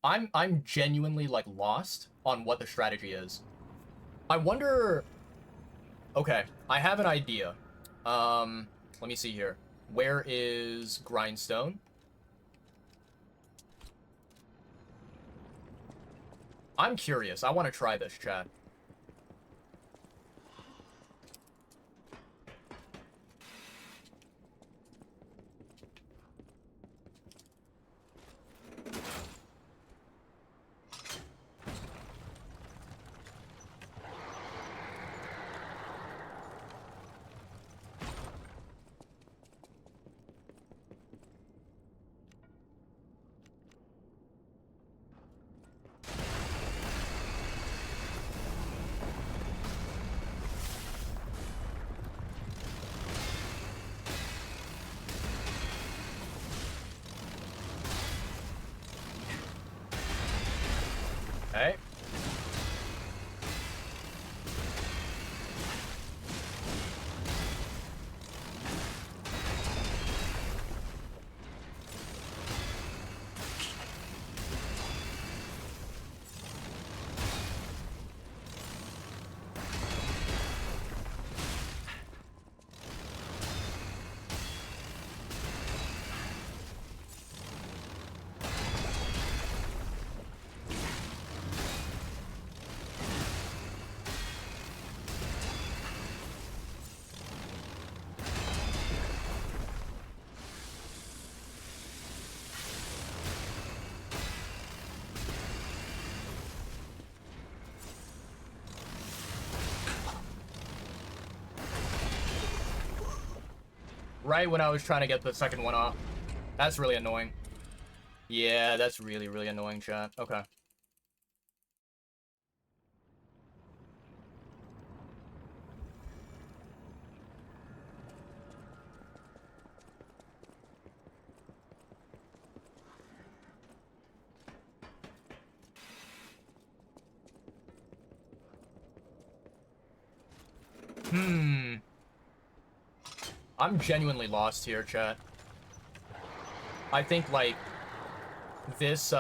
I'm genuinely, like, lost on what the strategy is. I wonder... Okay, I have an idea. Let me see here. Where is Grindstone? I'm curious. I want to try this, chat. Okay. Right when I was trying to get the second one off. That's really annoying. Yeah, that's really, really annoying, chat. Okay. I'm genuinely lost here, chat. I think, like, this,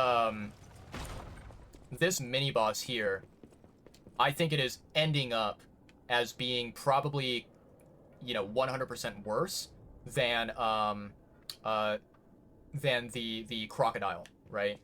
this mini-boss here, I think it is ending up as being probably, you know, 100% worse than the crocodile, right?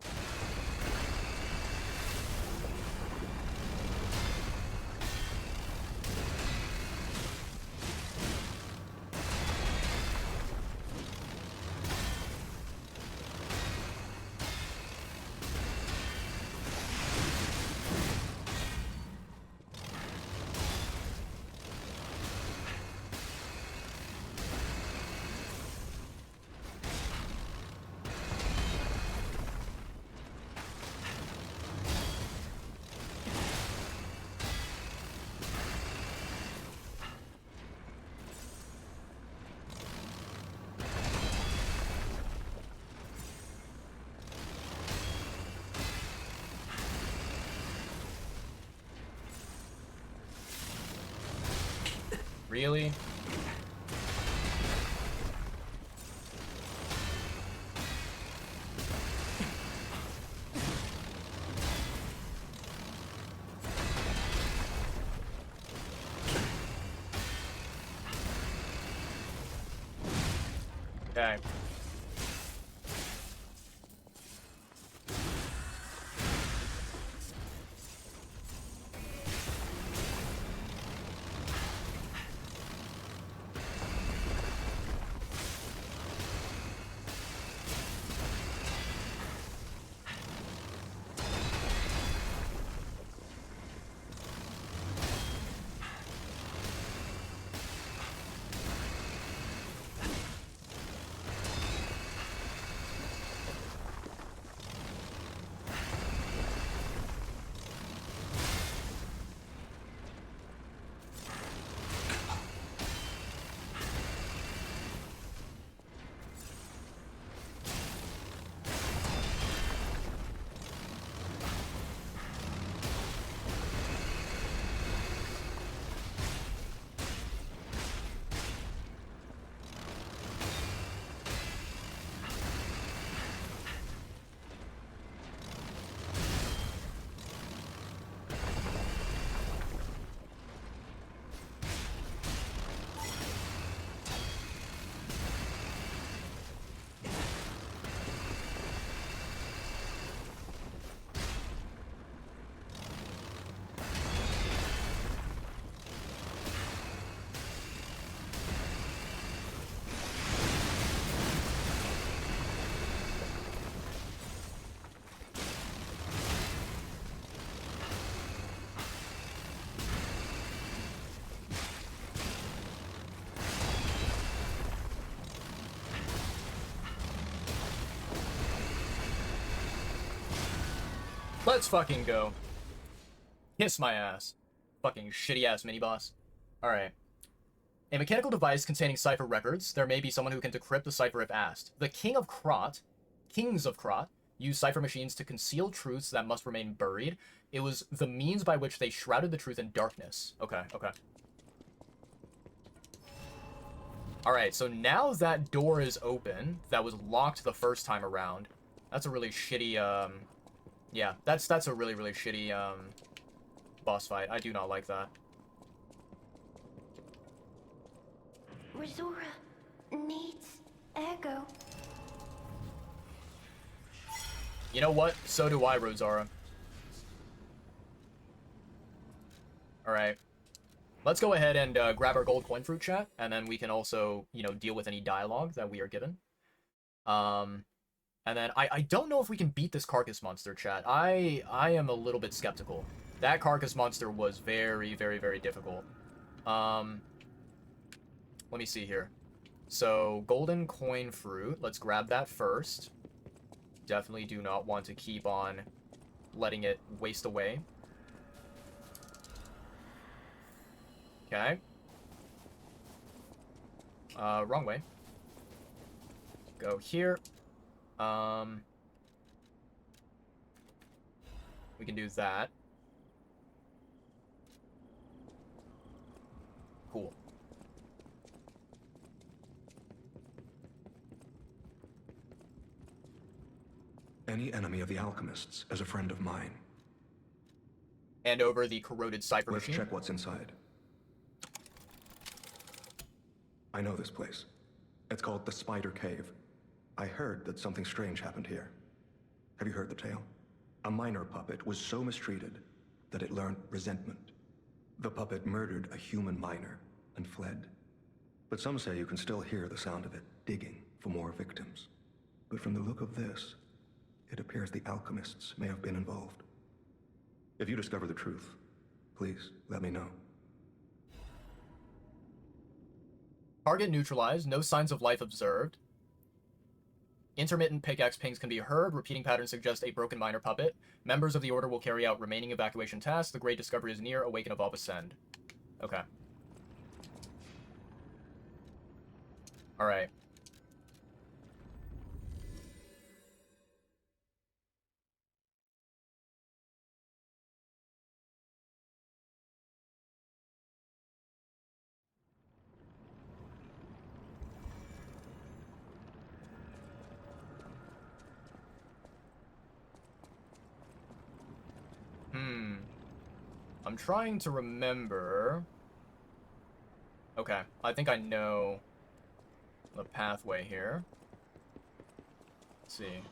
Really? Okay. Let's fucking go. Kiss my ass. Fucking shitty ass mini boss. Alright. A mechanical device containing cipher records. There may be someone who can decrypt the cipher if asked. The Kings of Krot, use cipher machines to conceal truths that must remain buried. It was the means by which they shrouded the truth in darkness. Okay, okay. Alright, so now that door is open, that was locked the first time around. That's a really shitty, yeah, that's a really, really shitty, boss fight. I do not like that. Resora needs Ego. You know what? So do I, Rosara. Alright. Let's go ahead and grab our gold coin fruit, chat, and then we can also, you know, deal with any dialogue that we are given. And then I don't know if we can beat this carcass monster, chat. I am a little bit skeptical. That carcass monster was very, very, very difficult. Let me see here. So, golden coin fruit. Let's grab that first. Definitely do not want to keep on letting it waste away. Okay. Wrong way. Go here. We can do that. Cool. Any enemy of the alchemists is a friend of mine. Hand over the corroded cipher Let's machine. check what's inside. I know this place. It's called the Spider Cave. I heard that something strange happened here. Have you heard the tale? A miner puppet was so mistreated that it learned resentment. The puppet murdered a human miner and fled. But some say you can still hear the sound of it digging for more victims. But from the look of this, it appears the alchemists may have been involved. If you discover the truth, please let me know. Target neutralized. No signs of life observed. Intermittent pickaxe pings can be heard. Repeating patterns suggest a broken miner puppet. Members of the Order will carry out remaining evacuation tasks. The great discovery is near. Awaken, evolve, ascend. Okay. Alright. I'm trying to remember... Okay, I think I know the pathway here. Let's see.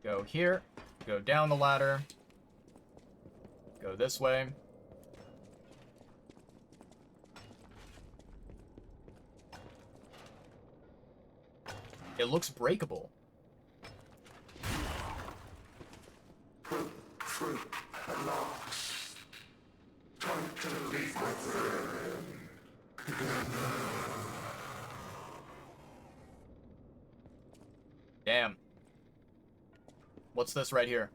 Go here, go down the ladder, go this way. It looks breakable. Fruit at last. Time to leave my friend. Damn. What's this right here?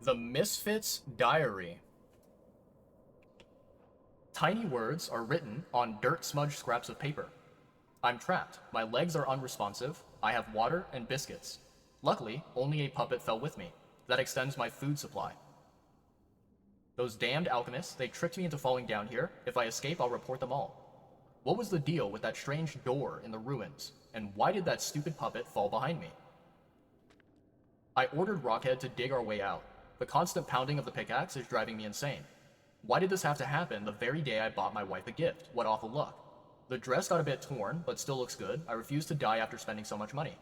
The Misfits Diary. Tiny words are written on dirt-smudged scraps of paper. I'm trapped. My legs are unresponsive. I have water and biscuits. Luckily, only a puppet fell with me. That extends my food supply. Those damned alchemists, they tricked me into falling down here. If I escape, I'll report them all. What was the deal with that strange door in the ruins? And why did that stupid puppet fall behind me? I ordered Rockhead to dig our way out. The constant pounding of the pickaxe is driving me insane. Why did this have to happen the very day I bought my wife a gift? What awful luck. The dress got a bit torn, but still looks good. I refuse to die after spending so much money.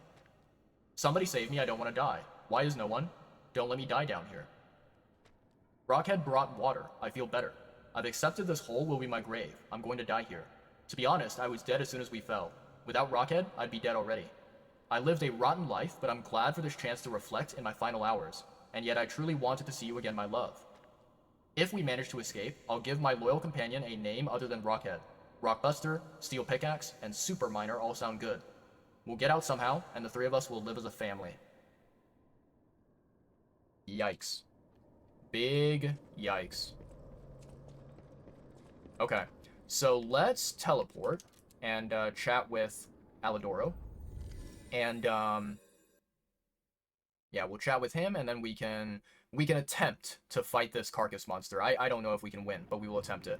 Somebody save me, I don't want to die. Why is no one? Don't let me die down here. Rockhead brought water. I feel better. I've accepted this hole will be my grave. I'm going to die here. To be honest, I was dead as soon as we fell. Without Rockhead, I'd be dead already. I lived a rotten life, but I'm glad for this chance to reflect in my final hours. And yet I truly wanted to see you again, my love. If we manage to escape, I'll give my loyal companion a name other than Rockhead. Rockbuster, Steel Pickaxe, and Super Miner all sound good. We'll get out somehow, and the three of us will live as a family. Yikes. Big yikes. Okay, so let's teleport and chat with Alidoro. And, yeah, we'll chat with him, and then we can attempt to fight this carcass monster. I don't know if we can win, but we will attempt it.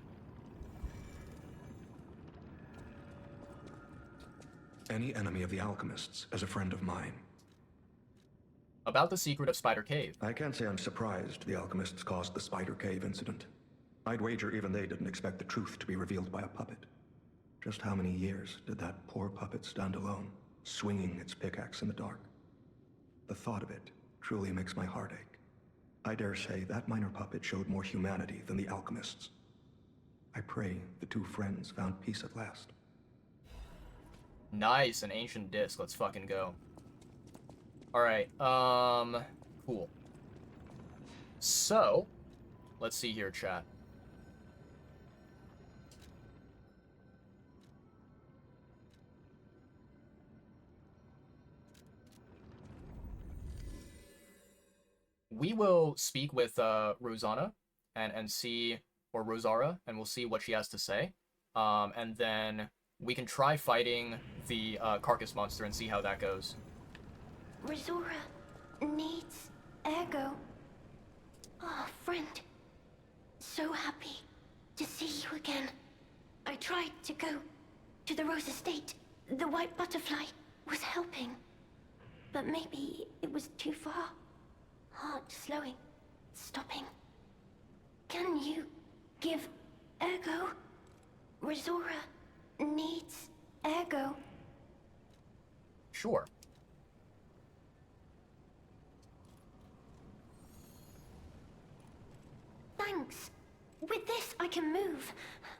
Any enemy of the alchemists is a friend of mine. About the secret of Spider Cave. I can't say I'm surprised the alchemists caused the Spider Cave incident. I'd wager even they didn't expect the truth to be revealed by a puppet. Just how many years did that poor puppet stand alone, swinging its pickaxe in the dark? The thought of it truly makes my heart ache. I dare say that minor puppet showed more humanity than the alchemists. I pray the two friends found peace at last. Nice, an ancient disc. Let's fucking go. Alright, cool. So, let's see here, chat. We will speak with Rosanna and see, or Rosara, and we'll see what she has to say. And then we can try fighting the carcass monster and see how that goes. Rosara needs Ergo. Oh, friend. So happy to see you again. I tried to go to the Rose Estate. The white butterfly was helping. But maybe it was too far. Heart slowing, stopping. Can you give Ergo? Rosara needs Ergo. Sure. Thanks. With this, I can move.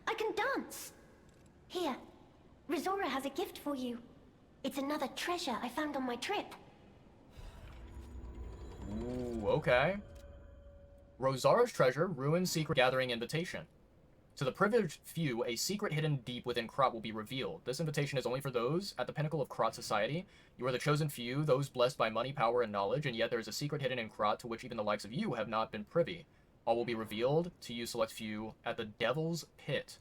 I can dance. Here, Rosara has a gift for you. It's another treasure I found on my trip. Ooh, okay. Rosara's treasure, Ruin's secret gathering invitation. To the privileged few, a secret hidden deep within Krot will be revealed. This invitation is only for those at the pinnacle of Krot society. You are the chosen few, those blessed by money, power, and knowledge, and yet there is a secret hidden in Krot to which even the likes of you have not been privy. All will be revealed to you select few at the Devil's Pit.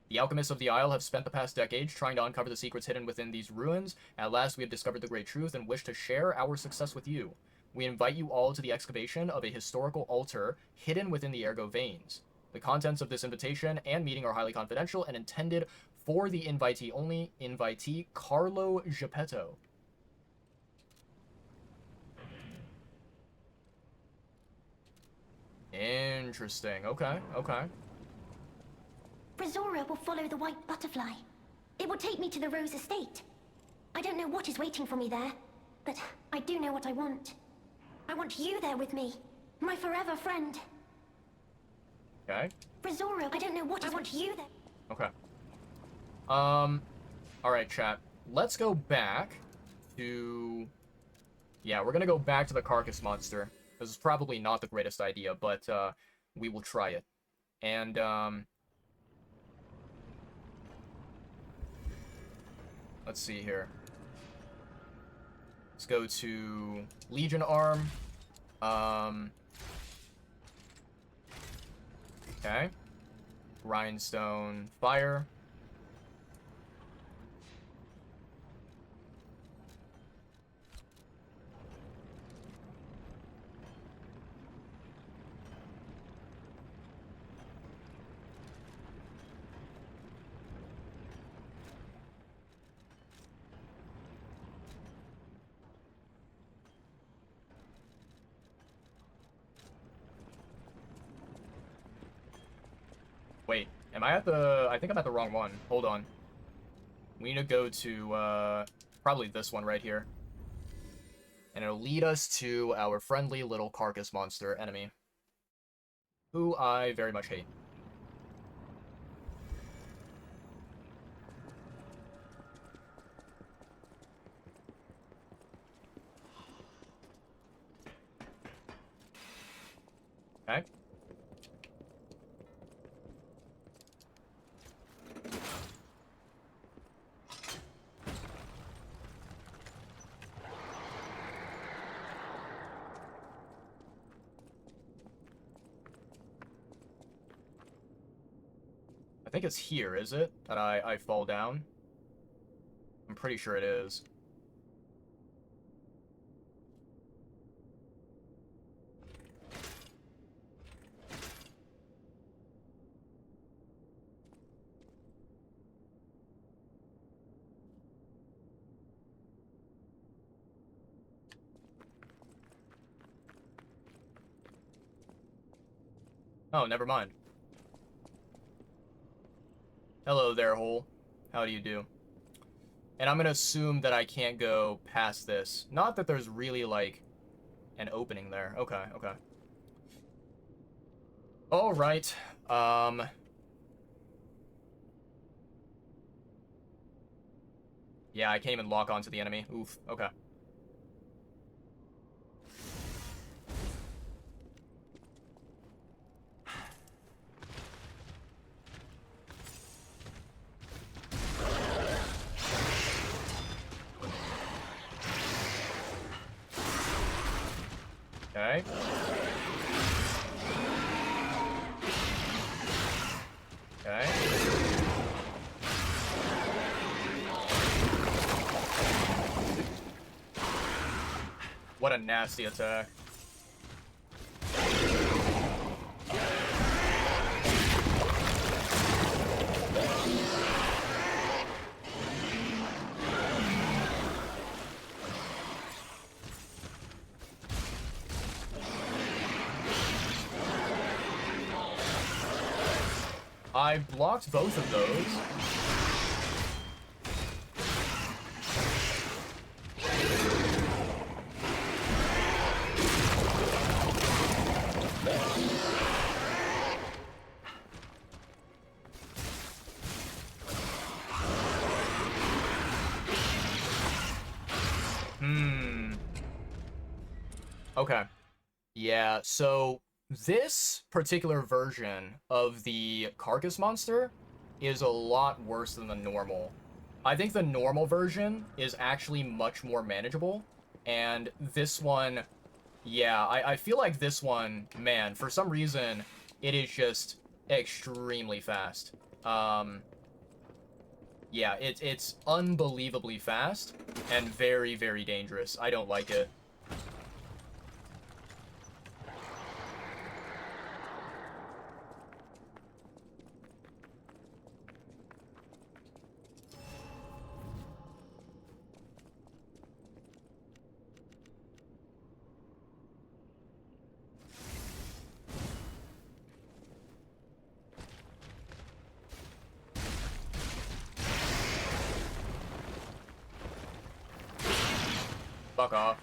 The alchemists of the Isle have spent the past decades trying to uncover the secrets hidden within these ruins. At last we have discovered the great truth and wish to share our success with you. We invite you all to the excavation of a historical altar hidden within the Ergo veins. The contents of this invitation and meeting are highly confidential and intended for the invitee only. Invitee Carlo Geppetto. Interesting. Okay, okay. Razora will follow the white butterfly. It will take me to the Rose Estate. I don't know what is waiting for me there, but I do know what I want. I want you there with me, my forever friend. Okay. Razora, I don't know what I want you there. Okay. Alright, chat. Let's go back to... Yeah, we're gonna go back to the carcass monster. This is probably not the greatest idea, but, we will try it. And, let's see here. Let's go to Legion Arm. Okay. Grindstone Fire. Wait, am I at the... I think I'm at the wrong one. Hold on. We need to go to, probably this one right here. And it'll lead us to our friendly little carcass monster enemy. Who I very much hate. Okay. I think it's here, is it? That I fall down? I'm pretty sure it is. Oh, never mind. Hello there, hole. How do you do? And I'm gonna assume that I can't go past this. Not that there's really, like, an opening there. Okay, okay. Alright. Yeah, I can't even lock onto the enemy. Oof, okay. Okay. Okay. What a nasty attack. I blocked both of those. Okay. Yeah, so this particular version of the carcass monster is a lot worse than the normal. I think the normal version is actually much more manageable, and this one, yeah, I feel like this one, man, for some reason, it is just extremely fast. Yeah, it's unbelievably fast, and very, very dangerous. I don't like it. Fuck off.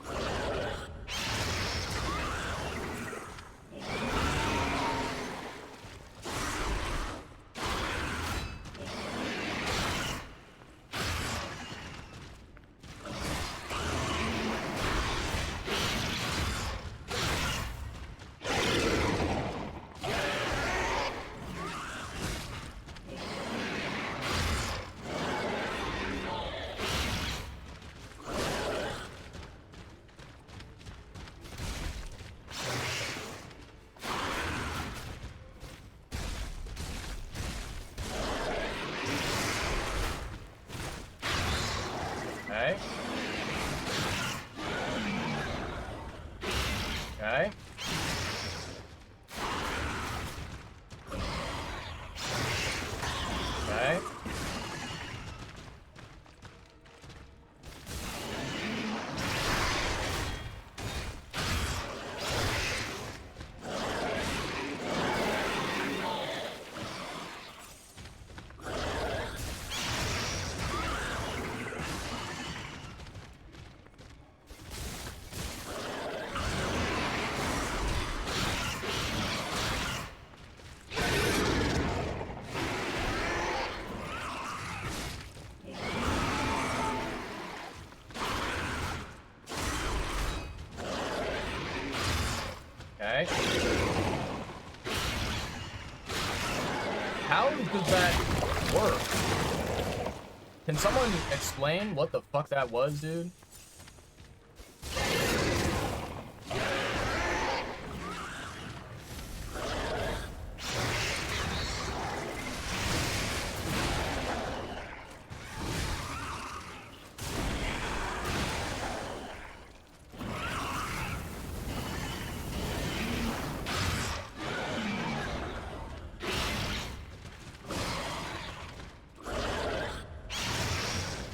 Okay. Okay. Okay. Okay. How does that work? Can someone explain what the fuck that was, dude?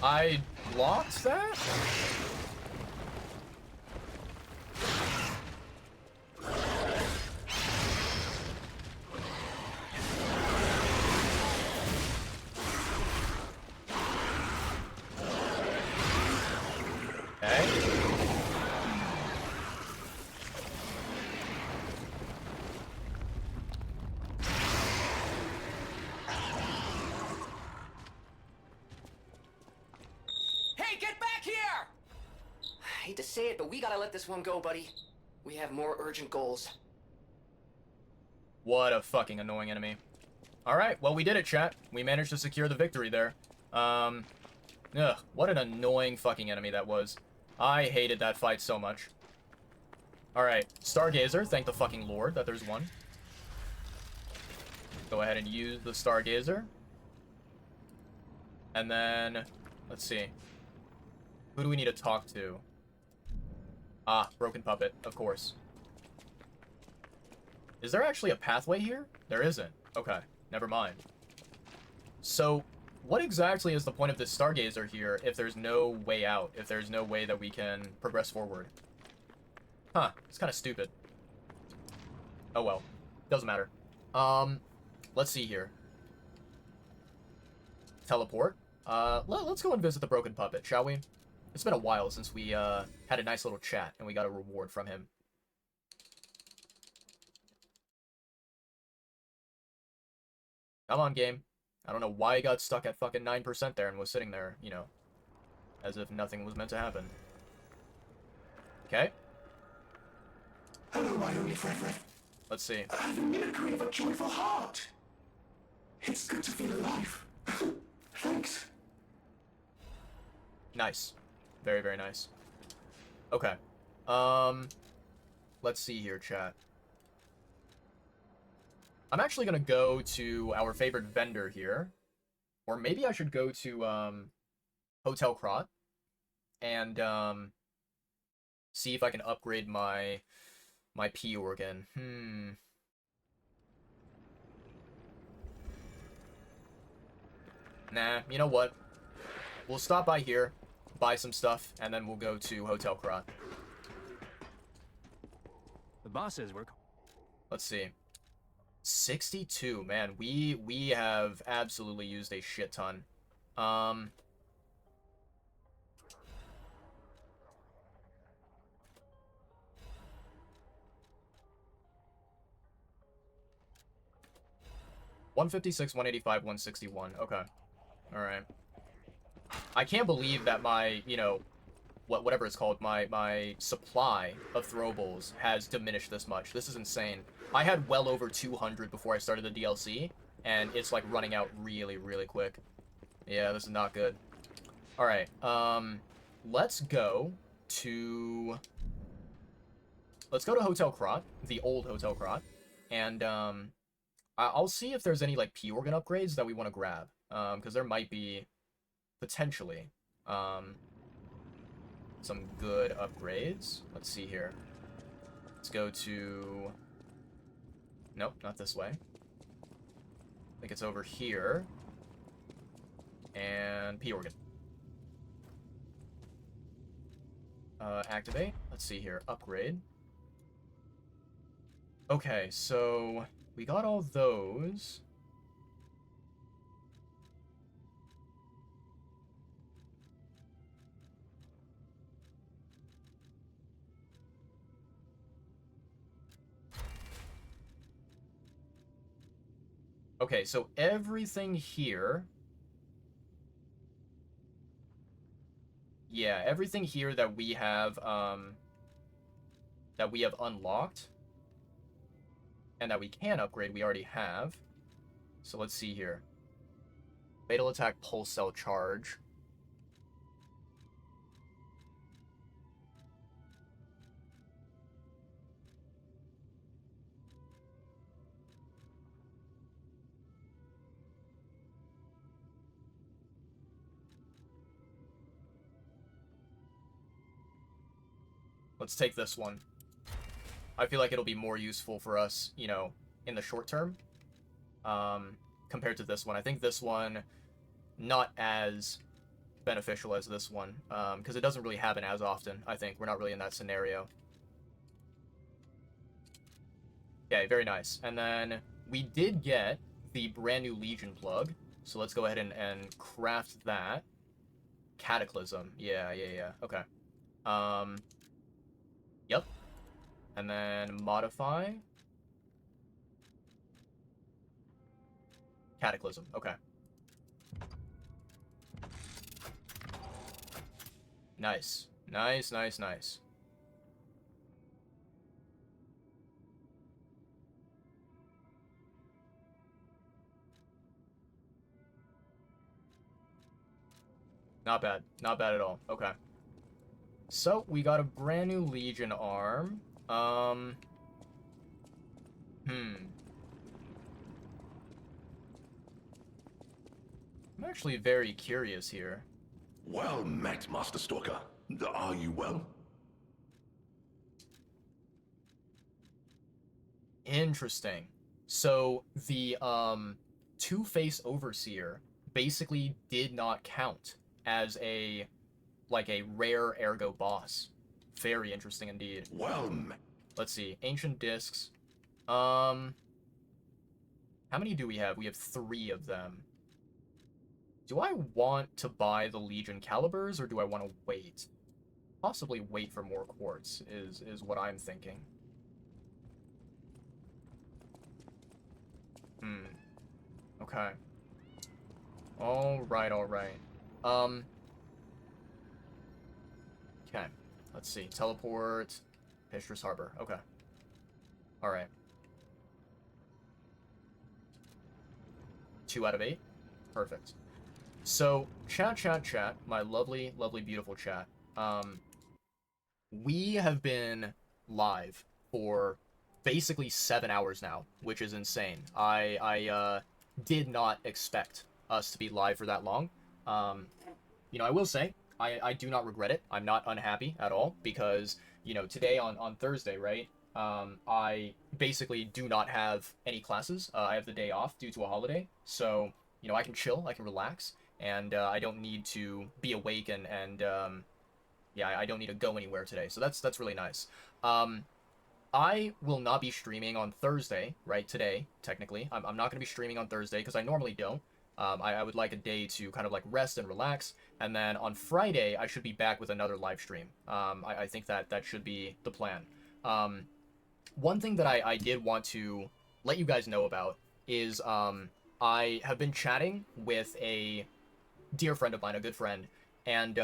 I blocked that? Okay. Hey, get back here! Hate to say it, but we gotta let this one go, buddy. We have more urgent goals. What a fucking annoying enemy. Alright, well, we did it, chat. We managed to secure the victory there. Ugh, what an annoying fucking enemy that was. I hated that fight so much. Alright, Stargazer, thank the fucking Lord that there's one. Go ahead and use the Stargazer. And then, let's see. Who do we need to talk to? Ah, Broken Puppet, of course. Is there actually a pathway here? There isn't. Okay, never mind. So, what exactly is the point of this Stargazer here if there's no way out? If there's no way that we can progress forward? Huh, it's kind of stupid. Oh well, doesn't matter. Let's see here. Teleport. Let's go and visit the Broken Puppet, shall we? It's been a while since we, had a nice little chat and we got a reward from him. Come on, game. I don't know why he got stuck at fucking 9% there and was sitting there, you know, as if nothing was meant to happen. Okay. Hello, my only friend. Let's see. The mimicry of a joyful heart. It's good to feel alive. Thanks. Nice. Very, very nice. Okay. Let's see here, chat. I'm actually gonna go to our favorite vendor here. Or maybe I should go to, Hotel Krot. And, see if I can upgrade my P organ. Nah, you know what? We'll stop by here, buy some stuff, and then we'll go to Hotel Krot. The boss says we're... Let's see. 62, man. We have absolutely used a shit ton. 156, 185, 161. Okay. Alright. I can't believe that my, you know, whatever it's called, my supply of throwables has diminished this much. This is insane. I had well over 200 before I started the DLC, and it's like running out really, really quick. Yeah, this is not good. Alright, let's go to... Let's go to Hotel Krot, the old Hotel Krot, and, I'll see if there's any, like, P organ upgrades that we want to grab, because there might be, potentially, some good upgrades. Let's see here. Let's go to... Nope, not this way. I think it's over here. And P organ. Activate. Let's see here. Upgrade. Okay, so we got all those. Okay, so everything here... Yeah, everything here that we have unlocked and that we can upgrade, we already have. So let's see here. Fatal attack, pulse cell charge. Let's take this one. I feel like it'll be more useful for us, you know, in the short term, compared to this one. I think this one, not as beneficial as this one, because it doesn't really happen as often, I think. We're not really in that scenario. Okay, very nice. And then we did get the brand new Legion plug, so let's go ahead and craft that. Cataclysm. Yeah. Okay. Yep. And then modify. Cataclysm. Okay. Nice. Nice. Not bad. Not bad at all. Okay. So, we got a brand new Legion arm. I'm actually very curious here. Well met, Master Stalker. Are you well? Interesting. So, the, Two-Face Overseer basically did not count as a, like, a rare ergo boss. Very interesting indeed. Well, let's see. Ancient Discs. How many do we have? We have 3 of them. Do I want to buy the Legion Calibers, or do I want to wait? Possibly wait for more quartz, is what I'm thinking. Okay. Alright. Okay. Let's see. Teleport. Pistress Harbor. Okay. Alright. 2 out of 8. Perfect. So, chat, my lovely, beautiful chat. We have been live for basically 7 hours now, which is insane. I did not expect us to be live for that long. You know, I will say, I do not regret it. I'm not unhappy at all, because, you know, today on Thursday, right, I basically do not have any classes. I have the day off due to a holiday, so, you know, I can chill, I can relax, and I don't need to be awake and yeah, I don't need to go anywhere today, so that's really nice. I will not be streaming on Thursday, right, today, technically. I'm not going to be streaming on Thursday, because I normally don't. I would like a day to kind of, like, rest and relax, and then on Friday, I should be back with another live stream. I think that should be the plan. One thing that I did want to let you guys know about is, I have been chatting with a dear friend of mine, a good friend, and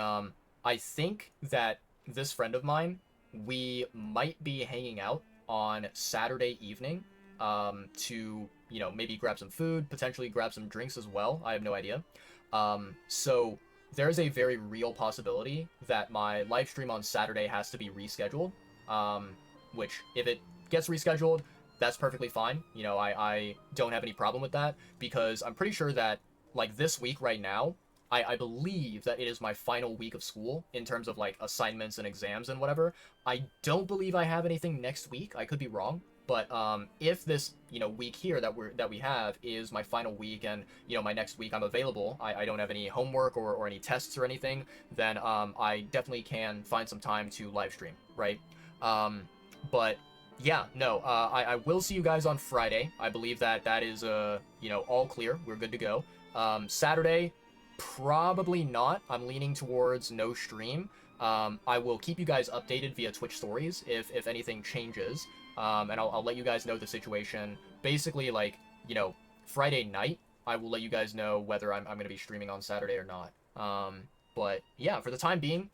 I think that this friend of mine, we might be hanging out on Saturday evening to, you know, maybe grab some food, potentially grab some drinks as well. I have no idea. So there's a very real possibility that my live stream on Saturday has to be rescheduled, which if it gets rescheduled, that's perfectly fine. You know, I don't have any problem with that, because I'm pretty sure that, like, this week right now, I believe that it is my final week of school in terms of, like, assignments and exams and whatever. I don't believe I have anything next week. I could be wrong. But if this, you know, week here that we have is my final week, and, you know, my next week I'm available, I don't have any homework or any tests or anything, then I definitely can find some time to live stream, right? But yeah, no, I will see you guys on Friday. I believe that is, you know, all clear. We're good to go. Saturday, probably not. I'm leaning towards no stream. I will keep you guys updated via Twitch stories if anything changes. And I'll let you guys know the situation. Basically, like, you know, Friday night, I will let you guys know whether I'm going to be streaming on Saturday or not. But yeah, for the time being,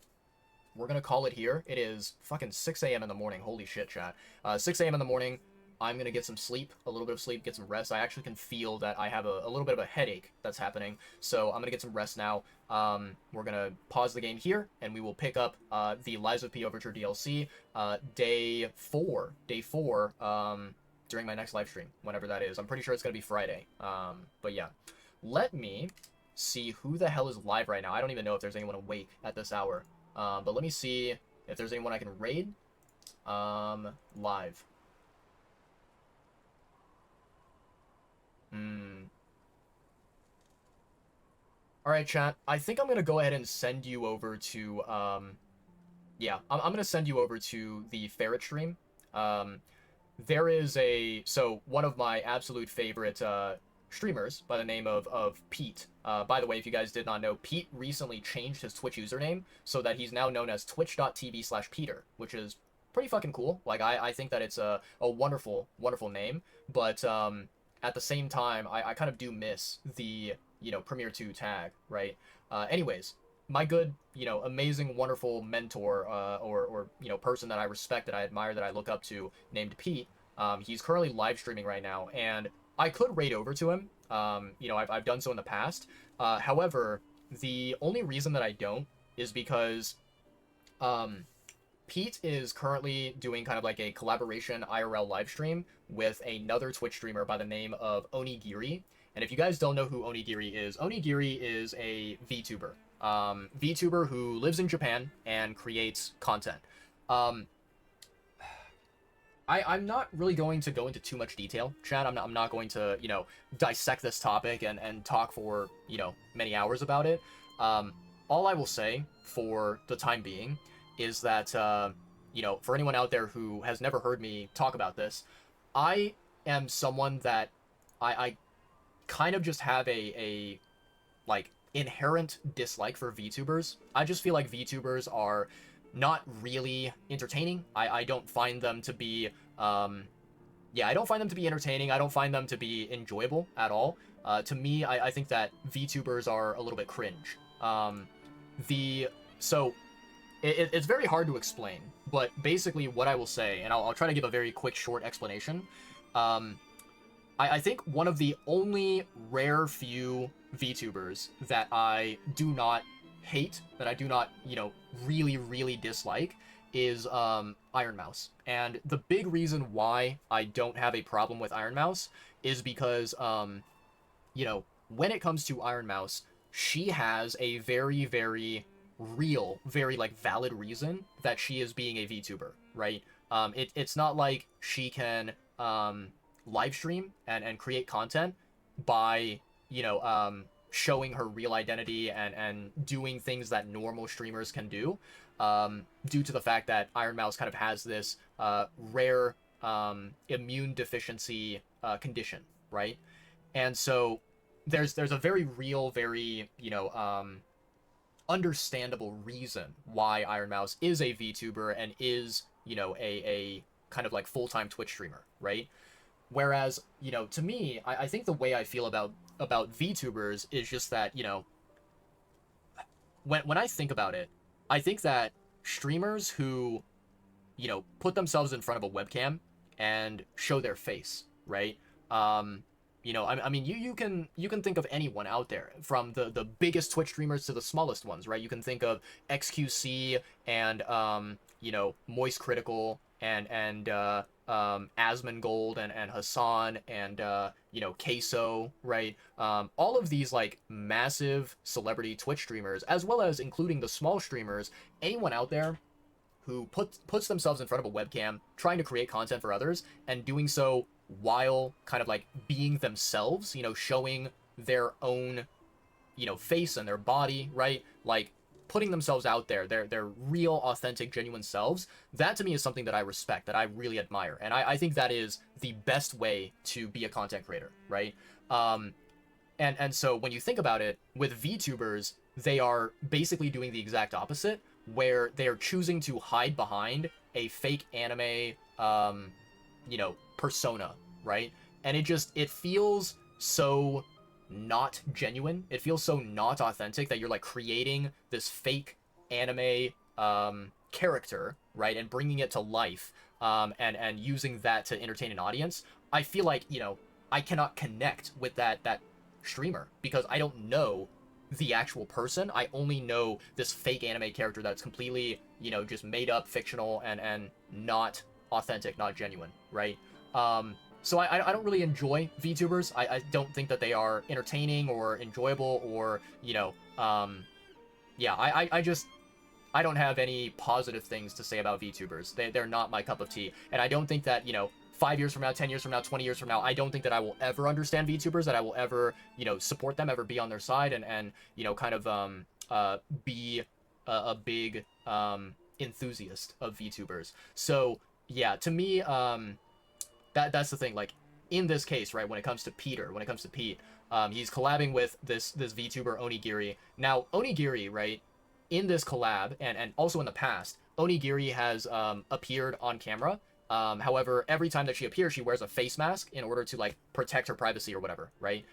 we're going to call it here. It is fucking 6 a.m. in the morning. Holy shit, chat. 6 a.m. in the morning. I'm going to get some sleep, a little bit of sleep, get some rest. I actually can feel that I have a little bit of a headache that's happening. So I'm going to get some rest now. We're going to pause the game here, and we will pick up the Lives of P Overture DLC day 4 during my next live stream, whenever that is. I'm pretty sure it's going to be Friday. But yeah, let me see who the hell is live right now. I don't even know if there's anyone awake at this hour. But let me see if there's anyone I can raid live. Alright, chat. I think I'm going to go ahead and send you over to, yeah, I'm going to send you over to the Ferret stream. There is so one of my absolute favorite, streamers by the name of Pete. By the way, if you guys did not know, Pete recently changed his Twitch username so that he's now known as twitch.tv/Peter, which is pretty fucking cool. Like, I think that it's a wonderful, wonderful name, but, at the same time, I kind of do miss the, you know, Premiere 2 tag, right? Anyways, my good, you know, amazing, wonderful mentor, or, you know, person that I respect, that I admire, that I look up to, named Pete, he's currently live streaming right now, and I could raid over to him. You know, I've done so in the past. However, the only reason that I don't is because, Pete is currently doing kind of like a collaboration IRL live stream with another Twitch streamer by the name of Onigiri. And if you guys don't know who Onigiri is a VTuber. VTuber who lives in Japan and creates content. I'm not really going to go into too much detail, Chad. I'm not going to, you know, dissect this topic and talk for, you know, many hours about it. All I will say for the time being is that, you know, for anyone out there who has never heard me talk about this, I am someone that I kind of just have a like, inherent dislike for VTubers. I just feel like VTubers are not really entertaining. I don't find them to be, yeah, I don't find them to be entertaining. I don't find them to be enjoyable at all. To me, I think that VTubers are a little bit cringe. So it's very hard to explain, but basically what I will say, and I'll try to give a very quick, short explanation. I think one of the only rare few VTubers that I do not hate, that I do not, you know, really, really dislike, is Iron Mouse. And the big reason why I don't have a problem with Iron Mouse is because, you know, when it comes to Iron Mouse, she has a very, very real, very, like, valid reason that she is being a VTuber, right? It's not like she can live stream and create content by, you know, showing her real identity and doing things that normal streamers can do, due to the fact that Iron Mouse kind of has this rare immune deficiency condition, right? And so there's a very real, very, you know, understandable reason why Iron Mouse is a VTuber and is, you know, a kind of like full-time Twitch streamer, right? Whereas, you know, to me, I think the way I feel about about VTubers is just that, you know, when I think about it, I think that streamers who, you know, put themselves in front of a webcam and show their face, right? You know, I mean, you can think of anyone out there, from the biggest Twitch streamers to the smallest ones, right? You can think of XQC and you know, Moist Critical and Asmongold and Hassan and you know, Queso, right? All of these like massive celebrity Twitch streamers, as well as including the small streamers, anyone out there who puts themselves in front of a webcam trying to create content for others and doing so while kind of like being themselves, you know, showing their own, you know, face and their body, right? Like putting themselves out there, their real, authentic, genuine selves. That to me is something that I respect, that I really admire. And I think that is the best way to be a content creator, right? And so when you think about it, with VTubers, they are basically doing the exact opposite, where they are choosing to hide behind a fake anime, you know, persona, right? And it feels so not genuine. It feels so not authentic that you're like creating this fake anime character, right? And bringing it to life, and using that to entertain an audience. I feel like, you know, I cannot connect with that streamer because I don't know the actual person. I only know this fake anime character that's completely, you know, just made up, fictional, and not authentic, not genuine, right? So I don't really enjoy VTubers. I don't think that they are entertaining or enjoyable or, you know, yeah, I don't have any positive things to say about VTubers. They're not my cup of tea. And I don't think that, you know, 5 years from now, 10 years from now, 20 years from now, I don't think that I will ever understand VTubers, that I will ever, you know, support them, ever be on their side, and you know, kind of be a big enthusiast of VTubers. So yeah, to me, that's the thing. Like in this case, right, when it comes to Pete, he's collabing with this VTuber Onigiri. Now Onigiri, right, in this collab and also in the past, Onigiri has appeared on camera. However, every time that she appears, she wears a face mask in order to like protect her privacy or whatever, right?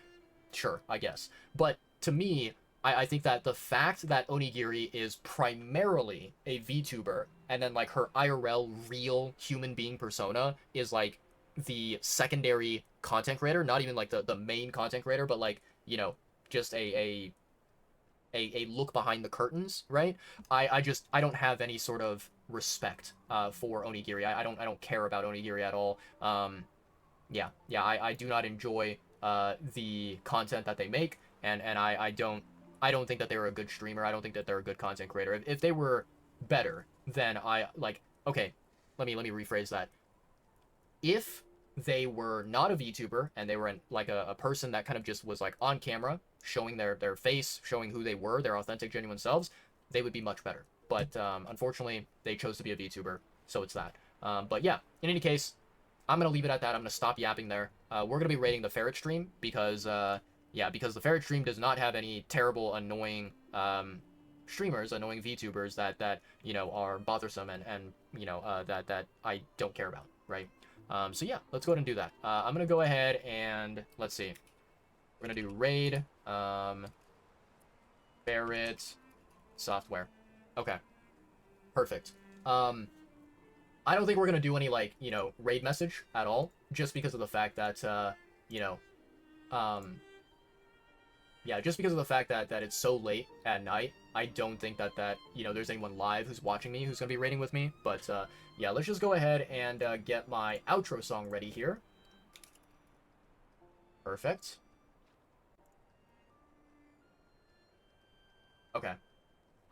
Sure, I guess. But to me, I think that the fact that Onigiri is primarily a VTuber and then like her IRL real human being persona is like the secondary content creator, not even like the main content creator, but like, you know, just a look behind the curtains, right? I don't have any sort of respect for Onigiri. I don't care about Onigiri at all. Yeah, I do not enjoy the content that they make, and I don't think that they're a good streamer. I don't think that they're a good content creator. If they were better, then I like, okay, let me rephrase that. If they were not a VTuber and they were like a person that kind of just was like on camera showing their face, showing who they were, their authentic, genuine selves, they would be much better. But unfortunately, they chose to be a VTuber, so it's that. But yeah, in any case, I'm going to leave it at that. I'm going to stop yapping there. We're going to be rating the Ferret stream because, yeah, because the Ferret stream does not have any terrible, annoying streamers, annoying VTubers that you know, are bothersome and you know, that I don't care about, right? So yeah, let's go ahead and do that. I'm going to go ahead and, let's see. We're going to do raid, Ferret, software. Okay. Perfect. I don't think we're going to do any, like, you know, raid message at all, just because of the fact that, you know, yeah, just because of the fact that it's so late at night. I don't think that you know, there's anyone live who's watching me who's going to be raiding with me. But, yeah, let's just go ahead and get my outro song ready here. Perfect. Okay.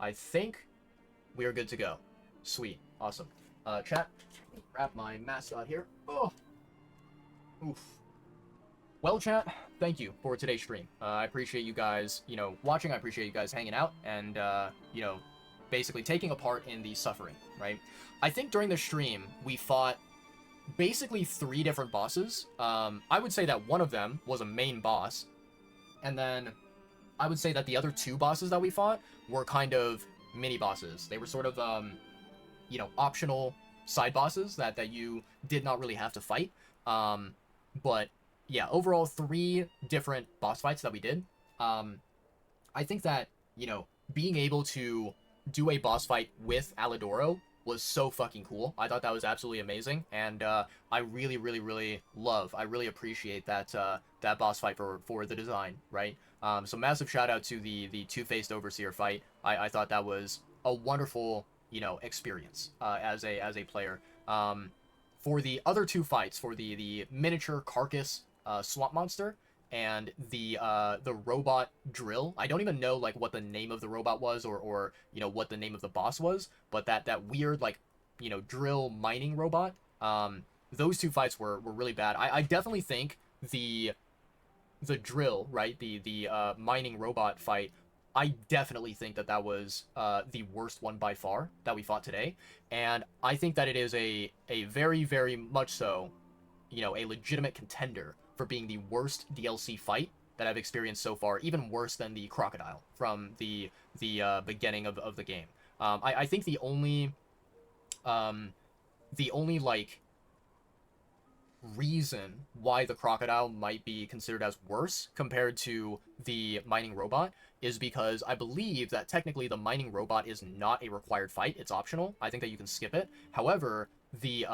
I think we are good to go. Sweet. Awesome. Chat, wrap my mascot here. Oh! Oof. Well, chat, thank you for today's stream. I appreciate you guys, you know, watching. I appreciate you guys hanging out and, you know, basically taking a part in the suffering, right? I think during the stream, we fought basically 3 different bosses. I would say that one of them was a main boss, and then I would say that the other 2 bosses that we fought were kind of mini bosses. They were sort of, you know, optional side bosses that you did not really have to fight. But yeah, overall 3 different boss fights that we did. I think that, you know, being able to do a boss fight with Alidoro was so fucking cool. I thought that was absolutely amazing, and I really, really, really I really appreciate that that boss fight for the design, right? So massive shout out to the Two-Faced Overseer fight. I thought that was a wonderful, you know, experience as a player. For the other 2 fights, for the miniature carcass swamp monster and the robot drill. I don't even know like what the name of the robot was or you know what the name of the boss was, but that weird like, you know, drill mining robot. Those 2 fights were really bad. I definitely think the drill, right? The mining robot fight. I definitely think that was the worst one by far that we fought today, and I think that it is a very, very much so, you know, a legitimate contender for being the worst DLC fight that I've experienced so far, even worse than the crocodile from the beginning of the game. I think the only like reason why the crocodile might be considered as worse compared to the mining robot is because I believe that technically the mining robot is not a required fight, it's optional. I think that you can skip it. However, the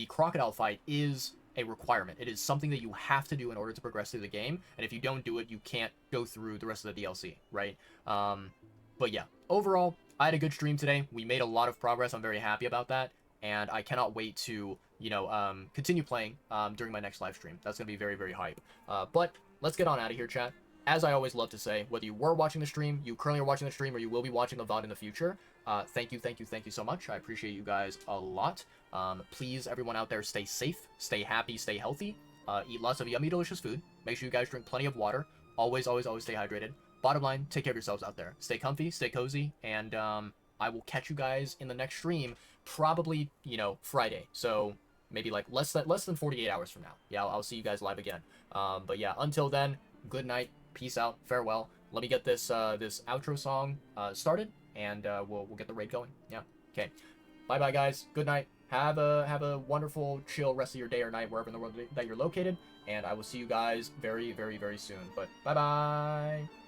crocodile fight is a requirement. It is something that you have to do in order to progress through the game, and if you don't do it, you can't go through the rest of the DLC, right? But yeah, overall, I had a good stream today. We made a lot of progress. I'm very happy about that, and I cannot wait to, you know, continue playing during my next live stream. That's gonna be very, very hype. But let's get on out of here, chat. As I always love to say, whether you were watching the stream, you currently are watching the stream, or you will be watching the VOD in the future, thank you so much. I appreciate you guys a lot. Please, everyone out there, stay safe, stay happy, stay healthy, eat lots of yummy, delicious food. Make sure you guys drink plenty of water. Always, always, always stay hydrated. Bottom line, take care of yourselves out there. Stay comfy, stay cozy, and I will catch you guys in the next stream, probably, you know, Friday. So maybe like less than 48 hours from now. Yeah, I'll see you guys live again. But yeah, until then, good night, peace out, farewell. Let me get this this outro song started, and we'll get the raid going. Yeah. Okay. Bye bye guys. Good night. Have a wonderful, chill rest of your day or night wherever in the world that you're located, and I will see you guys very, very, very soon. But bye bye.